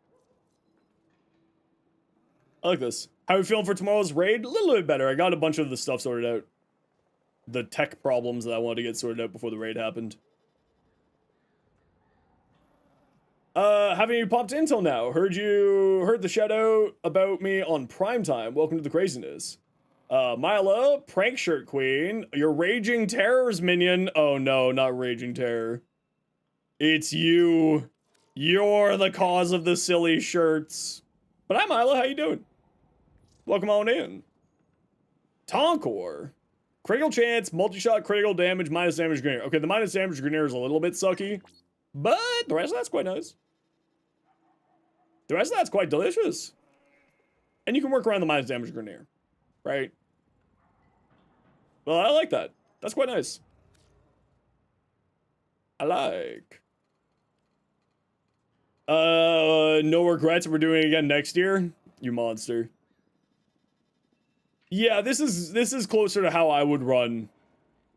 I like this. How are we feeling for tomorrow's raid? A little bit better. I got a bunch of the stuff sorted out. The tech problems that I wanted to get sorted out before the raid happened. Haven't you popped in till now? Heard the shout out about me on primetime. Welcome to the craziness. Mila, prank shirt queen, your raging terrors minion. Oh no, not raging terror. It's you. You're the cause of the silly shirts. But hi Mila, how you doing? Welcome on in. Tonkor. Critical chance, multi-shot, critical damage, minus damage Grineer. Okay, the minus damage Grineer is a little bit sucky, but the rest of that's quite nice. The rest of that's quite delicious. And you can work around the minus damage Grineer, right? Well, I like that. That's quite nice. I like. No regrets. We're doing it again next year. You monster. Yeah, this is closer to how I would run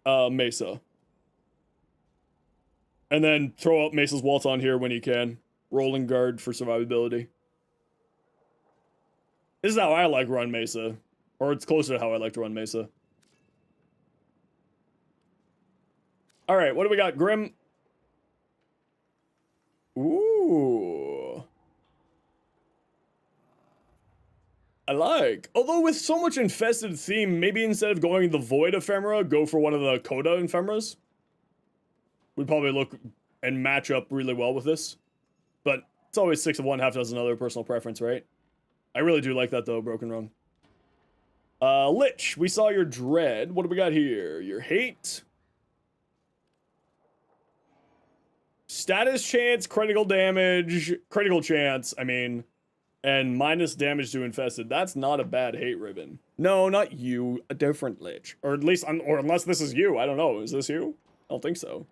Mesa. And then throw up Mesa's Waltz on here when you can. Rolling guard for survivability. This is how I like run Mesa. Or it's closer to how I like to run Mesa. Alright, what do we got? Grim. Ooh. I like. Although with so much infested theme, maybe instead of going the Void Ephemera, go for one of the Coda Ephemeras. Would probably look and match up really well with this. But it's always 6 of one, half dozen other, personal preference, right? I really do like that though, Broken Rung. Lich, we saw your dread. What do we got here? Your hate. Status chance, critical damage, critical chance, I mean, and minus damage to infested. That's not a bad hate ribbon. No, not you, a different Lich. Or at least, or unless this is you, I don't know. Is this you? I don't think so.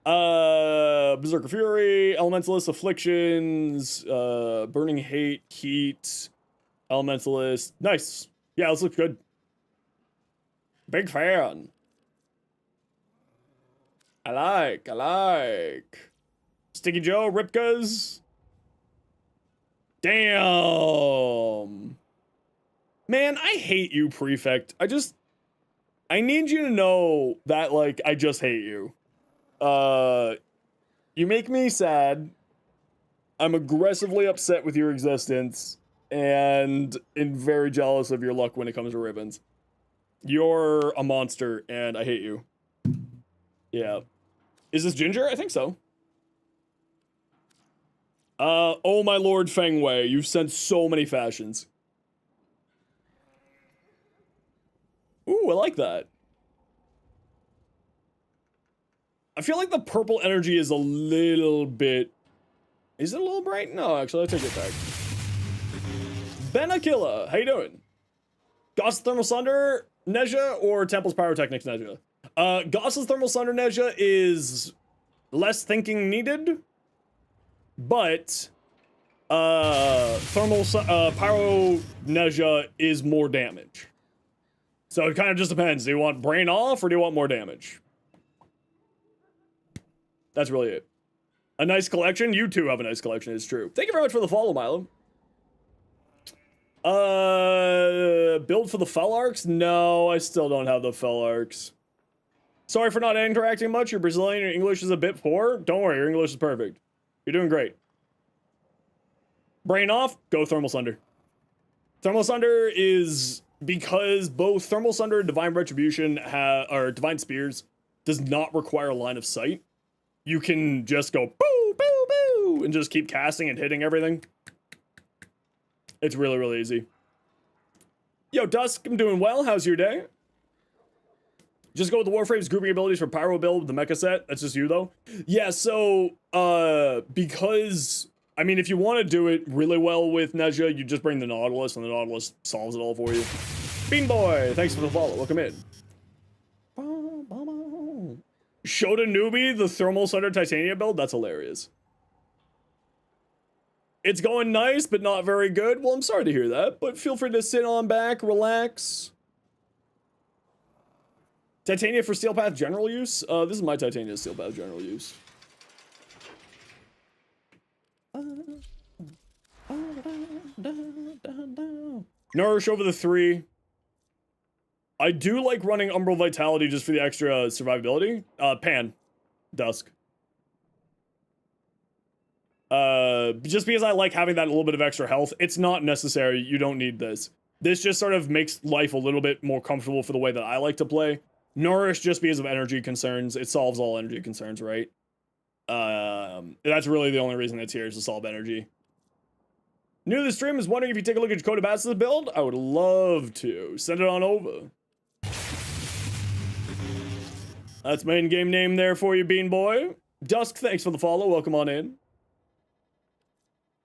Berserker Fury, Elementalist Afflictions, Burning Hate, Heat, Elementalist. Nice. Yeah, this looks good. Big fan. I like. Sticky Joe, Ripkas. Damn. Man, I hate you, Prefect. I need you to know that, like, I just hate you. You make me sad. I'm aggressively upset with your existence, and very jealous of your luck when it comes to ribbons. You're a monster, and I hate you. Yeah. Is this Ginger? I think so. Oh my lord Feng Wei, you've sent so many fashions. Ooh, I like that. I feel like the purple energy is a little bit... Is it a little bright? No, actually, I take it back. Benakilla, how you doing? Goss Thermal Sunder, Neja, or Temple's Pyrotechnics Neja? Goss's Thermal Sunder Neja is less thinking needed, but Pyro Neja is more damage. So it kind of just depends. Do you want brain off or do you want more damage? That's really it. A nice collection? You too have a nice collection, it's true. Thank you very much for the follow, Milo. Build for the Fell Arcs? No, I still don't have the Fell Arcs. Sorry for not interacting much. Your Brazilian and English is a bit poor. Don't worry, your English is perfect. You're doing great. Brain off, go Thermal Sunder. Thermal Sunder is because both Thermal Sunder and Divine Retribution or Divine Spears does not require line of sight. You can just go boo, boo, boo, and just keep casting and hitting everything. It's really, really easy. Yo, Dusk, I'm doing well. How's your day? Just go with the Warframe's grouping abilities for Pyro build, the mecha set. That's just you, though. Yeah, so, because, I mean, if you want to do it really well with Neja, you just bring the Nautilus, and the Nautilus solves it all for you. Bean Boy, thanks for the follow. Welcome in. Shota Newbie, the Thermal Sunder Titania build? That's hilarious. It's going nice, but not very good. Well, I'm sorry to hear that, but feel free to sit on back, relax. Titania for Steel Path general use? This is my Titania Steel Path general use. Nourish over the 3. I do like running Umbral Vitality just for the extra survivability. Pan. Dusk. Just because I like having that little bit of extra health. It's not necessary. You don't need this. This just sort of makes life a little bit more comfortable for the way that I like to play. Nourish just because of energy concerns. It solves all energy concerns, right? That's really the only reason it's here is to solve energy. New to the stream is wondering if you take a look at your Dakota Bass's build. I would love to. Send it on over. That's my in-game name there for you, Bean Boy. Dusk, thanks for the follow. Welcome on in.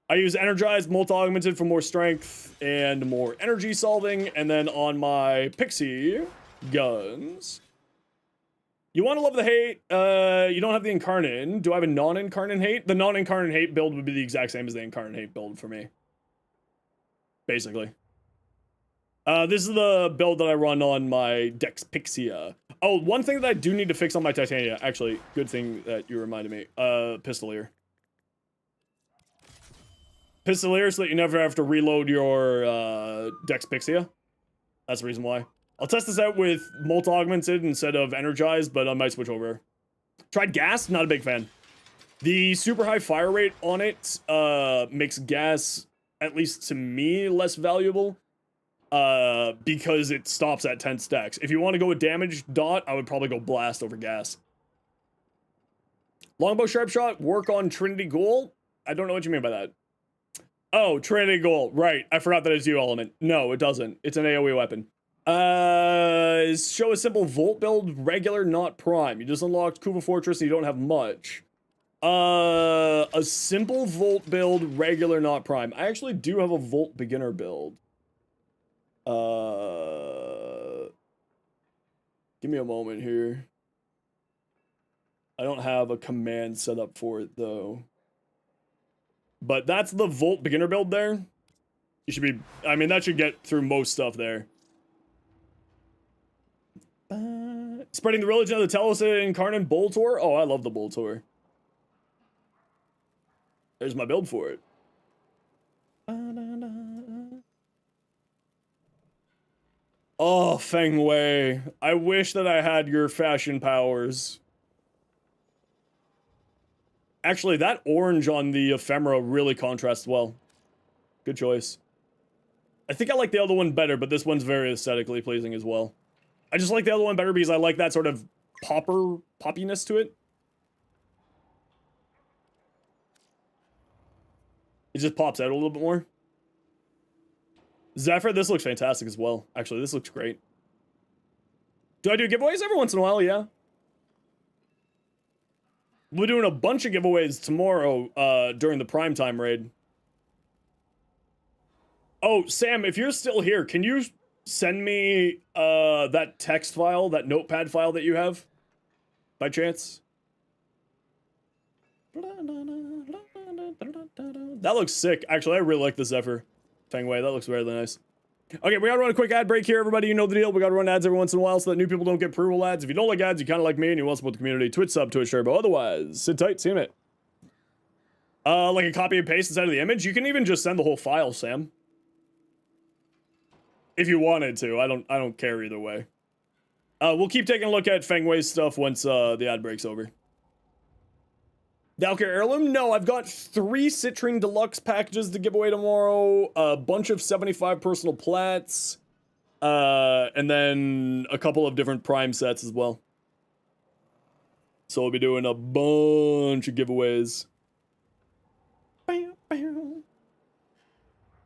I use Energized, Multi-Augmented for more strength and more energy solving. And then on my Pixie guns. You want to love the hate. You don't have the Incarnate. Do I have a non-Incarnate hate? The non-Incarnate hate build would be the exact same as the Incarnate hate build for me. Basically. This is the build that I run on my Dex Pixia. Oh, one thing that I do need to fix on my Titania. Actually, good thing that you reminded me. Pistolier. Pistolier so that you never have to reload your Dex Pixia. That's the reason why. I'll test this out with multi-augmented instead of energized, but I might switch over. Tried gas, not a big fan. The super high fire rate on it makes gas, at least to me, less valuable. Because it stops at 10 stacks. If you want to go with damage dot, I would probably go blast over gas. Longbow sharp shot, work on Trinity Ghoul. I don't know what you mean by that. Oh, Trinity Ghoul, right. I forgot that it's U element. No, it doesn't. It's an AoE weapon. Show a simple Volt build, regular, not prime. You just unlocked Kuva Fortress and you don't have much. A simple Volt build, regular, not prime. I actually do have a Volt beginner build. Give me a moment here. I don't have a command set up for it though. But that's the Volt beginner build there. You should be, I mean, that should get through most stuff there. Spreading the religion of the Telos Incarnate Boltor. Oh, I love the Boltor. There's my build for it. Oh, Feng Wei. I wish that I had your fashion powers. Actually, that orange on the ephemera really contrasts well. Good choice. I think I like the other one better, but this one's very aesthetically pleasing as well. I just like the other one better because I like that sort of poppiness to it. It just pops out a little bit more. Zephyr, this looks fantastic as well. Actually, this looks great. Do I do giveaways every once in a while? Yeah. We're doing a bunch of giveaways tomorrow during the primetime raid. Oh, Sam, if you're still here, can you send me that text file, that notepad file that you have? By chance? That looks sick. Actually, I really like the Zephyr Feng Wei. That looks really nice. Okay, we gotta run a quick ad break here, everybody. You know the deal. We gotta run ads every once in a while so that new people don't get pre-roll ads. If you don't like ads, you kind of like me and you want to support the community, Twitch sub, Twitch turbo. Otherwise, sit tight, see you in a minute. Like a copy and paste instead of the image. You can even just send the whole file, Sam. If you wanted to. I don't care either way. We'll keep taking a look at Feng Wei's stuff once the ad break's over. Valkyrie Heirloom? No, I've got 3 Citrine Deluxe packages to give away tomorrow, a bunch of 75 personal plats, and then a couple of different Prime sets as well. So we'll be doing a bunch of giveaways.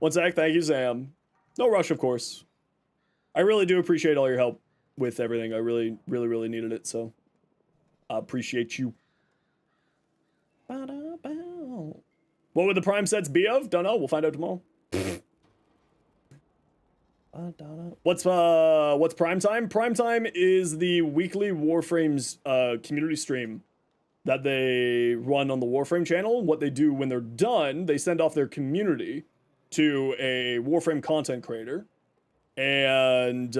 One sec, thank you, Sam. No rush, of course. I really do appreciate all your help with everything. I really, really, really needed it, so I appreciate you. What would the Prime sets be of? Don't know. We'll find out tomorrow. What's Prime Time? Prime Time is the weekly Warframes community stream that they run on the Warframe channel. What they do when they're done, they send off their community to a Warframe content creator, and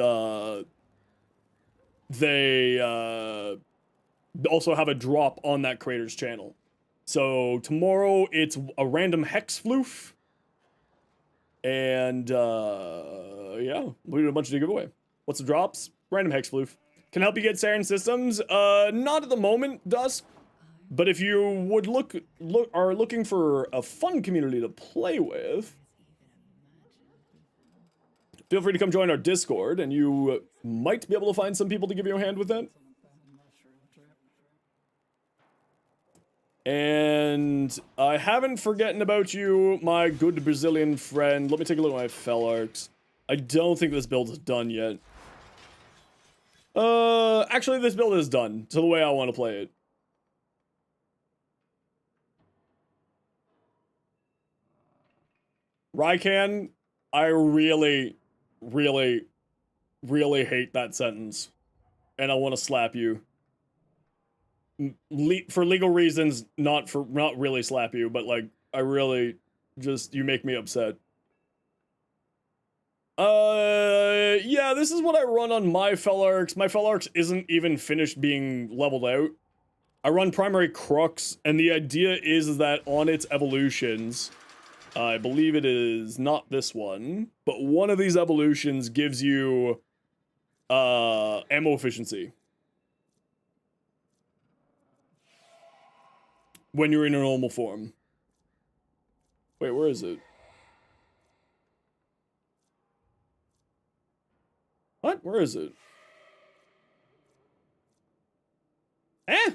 they also have a drop on that creator's channel. So tomorrow it's a random hex floof. And yeah, we did a bunch of giveaway. What's the drops? Random hex floof. Can help you get Saren systems. Not at the moment, Dusk. But if you would are looking for a fun community to play with, feel free to come join our Discord, and you might be able to find some people to give you a hand with that. And I haven't forgotten about you, my good Brazilian friend. Let me take a look at my fell arcs. I don't think this build is done yet. Actually, this build is done to the way I want to play it. Rycan, I really, really, really hate that sentence. And I want to slap you. For legal reasons, not really slap you, but like, I really just, you make me upset. Yeah, this is what I run on my Fel Arcs. My Fel Arcs isn't even finished being leveled out. I run primary Crux, and the idea is that on its evolutions, I believe it is not this one, but one of these evolutions gives you ammo efficiency when you're in a normal form. Wait, where is it? What? Where is it? Eh?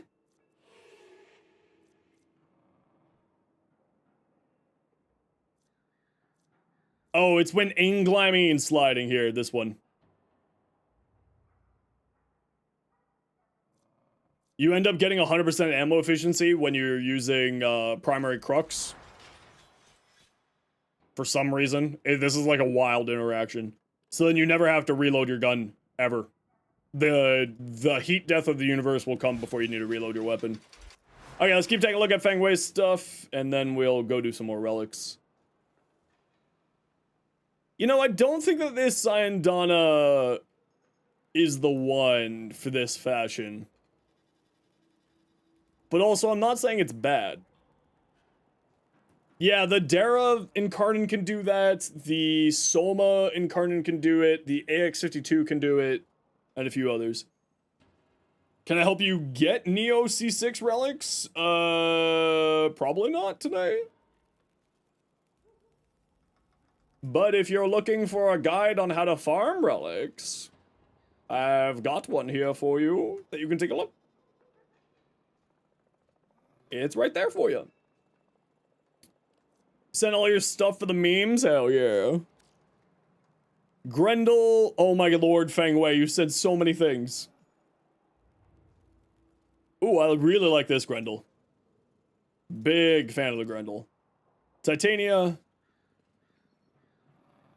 Oh, it's when Inglamine sliding here, this one. You end up getting 100% ammo efficiency when you're using primary Crux. For some reason. This is like a wild interaction. So then you never have to reload your gun, ever. The heat death of the universe will come before you need to reload your weapon. Okay, let's keep taking a look at Feng Wei's stuff, and then we'll go do some more relics. You know, I don't think that this Syandana is the one for this fashion. But also, I'm not saying it's bad. Yeah, the Dara Incarnate can do that, the Soma Incarnate can do it, the AX52 can do it, and a few others. Can I help you get Neo C6 relics? Probably not today. But if you're looking for a guide on how to farm relics, I've got one here for you that you can take a look. It's right there for you. Send all your stuff for the memes? Hell yeah. Grendel, oh my lord, Feng Wei, you said so many things. Ooh, I really like this Grendel. Big fan of the Grendel. Titania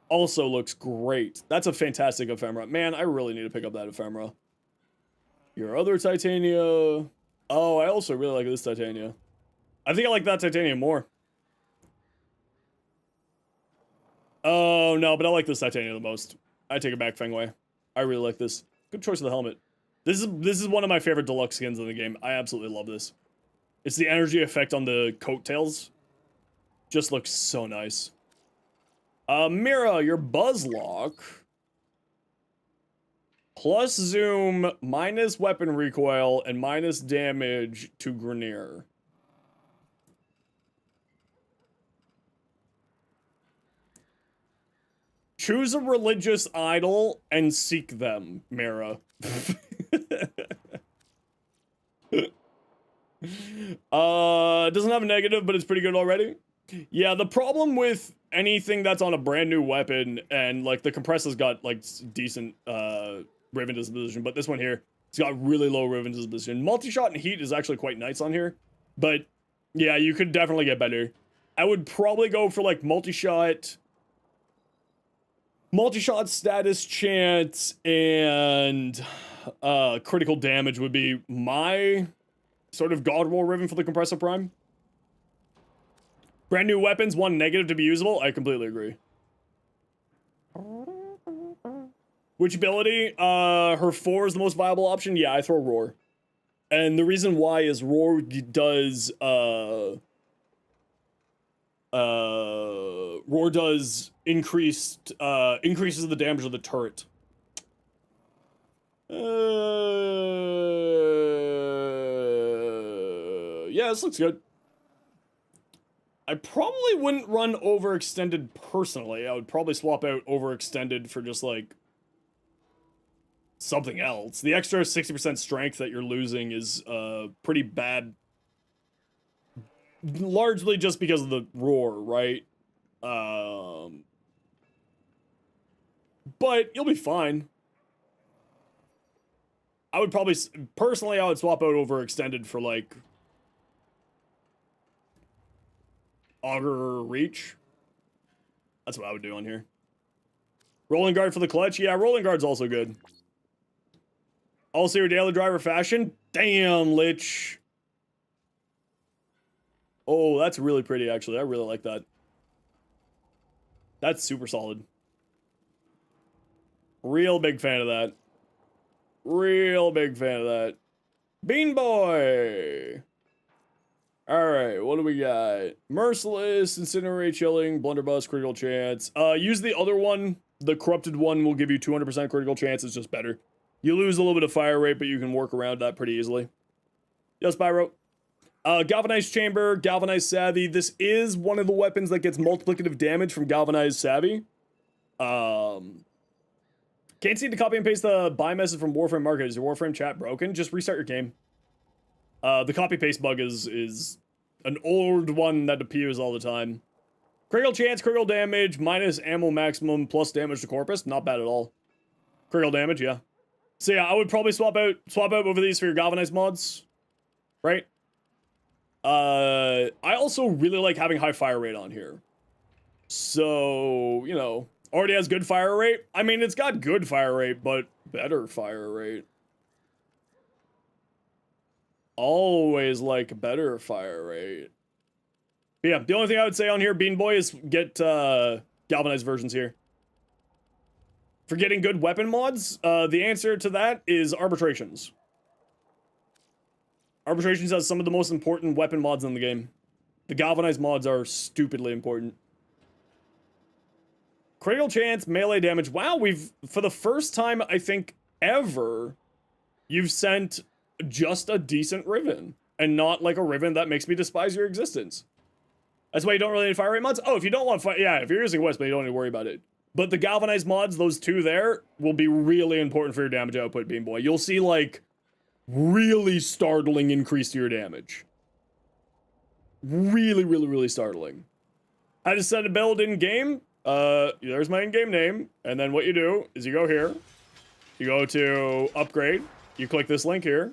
also looks great. That's a fantastic ephemera. Man, I really need to pick up that ephemera. Your other Titania. Oh, I also really like this Titania. I think I like that Titania more. Oh, no, but I like this Titania the most. I take it back, Feng Wei. I really like this. Good choice of the helmet. This is one of my favorite deluxe skins in the game. I absolutely love this. It's the energy effect on the coattails. Just looks so nice. Mira, your Buzzlock. Plus zoom, minus weapon recoil, and minus damage to Grenier. Choose a religious idol and seek them, Mira. Doesn't have a negative, but it's pretty good already. Yeah, the problem with anything that's on a brand new weapon, and like the compressor's got like decent Riven disposition, but this one here, it's got really low Riven disposition. Multi-shot and heat is actually quite nice on here, but yeah, you could definitely get better. I would probably go for like multi-shot status chance, and critical damage would be my sort of God Roll Riven for the Compressor Prime. Brand new weapons, one negative to be usable. I completely agree. Which ability? Her 4 is the most viable option. Yeah, I throw Roar. And the reason why is Roar does Roar does increases the damage of the turret. Yeah, this looks good. I probably wouldn't run overextended personally. I would probably swap out overextended for just like something else. The extra 60% strength that you're losing is pretty bad. Largely just because of the roar, right? But you'll be fine. I would probably, personally, I would swap out overextended for like Augur Reach. That's what I would do on here. Rolling guard for the clutch. Yeah, rolling guard's also good. Also your daily driver fashion. Damn, Lich. Oh, that's really pretty, actually. I really like that. That's super solid. Real big fan of that. Real big fan of that. Bean Boy! Alright, what do we got? Merciless, Incinerate, Chilling, Blunderbuss, Critical Chance. Use the other one. The Corrupted one will give you 200% critical chance. It's just better. You lose a little bit of fire rate, but you can work around that pretty easily. Yes, Pyro. Galvanized Chamber, Galvanized Savvy. This is one of the weapons that gets multiplicative damage from Galvanized Savvy. Can't seem to copy and paste the buy message from Warframe Market. Is your Warframe chat broken? Just restart your game. The copy paste bug is an old one that appears all the time. Critical chance, critical damage, minus ammo maximum, plus damage to Corpus. Not bad at all. Critical damage, yeah. So yeah, I would probably swap out over these for your galvanized mods. Right? I also really like having high fire rate on here. So, you know, already has good fire rate. I mean, it's got good fire rate, but better fire rate. Always like better fire rate. But yeah, the only thing I would say on here, Bean Boy, is get galvanized versions here. For getting good weapon mods, the answer to that is Arbitrations. Arbitrations has some of the most important weapon mods in the game. The galvanized mods are stupidly important. Critical chance, melee damage. Wow, we've, for the first time, I think, ever, you've sent just a decent Riven. And not like a Riven that makes me despise your existence. That's why you don't really need fire rate mods? Oh, if you don't want fire, yeah, if you're using West, but you don't need to worry about it. But the galvanized mods, those two there, will be really important for your damage output, Bean Boy. You'll see, like, really startling increase to your damage. Really, really, really startling. How to set a build in game? There's my in-game name, and then what you do is you go here, you go to upgrade, you click this link here,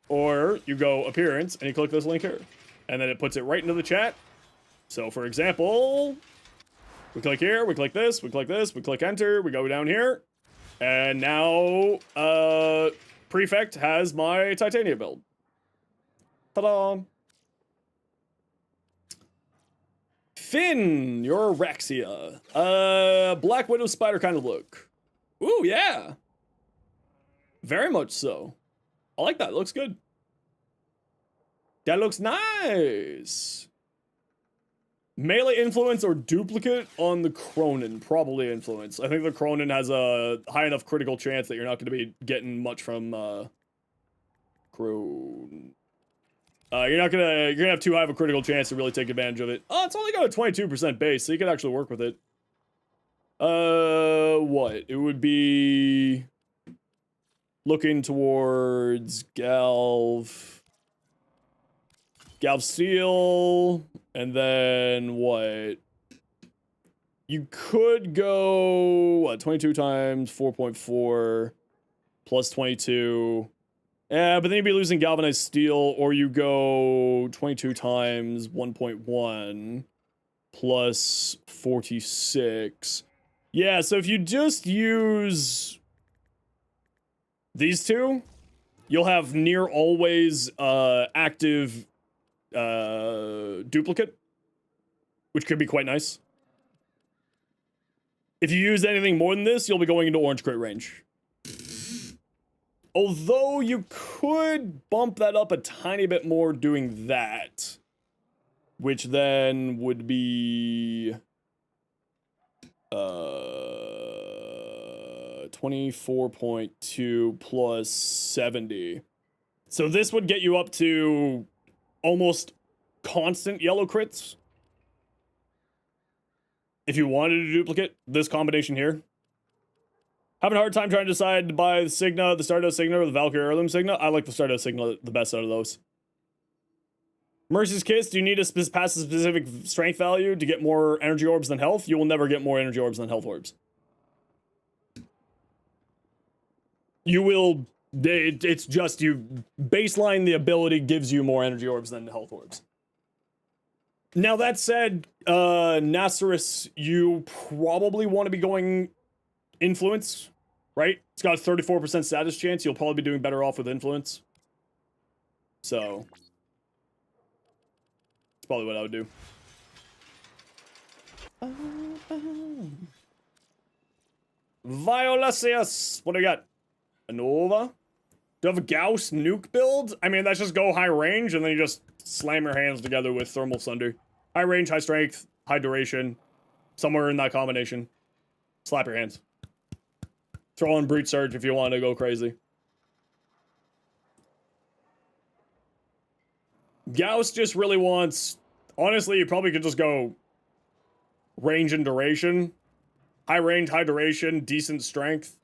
or you go appearance, and you click this link here. And then it puts it right into the chat. So, for example, we click here, we click this, we click this, we click enter, we go down here, and now, Prefect has my Titania build. Ta-da! Finn, your ORAXIA. Black Widow spider kind of look. Ooh, yeah. Very much so. I like that. It looks good. That looks nice. Melee influence or duplicate on the Cronin. Probably influence. I think the Cronin has a high enough critical chance that you're not going to be getting much from Cronin. You're gonna have too high of a critical chance to really take advantage of it. Oh, it's only got a 22% base, so you can actually work with it. What? It would be looking towards Galv Steel, and then what? You could go, what, 22 times 4.4 plus 22. Yeah, but then you'd be losing galvanized steel, or you go 22 times 1.1 plus 46. Yeah, so if you just use these two, you'll have near always active duplicate, which could be quite nice. If you use anything more than this, you'll be going into orange crit range. Although you could bump that up a tiny bit more doing that, which then would be 24.2 plus 70. So this would get you up to almost constant yellow crits. If you wanted to duplicate this combination here. Having a hard time trying to decide to buy the Signa, the Stardust Signa, or the Valkyrie Heirloom Signa. I like the Stardust Signa the best out of those. Mercy's Kiss, do you need to pass a specific strength value to get more energy orbs than health? You will never get more energy orbs than health orbs. You will, it's just you, baseline the ability gives you more energy orbs than health orbs. Now that said, Nasurus, you probably want to be going Influence, right? It's got a 34% status chance. You'll probably be doing better off with Influence. So, that's probably what I would do. Violesius, what do we got? A Nova? Do you have a Gauss nuke build? I mean, that's just go high range, and then you just slam your hands together with Thermal Thunder. High range, high strength, high duration. Somewhere in that combination. Slap your hands. Throw on Breach Surge if you want to go crazy. Gauss just really wants... Honestly, you probably could just go range and duration. High range, high duration, decent strength.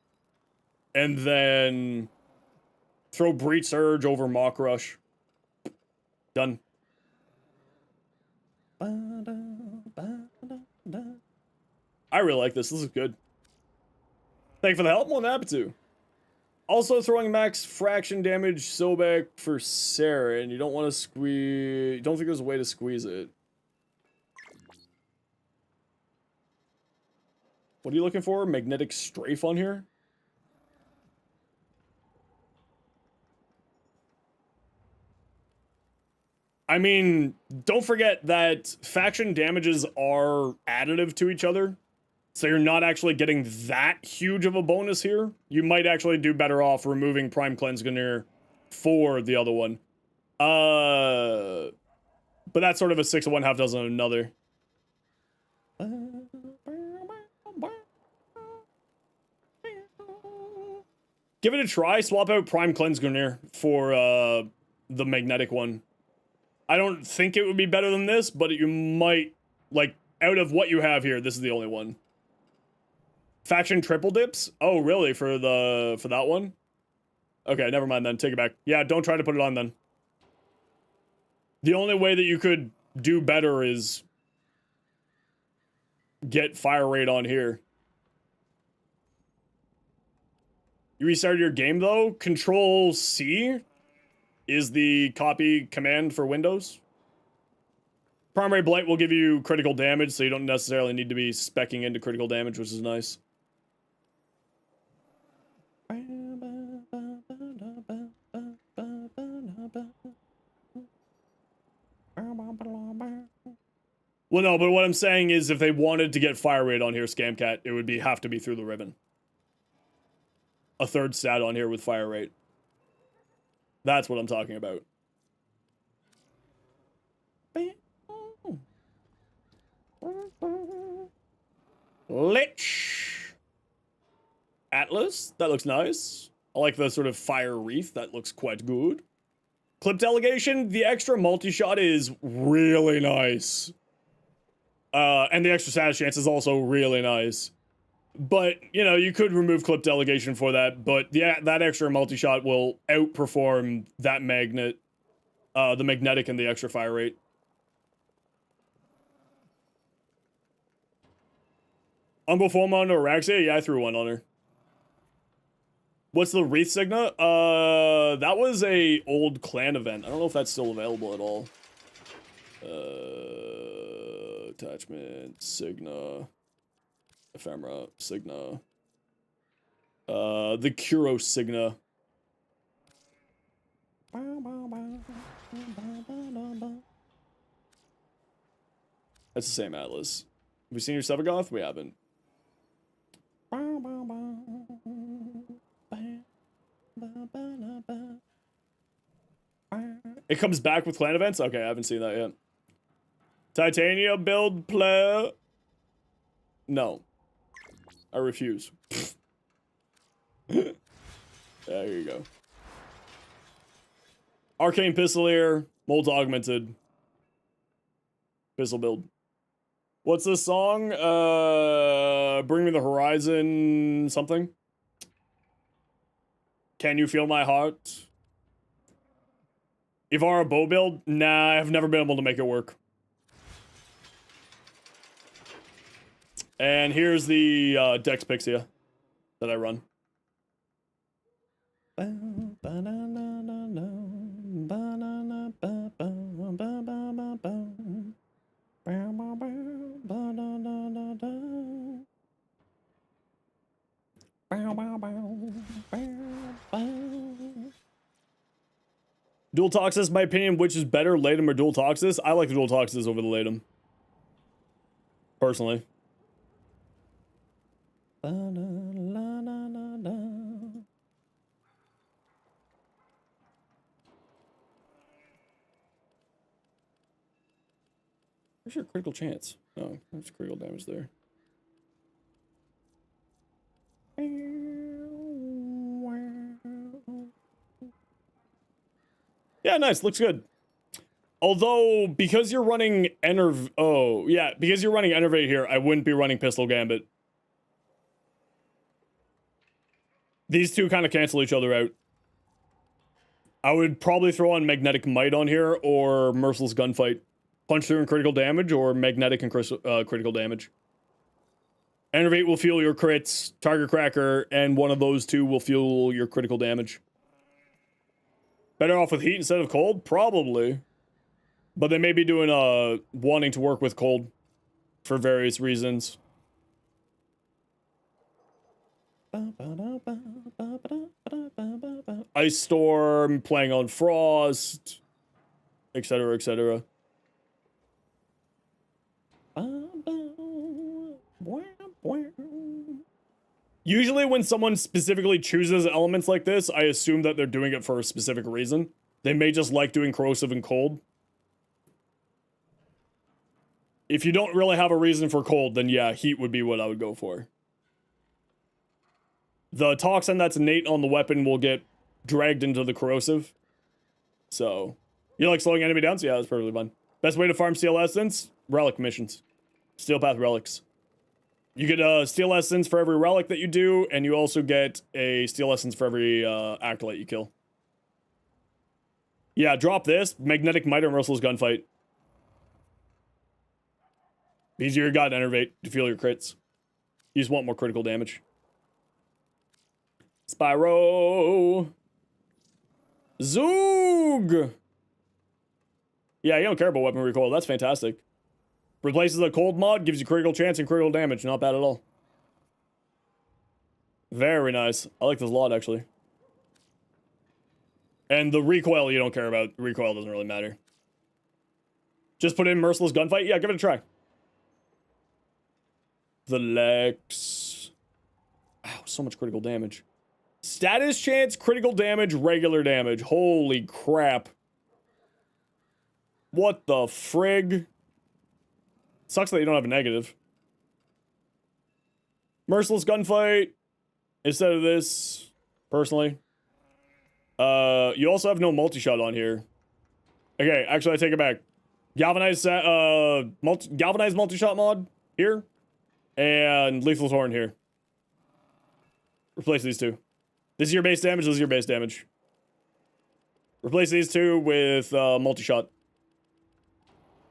And then throw Breach Surge over Mach Rush. Done. I really like this. This is good. Thank you for the help. More than happy to. Also throwing max fraction damage Sobek for Sarah, and you don't want to squeeze... You don't think there's a way to squeeze it. What are you looking for? Magnetic Strafe on here? I mean, don't forget that faction damages are additive to each other. So you're not actually getting that huge of a bonus here. You might actually do better off removing Prime Cleanse Gunir for the other one. But that's sort of a 6 of one, half dozen of another. Give it a try. Swap out Prime Cleanse Gunir for the magnetic one. I don't think it would be better than this, but you might, like, out of what you have here, this is the only one. Faction triple dips? Oh, really? For that one? Okay, never mind then. Take it back. Yeah, don't try to put it on then. The only way that you could do better is get fire rate on here. You restarted your game though? Control C is the copy command for Windows. Primary Blight will give you critical damage, so you don't necessarily need to be speccing into critical damage, which is nice. Well, no, but what I'm saying is if they wanted to get fire rate on here, Scamcat, it would have to be through the ribbon. A third stat on here with fire rate. That's what I'm talking about. Lich. Atlas. That looks nice. I like the sort of fire wreath. That looks quite good. Clip delegation. The extra multi-shot is really nice. And the extra status chance is also really nice. But, you know, you could remove clip delegation for that, but yeah, that extra multi-shot will outperform that magnet, the magnetic and the extra fire rate. Umbo Forma on ORAXIA? Yeah, I threw one on her. What's the Wreath Signa? That was a old clan event. I don't know if that's still available at all. Attachment, Signa. Ephemera, Signa. The Kuro Signa. That's the same Atlas. Have we seen your Sevagoth? We haven't. It comes back with clan events? Okay, I haven't seen that yet. Titania build player. No. I refuse. There you go. Arcane Pistolier, Mold Augmented. Pistol build. What's this song? Bring Me the Horizon something? Can You Feel My Heart? Ivara bow build? Nah, I've never been able to make it work. And here's the Dex Pixia that I run. Dual Toxis, my opinion, which is better, Latum or Dual Toxis? I like the Dual Toxis over the Latum. Personally. Where's your critical chance? Oh, there's critical damage there. Yeah, nice. Looks good. Although, because you're running because you're running Enervate here, I wouldn't be running Pistol Gambit. These two kind of cancel each other out. I would probably throw on Magnetic Might on here, or Merciless Gunfight. Punch through and critical damage, or Magnetic and critical damage. Enervate will fuel your crits, Target Cracker, and one of those two will fuel your critical damage. Better off with heat instead of cold? Probably. But they may be doing, wanting to work with cold for various reasons. Ice Storm, playing on Frost, etc., etc. Usually when someone specifically chooses elements like this, I assume that they're doing it for a specific reason. They may just like doing corrosive and cold. If you don't really have a reason for cold, then yeah, heat would be what I would go for. The toxin that's innate on the weapon will get dragged into the corrosive. So, you like slowing enemy down? So yeah, that's perfectly fine. Best way to farm Steel Essence? Relic missions. Steel Path Relics. You get Steel Essence for every relic that you do, and you also get a Steel Essence for every Acolyte you kill. Yeah, drop this. Magnetic Might or Merciless Gunfight. Because you got Enervate to feel your crits. You just want more critical damage. Spyro! Zoog! Yeah, you don't care about weapon recoil. That's fantastic. Replaces a cold mod, gives you critical chance and critical damage. Not bad at all. Very nice. I like this a lot, actually. And the recoil you don't care about. The recoil doesn't really matter. Just put in Merciless Gunfight? Yeah, give it a try. The Lex. Ow, so much critical damage. Status chance, critical damage, regular damage. Holy crap. What the frig? Sucks that you don't have a negative. Merciless Gunfight instead of this, personally. You also have no multi-shot on here. Okay, actually I take it back. Galvanized multi-shot mod here. And Lethal Thorn here. Replace these two. This is your base damage, this is your base damage. Replace these two with multi-shot.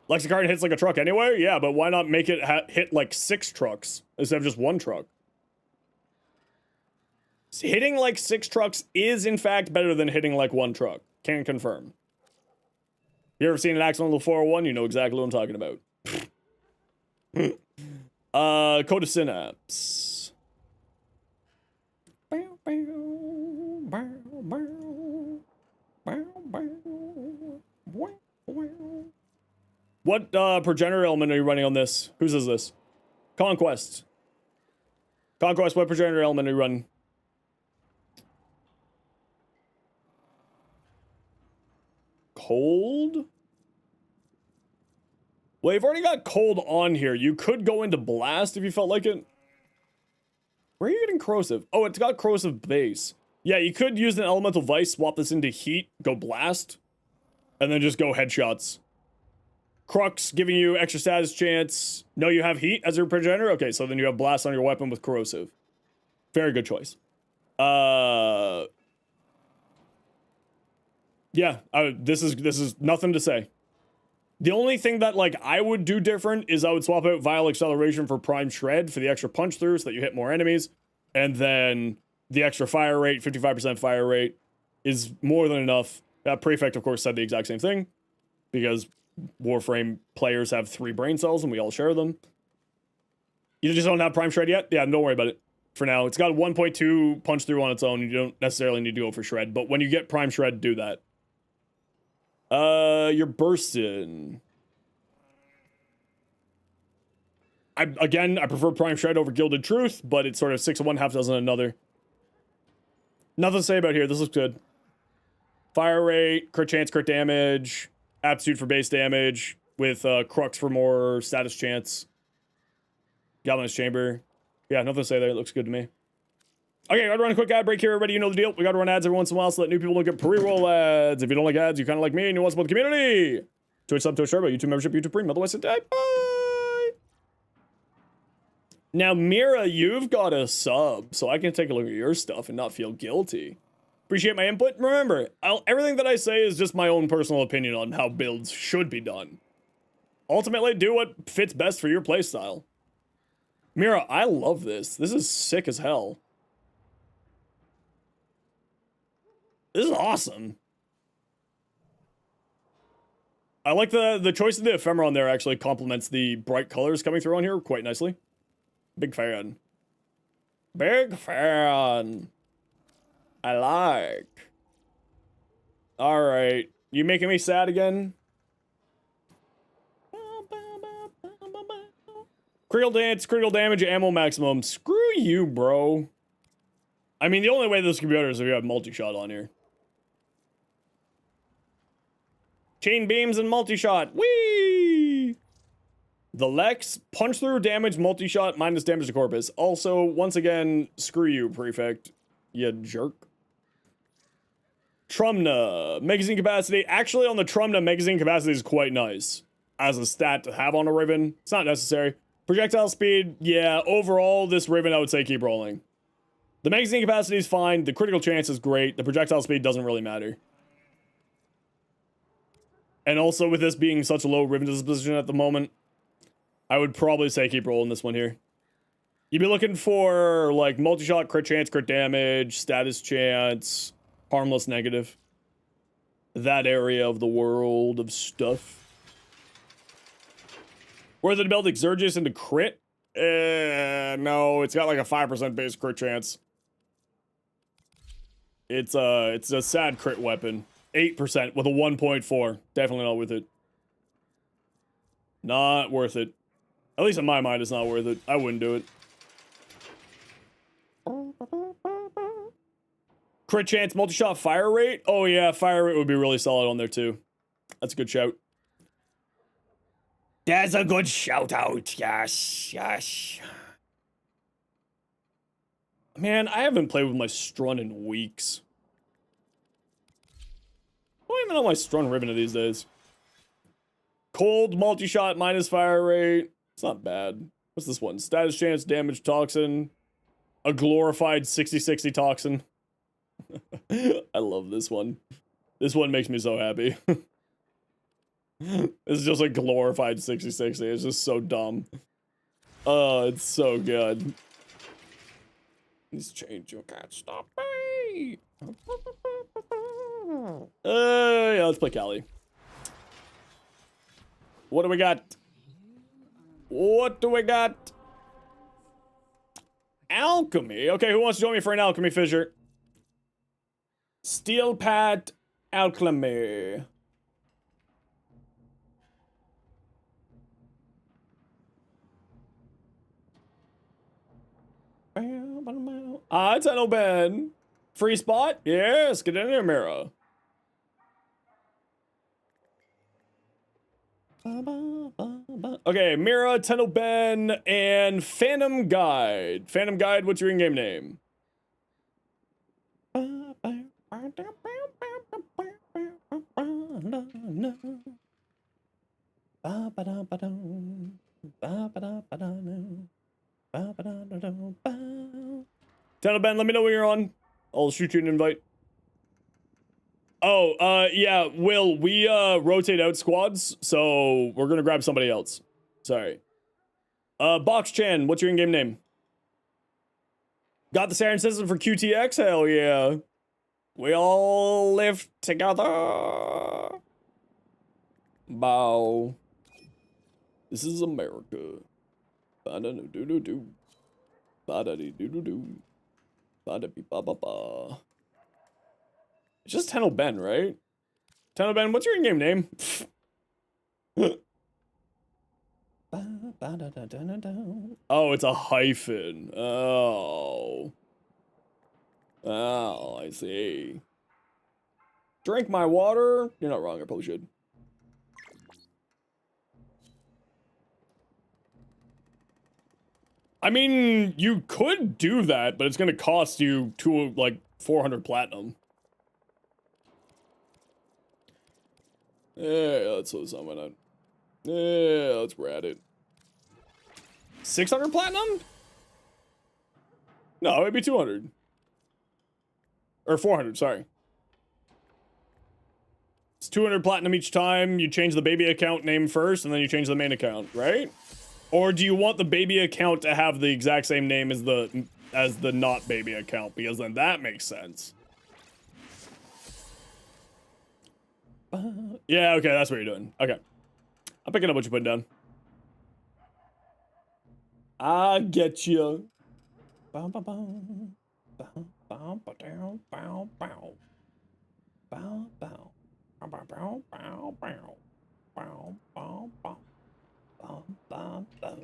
Lexicard hits like a truck anyway? Yeah, but why not make it hit like 6 trucks instead of just 1 truck? Hitting like 6 trucks is in fact better than hitting like 1 truck. Can confirm. You ever seen an accident on the 401? You know exactly what I'm talking about. Code of Synapse. What progenitor element are you running on this? Whose is this? Conquest. Conquest, what progenitor element are you running? Cold? Well, you've already got cold on here. You could go into blast if you felt like it. getting corrosive? Oh, it's got corrosive base. Yeah, you could use an elemental vice, swap this into heat, go blast, and then just go headshots. Crux giving you extra status chance. No, you have heat as your progenitor? Okay, so then you have blast on your weapon with corrosive. Very good choice. Yeah, this is nothing to say. The only thing that, like, I would do different is I would swap out Vile Acceleration for Prime Shred for the extra punch through so that you hit more enemies. And then the extra fire rate, 55% fire rate, is more than enough. Prefect, of course, said the exact same thing. Because Warframe players have 3 brain cells and we all share them. You just don't have Prime Shred yet? Yeah, don't worry about it. For now, it's got 1.2 punch through on its own. You don't necessarily need to go for Shred. But when you get Prime Shred, do that. You're bursting. I prefer Prime Shred over Gilded Truth, but it's sort of 6 of one, half dozen another. Nothing to say about here. This looks good. Fire rate, crit chance, crit damage, aptitude for base damage, with Crux for more status chance. Goblin's Chamber. Yeah, nothing to say there. It looks good to me. Okay, gotta run a quick ad break here, everybody. You know the deal. We gotta run ads every once in a while so that new people don't get pre-roll ads. If you don't like ads, you kind of like me and you want to support the community. Twitch sub, Twitch Turbo, YouTube membership, YouTube Premium. Otherwise, sit tight. Bye. Now, Mira, you've got a sub, so I can take a look at your stuff and not feel guilty. Appreciate my input. Remember, everything that I say is just my own personal opinion on how builds should be done. Ultimately, do what fits best for your playstyle. Mira, I love this. This is sick as hell. This is awesome. I like the choice of the ephemera on there actually complements the bright colors coming through on here quite nicely. Big fan. Big fan. I like. Alright. You making me sad again? Critical dance, critical damage, ammo maximum. Screw you, bro. I mean, the only way this could be better is if you have multi-shot on here. Chain beams and multi-shot. Whee! The Lex, punch through damage, multi-shot, minus damage to corpus. Also, once again, screw you, Prefect. You jerk. Trumna. Magazine capacity. Actually, on the Trumna, magazine capacity is quite nice. As a stat to have on a Riven. It's not necessary. Projectile speed, yeah, overall, this Riven, I would say keep rolling. The magazine capacity is fine. The critical chance is great. The projectile speed doesn't really matter. And also, with this being such a low Riven disposition at the moment, I would probably say keep rolling this one here. You'd be looking for, like, multi-shot, crit chance, crit damage, status chance, harmless negative. That area of the world of stuff. Worth it to build Exurgius into crit? No, it's got like a 5% base crit chance. It's a sad crit weapon. 8% with a 1.4. Definitely not worth it. Not worth it. At least in my mind, it's not worth it. I wouldn't do it. Crit chance, multi-shot, fire rate? Oh yeah, fire rate would be really solid on there too. That's a good shout. That's a good shout out. Yes, yes. Man, I haven't played with my Strun in weeks. I don't even know my Strun Riven these days. Cold, multi-shot, minus fire rate. It's not bad. What's this one? Status chance, damage, toxin. A glorified 60-60 toxin. I love this one. This one makes me so happy. It's just a glorified 60-60. It's just so dumb. Oh, it's so good. This change, you can't stop me. Yeah, let's play Callie. What do we got? What do we got? Alchemy. Okay, who wants to join me for an alchemy fissure? Steel Pat Alchemy. Ah, it's Eno Ben. Free spot? Yes, get in there, Mira. Okay, Mira, Tenno Ben, and Phantom Guide. Phantom Guide, what's your in-game name? Tenno Ben, let me know when you're on. I'll shoot you an invite. Oh, yeah, Will, we, rotate out squads, so we're gonna grab somebody else. Sorry. Box Chan, what's your in-game name? Got the Siren System for QTX? Hell yeah. We all live together. Bow. This is America. Ba-da-do-do-do-do. Ba-da-dee-do-do-do. Ba-da-bee-ba-ba-ba. It's just Tenno Ben, right? Tenno Ben, what's your in-game name? Oh, it's a hyphen. Oh. Oh, I see. Drink my water. You're not wrong, I probably should. I mean, you could do that, but it's gonna cost you like 400 platinum. Yeah, let's throw something out. Yeah, let's rat it. 600 platinum? No, it'd be 200. Or 400, sorry. It's 200 platinum each time. You change the baby account name first, and then you change the main account, right? Or do you want the baby account to have the exact same name as the not baby account? Because then that makes sense. Yeah, okay, that's what you're doing. Okay. I'm picking up what you're putting down. I get you. Bow, bow, bow. Bow, bow, bow, down, bow, bow. Bow, bow. Bow, bow, bow, bow, bow. Bow, bow, bow. Bow, bow, bow.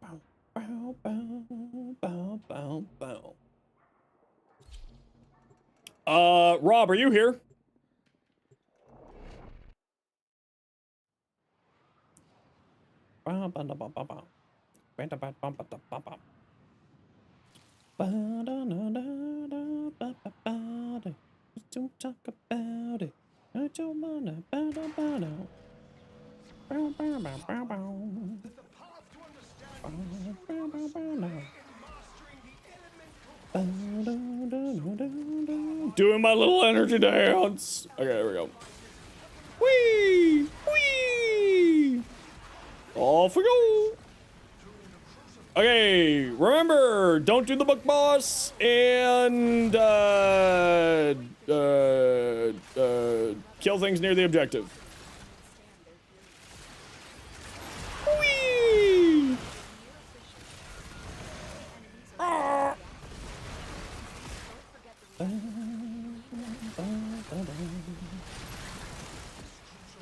Bow, bow, bow, bow, bow, bow. Rob, are you here? Don't talk about it. I don't wanna doing my little energy dance. Okay, there we go. Whee! Whee! Off we go. Okay, remember, don't do the book boss and kill things near the objective. Whee! Ah.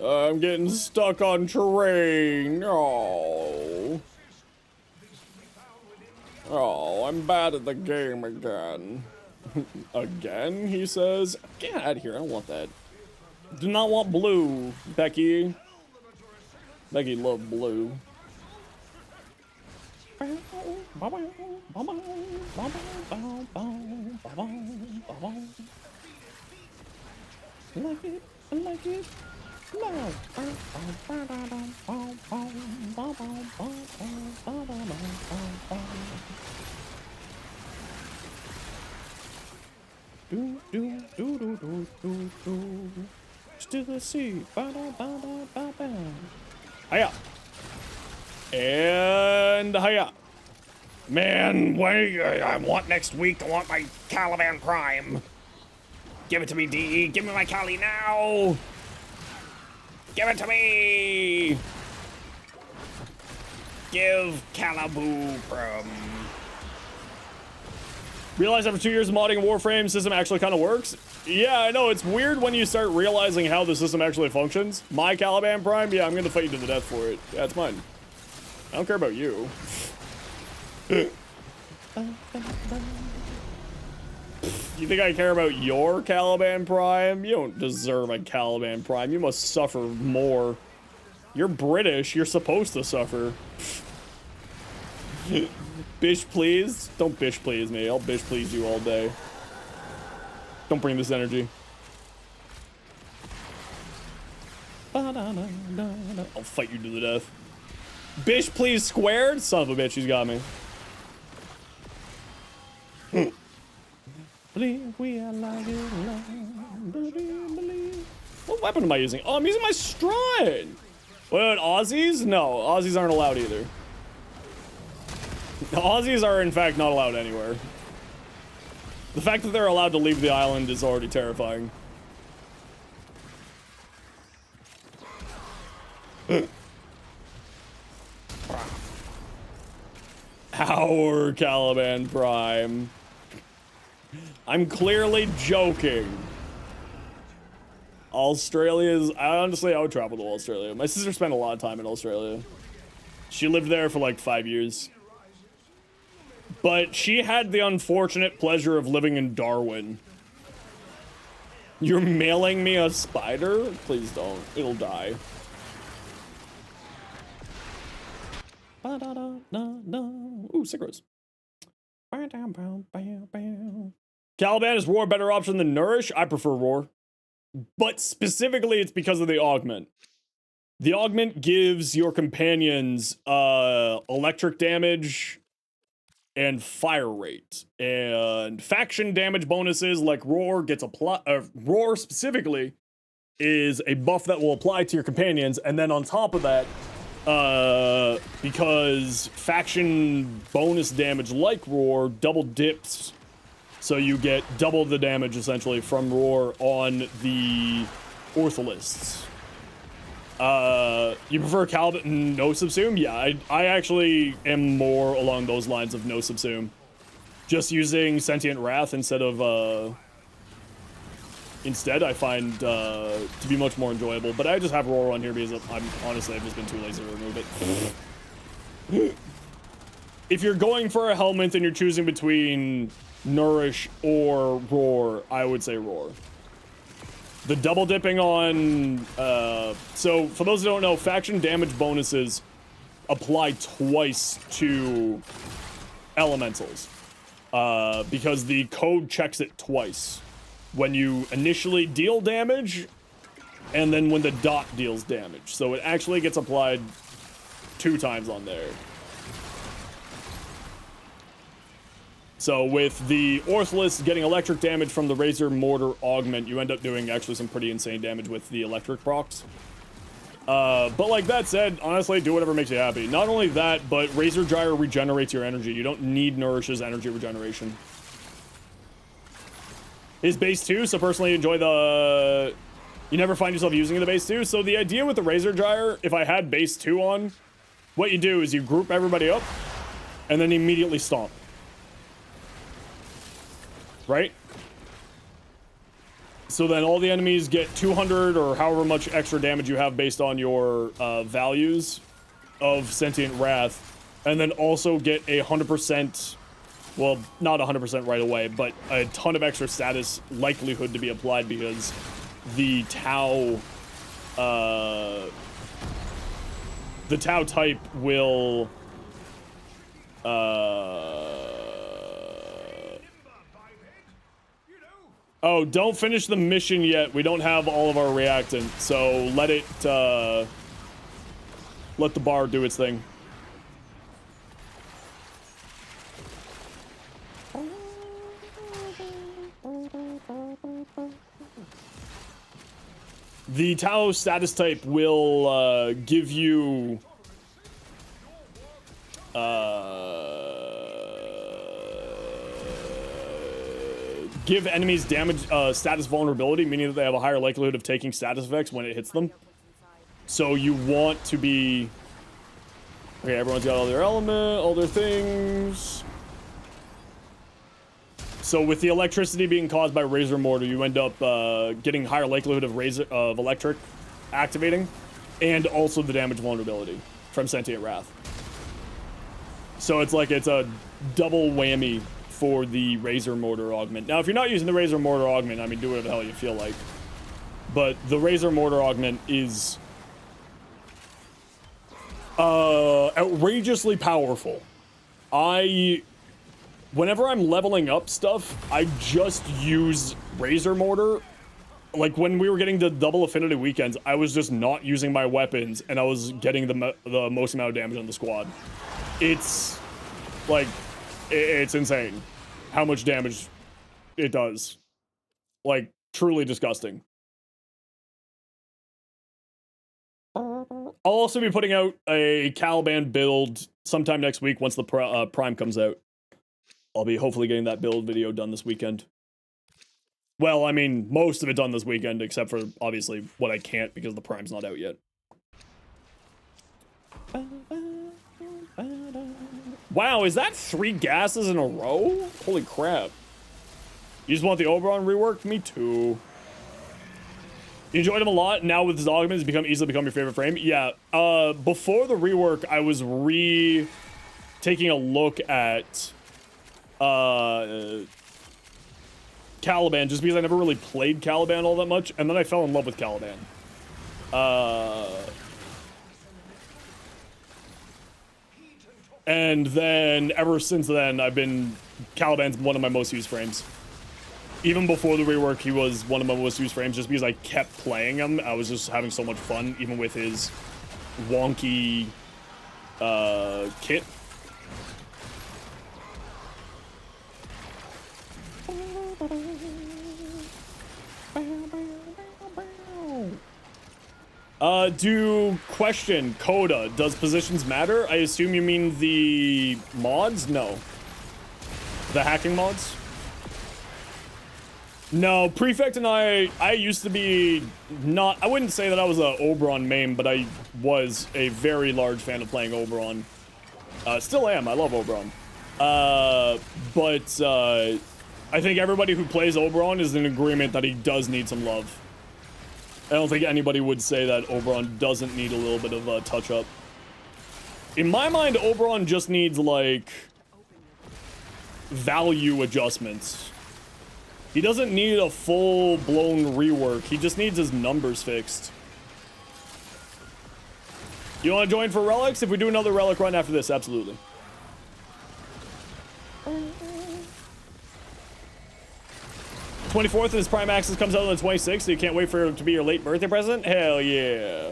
I'm getting stuck on terrain. Oh. Oh, I'm bad at the game again. Again, he says. Get out of here, I don't want that. Do not want blue, Becky. Becky love blue. Like it, I like it. No. To the sea. Hiya. And hiya. Man, wait, I want next week. I want my Caliban Prime. Give it to me, DE. Give me my Cali now. Give it to me. Give Calaboo from. Realize after 2 years of modding Warframe, system actually kind of works. Yeah, I know, it's weird when you start realizing how the system actually functions. My Caliban Prime, yeah, I'm gonna fight you to the death for it. Yeah, it's mine. I don't care about you. You think I care about your Caliban Prime? You don't deserve a Caliban Prime. You must suffer more. You're British. You're supposed to suffer. Bish please? Don't bish please me. I'll bish please you all day. Don't bring this energy. I'll fight you to the death. Bish please squared? Son of a bitch, he's got me. What weapon am I using? Oh, I'm using my Strine. What, Aussies? No, Aussies aren't allowed either. The Aussies are, in fact, not allowed anywhere. The fact that they're allowed to leave the island is already terrifying. Our Caliban Prime. I'm clearly joking. Australia's... Honestly, I would travel to Australia. My sister spent a lot of time in Australia. She lived there for like 5 years. But she had the unfortunate pleasure of living in Darwin. You're mailing me a spider? Please don't. It'll die. Ooh, cigarettes. Caliban is Roar a better option than Nourish? I prefer Roar. But specifically, it's because of the augment. The augment gives your companions electric damage and fire rate. And faction damage bonuses like Roar gets applied. Roar specifically is a buff that will apply to your companions. And then on top of that, because faction bonus damage like Roar double dips, so you get double the damage essentially from Roar on the Ortholists. You prefer Caliban no subsume? Yeah, I actually am more along those lines of no subsume. Just using Sentient Wrath instead of instead I find to be much more enjoyable. But I just have Roar on here because I've just been too lazy to remove it. If you're going for a helmet and you're choosing between Nourish or Roar, I would say Roar. The double dipping on, so for those who don't know, faction damage bonuses apply twice to elementals, because the code checks it twice. When you initially deal damage, and then when the dot deals damage. So it actually gets applied 2 times on there. So with the Ortholist getting electric damage from the Razor Mortar Augment, you end up doing actually some pretty insane damage with the electric procs. But like that said, honestly, do whatever makes you happy. Not only that, but Razor Gyre regenerates your energy. You don't need Nourish's energy regeneration. His base 2, so personally enjoy the... You never find yourself using the base 2. So the idea with the Razor Gyre, if I had base 2 on, what you do is you group everybody up, and then immediately stomp. Right? So then all the enemies get 200 or however much extra damage you have based on your values of Sentient Wrath, and then also get a 100%, well, not 100% right away, but a ton of extra status likelihood to be applied because the Tau type will oh, don't finish the mission yet. We don't have all of our reactant, so let the bar do its thing. The Tau status type will give you give enemies damage status vulnerability, meaning that they have a higher likelihood of taking status effects when it hits them. So you want to be... Okay, everyone's got all their all their things. So with the electricity being caused by Razor Mortar, you end up getting higher likelihood of electric activating, and also the damage vulnerability from Sentient Wrath. So it's like it's a double whammy for the Razor Mortar Augment. Now, if you're not using the Razor Mortar Augment, I mean, do whatever the hell you feel like. But the Razor Mortar Augment is outrageously powerful. Whenever I'm leveling up stuff, I just use Razor Mortar. Like, when we were getting the double affinity weekends, I was just not using my weapons, and I was getting the most amount of damage on the squad. It's, like, it's insane how much damage it does. Like, truly disgusting. I'll also be putting out a Caliban build sometime next week once the Prime comes out. I'll be hopefully getting that build video done this weekend. Well, I mean, most of it done this weekend, except for, obviously, what I can't because the Prime's not out yet. Wow, is that 3 gases in a row? Holy crap. You just want the Oberon reworked? Me too. You enjoyed him a lot. Now with his augments, easily become your favorite frame. Yeah. Before the rework, I was taking a look at Caliban, just because I never really played Caliban all that much, and then I fell in love with Caliban. And then ever since then, Caliban's one of my most used frames. Even before the rework, he was one of my most used frames just because I kept playing him. I was just having so much fun, even with his wonky kit. Question, Coda, does positions matter? I assume you mean the mods? No. The hacking mods? No, Prefect and I used to be I wouldn't say that I was a Oberon main, but I was a very large fan of playing Oberon. Still am, I love Oberon. But I think everybody who plays Oberon is in agreement that he does need some love. I don't think anybody would say that Oberon doesn't need a little bit of a touch-up. In my mind, Oberon just needs, like, value adjustments. He doesn't need a full-blown rework. He just needs his numbers fixed. You want to join for relics? If we do another relic run after this, absolutely. 24th, and his Prime Access comes out on the 26th, so you can't wait for it to be your late birthday present? Hell yeah.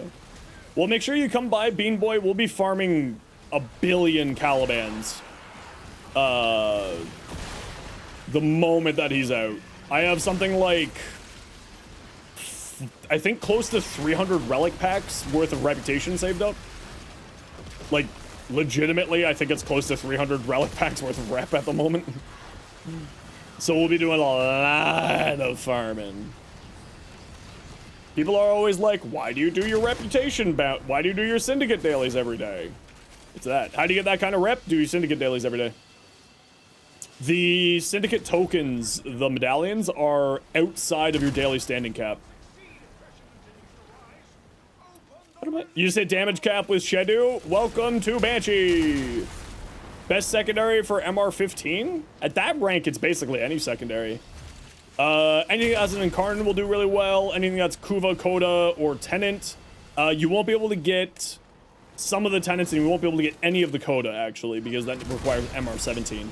Well, make sure you come by, Bean Boy. We'll be farming 1 billion Calibans. The moment that he's out. I have something like, I think close to 300 relic packs worth of reputation saved up. Like, legitimately, I think it's close to 300 relic packs worth of rep at the moment. So we'll be doing a lot of farming. People are always like, why do you do your reputation bout? Why do you do your syndicate dailies every day? It's that. How do you get that kind of rep? Do your syndicate dailies every day. The syndicate tokens, the medallions, are outside of your daily standing cap. You just hit damage cap with Shedu. Welcome to Banshee. Best secondary for MR15? At that rank, it's basically any secondary. Anything as an Incarnate will do really well. Anything that's Kuva, Coda, or Tenant. You won't be able to get some of the Tenants, and you won't be able to get any of the Coda, actually, because that requires MR17.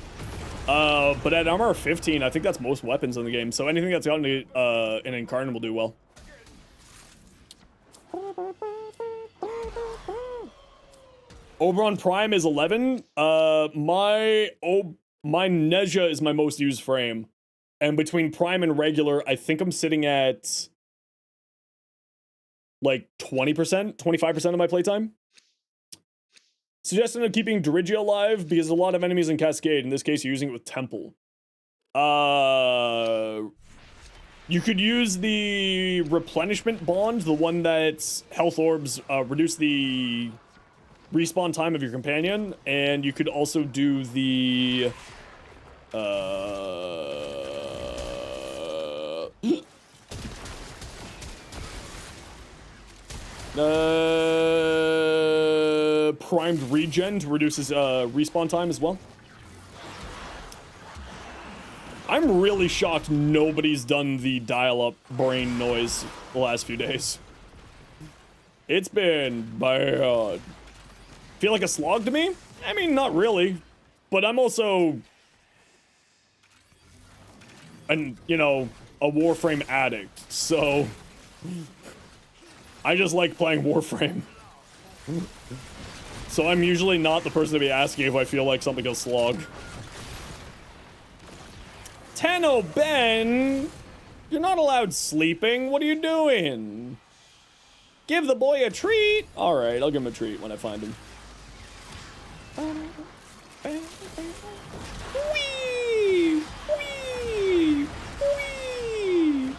But at MR15, I think that's most weapons in the game, so anything that's got an Incarnate will do well. Oberon Prime is 11. My Nezha is my most used frame. And between Prime and regular, I think I'm sitting at like 20%, 25% of my playtime. Suggestion of keeping Dirigia alive because a lot of enemies in Cascade. In this case, you're using it with Temple. You could use the replenishment bond, the one that's health orbs reduce the respawn time of your companion, and you could also do the primed regen to reduce his respawn time as well. really shocked nobody's done the dial-up brain noise the last few days. It's been bad. Feel like a slog to me? I mean, not really. But I'm also... you know, a Warframe addict, so... I just like playing Warframe. So I'm usually not the person to be asking if I feel like something a slog. Tenno Ben! You're not allowed sleeping. What are you doing? Give the boy a treat! Alright, I'll give him a treat when I find him. Whee! Whee! Whee! Whee!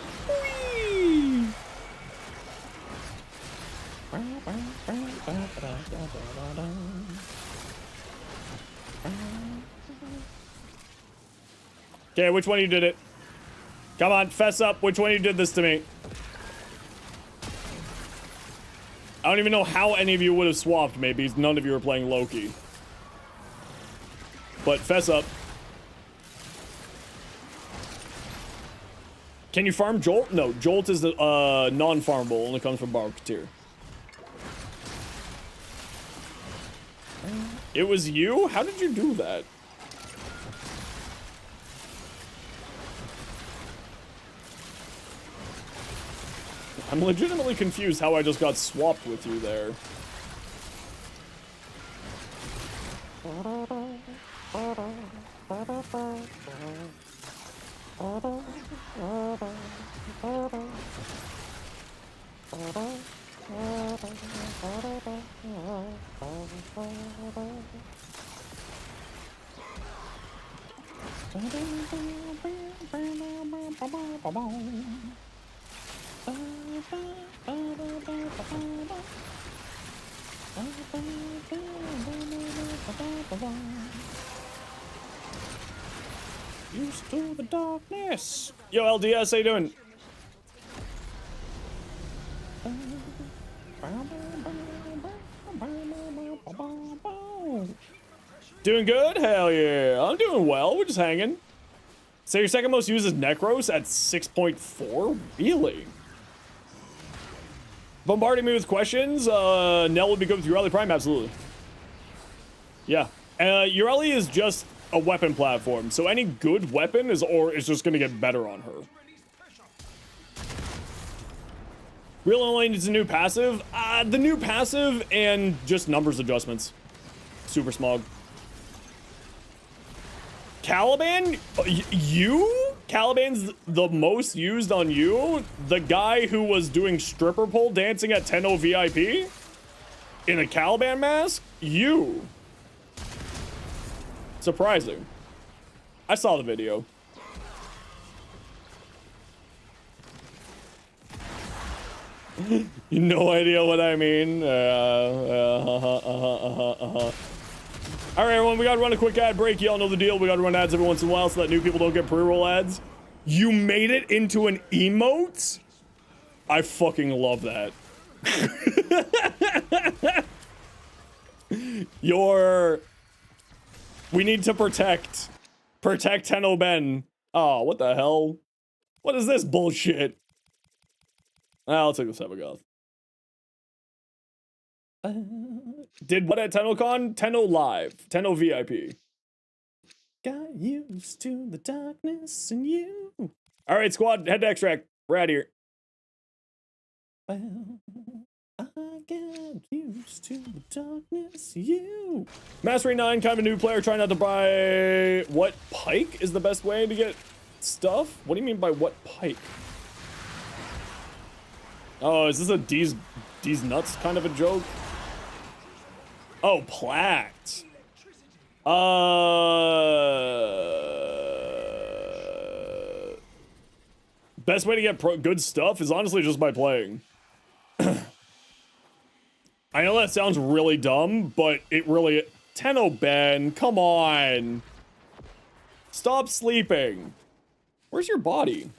Okay, which one of you did it? Come on, fess up. Which one of you did this to me? I don't even know how any of you would have swapped, maybe. None of you are playing Loki. But fess up. Can you farm Jolt? No, Jolt is the non-farmable, only comes from Barketeer. It was you? How did you do that? I'm legitimately confused how I just got swapped with you there. Used to the darkness. Yo, LDS, how you doing? Doing good? Hell yeah. I'm doing well. We're just hanging. So your second most used is Necros at 6.4? Really? Bombarding me with questions. Nell would be good with Ureli Prime, absolutely. Yeah. Ureli is just a weapon platform, so any good weapon is just gonna get better on her. Real only needs a new passive. The new passive and just numbers adjustments. Super Smog. Caliban? You? Caliban's the most used on you? The guy who was doing stripper pole dancing at Tenno VIP? In a Caliban mask? You. Surprising. I saw the video. You no idea what I mean. All right, everyone, we gotta run a quick ad break. Y'all know the deal. We gotta run ads every once in a while so that new people don't get pre-roll ads. You made it into an emote? I fucking love that. We need to protect Tenno Ben. Oh, what the hell? What is this bullshit? I'll take the Sabagoth. Did what at TennoCon? Tenno Live. Tenno VIP. Got used to the darkness and you. Alright, squad, head to extract. We're out of here. Well, I got used to the darkness, you. Mastery 9, kind of a new player, trying not to buy... What pike is the best way to get stuff? What do you mean by what pike? Oh, is this a D's nuts kind of a joke? Oh, Platt. Best way to get good stuff is honestly just by playing. I know that sounds really dumb, but it really... Tenno Ben, come on. Stop sleeping. Where's your body?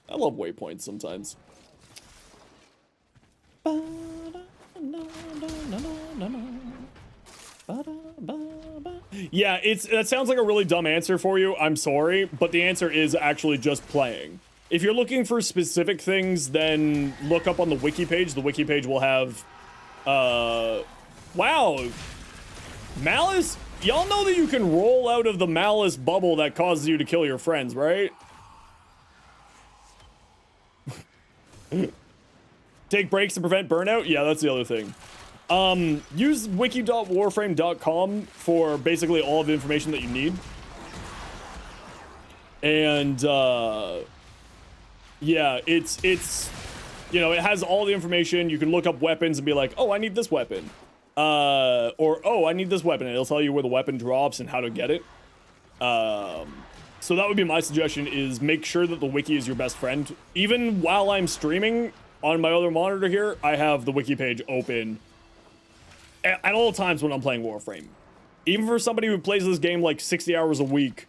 I love waypoints sometimes. Yeah, that sounds like a really dumb answer for you. I'm sorry, but the answer is actually just playing. If you're looking for specific things, then look up on the wiki page. The wiki page will have, wow. Malice? Y'all know that you can roll out of the malice bubble that causes you to kill your friends, right? Take breaks to prevent burnout? Yeah, that's the other thing. Use wiki.warframe.com for basically all of the information that you need. And, yeah, it's, you know, it has all the information. You can look up weapons and be like, oh, I need this weapon. Or, oh, I need this weapon. And it'll tell you where the weapon drops and how to get it. So that would be my suggestion, is make sure that the wiki is your best friend. Even while I'm streaming on my other monitor here, I have the wiki page open at all times when I'm playing Warframe. Even for somebody who plays this game like 60 hours a week,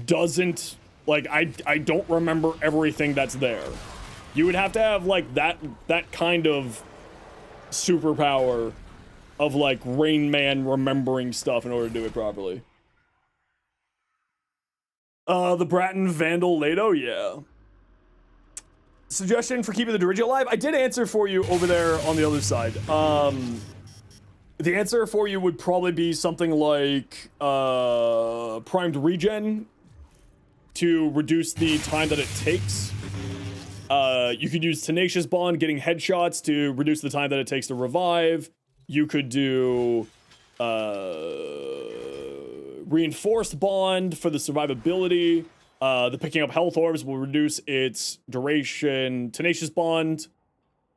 doesn't, like, I don't remember everything that's there. You would have to have, like, that kind of superpower of, like, Rain Man remembering stuff in order to do it properly. The Bratton Vandal Lado, yeah. Suggestion for keeping the Dirigia alive? I did answer for you over there on the other side. The answer for you would probably be something like, primed regen to reduce the time that it takes. You could use Tenacious Bond, getting headshots, to reduce the time that it takes to revive. You could do, Reinforced Bond for the survivability. The picking up health orbs will reduce its duration. Tenacious Bond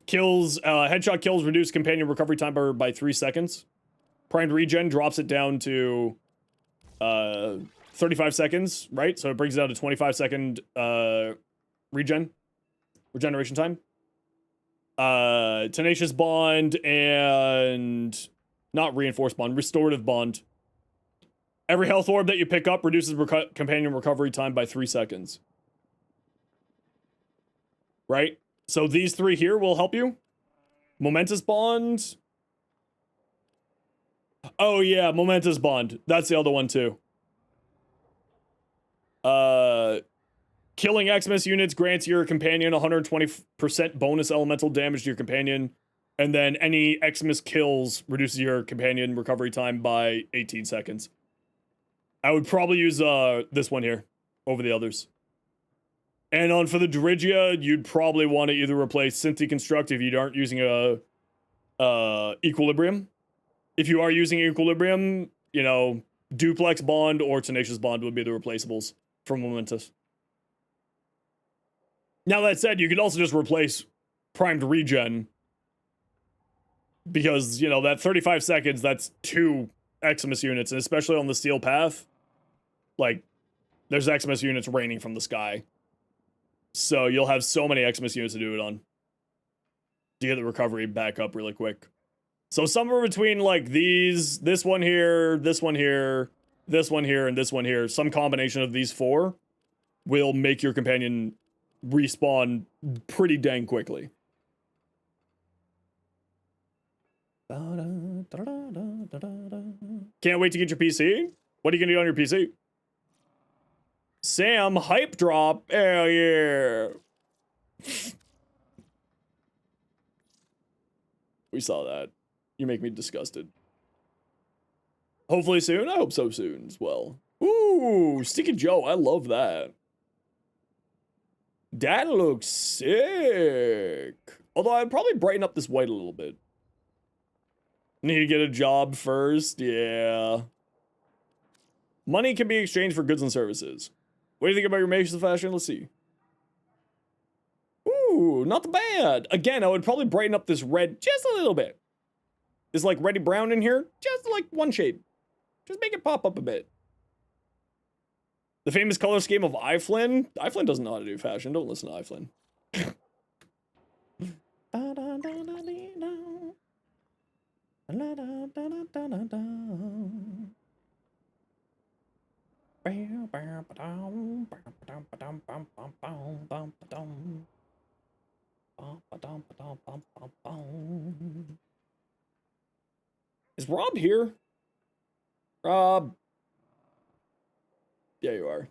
kills, headshot kills reduce companion recovery time by 3 seconds. Primed regen drops it down to 35 seconds, right? So it brings it down to 25-second regeneration time. Tenacious Bond and not Reinforced Bond, Restorative Bond. Every health orb that you pick up reduces companion recovery time by 3 seconds. Right? So these three here will help you. Momentous Bond. Oh yeah, Momentous Bond. That's the other one too. Killing Xmas units grants your companion 120% bonus elemental damage to your companion. And then any Xmas kills reduces your companion recovery time by 18 seconds. I would probably use this one here over the others. And for the Dirigia, you'd probably want to either replace Synth Deconstruct if you aren't using a Equilibrium. If you are using Equilibrium, you know, Duplex Bond or Tenacious Bond would be the replaceables from Momentous. Now that said, you could also just replace Primed Regen. Because, you know, that 35 seconds, that's 2 Xmas units, and especially on the Steel Path, like, there's Xmas units raining from the sky. So you'll have so many Xmas units to do it on. To get the recovery back up really quick. So somewhere between, like, these, this one here, this one here, this one here, and this one here, some combination of these 4 will make your companion respawn pretty dang quickly. Can't wait to get your PC? What are you gonna do on your PC? Sam, hype drop. Hell yeah. We saw that. You make me disgusted. Hopefully soon? I hope so soon as well. Ooh, Sticky Joe. I love that. That looks sick. Although I'd probably brighten up this white a little bit. Need to get a job first? Yeah. Money can be exchanged for goods and services. What do you think about your Matrix of Fashion? Let's see. Ooh, not bad. Again, I would probably brighten up this red just a little bit. This like reddy brown in here, just like one shade. Just make it pop up a bit. The famous color scheme of iFlynn. iFlynn doesn't know how to do fashion. Don't listen to iFlynn. Is Rob here? Rob. Yeah, you are.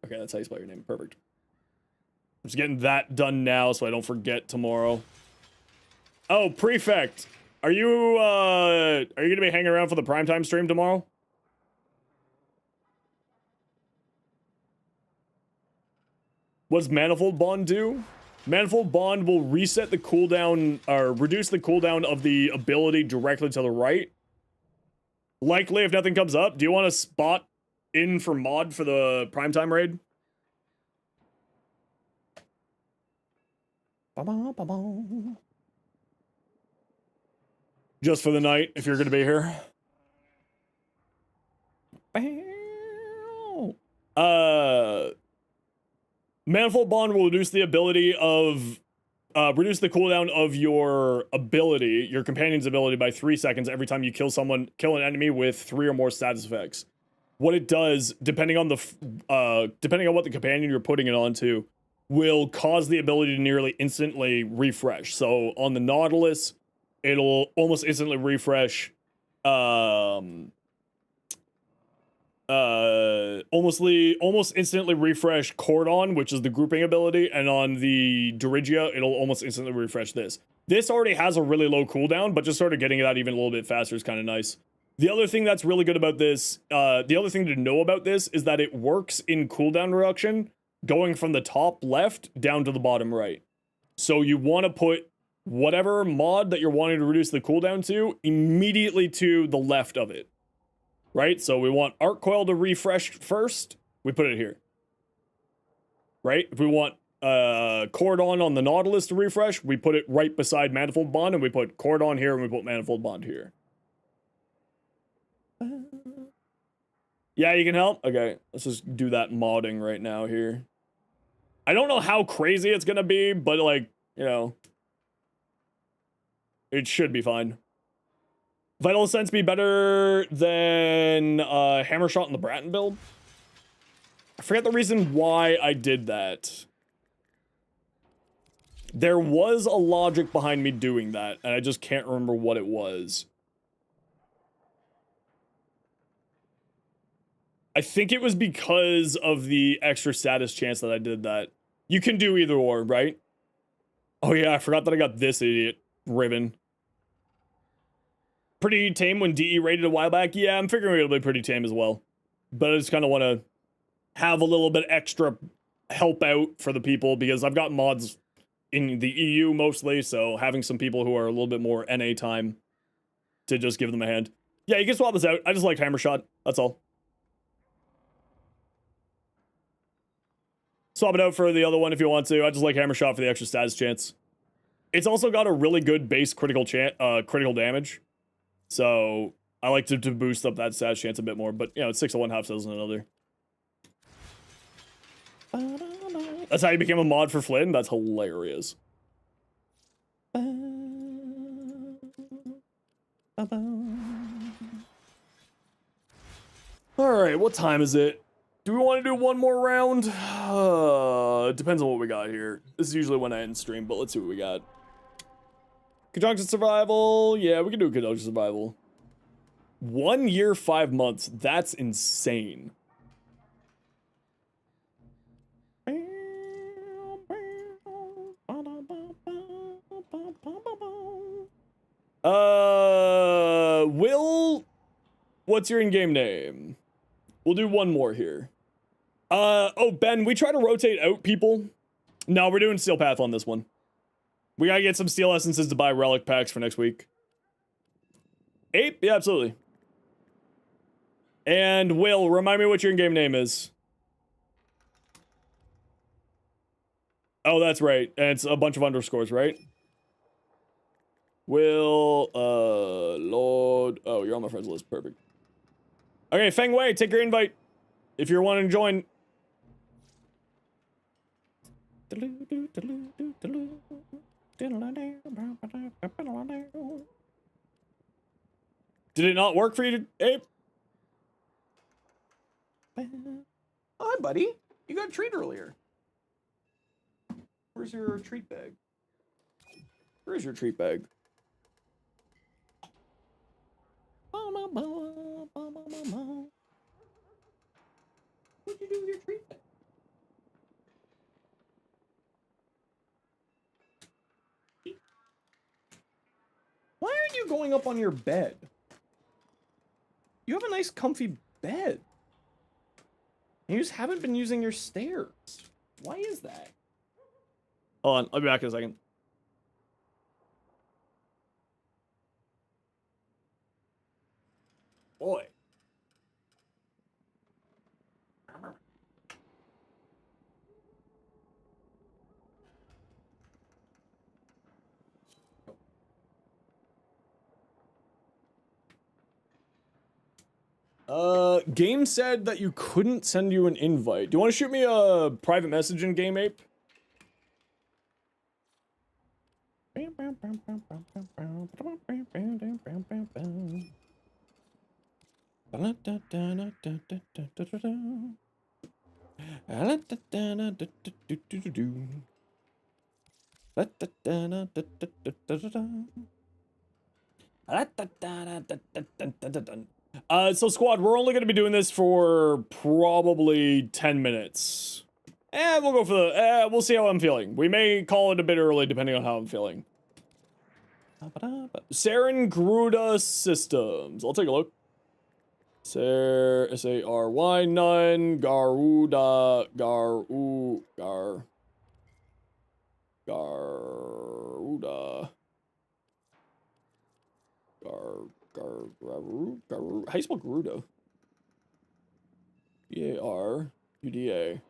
Okay, that's how you spell your name. Perfect. I'm just getting that done now so I don't forget tomorrow. Oh, Prefect. Are you gonna be hanging around for the primetime stream tomorrow? What does Manifold Bond do? Manifold Bond will reset the cooldown, or reduce the cooldown of the ability directly to the right. Likely, if nothing comes up. Do you want to spot in for mod for the primetime raid? Just for the night, if you're going to be here. Manifold Bond will reduce the ability of, reduce the cooldown of your ability, your companion's ability, by 3 seconds every time you kill an enemy with 3 or more status effects. What it does, depending on what the companion you're putting it onto, will cause the ability to nearly instantly refresh. So on the Nautilus, it'll almost instantly refresh, almost instantly refresh Cordon, which is the grouping ability, and on the Dirigia, it'll almost instantly refresh this. This already has a really low cooldown, but just sort of getting it out even a little bit faster is kind of nice. The other thing that's really good about this, the other thing to know about this is that it works in cooldown reduction, going from the top left down to the bottom right. So you want to put whatever mod that you're wanting to reduce the cooldown to immediately to the left of it. Right? So we want Arc Coil to refresh first, we put it here. Right? If we want Cordon on the Nautilus to refresh, we put it right beside Manifold Bond, and we put Cordon here, and we put Manifold Bond here. Yeah, you can help? Okay, let's just do that modding right now here. I don't know how crazy it's gonna be, but like, you know, it should be fine. Vital Sense be better than Hammer Shot in the Bratton build? I forget the reason why I did that. There was a logic behind me doing that, and I just can't remember what it was. I think it was because of the extra status chance that I did that. You can do either or, right? Oh yeah, I forgot that I got this idiot ribbon. Pretty tame when DE rated a while back. Yeah, I'm figuring it'll be pretty tame as well. But I just kind of want to have a little bit extra help out for the people, because I've got mods in the EU mostly, so having some people who are a little bit more NA time to just give them a hand. Yeah, you can swap this out. I just like Hammer Shot. That's all. Swap it out for the other one if you want to. I just like Hammer Shot for the extra status chance. It's also got a really good base critical damage. So I like to boost up that status chance a bit more. But, you know, it's 6 of one, half dozen another. That's how you became a mod for Flynn? That's hilarious. Alright, what time is it? Do we want to do one more round? It depends on what we got here. This is usually when I end stream, but let's see what we got. Conjunction Survival. Yeah, we can do Conjunction Survival. 1 year, 5 months. That's insane. Will, what's your in-game name? We'll do one more here. Oh, Ben, we try to rotate out people. No, we're doing Steel Path on this one. We gotta get some Steel Essences to buy Relic packs for next week. Ape? Yeah, absolutely. And Will, remind me what your in-game name is. Oh, that's right. And it's a bunch of underscores, right? Will, Lord. Oh, you're on my friends list. Perfect. Okay, Feng Wei, take your invite if you're wanting to join. Did it not work for you, Abe? Hi, buddy. You got a treat earlier. Where's your treat bag? Where's your treat bag? What'd you do with your treatment? Why aren't you going up on your bed? You have a nice comfy bed. You just haven't been using your stairs. Why is that? Hold on, I'll be back in a second. Boy. Game said that you couldn't send you an invite. Do you want to shoot me a private message in Game Ape? So squad, we're only going to be doing this for probably 10 minutes. We'll go for the, we'll see how I'm feeling. We may call it a bit early depending on how I'm feeling. Saren Gruda Systems. I'll take a look. S-A-R-Y, none, Garuda, Garuda. How you spell Garuda? G-A-R-U-D-A.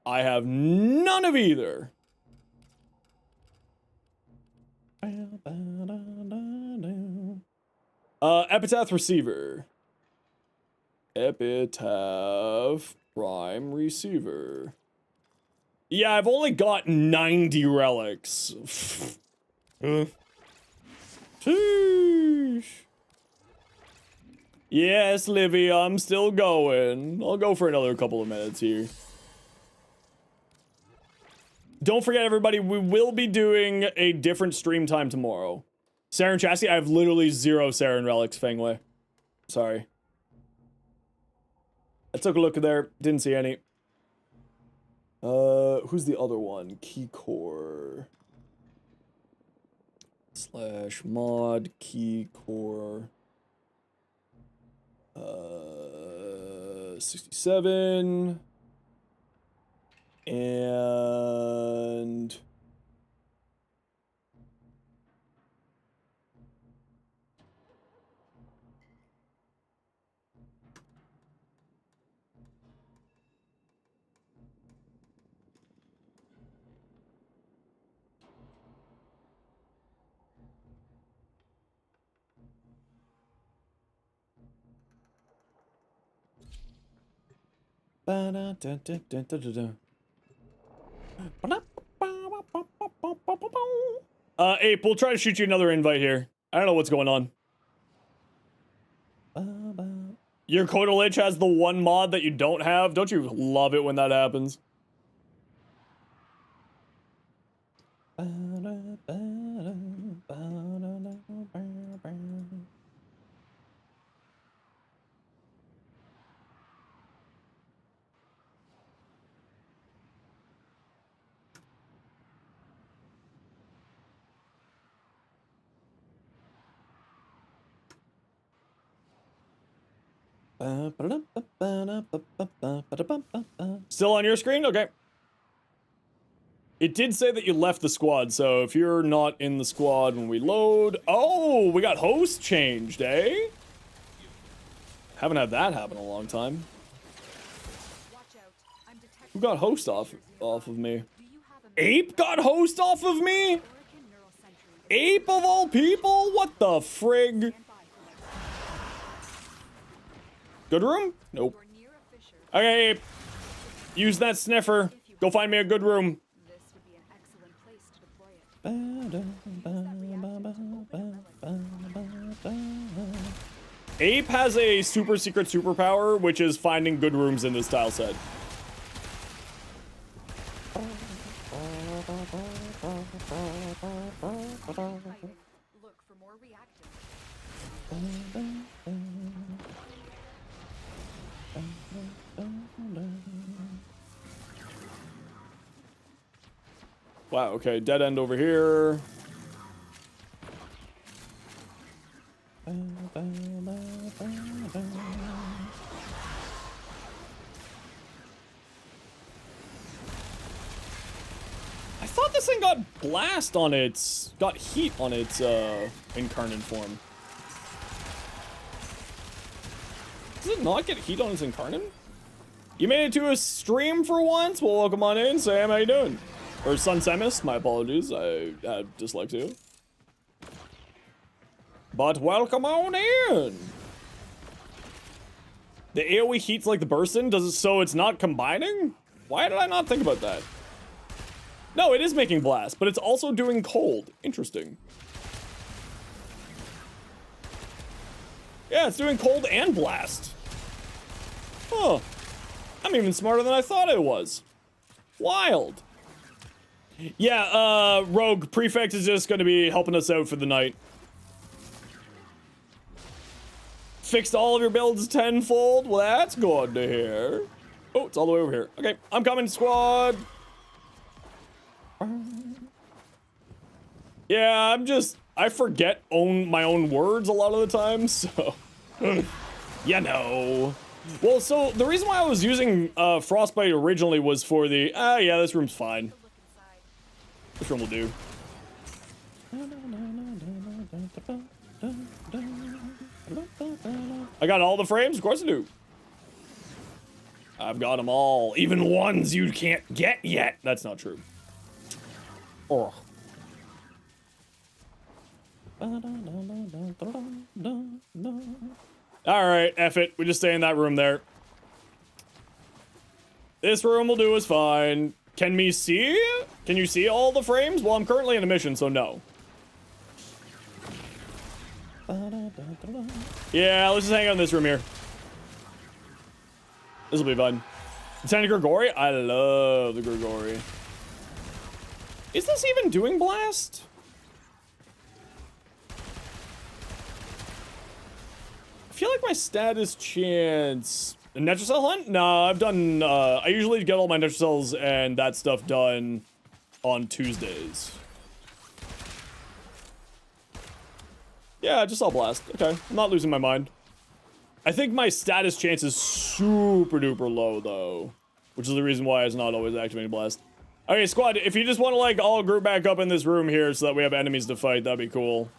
I have none of either. Epitaph Receiver. Epitaph Prime Receiver. Yeah, I've only got 90 relics. Sheesh. Yes, Livy, I'm still going. I'll go for another couple of minutes here. Don't forget, everybody, we will be doing a different stream time tomorrow. Saren Chassis, I have literally 0 Saren relics, Fengway. Sorry. I took a look there, didn't see any. Who's the other one? Keycore. / mod keycore. 67. And Ape, we'll try to shoot you another invite here. I don't know what's going on. Your Kodalich has the one mod that you don't have. Don't you love it when that happens? Still on your screen? Okay. It did say that you left the squad, so if you're not in the squad when we load... Oh, we got host changed, eh? Haven't had that happen in a long time. Who got host off of me? Ape got host off of me? Ape of all people? What the frig? Good room? Nope. Okay, Ape. Use that sniffer. Go find me a good room. Ape has a super secret superpower, which is finding good rooms in this tile set. Wow, okay, dead end over here. I thought this thing got blast on its, got heat on its incarnate form. Does it not get heat on its incarnate? You made it to a stream for once? Well, welcome on in, Sam, how you doing? Or Sun Semis, my apologies, I had dyslexia. But welcome on in! The AoE heat's like the burst-in, does it so it's not combining? Why did I not think about that? No, it is making blast, but it's also doing cold. Interesting. Yeah, it's doing cold and blast. Huh. I'm even smarter than I thought I was. Wild. Yeah, Rogue, Prefect is just gonna be helping us out for the night. Fixed all of your builds tenfold? Well, that's good to hear. Oh, it's all the way over here. Okay, I'm coming, squad. Yeah, I forget my own words a lot of the time, so. You know. Well, so the reason why I was using Frostbite originally was for the, yeah, this room's fine. This room will do. I got all the frames? Of course I do. I've got them all. Even ones you can't get yet. That's not true. Oh. Alright, F it. We just stay in that room there. This room will do us fine. Can you see all the frames? Well, I'm currently in a mission, so no. Yeah, let's just hang out in this room here. This will be fun. Lieutenant Grigori? I love the Grigori. Is this even doing blast? I feel like my status chance... A Netrocell hunt? No, I've done, I usually get all my Netrocells and that stuff done on Tuesdays. Yeah, just all blast. Okay, I'm not losing my mind. I think my status chance is super duper low, though. Which is the reason why it's not always activating blast. Okay, squad, if you just want to, like, all group back up in this room here so that we have enemies to fight, that'd be cool.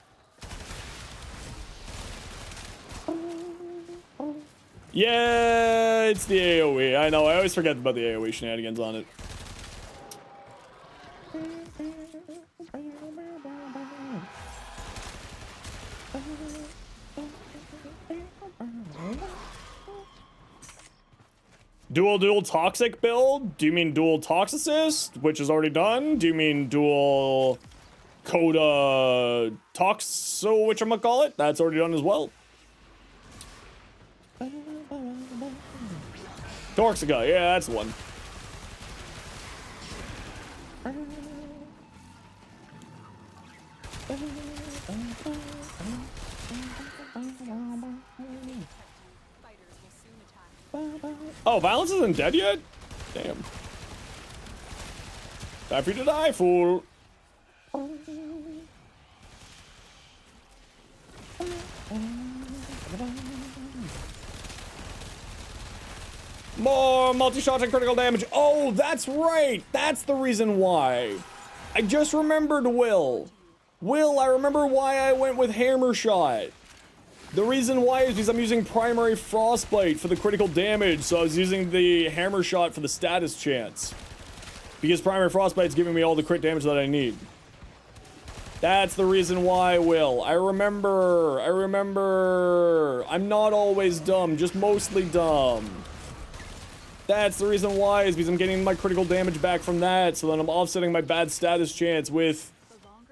Yeah, it's the AoE. I know, I always forget about the AoE shenanigans on it. Dual toxic build? Do you mean dual toxicist, which is already done? Do you mean dual Coda toxo, whatchamacallit? That's already done as well. Toxica, yeah, that's the one. Oh, Violence isn't dead yet? Damn. Time for you to die, fool. More multi-shot and critical damage. Oh, that's right. That's the reason why. I just remembered Will. Will, I remember why I went with Hammer Shot. The reason why is because I'm using primary Frostbite for the critical damage, so I was using the Hammer Shot for the status chance. Because primary Frostbite's giving me all the crit damage that I need. That's the reason why, Will. I remember. I'm not always dumb, just mostly dumb. That's the reason why, is because I'm getting my critical damage back from that, so then I'm offsetting my bad status chance with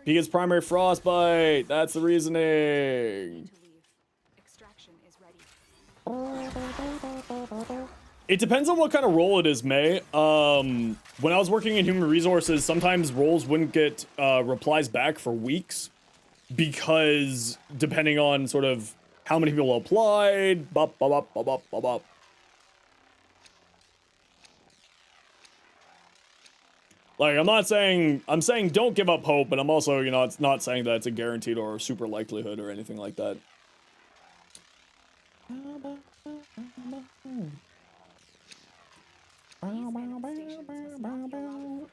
because primary Frostbite. That's the reasoning. It depends on what kind of role it is, May. When I was working in human resources, sometimes roles wouldn't get replies back for weeks because depending on sort of How many people applied? Bop, bop, bop, bop, bop, bop, bop. Like, I'm saying don't give up hope, but I'm also, you know, it's not saying that it's a guaranteed or a super likelihood or anything like that.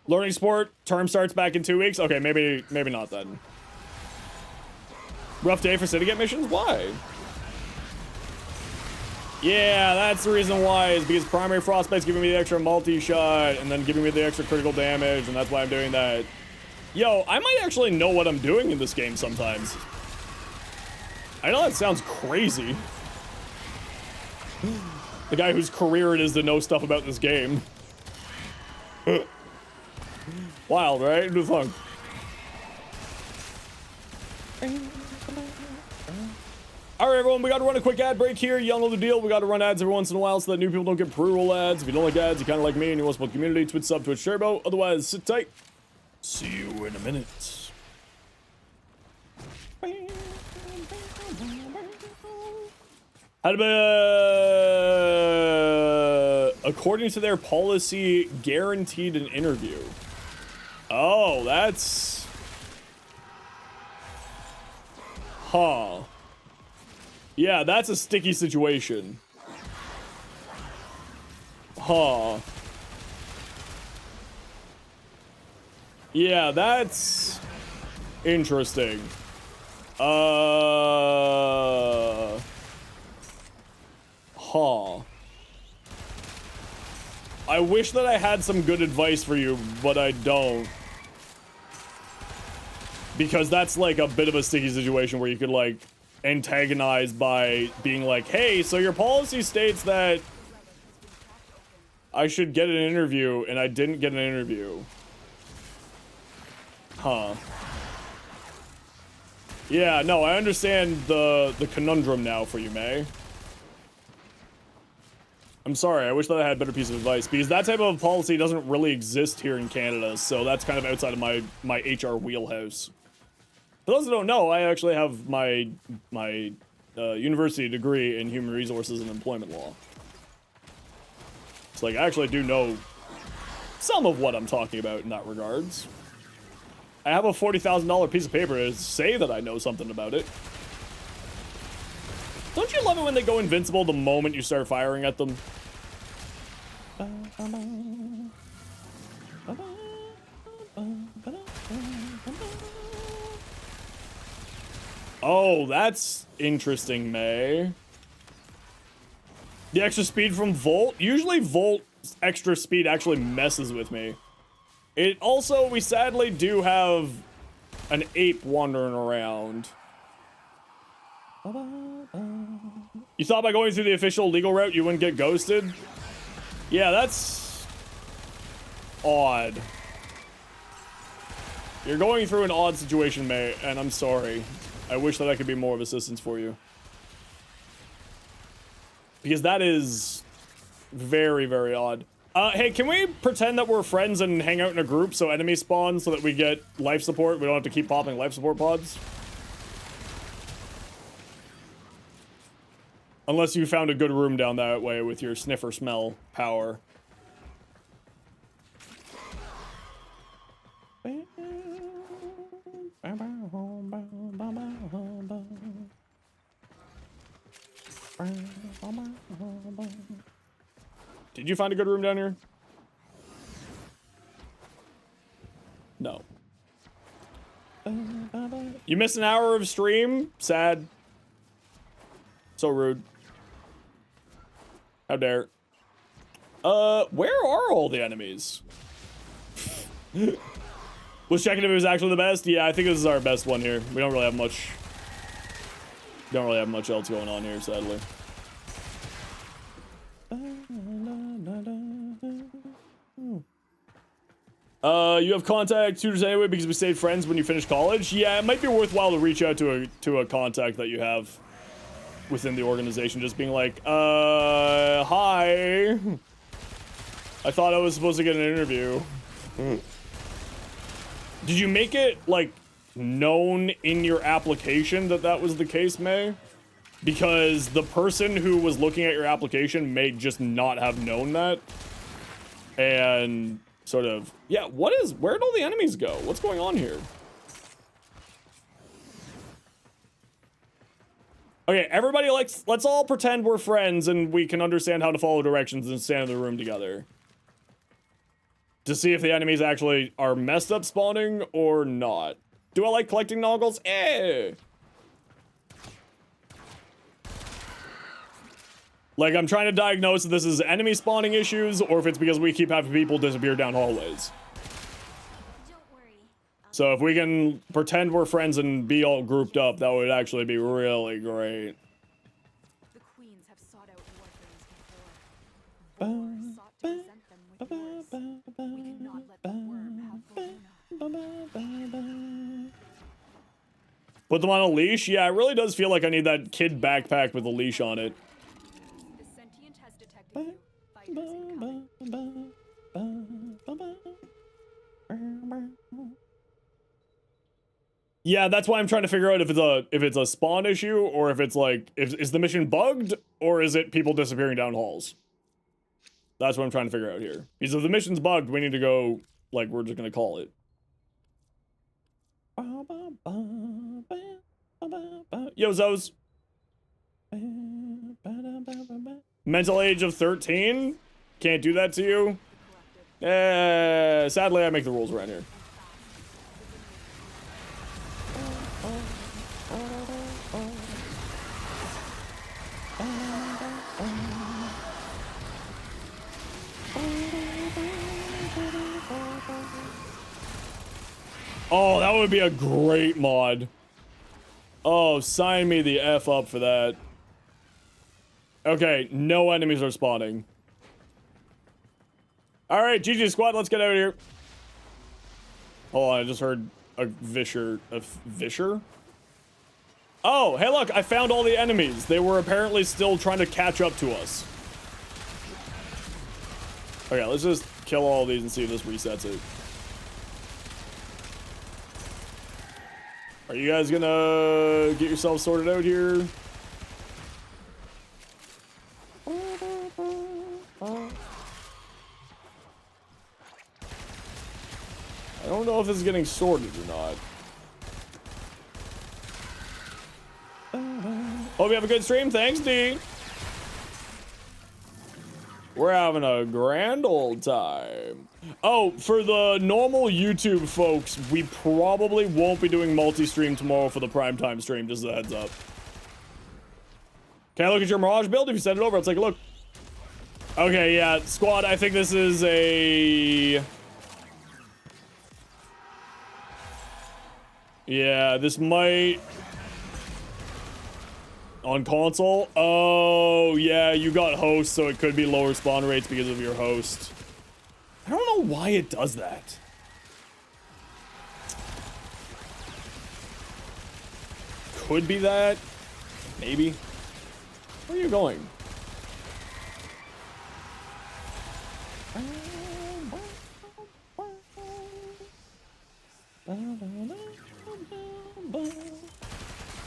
Learning sport, term starts back in 2 weeks. Okay, maybe not then. Rough day for syndicate missions? Why? Yeah, that's the reason why, is because primary frostbite's giving me the extra multi-shot and then giving me the extra critical damage, and that's why I'm doing that. Yo, I might actually know what I'm doing in this game sometimes. I know that sounds crazy. The guy whose career it is to know stuff about this game. Wild, right? Who'd have thunk? Alright, everyone, we gotta run a quick ad break here. Y'all know the deal. We gotta run ads every once in a while so that new people don't get pre-roll ads. If you don't like ads, you kinda like me and you want to support the community, Twitch sub, Twitch Turbo. Otherwise, sit tight. See you in a minute. According to their policy, guaranteed an interview. Oh, that's... Huh. Yeah, that's a sticky situation. Huh. Yeah, that's interesting. Huh. I wish that I had some good advice for you, but I don't. Because that's like a bit of a sticky situation where you could like antagonize by being like, hey, so your policy states that I should get an interview and I didn't get an interview. Huh. Yeah, no, I understand the conundrum now for you, May. I'm sorry, I wish that I had a better piece of advice, because that type of policy doesn't really exist here in Canada, so that's kind of outside of my HR wheelhouse. For those who don't know, I actually have my university degree in human resources and employment law. It's like, I actually do know some of what I'm talking about in that regards. I have a $40,000 piece of paper to say that I know something about it. Don't you love it when they go invincible the moment you start firing at them? Oh, that's interesting, May. The extra speed from Volt? Usually Volt's extra speed actually messes with me. It also, we sadly do have an ape wandering around. You thought by going through the official legal route you wouldn't get ghosted? Yeah, that's odd. You're going through an odd situation, May, and I'm sorry. I wish that I could be more of assistance for you. Because that is very, very odd. Hey, can we pretend that we're friends and hang out in a group so enemies spawn so that we get life support? We don't have to keep popping life support pods? Unless you found a good room down that way with your sniffer smell power. Did you find a good room down here? No. You missed an hour of stream? Sad. So rude. How dare. Where are all the enemies? Was checking if it was actually the best? Yeah, I think this is our best one here. We don't really have much. Don't really have much else going on here, sadly. You have contact tutors anyway because we stayed friends when you finished college? Yeah, it might be worthwhile to reach out to a contact that you have within the organization, just being like, hi. I thought I was supposed to get an interview. Did you make it, like, known in your application that that was the case, May? because the person who was looking at your application may just not have known that. And sort of, yeah, where'd all the enemies go? What's going on here? Okay, everybody, let's all pretend we're friends and we can understand how to follow directions and stand in the room together. To see if the enemies actually are messed up spawning or not. Do I like collecting noggles? Eh. Like, I'm trying to diagnose if this is enemy spawning issues or if it's because we keep having people disappear down hallways. Don't worry. So if we can pretend we're friends and be all grouped up, that would actually be really great. The queens have sought out war things before. War sought to present them with wars. We cannot let the worm have Voluna. Put them on a leash? Yeah, it really does feel like I need that kid backpack with a leash on it. The sentient has detected you. Fighters incoming. Yeah, that's why I'm trying to figure out if it's a spawn issue or if it's like is the mission bugged or is it people disappearing down halls? That's what I'm trying to figure out here. Because if the mission's bugged, we need to go like we're just gonna call it. Yo, Zos. Mental age of 13? Can't do that to you? Sadly, I make the rules around here. Oh, that would be a great mod. Oh, sign me the F up for that. Okay, no enemies are spawning. Alright, GG squad, let's get out of here. Hold on, I just heard a Visher. A Visher? Oh, hey look, I found all the enemies. They were apparently still trying to catch up to us. Okay, let's just kill all these and see if this resets it. Are you guys gonna get yourselves sorted out here? I don't know if this is getting sorted or not. Hope you have a good stream. Thanks, D. We're having a grand old time. Oh, for the normal YouTube folks, we probably won't be doing multi-stream tomorrow for the primetime stream, just a heads up. Can I look at your Mirage build? If you send it over, let's take a look. Okay, yeah, squad, I think this is a... Yeah, this might... On console? Oh, yeah, you got host, so it could be lower spawn rates because of your host. I don't know why it does that. Could be that. Maybe. Where are you going?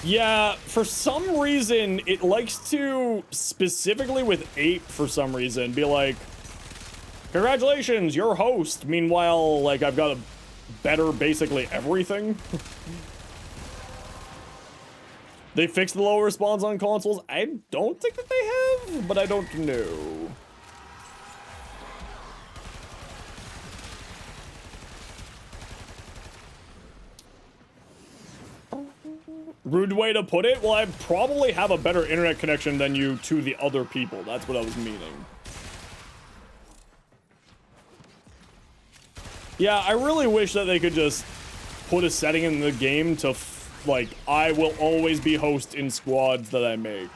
Yeah, for some reason, it likes to, specifically with Ape for some reason, be like, congratulations, you're host. Meanwhile, like, I've got a better basically everything. They fixed the lower spawns on consoles. I don't think that they have, but I don't know. Rude way to put it? Well, I probably have a better internet connection than you to the other people. That's what I was meaning. Yeah, I really wish that they could just put a setting in the game to, like, I will always be host in squads that I make.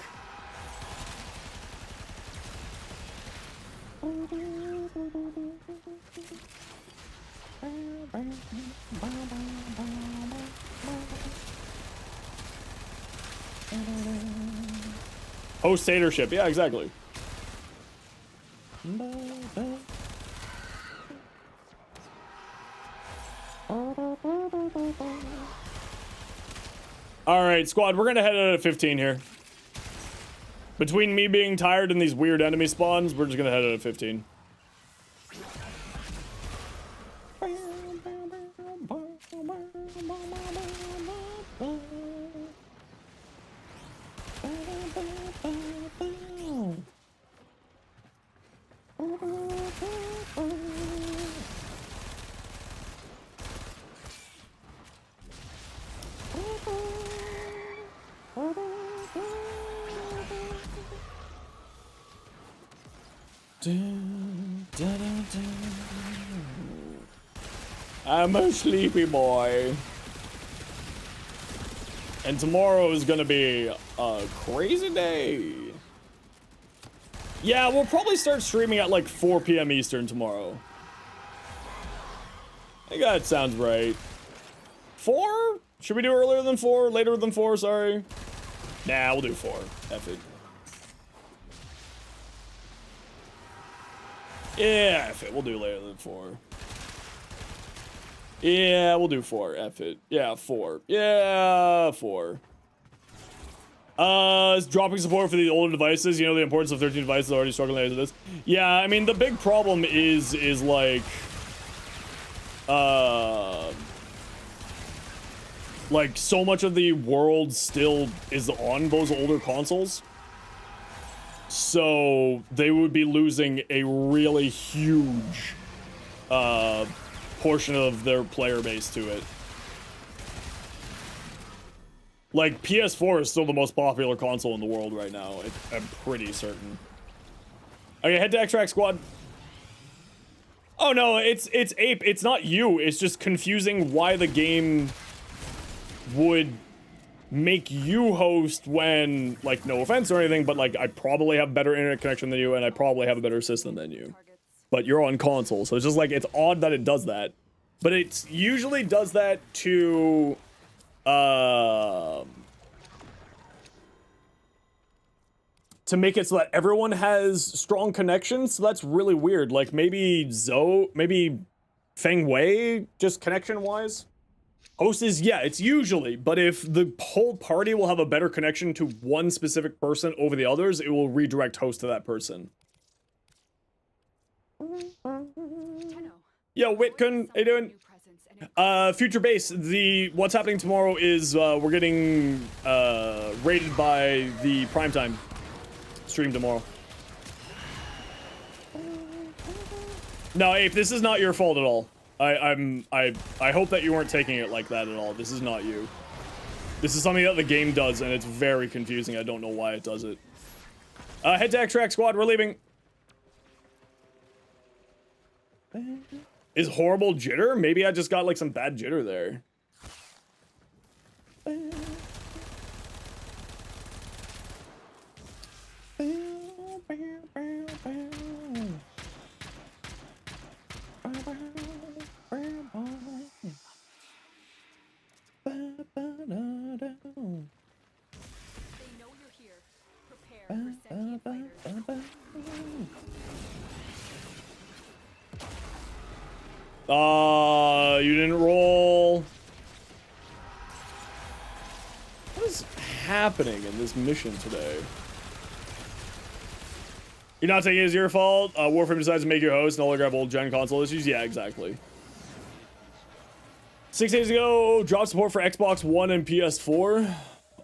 Host-tatorship, yeah, exactly. Alright, squad, we're gonna head out at 15 here. Between me being tired and these weird enemy spawns, we're just gonna head at 15. I'm a sleepy boy. And tomorrow is gonna be a crazy day. Yeah, we'll probably start streaming at like 4 p.m. Eastern tomorrow. I think that sounds right. 4? Should we do earlier than 4? Later than 4, sorry. Nah, we'll do 4. F it. Yeah, F it. We'll do later than 4. Yeah, we'll do 4. F it. Yeah, 4. Yeah, 4. It's dropping support for the older devices. You know the importance of 13 devices already struggling into this. Yeah, I mean the big problem is like so much of the world still is on those older consoles. So they would be losing a really huge portion of their player base to it. Like, PS4 is still the most popular console in the world right now. I'm pretty certain. Okay, head to Extract Squad. Oh no, it's Ape. It's not you. It's just confusing why the game would make you host when, like, no offense or anything, but like I probably have better internet connection than you and I probably have a better system than you. But you're on console, so it's just like, it's odd that it does that. But it usually does that to make it so that everyone has strong connections, so that's really weird. Like, maybe maybe Feng Wei, just connection-wise? Host is, yeah, it's usually, but if the whole party will have a better connection to one specific person over the others, it will redirect host to that person. Yo, Witkun, how you doing? Future base, what's happening tomorrow is, we're getting, rated by the primetime stream tomorrow. No, Ape, this is not your fault at all. I hope that you weren't taking it like that at all. This is not you. This is something that the game does, and it's very confusing. I don't know why it does it. Head to Extract Squad, we're leaving. Is horrible jitter? Maybe I just got like some bad jitter there. You didn't roll. What is happening in this mission today? You're not taking it as your fault. Warframe decides to make your host and only grab old gen console issues. Yeah, exactly. 6 days ago, dropped support for Xbox One and PS4.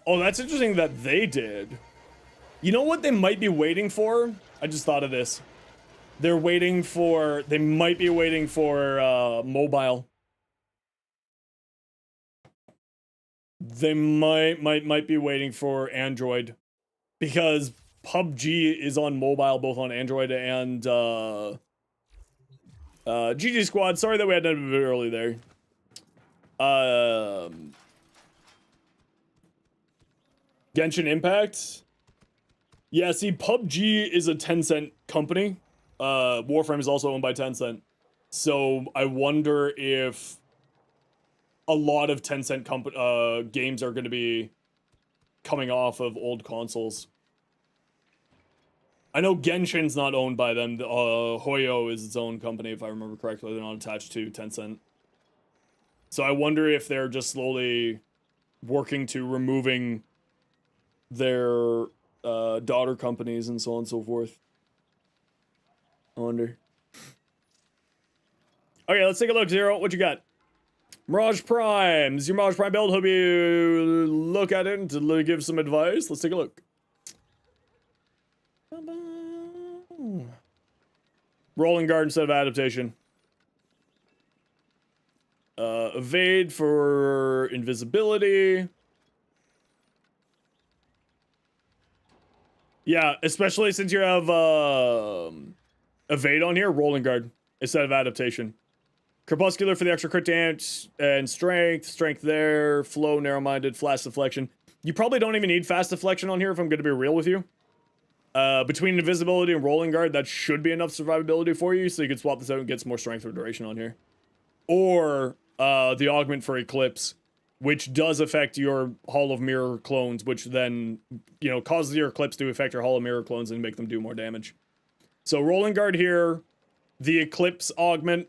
Oh, that's interesting that they did. You know what they might be waiting for? I just thought of this. They might be waiting for mobile. They might be waiting for Android, because PUBG is on mobile, both on Android and GG Squad. Sorry that we had to end a bit early there. Genshin Impact. Yeah, see, PUBG is a Tencent company. Warframe is also owned by Tencent. So I wonder if a lot of Tencent games are going to be coming off of old consoles. I know Genshin's not owned by them. Hoyo is its own company, if I remember correctly. They're not attached to Tencent. So I wonder if they're just slowly working to removing their daughter companies and so on and so forth. I wonder. Okay, let's take a look, Zero. What you got? Mirage Prime. This is your Mirage Prime build. Hope you look at it and to give some advice. Let's take a look. Rolling guard instead of adaptation. Evade for invisibility. Yeah, especially since you have evade on here, rolling guard instead of adaptation. Crepuscular for the extra crit damage and strength. Strength there. Flow, narrow-minded, fast deflection. You probably don't even need fast deflection on here if I'm going to be real with you. Between invisibility and rolling guard, that should be enough survivability for you, so you can swap this out and get some more strength or duration on here. Or the augment for eclipse, which does affect your Hall of Mirror clones, which then, you know, causes your eclipse to affect your Hall of Mirror clones and make them do more damage. So rolling guard here, the eclipse augment,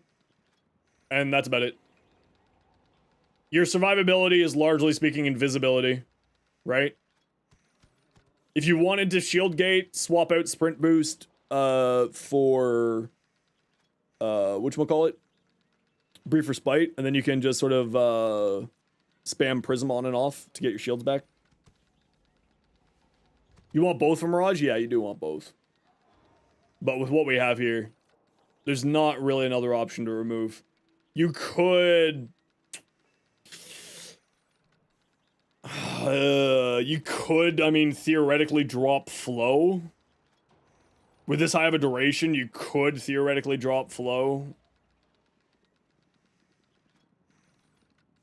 and that's about it. Your survivability is largely speaking invisibility, right? If you wanted to shield gate, swap out sprint boost for whatchamacallit? Brief Respite, and then you can just sort of spam Prism on and off to get your shields back. You want both from Mirage? Yeah, you do want both. But with what we have here, there's not really another option to remove. You could... I mean, theoretically drop Flow. With this high of a duration, you could theoretically drop Flow.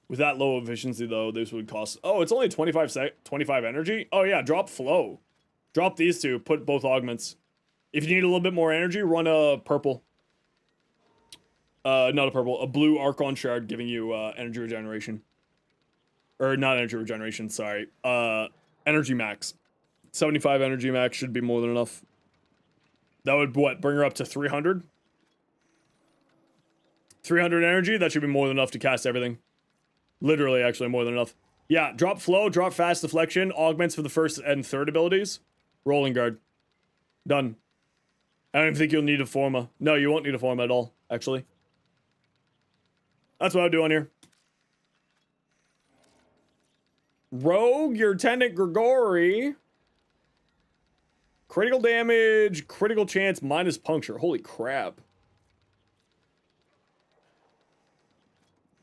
With that low efficiency, though, this would cost... Oh, it's only 25 energy? Oh, yeah, drop Flow. Drop these two, put both augments. If you need a little bit more energy, run a purple. Not a purple, a blue Archon Shard giving you energy regeneration. Or not energy regeneration, sorry. Energy max. 75 energy max should be more than enough. That would, what, bring her up to 300? 300 energy? That should be more than enough to cast everything. Literally, actually, more than enough. Yeah, drop Flow, drop Fast Deflection, augments for the first and third abilities. Rolling Guard. Done. I don't even think you'll need a Forma. No, you won't need a Forma at all, actually. That's what I'm doing here. Rogue, your Tenant Grigori. Critical damage, critical chance, minus puncture. Holy crap.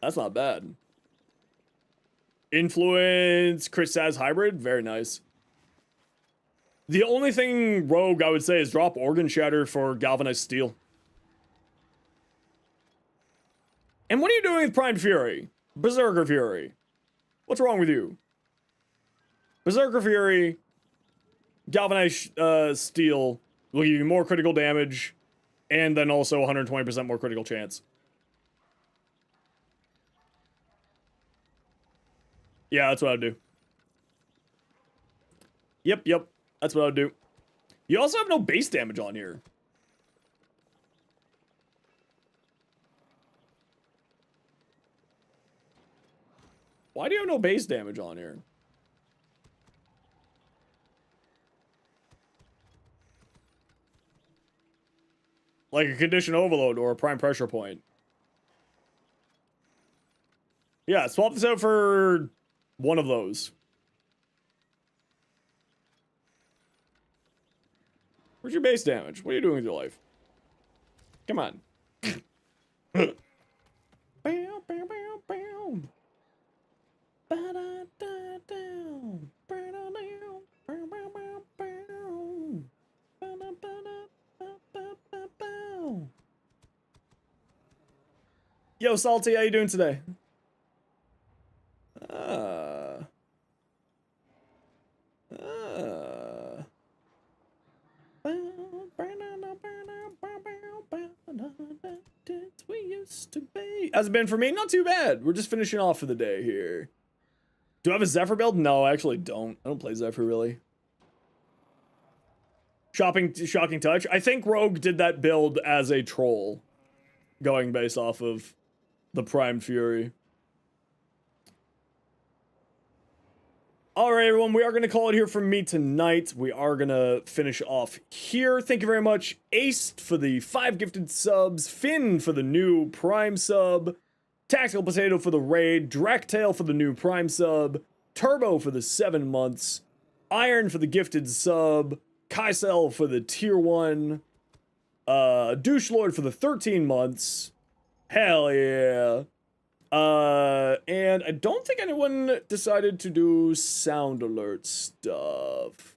That's not bad. Influence, Crit Saz Hybrid. Very nice. The only thing Rogue I would say is drop Organ Shatter for Galvanized Steel. And what are you doing with Prime Fury? Berserker Fury. What's wrong with you? Berserker Fury, Galvanized Steel will give you more critical damage, and then also 120% more critical chance. Yeah, that's what I'd do. Yep, that's what I'd do. You also have no base damage on here. Why do you have no base damage on here? Like a condition overload or a prime pressure point. Yeah, swap this out for one of those. Where's your base damage? What are you doing with your life? Come on. Bam, bam, bam, bam. Ba-da-da-down. Ba-da-down. Bam, bam, bam, bam. Ba-da-ba-da-ba-ba-ba-bow. Yo, Salty, how you doing today? We used to be. Has it been for me? Not too bad. We're just finishing off for the day here. Do I have a Zephyr build? No, I actually don't. I don't play Zephyr really. Shocking touch. I think Rogue did that build as a troll, going based off of the Prime Fury. All right, everyone, we are going to call it here from me tonight. We are going to finish off here. Thank you very much, Ace, for the 5 gifted subs, Finn for the new Prime sub, Tactical Potato for the raid, Draktail for the new Prime sub, Turbo for the 7 months, Iron for the gifted sub, Kaisel for the tier 1, Douche Lord for the 13 months. Hell yeah. And I don't think anyone decided to do sound alert stuff.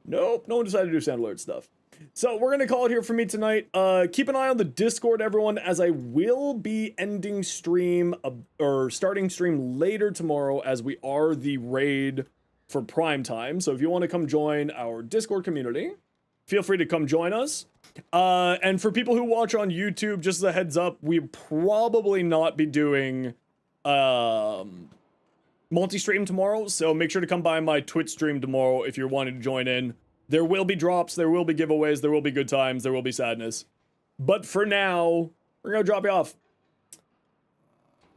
Nope, no one decided to do sound alert stuff. So we're gonna call it here for me tonight. Keep an eye on the Discord, everyone, as I will be ending stream, or starting stream later tomorrow, as we are the raid for prime time. So if you want to come join our Discord community, feel free to come join us. And for people who watch on YouTube, just as a heads up, we'll probably not be doing multi-stream tomorrow, so make sure to come by my Twitch stream tomorrow if you're wanting to join in. There will be drops, there will be giveaways, there will be good times, there will be sadness. But for now, we're gonna drop you off.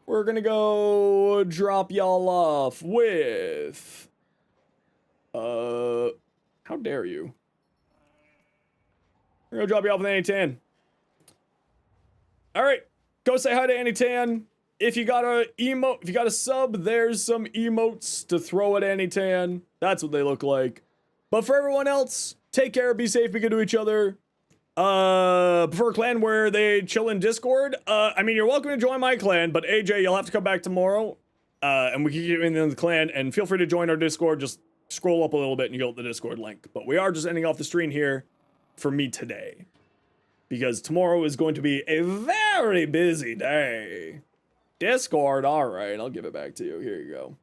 We're gonna go drop y'all off with... how dare you? We're gonna drop you off with Annie Tan. All right, go say hi to Annie Tan. If you got a if you got a sub, there's some emotes to throw at Annie Tan. That's what they look like. But for everyone else, take care, be safe, be good to each other. Prefer a clan where they chill in Discord? I mean, you're welcome to join my clan, but AJ, you'll have to come back tomorrow. And we can get you in the clan, and feel free to join our Discord. Just scroll up a little bit and you get the Discord link. But we are just ending off the stream here for me today, because tomorrow is going to be a very busy day. Discord, all right, I'll give it back to you. Here you go.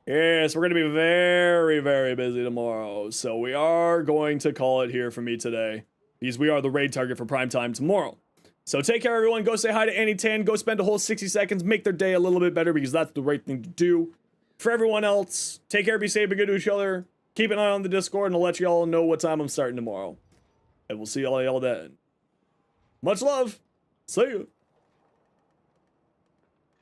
Yes, we're going to be very, very busy tomorrow, so we are going to call it here for me today, because we are the raid target for prime time tomorrow. So take care, everyone. Go say hi to Annie Tan. Go spend a whole 60 seconds. Make their day a little bit better, because that's the right thing to do. For everyone else, take care, be safe, be good to each other. Keep an eye on the Discord, and I'll let you all know what time I'm starting tomorrow. And we'll see all y'all then. Much love. See you.